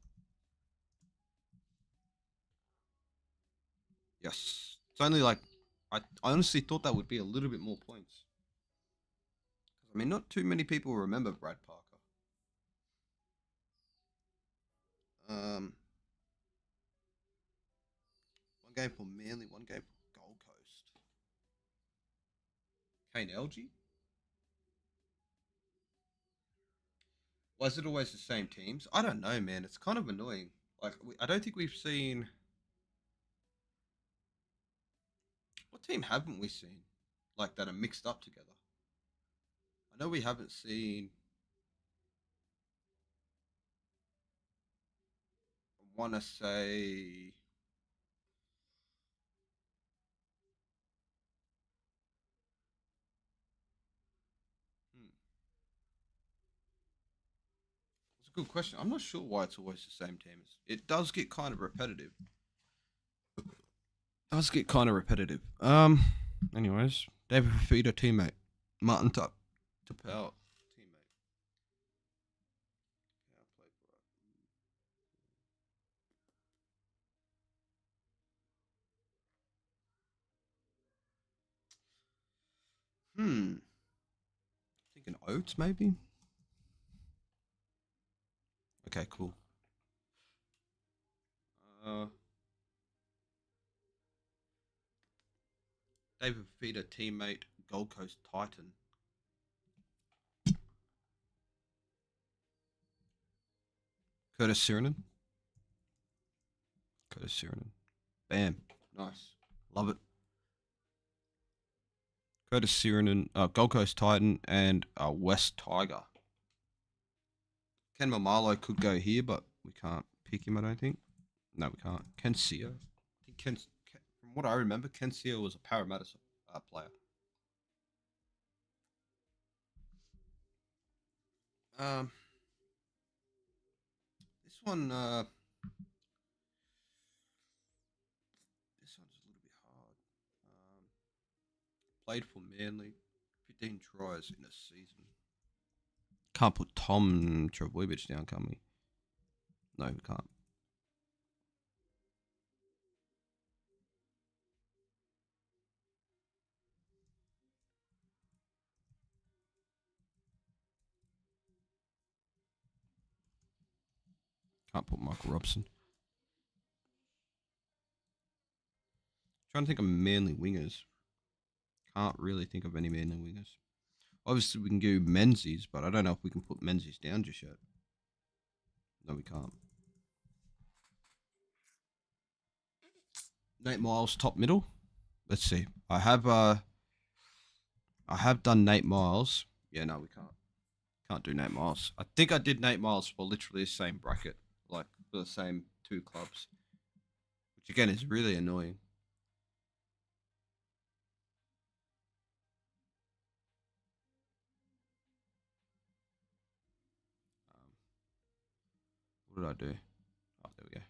Yes. It's only like I honestly thought that would be a little bit more points. I mean, not too many people remember Brad Parker. One game for Manly, one game for Gold Coast. Kane Elgey? Why is it always the same teams? I don't know, man. It's kind of annoying. Like, I don't think we've seen. What team haven't we seen? Like, that are mixed up together? I know we haven't seen. I want to say. Hmm, it's a good question. I'm not sure why it's always the same teams. It does get kind of repetitive. Does get kind of repetitive. Anyways, David Fafita teammate, Martin Tapau teammate. Yeah, I played for. Thinking Oates maybe. Okay, cool. Uh, David Fafita teammate, Gold Coast Titan. Curtis Sirenen. Curtis Sirenen. Bam. Nice. Love it. Curtis Sirenen, Gold Coast Titan, and West Tiger. Ken Mamalo could go here, but we can't pick him, I don't think. No, we can't. Ken Seo. I think from what I remember, Ken Seo was a Parramatta player. Um, this one, this one's a little bit hard. Played for Manly, 15 tries in a season. Can't put Tom Trebojevic down, can we? No, we can't. Can't put Michael Robson. Trying to think of Manly wingers. Can't really think of any Manly wingers. Obviously, we can do Menzies, but I don't know if we can put Menzies down just yet. No, we can't. Nate Miles, top middle. Let's see. I have done Nate Miles. Yeah, no, we can't. Can't do Nate Miles. I think I did Nate Miles for literally the same bracket, like for the same two clubs, which again is really annoying. What did I do? Oh, there we go.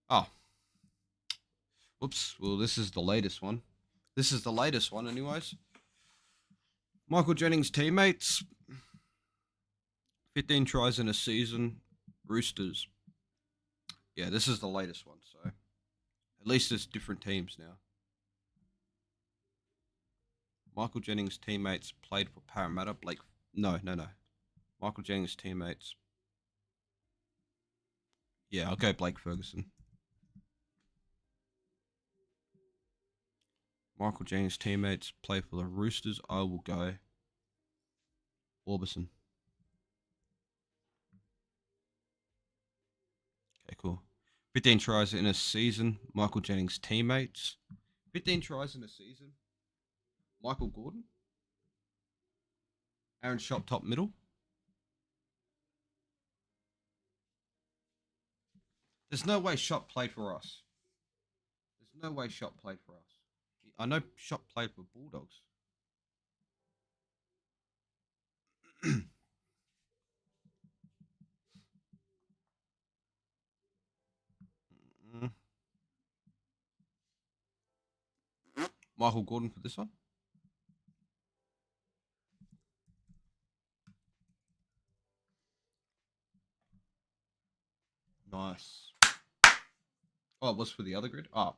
Oh, whoops. Well, this is the latest one. This is the latest one, anyways. Michael Jennings' teammates. 15 tries in a season. Roosters. Yeah, this is the latest one, so at least there's different teams now. Michael Jennings' teammates played for Parramatta. Blake. No. Michael Jennings' teammates. Yeah, I'll go Blake Ferguson. Michael Jennings' teammates play for the Roosters. I will go Orbison. Okay, cool. 15 tries in a season. Michael Jennings' teammates. 15 tries in a season. Michael Gordon. Aaron Shop, top middle. There's no way Shop played for us. There's no way Shop played for us. I know Shop played for Bulldogs. Michael Gordon for this one. Nice. Oh, it was for the other grid? Oh,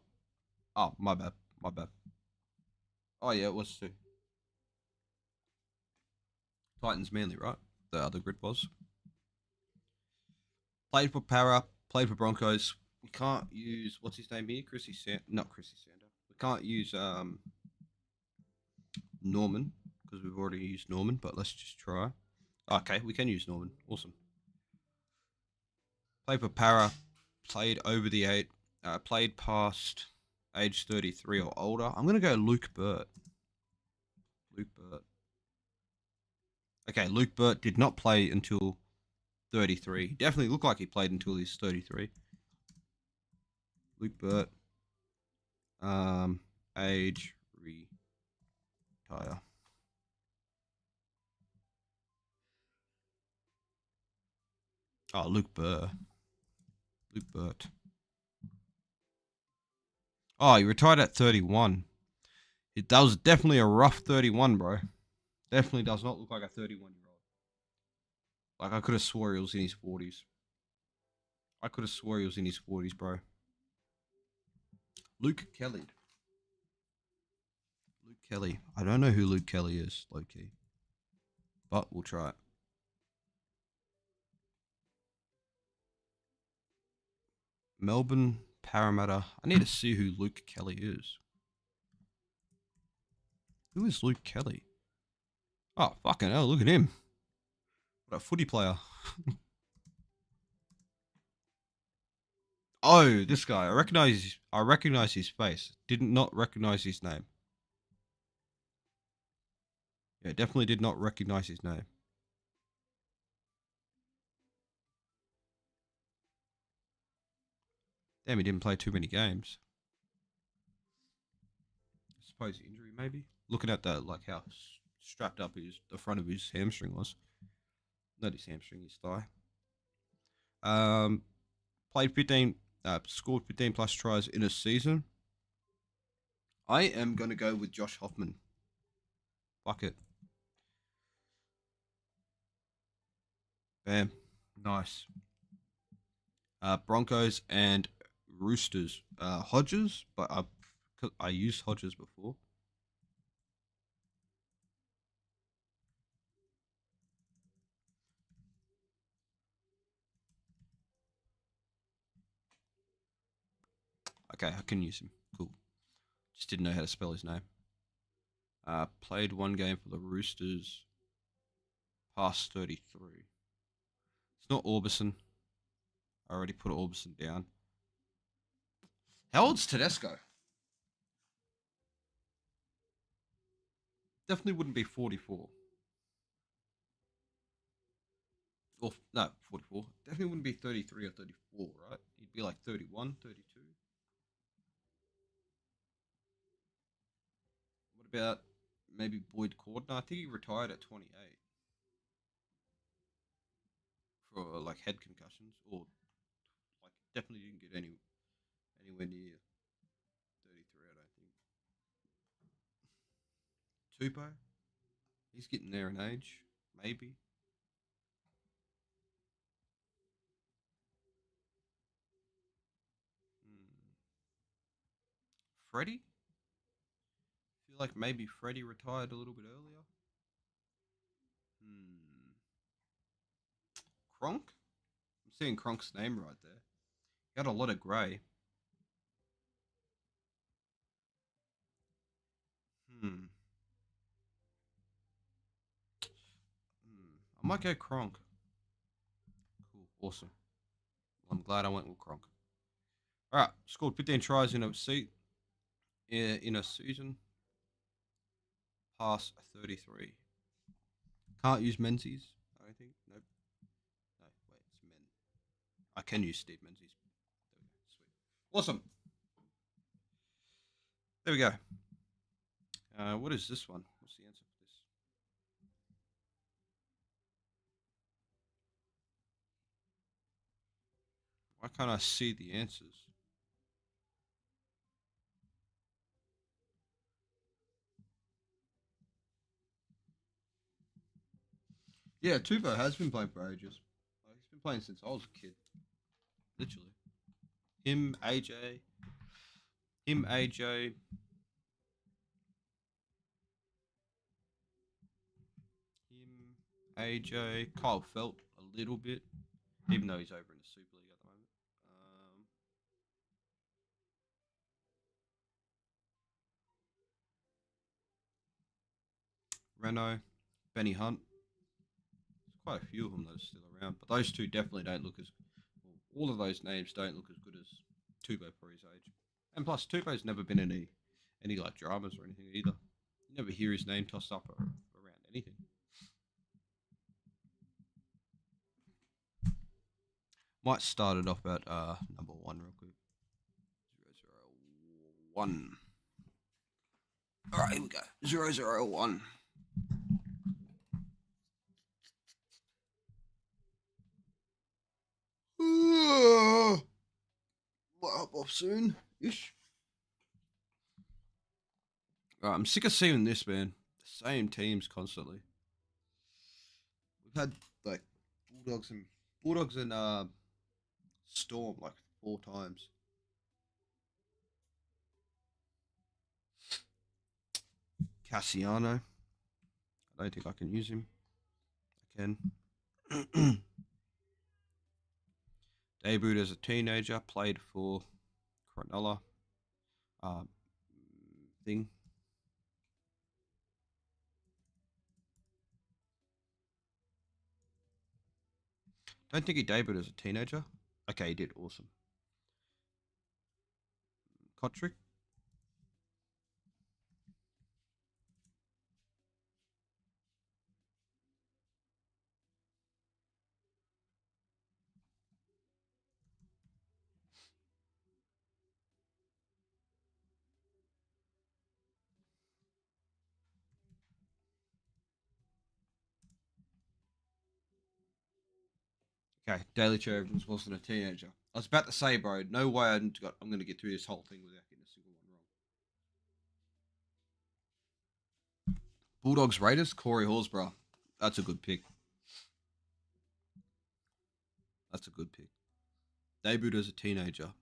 my bad. My bad. Oh, yeah, it was too. Titans Manly, right? The other grid was. Played for Para, played for Broncos. We can't use, what's his name here? Not Chrissy Sander. We can't use Norman because we've already used Norman, but let's just try. Okay, we can use Norman. Awesome. Played for Para, played over the 8, played past age 33 or older. I'm going to go Luke Burt. Luke Burt. Okay, Luke Burt did not play until 33. He definitely looked like he played until he's 33. Luke Burt. Age retire. Oh, Luke Burr. Luke Burt. Oh, he retired at 31. That was definitely a rough 31, bro. Definitely does not look like a 31-year-old. Like, I could have swore he was in his 40s. I could have swore he was in his 40s, bro. Luke Kelly. Luke Kelly. I don't know who Luke Kelly is, low-key. But we'll try it. Melbourne Parramatta. I need to see who Luke Kelly is. Who is Luke Kelly? Oh, fucking hell, look at him. What a footy player. Oh, this guy. I recognize his face. Did not recognize his name. Yeah, definitely did not recognize his name. Damn, he didn't play too many games. I suppose injury, maybe. Looking at the like how strapped up the front of his hamstring was. Not his hamstring, his thigh. Played 15, scored 15 plus tries in a season. I am gonna go with Josh Hoffman. Fuck it. Bam. Nice. Broncos and Roosters. Hodges, but I used Hodges before. Okay, I can use him. Cool. Just didn't know how to spell his name. Played one game for the Roosters. Past 33. It's not Orbison. I already put Orbison down. How old's Tedesco? Definitely wouldn't be 44. Or, no, 44. Definitely wouldn't be 33 or 34, right? He'd be like 31, 32. What about maybe Boyd Cordner? I think he retired at 28 for like head concussions, or like definitely didn't get anywhere near 33. I don't think. Tupo, he's getting there in age, maybe. Hmm. Freddie, feel like maybe Freddie retired a little bit earlier. Hmm. Kronk, I'm seeing Kronk's name right there. Got a lot of grey. Hmm. Hmm. I might go Kronk. Cool. Awesome. Well, I'm glad I went with Kronk. All right. Scored 15 tries in a in a season. Pass 33. Can't use Menzies. I don't think. Nope. No. Wait. It's Men. I can use Steve Menzies. There we go. Sweet. Awesome. There we go. What is this one? What's the answer for this? Why can't I see the answers? Yeah, Tuvo has been playing for ages. Like, he's been playing since I was a kid. Literally. Him, AJ. Him, AJ. Him, AJ. Kyle Felt a little bit, even though he's over in the Super League at the moment. Renault, Benny Hunt. There's quite a few of them that are still around, but those two definitely don't look as. Well, all of those names don't look as good as Tubo for his age. And plus, Tubo's never been in any like dramas or anything either. You never hear his name tossed up around anything. Might start it off at number one real quick. 001. All right, here we go. 001. Might hop off soon ish. I'm sick of seeing this, man. The same teams constantly. We've had like Bulldogs and Storm like 4 times. Cassiano. I don't think I can use him. I can. Debuted as a teenager, played for Cronulla. Uh, thing. Don't think he debuted as a teenager. Okay, he did. Awesome. Kotrick. Okay, Daily Cherubins wasn't a teenager. I was about to say, bro, no way I'm going to get through this whole thing without getting a single one wrong. Bulldogs Raiders, Corey Horsburgh. That's a good pick. That's a good pick. Debuted as a teenager.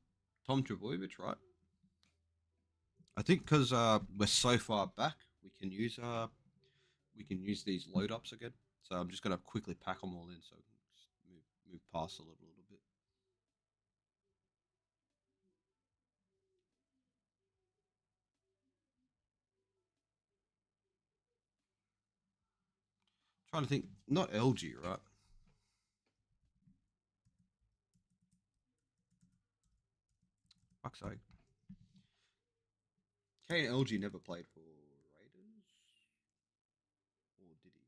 Tom Trbojevic, right? I think because we're so far back, we can use these load ups again. So I'm just gonna quickly pack them all in so we can just move past a little bit. Trying to think, not LG, right? Fuck's sake. Kane LG never played for Raiders, or did he?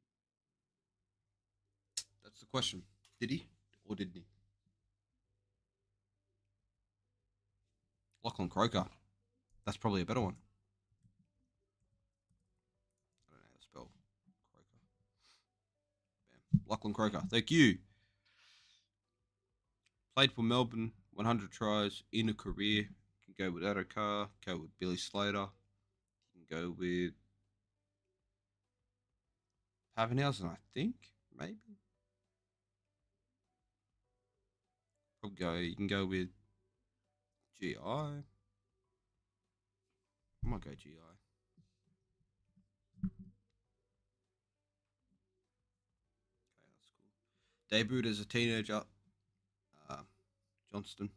That's the question. Did he or didn't he? Lachlan Croker. That's probably a better one. I don't know how to spell Croker. Bam. Lachlan Croker. Thank you. Played for Melbourne, 100 tries in a career. Can go with Adokar, go with Billy Slater, can go with Papenhausen, I think, maybe. Probably go. You can go with GI. I might go GI. Okay, that's cool. Debuted as a teenager. Johnston.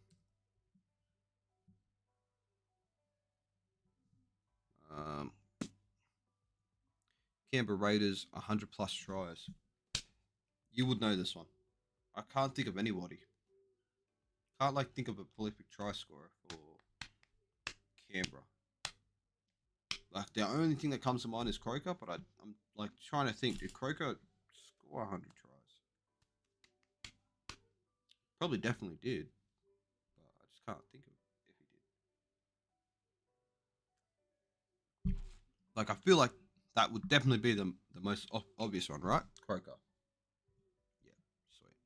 Canberra Raiders, 100 plus tries. You would know this one. I can't think of anybody. Can't like think of a prolific try scorer for Canberra. Like the only thing that comes to mind is Croker, but I'm like trying to think. Did Croker score 100 tries? Probably definitely did, but I just can't think of if he did. Like I feel like that would definitely be the most obvious one, right? Croker. Yeah, sweet.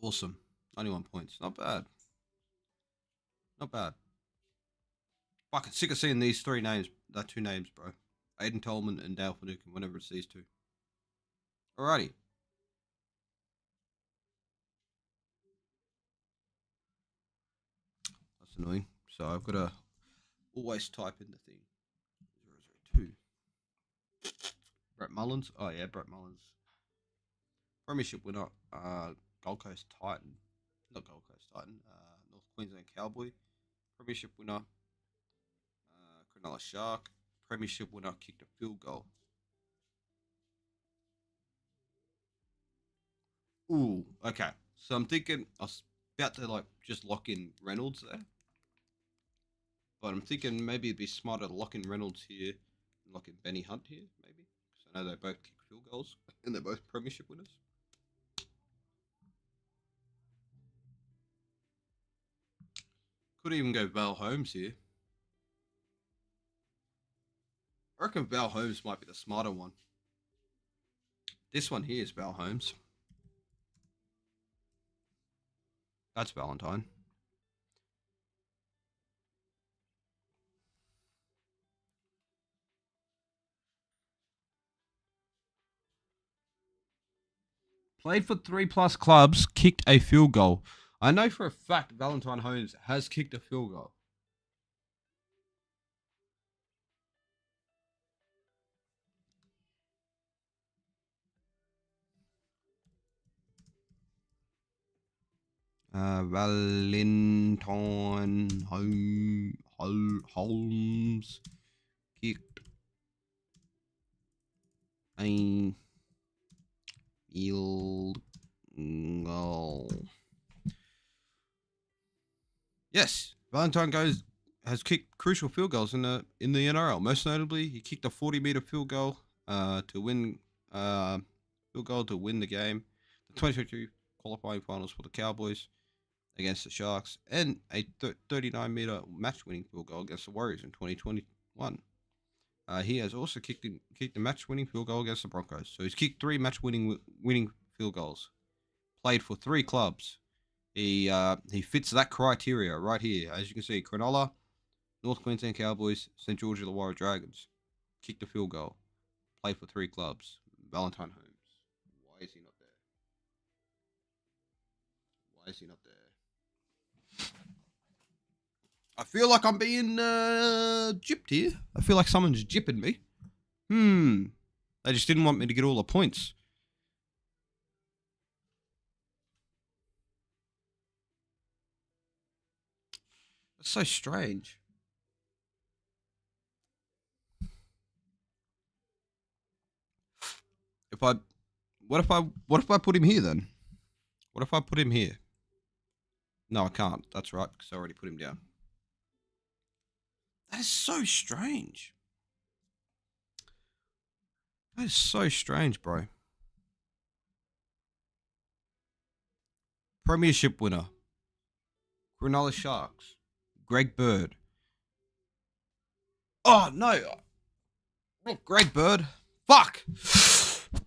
Awesome. 91 points. Not bad. Not bad. Fucking sick of seeing these three names, that two names, bro. Aiden Tolman and Dale Finucane, whenever it's these two. Alrighty. That's annoying. So I've got to always type in the thing. 002. Brett Mullins. Oh yeah, Brett Mullins. Premiership winner. Gold Coast Titan. Not Gold Coast Titan. North Queensland Cowboy. Premiership winner. Cronulla Shark. Premiership winner kicked a field goal. Ooh, okay. So I'm thinking I was about to like just lock in Reynolds there. But I'm thinking maybe it'd be smarter to lock in Reynolds here and lock in Benny Hunt here, maybe. Because I know they both kick field goals and they're both premiership winners. Could even go Val Holmes here. I reckon Val Holmes might be the smarter one. This one here is Val Holmes. That's Valentine. Played for 3+ clubs, kicked a field goal. I know for a fact Valentine Holmes has kicked a field goal. Valentine Holmes kicked a field goal. Yes, Valentine has kicked crucial field goals in the NRL. Most notably, he kicked a 40-meter field goal to win the game. The 2022 qualifying finals for the Cowboys against the Sharks, and a 39-meter match-winning field goal against the Warriors in 2021. He has also kicked a match-winning field goal against the Broncos. So he's kicked 3 match-winning field goals. Played for 3 clubs. He fits that criteria right here. As you can see, Cronulla, North Queensland Cowboys, St. George Illawarra Dragons. Kicked a field goal. Played for 3 clubs. Valentine Holmes. Why is he not there? Why is he not there? I feel like I'm being gypped here. I feel like someone's gypping me. They just didn't want me to get all the points. That's so strange. What if I put him here then? What if I put him here? No, I can't. That's right, because I already put him down. That is so strange. That is so strange, bro. Premiership winner. Cronulla Sharks. Greg Bird. Oh, no. Not Greg Bird. Fuck.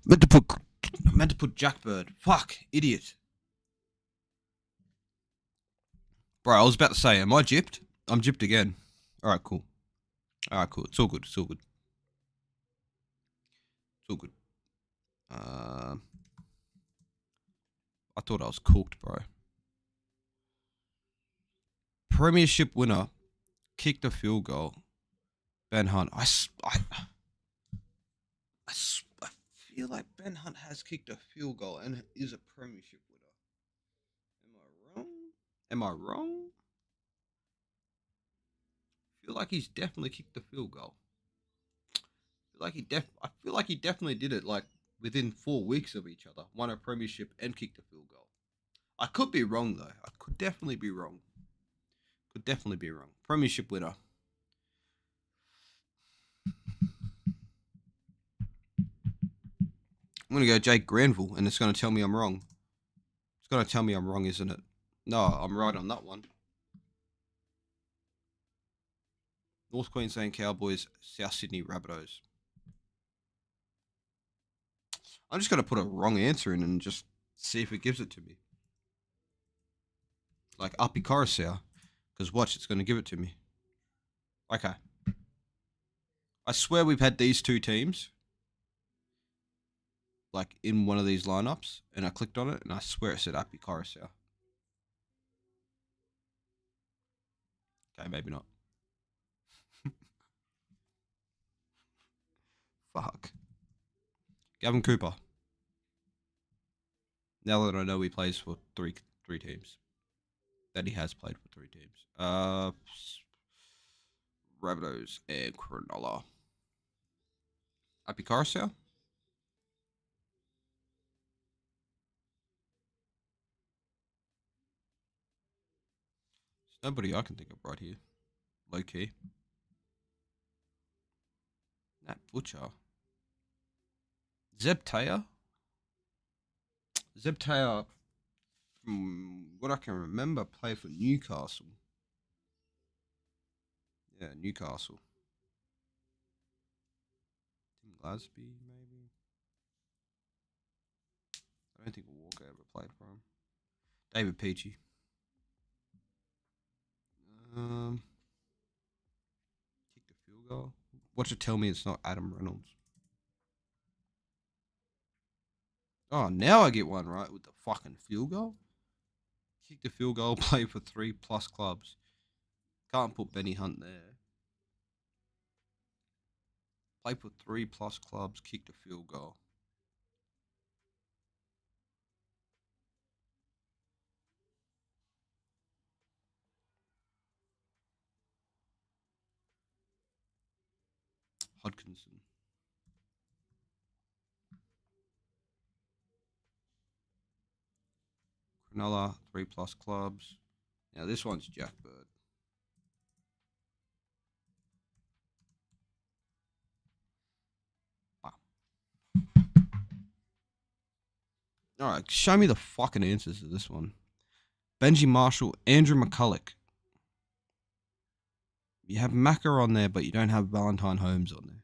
Meant to put Jack Bird. Fuck. Idiot. Bro, I was about to say, am I gypped? I'm gypped again. Alright, cool. Alright, cool. It's all good. It's all good. It's all good. I thought I was cooked, bro. Premiership winner. Kicked a field goal. Ben Hunt. I feel like Ben Hunt has kicked a field goal and is a premiership winner. Am I wrong? I feel like he's definitely kicked the field goal. I feel like he definitely did it like within 4 weeks of each other. Won a premiership and kicked a field goal. I could be wrong though. I could definitely be wrong. Premiership winner. I'm going to go Jake Granville, and it's going to tell me I'm wrong. It's going to tell me I'm wrong, isn't it? No, I'm right on that one. North Queensland Cowboys, South Sydney Rabbitohs. I'm just going to put a wrong answer in and just see if it gives it to me. Like Api Coruscant. Because watch, it's going to give it to me. Okay. I swear we've had these two teams like in one of these lineups, and I clicked on it, and I swear it said Api Coruscant. Okay, maybe not. Fuck. Gavin Cooper. Now that I know he plays for three teams. That he has played for 3 teams. Rabbitohs and Cronulla. Api Coruscant? There's nobody I can think of right here. Low key. Nat Butcher. Zeb Taylor? Zeb Taylor, from what I can remember, played for Newcastle. Yeah, Newcastle. Tim Glasby, maybe? I don't think Walker ever played for him. David Peachy. Kick the field goal. Watch it tell me it's not Adam Reynolds. Oh, now I get one right with the fucking field goal. Kick the field goal, play for 3+ clubs. Can't put Benny Hunt there. Play for 3+ clubs, kick the field goal. Hodkinson. Cronulla, 3+ clubs. Now this one's Jack Bird. Alright, show me the fucking answers to this one. Benji Marshall, Andrew McCulloch. You have Macca on there, but you don't have Valentine Holmes on there.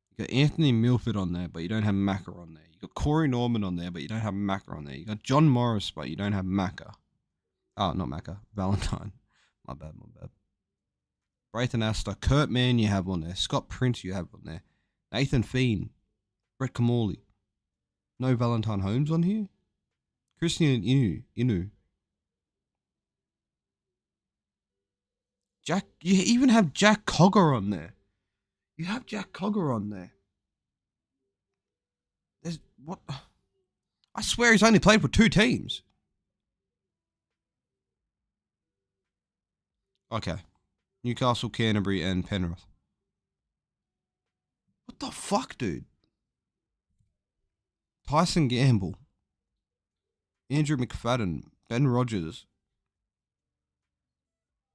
You got Anthony Milford on there, but you don't have Macca on there. You got Corey Norman on there, but you don't have Macca on there. You got John Morris, but you don't have Macca. Oh, not Macca. Valentine. My bad. Braithen Astor. Kurt Mann you have on there. Scott Prince you have on there. Nathan Feen. Brett Kamali. No Valentine Holmes on here. Christian Inu. Jack. You even have Jack Cogger on there. You have Jack Cogger on there. There's what? I swear he's only played for 2 teams. Okay. Newcastle, Canterbury, and Penrith. What the fuck, dude? Tyson Gamble, Andrew McFadden, Ben Rogers,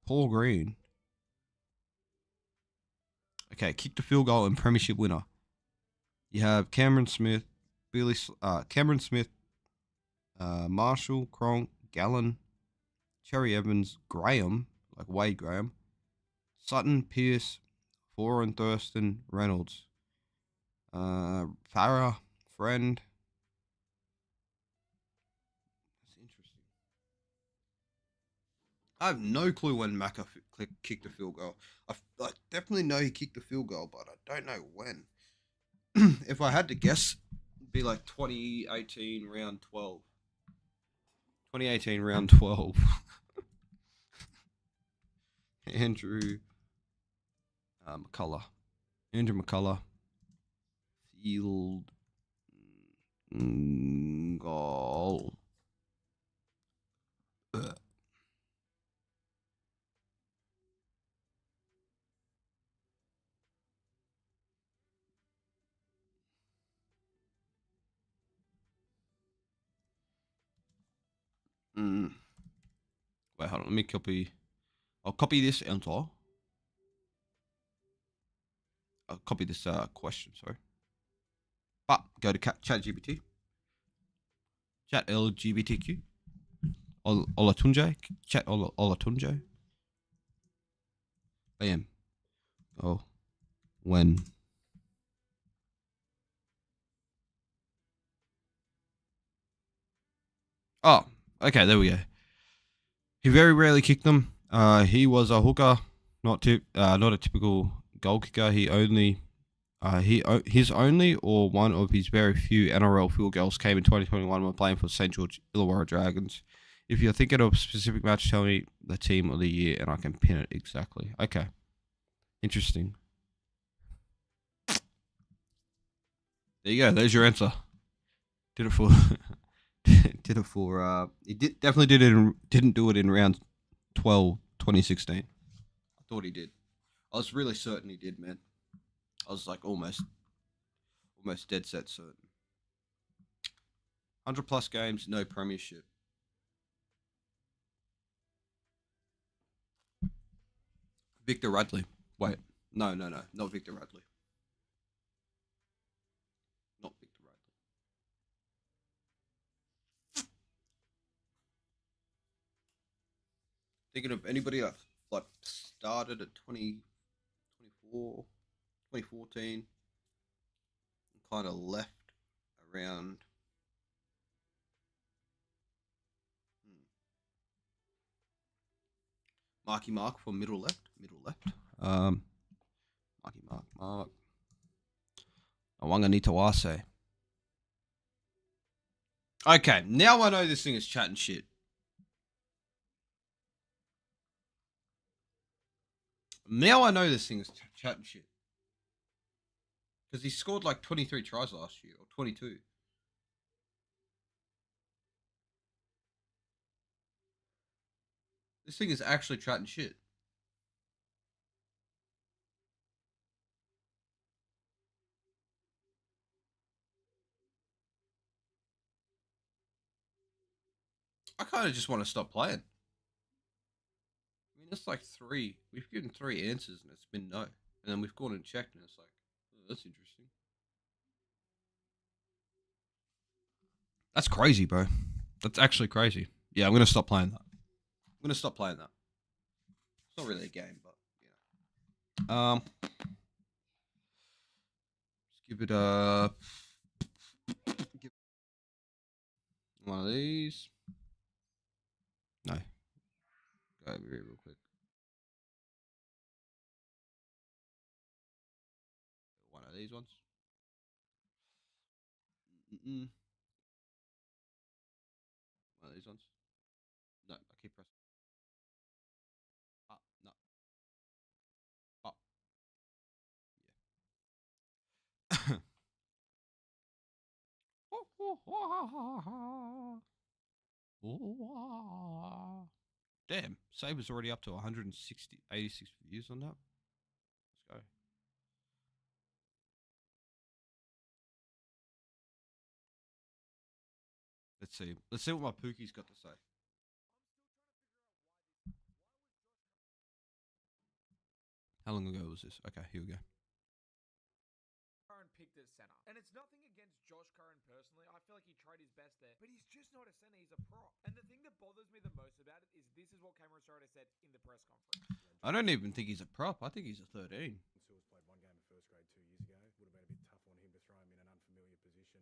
Paul Green. Okay, kick the field goal and premiership winner. You have Cameron Smith, Cameron Smith, Marshall, Cronk, Gallen, Cherry Evans, Graham, like Wade Graham, Sutton, Pierce, Foran, Thurston, Reynolds, Farah, Friend. That's interesting. I have no clue when Macca kicked the field goal. I definitely know he kicked the field goal, but I don't know when. If I had to guess, it'd be like 2018 round 12. 2018 round 12. Andrew McCullough. Andrew McCullough. Field goal. Wait, hold on. Let me copy. I'll copy this answer. I'll copy this question, sorry. But go to ChatGPT. Chat LGBTQ. Olatunje. Chat Olatunje. Bam. Oh. When. Oh, okay, there we go. He very rarely kicked them. He was a hooker, not a typical goal kicker. His only or one of his very few NRL field goals came in 2021 when playing for St George Illawarra Dragons. If you're thinking of a specific match, tell me the team of the year and I can pin it exactly. Okay, interesting. There you go. There's your answer. Did it for. Did it for. He definitely didn't do it in round 12, 2016. I thought he did. I was really certain he did, man. I was like almost dead set certain. 100 plus games, no premiership. Victor Radley. Wait, no, not Victor Radley. Not Victor Radley. Thinking of anybody else like started at 2024, 2014, and kind of left around. Marky Mark for middle left. Marky Mark. Awanga Nitawase. Okay, now I know this thing is chatting shit. Now I know this thing is chatting shit. Because he scored like 23 tries last year, or 22. This thing is actually chatting shit. I kind of just want to stop playing. I mean, it's like 3. We've given 3 answers and it's been no. And then we've gone and checked and it's like, oh, that's interesting. That's crazy, bro. That's actually crazy. Yeah, I'm going to stop playing that. I'm going to stop playing that. It's not really a game, but yeah. Let's give it a. Give one of these. No. Go over here real quick. One of these ones. Mm-mm. these ones. No, I keep pressing. No. Yeah. Damn, Saber's already up to 86 views on that. Let's go. Let's see. Let's see what my Pookie's got to say. How long ago was this? Okay, here we go. Curran picked as center. And it's nothing against Josh Curran personally. I feel like he tried his best there, but he's just not a center. He's a prop. And the thing that bothers me the most about it is this is what Cameron Sorata said in the press conference. I don't even think he's a prop. I think he's a 13. Sewell's played one game of first grade 2 years ago. Would have been a bit tough on him to throw him in an unfamiliar position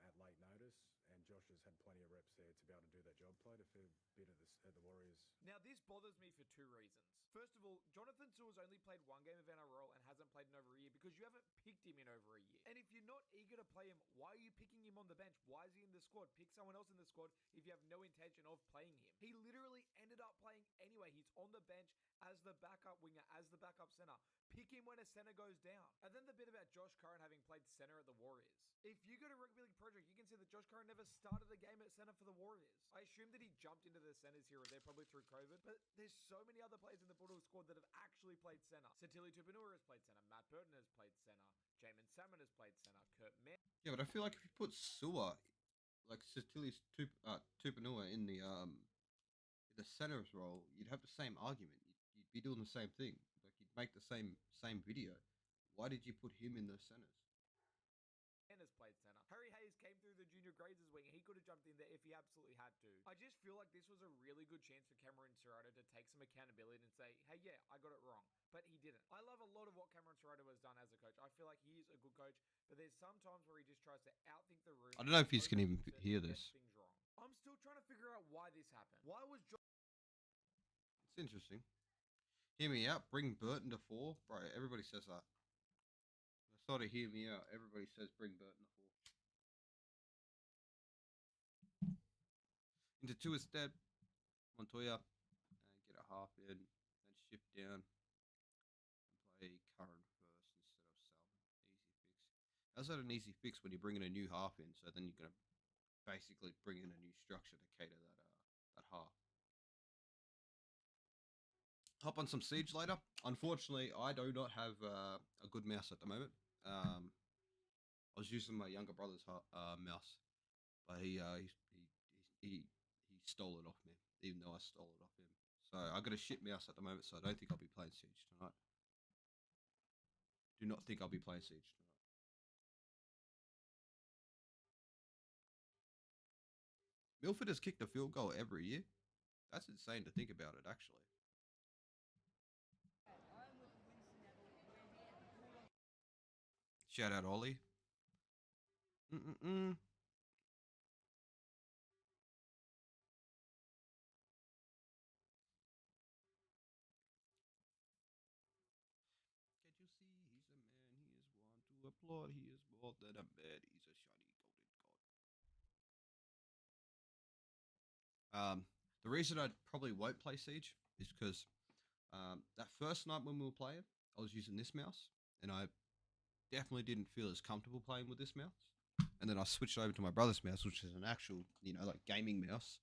at late notice. And Josh has had plenty of reps there to be able to do that job. Played a fair bit at the Warriors. Now, this bothers me for two reasons. First of all, Jonathan Sewell's only played one game of NRL and hasn't played in over a year because you haven't picked him in over a year. And if you're not eager to play him, why are you picking him on the bench? Why is he in the squad? Pick someone else in the squad if you have no intention of playing him. He literally ended up playing anyway. He's on the bench as the backup winger, as the backup center. Pick him when a center goes down. And then the bit about Josh Curran having played center at the Warriors. If you go to Rugby League Project, you can see that Josh Curran never started a game at center for the Warriors. I assume that he jumped into the centers here or there, probably through COVID, but there's so many other players in the Bulldogs squad that have actually played center. Satili Tupanua has played center. Matt Burton has played center. Jamin Salmon has played center. Kurt Mann. Yeah, but I feel like if you put Sewer, like Satili Tupanua in the center's role, you'd have the same argument. You'd be doing the same thing. Like you'd make the same video. Why did you put him in the centers? Has played center. Harry Hayes came through the junior grades as wing. He could have jumped in there if he absolutely had to. I just feel like this was a really good chance for Cameron Sorata to take some accountability and say, hey, yeah, I got it wrong. But he didn't. I love a lot of what Cameron Sorata has done as a coach. I feel like he is a good coach, but there's some times where he just tries to outthink the room. I don't know if he's going to even hear this. Things wrong. I'm still trying to figure out why this happened. Why was It's interesting. Hear me out. Bring Burton to 4. Bro, everybody says that. Sort of hear me out. Everybody says bring Burton to 4. Into 2 instead. Montoya. Get a half in. Then shift down. And play Curran first instead of Salmon. Easy fix. How's that an easy fix when you bring in a new half in? So then you're going to basically bring in a new structure to cater that half. Hop on some Siege later. Unfortunately, I do not have a good mouse at the moment. I was using my younger brother's mouse, but he stole it off me, even though I stole it off him. So I got a shit mouse at the moment, so I don't think I'll be playing Siege tonight. Do not think I'll be playing Siege tonight. Milford has kicked a field goal every year. That's insane to think about it, actually. Shout out Ollie. Mm-mm-mm. Can't you see he's a man, he is one to applaud, he is more than a man, he's a shiny golden god. The reason I probably won't play Siege is because that first night when we were playing, I was using this mouse, and I definitely didn't feel as comfortable playing with this mouse. And then I switched over to my brother's mouse, which is an actual, like gaming mouse,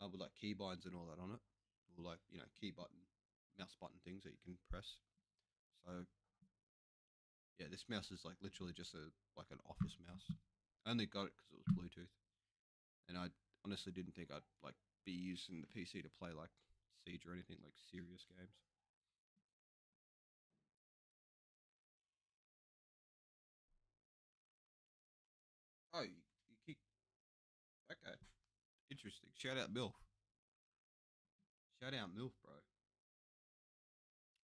with like keybinds and all that on it, or like key button, mouse button things that you can press. So yeah, this mouse is like literally just like an office mouse. I only got it because it was Bluetooth, and I honestly didn't think I'd like be using the PC to play like Siege or anything like serious games. Oh, you kick. Okay. Interesting. Shout out MILF. Shout out MILF, bro.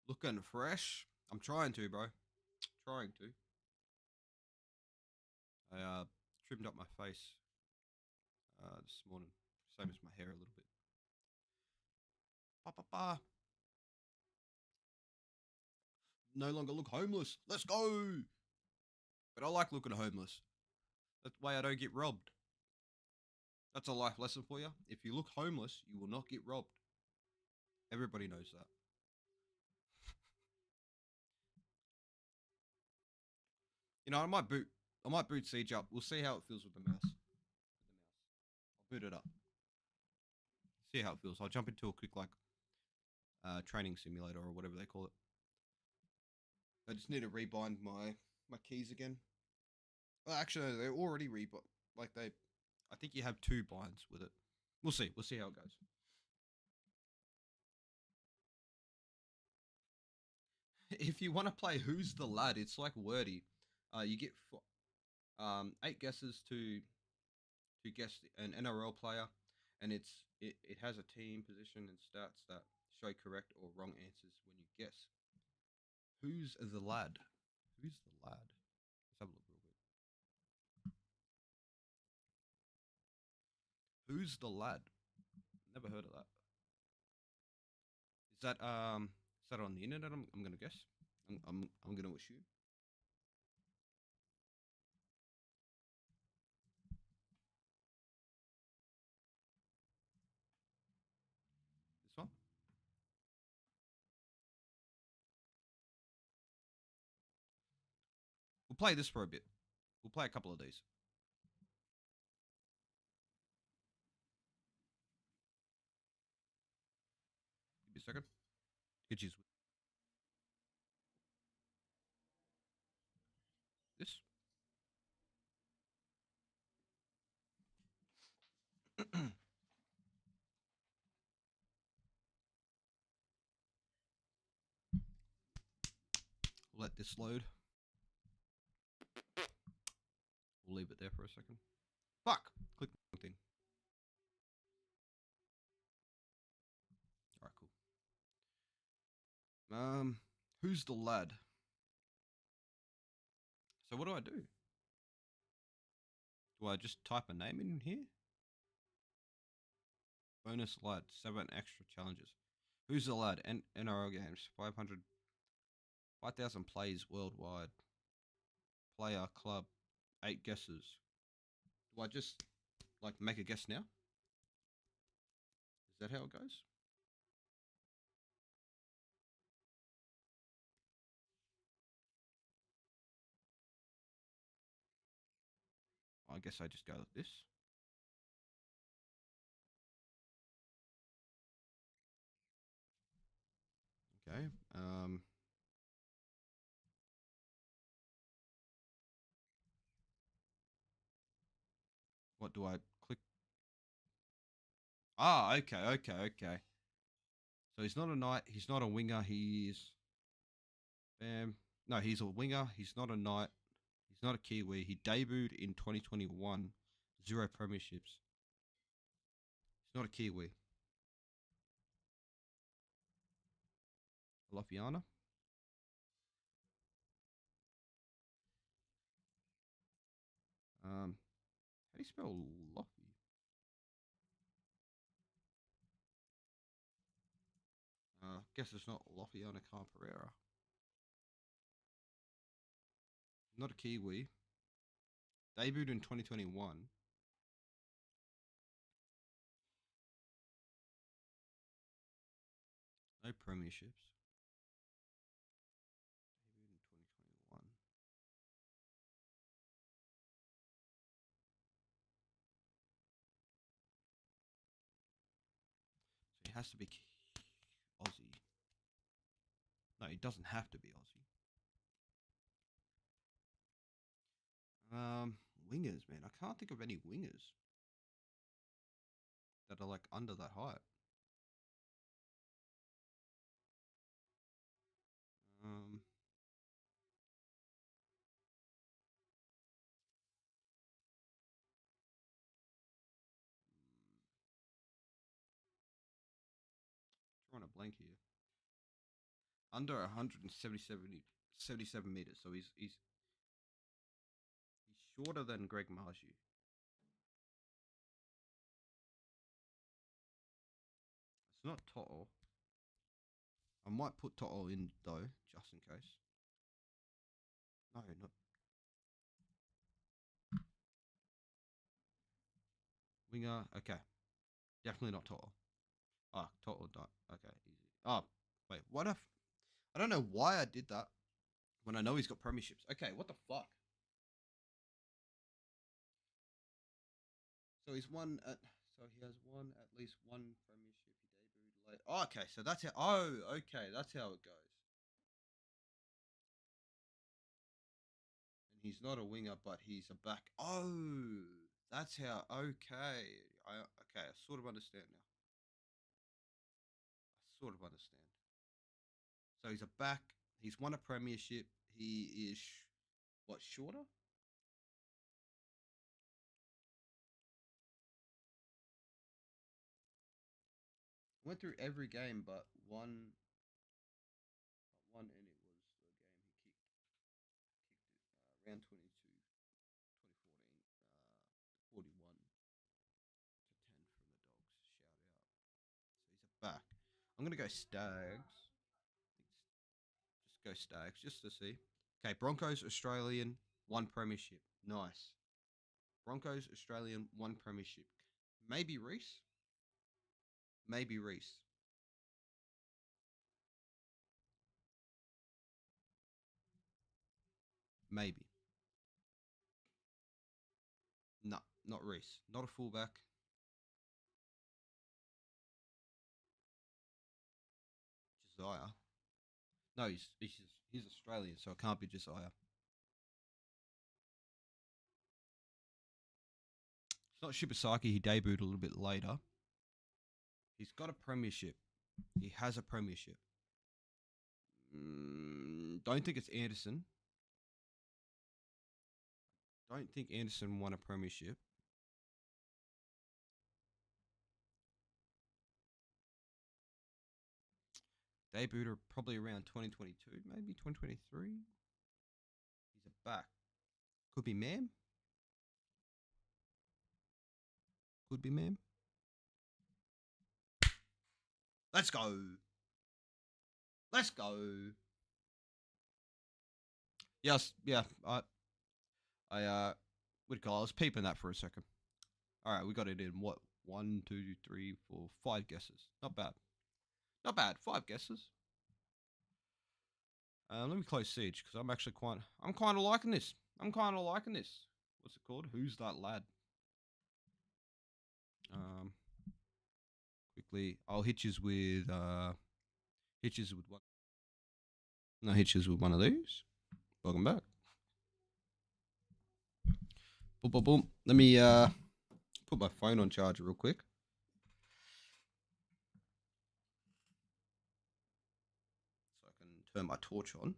Looking fresh. I'm trying to, bro. Trying to. I trimmed up my face this morning. Same as my hair a little bit. Ba, ba, ba. No longer look homeless. Let's go. But I like looking homeless. That's the way I don't get robbed. That's a life lesson for you. If you look homeless, you will not get robbed. Everybody knows that. You know, I might boot Siege up. We'll see how it feels with the mouse. I'll boot it up. See how it feels. I'll jump into a quick training simulator or whatever they call it. I just need to rebind my keys again. Well, actually, they're already rebind. I think you have 2 binds with it. We'll see. We'll see how it goes. If you want to play Who's the Lad, it's like wordy. You get 8 guesses to guess an NRL player, and it has a team position and stats that show correct or wrong answers when you guess. Who's the lad? Who's the lad? Let's have a look real quick. Who's the lad? Never heard of that. Is that on the internet? I'm gonna guess. I'm gonna assume. This one. We'll play this for a bit. We'll play a couple of these. Give me a second. Get you this. Let this load. We'll leave it there for a second. Fuck! Click the thing. Alright, cool. Who's the lad? So what do I do? Do I just type a name in here? Bonus lad, 7 extra challenges. Who's the lad? NRL games, 5,000 plays worldwide. Player, club, 8 guesses. Do I just make a guess now? Is that how it goes? I guess I just go like this. Okay. What do I click? Ah, okay. So he's not a knight. He's not a winger. He's, no, he's a winger. He's not a knight. He's not a Kiwi. He debuted in 2021. 0 premierships. He's not a Kiwi. Lofiana. How do you spell Lofi? Guess it's not Lofiana Pereira. Not a Kiwi. Debuted in 2021. No premierships. Debuted in 2021. So he has to be Aussie. No, he doesn't have to be Aussie. Wingers, man. I can't think of any wingers that are under that height. Drawing a blank here. Under 77 meters, so he's shorter than Greg Marzhew. It's not To'o. I might put To'o in though, just in case. No, not winger. Okay. Definitely not To'o. Ah, To'o. Okay, easy. Oh, wait. What if... I don't know why I did that when I know he's got premierships. Okay, what the fuck? So he's won at... So he has won at least one premiership. He debuted late. Oh, okay, so that's how... Oh, okay, that's how it goes. And he's not a winger, but he's a back. Oh, that's how... Okay. Okay, I sort of understand now. I sort of understand. So he's a back. He's won a premiership. He is... What, shorter? Went through every game but one in it was the game he kicked it round 22 2014 41 to 10 from the Dogs. Shout out. So he's a back. I'm gonna go Stags. Just go Stags just to see. Okay, Broncos Australian, one premiership. Nice. Broncos Australian, one premiership. Maybe Reese. Maybe Reese. Maybe. No, not Reese. Not a fullback. Josiah. No, he's Australian, so it can't be Josiah. It's not Shibasaki. He debuted a little bit later. He's got a premiership. He has a premiership. Don't think it's Anderson. Don't think Anderson won a premiership. Debuted probably around 2022, maybe 2023. He's a back. Could be Mam. Could be Mam. Let's go. Let's go. Yes, yeah. What do you call it? I was peeping that for a second. All right, we got it in what? 1, 2, 3, 4, 5 guesses. Not bad. Not bad. 5 guesses. Let me close Siege because I'm kind of liking this. What's it called? Who's that lad? Quickly, I'll hitches with one. No, hitches with one of these. Welcome back. Boom, boom, boom. Let me put my phone on charger real quick. So I can turn my torch on.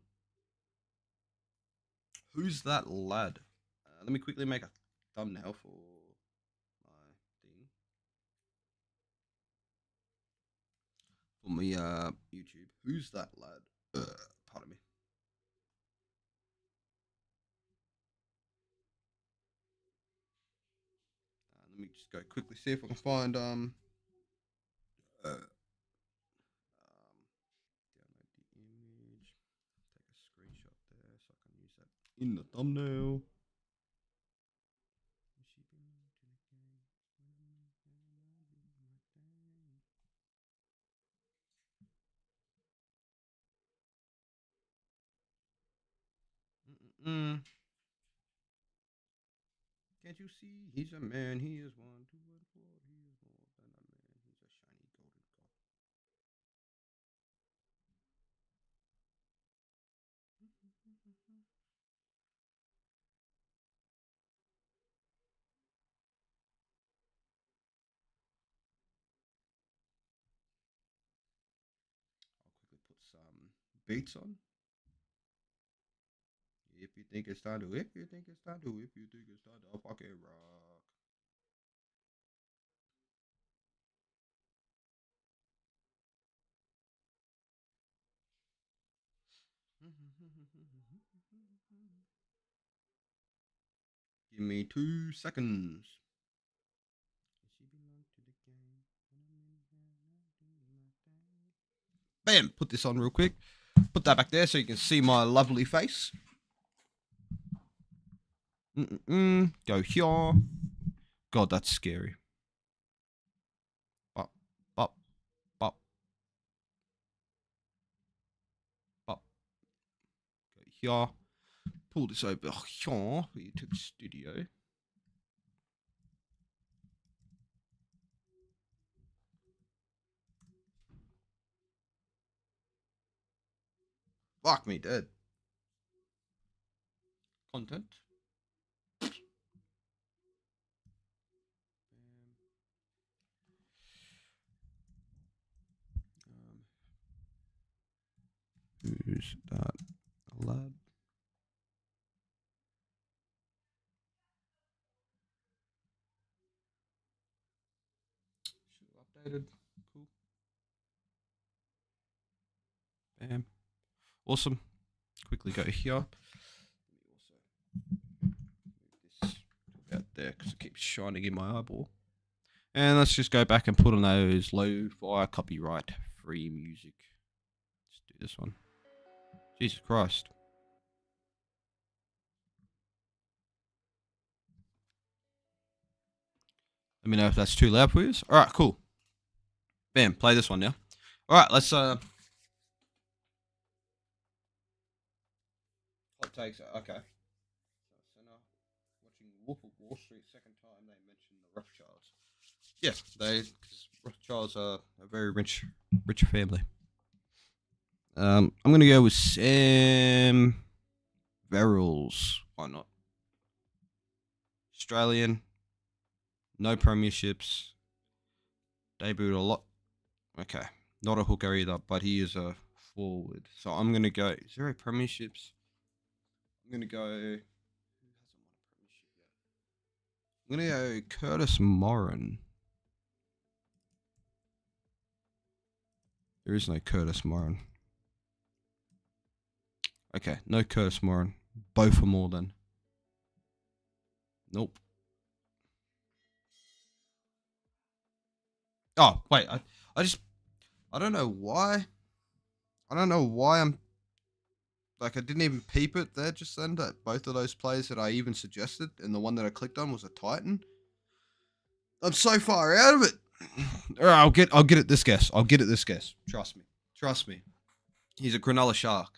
Who's that lad? Let me quickly make a thumbnail for my thing. For my YouTube. Who's that lad? Pardon me. Let me just go quickly see if I can find download the image, take a screenshot there so I can use that in the thumbnail. Can't you see? He's a man. He is 1, 2, 1, 4. He is more than a man. He's a shiny golden god. I'll quickly put some beats on. If you think it's time to, if you think it's time to, if you think it's time to fucking rock. Give me 2 seconds. Bam! Put this on real quick. Put that back there so you can see my lovely face. Go here. God, that's scary. here. Pull this over here for you to the studio. Fuck me dead. Content. Who's that lad? Updated. Cool. Bam. Awesome. Quickly go here. Let me also move this to about there because it keeps shining in my eyeball. And let's just go back and put on those lo-fi copyright free music. Let's do this one. Jesus Christ. Let me know if that's too loud for you. Alright, cool. Bam, play this one now. Alright, let's hot takes. Okay. So now watching Wolf of Wall Street second time they mentioned the Rothschilds. Yeah, Rothschilds are a very rich family. I'm gonna go with Sam Verrills. Why not? Australian, no premierships. Debuted a lot. Okay, not a hooker either, but he is a forward. So I'm gonna go. 0 premierships. I'm gonna go. Who hasn't won a premiership yet? I'm gonna go Curtis Moran. There is no Curtis Moran. Okay, no Curtis Moran. Both are more than. Nope. Oh, wait. I don't know why. I don't know why I'm. Like, I didn't even peep it there just then that both of those players that I even suggested and the one that I clicked on was a Titan. I'm so far out of it. Alright, I'll get it this guess. I'll get it this guess. Trust me. He's a Cronulla Shark.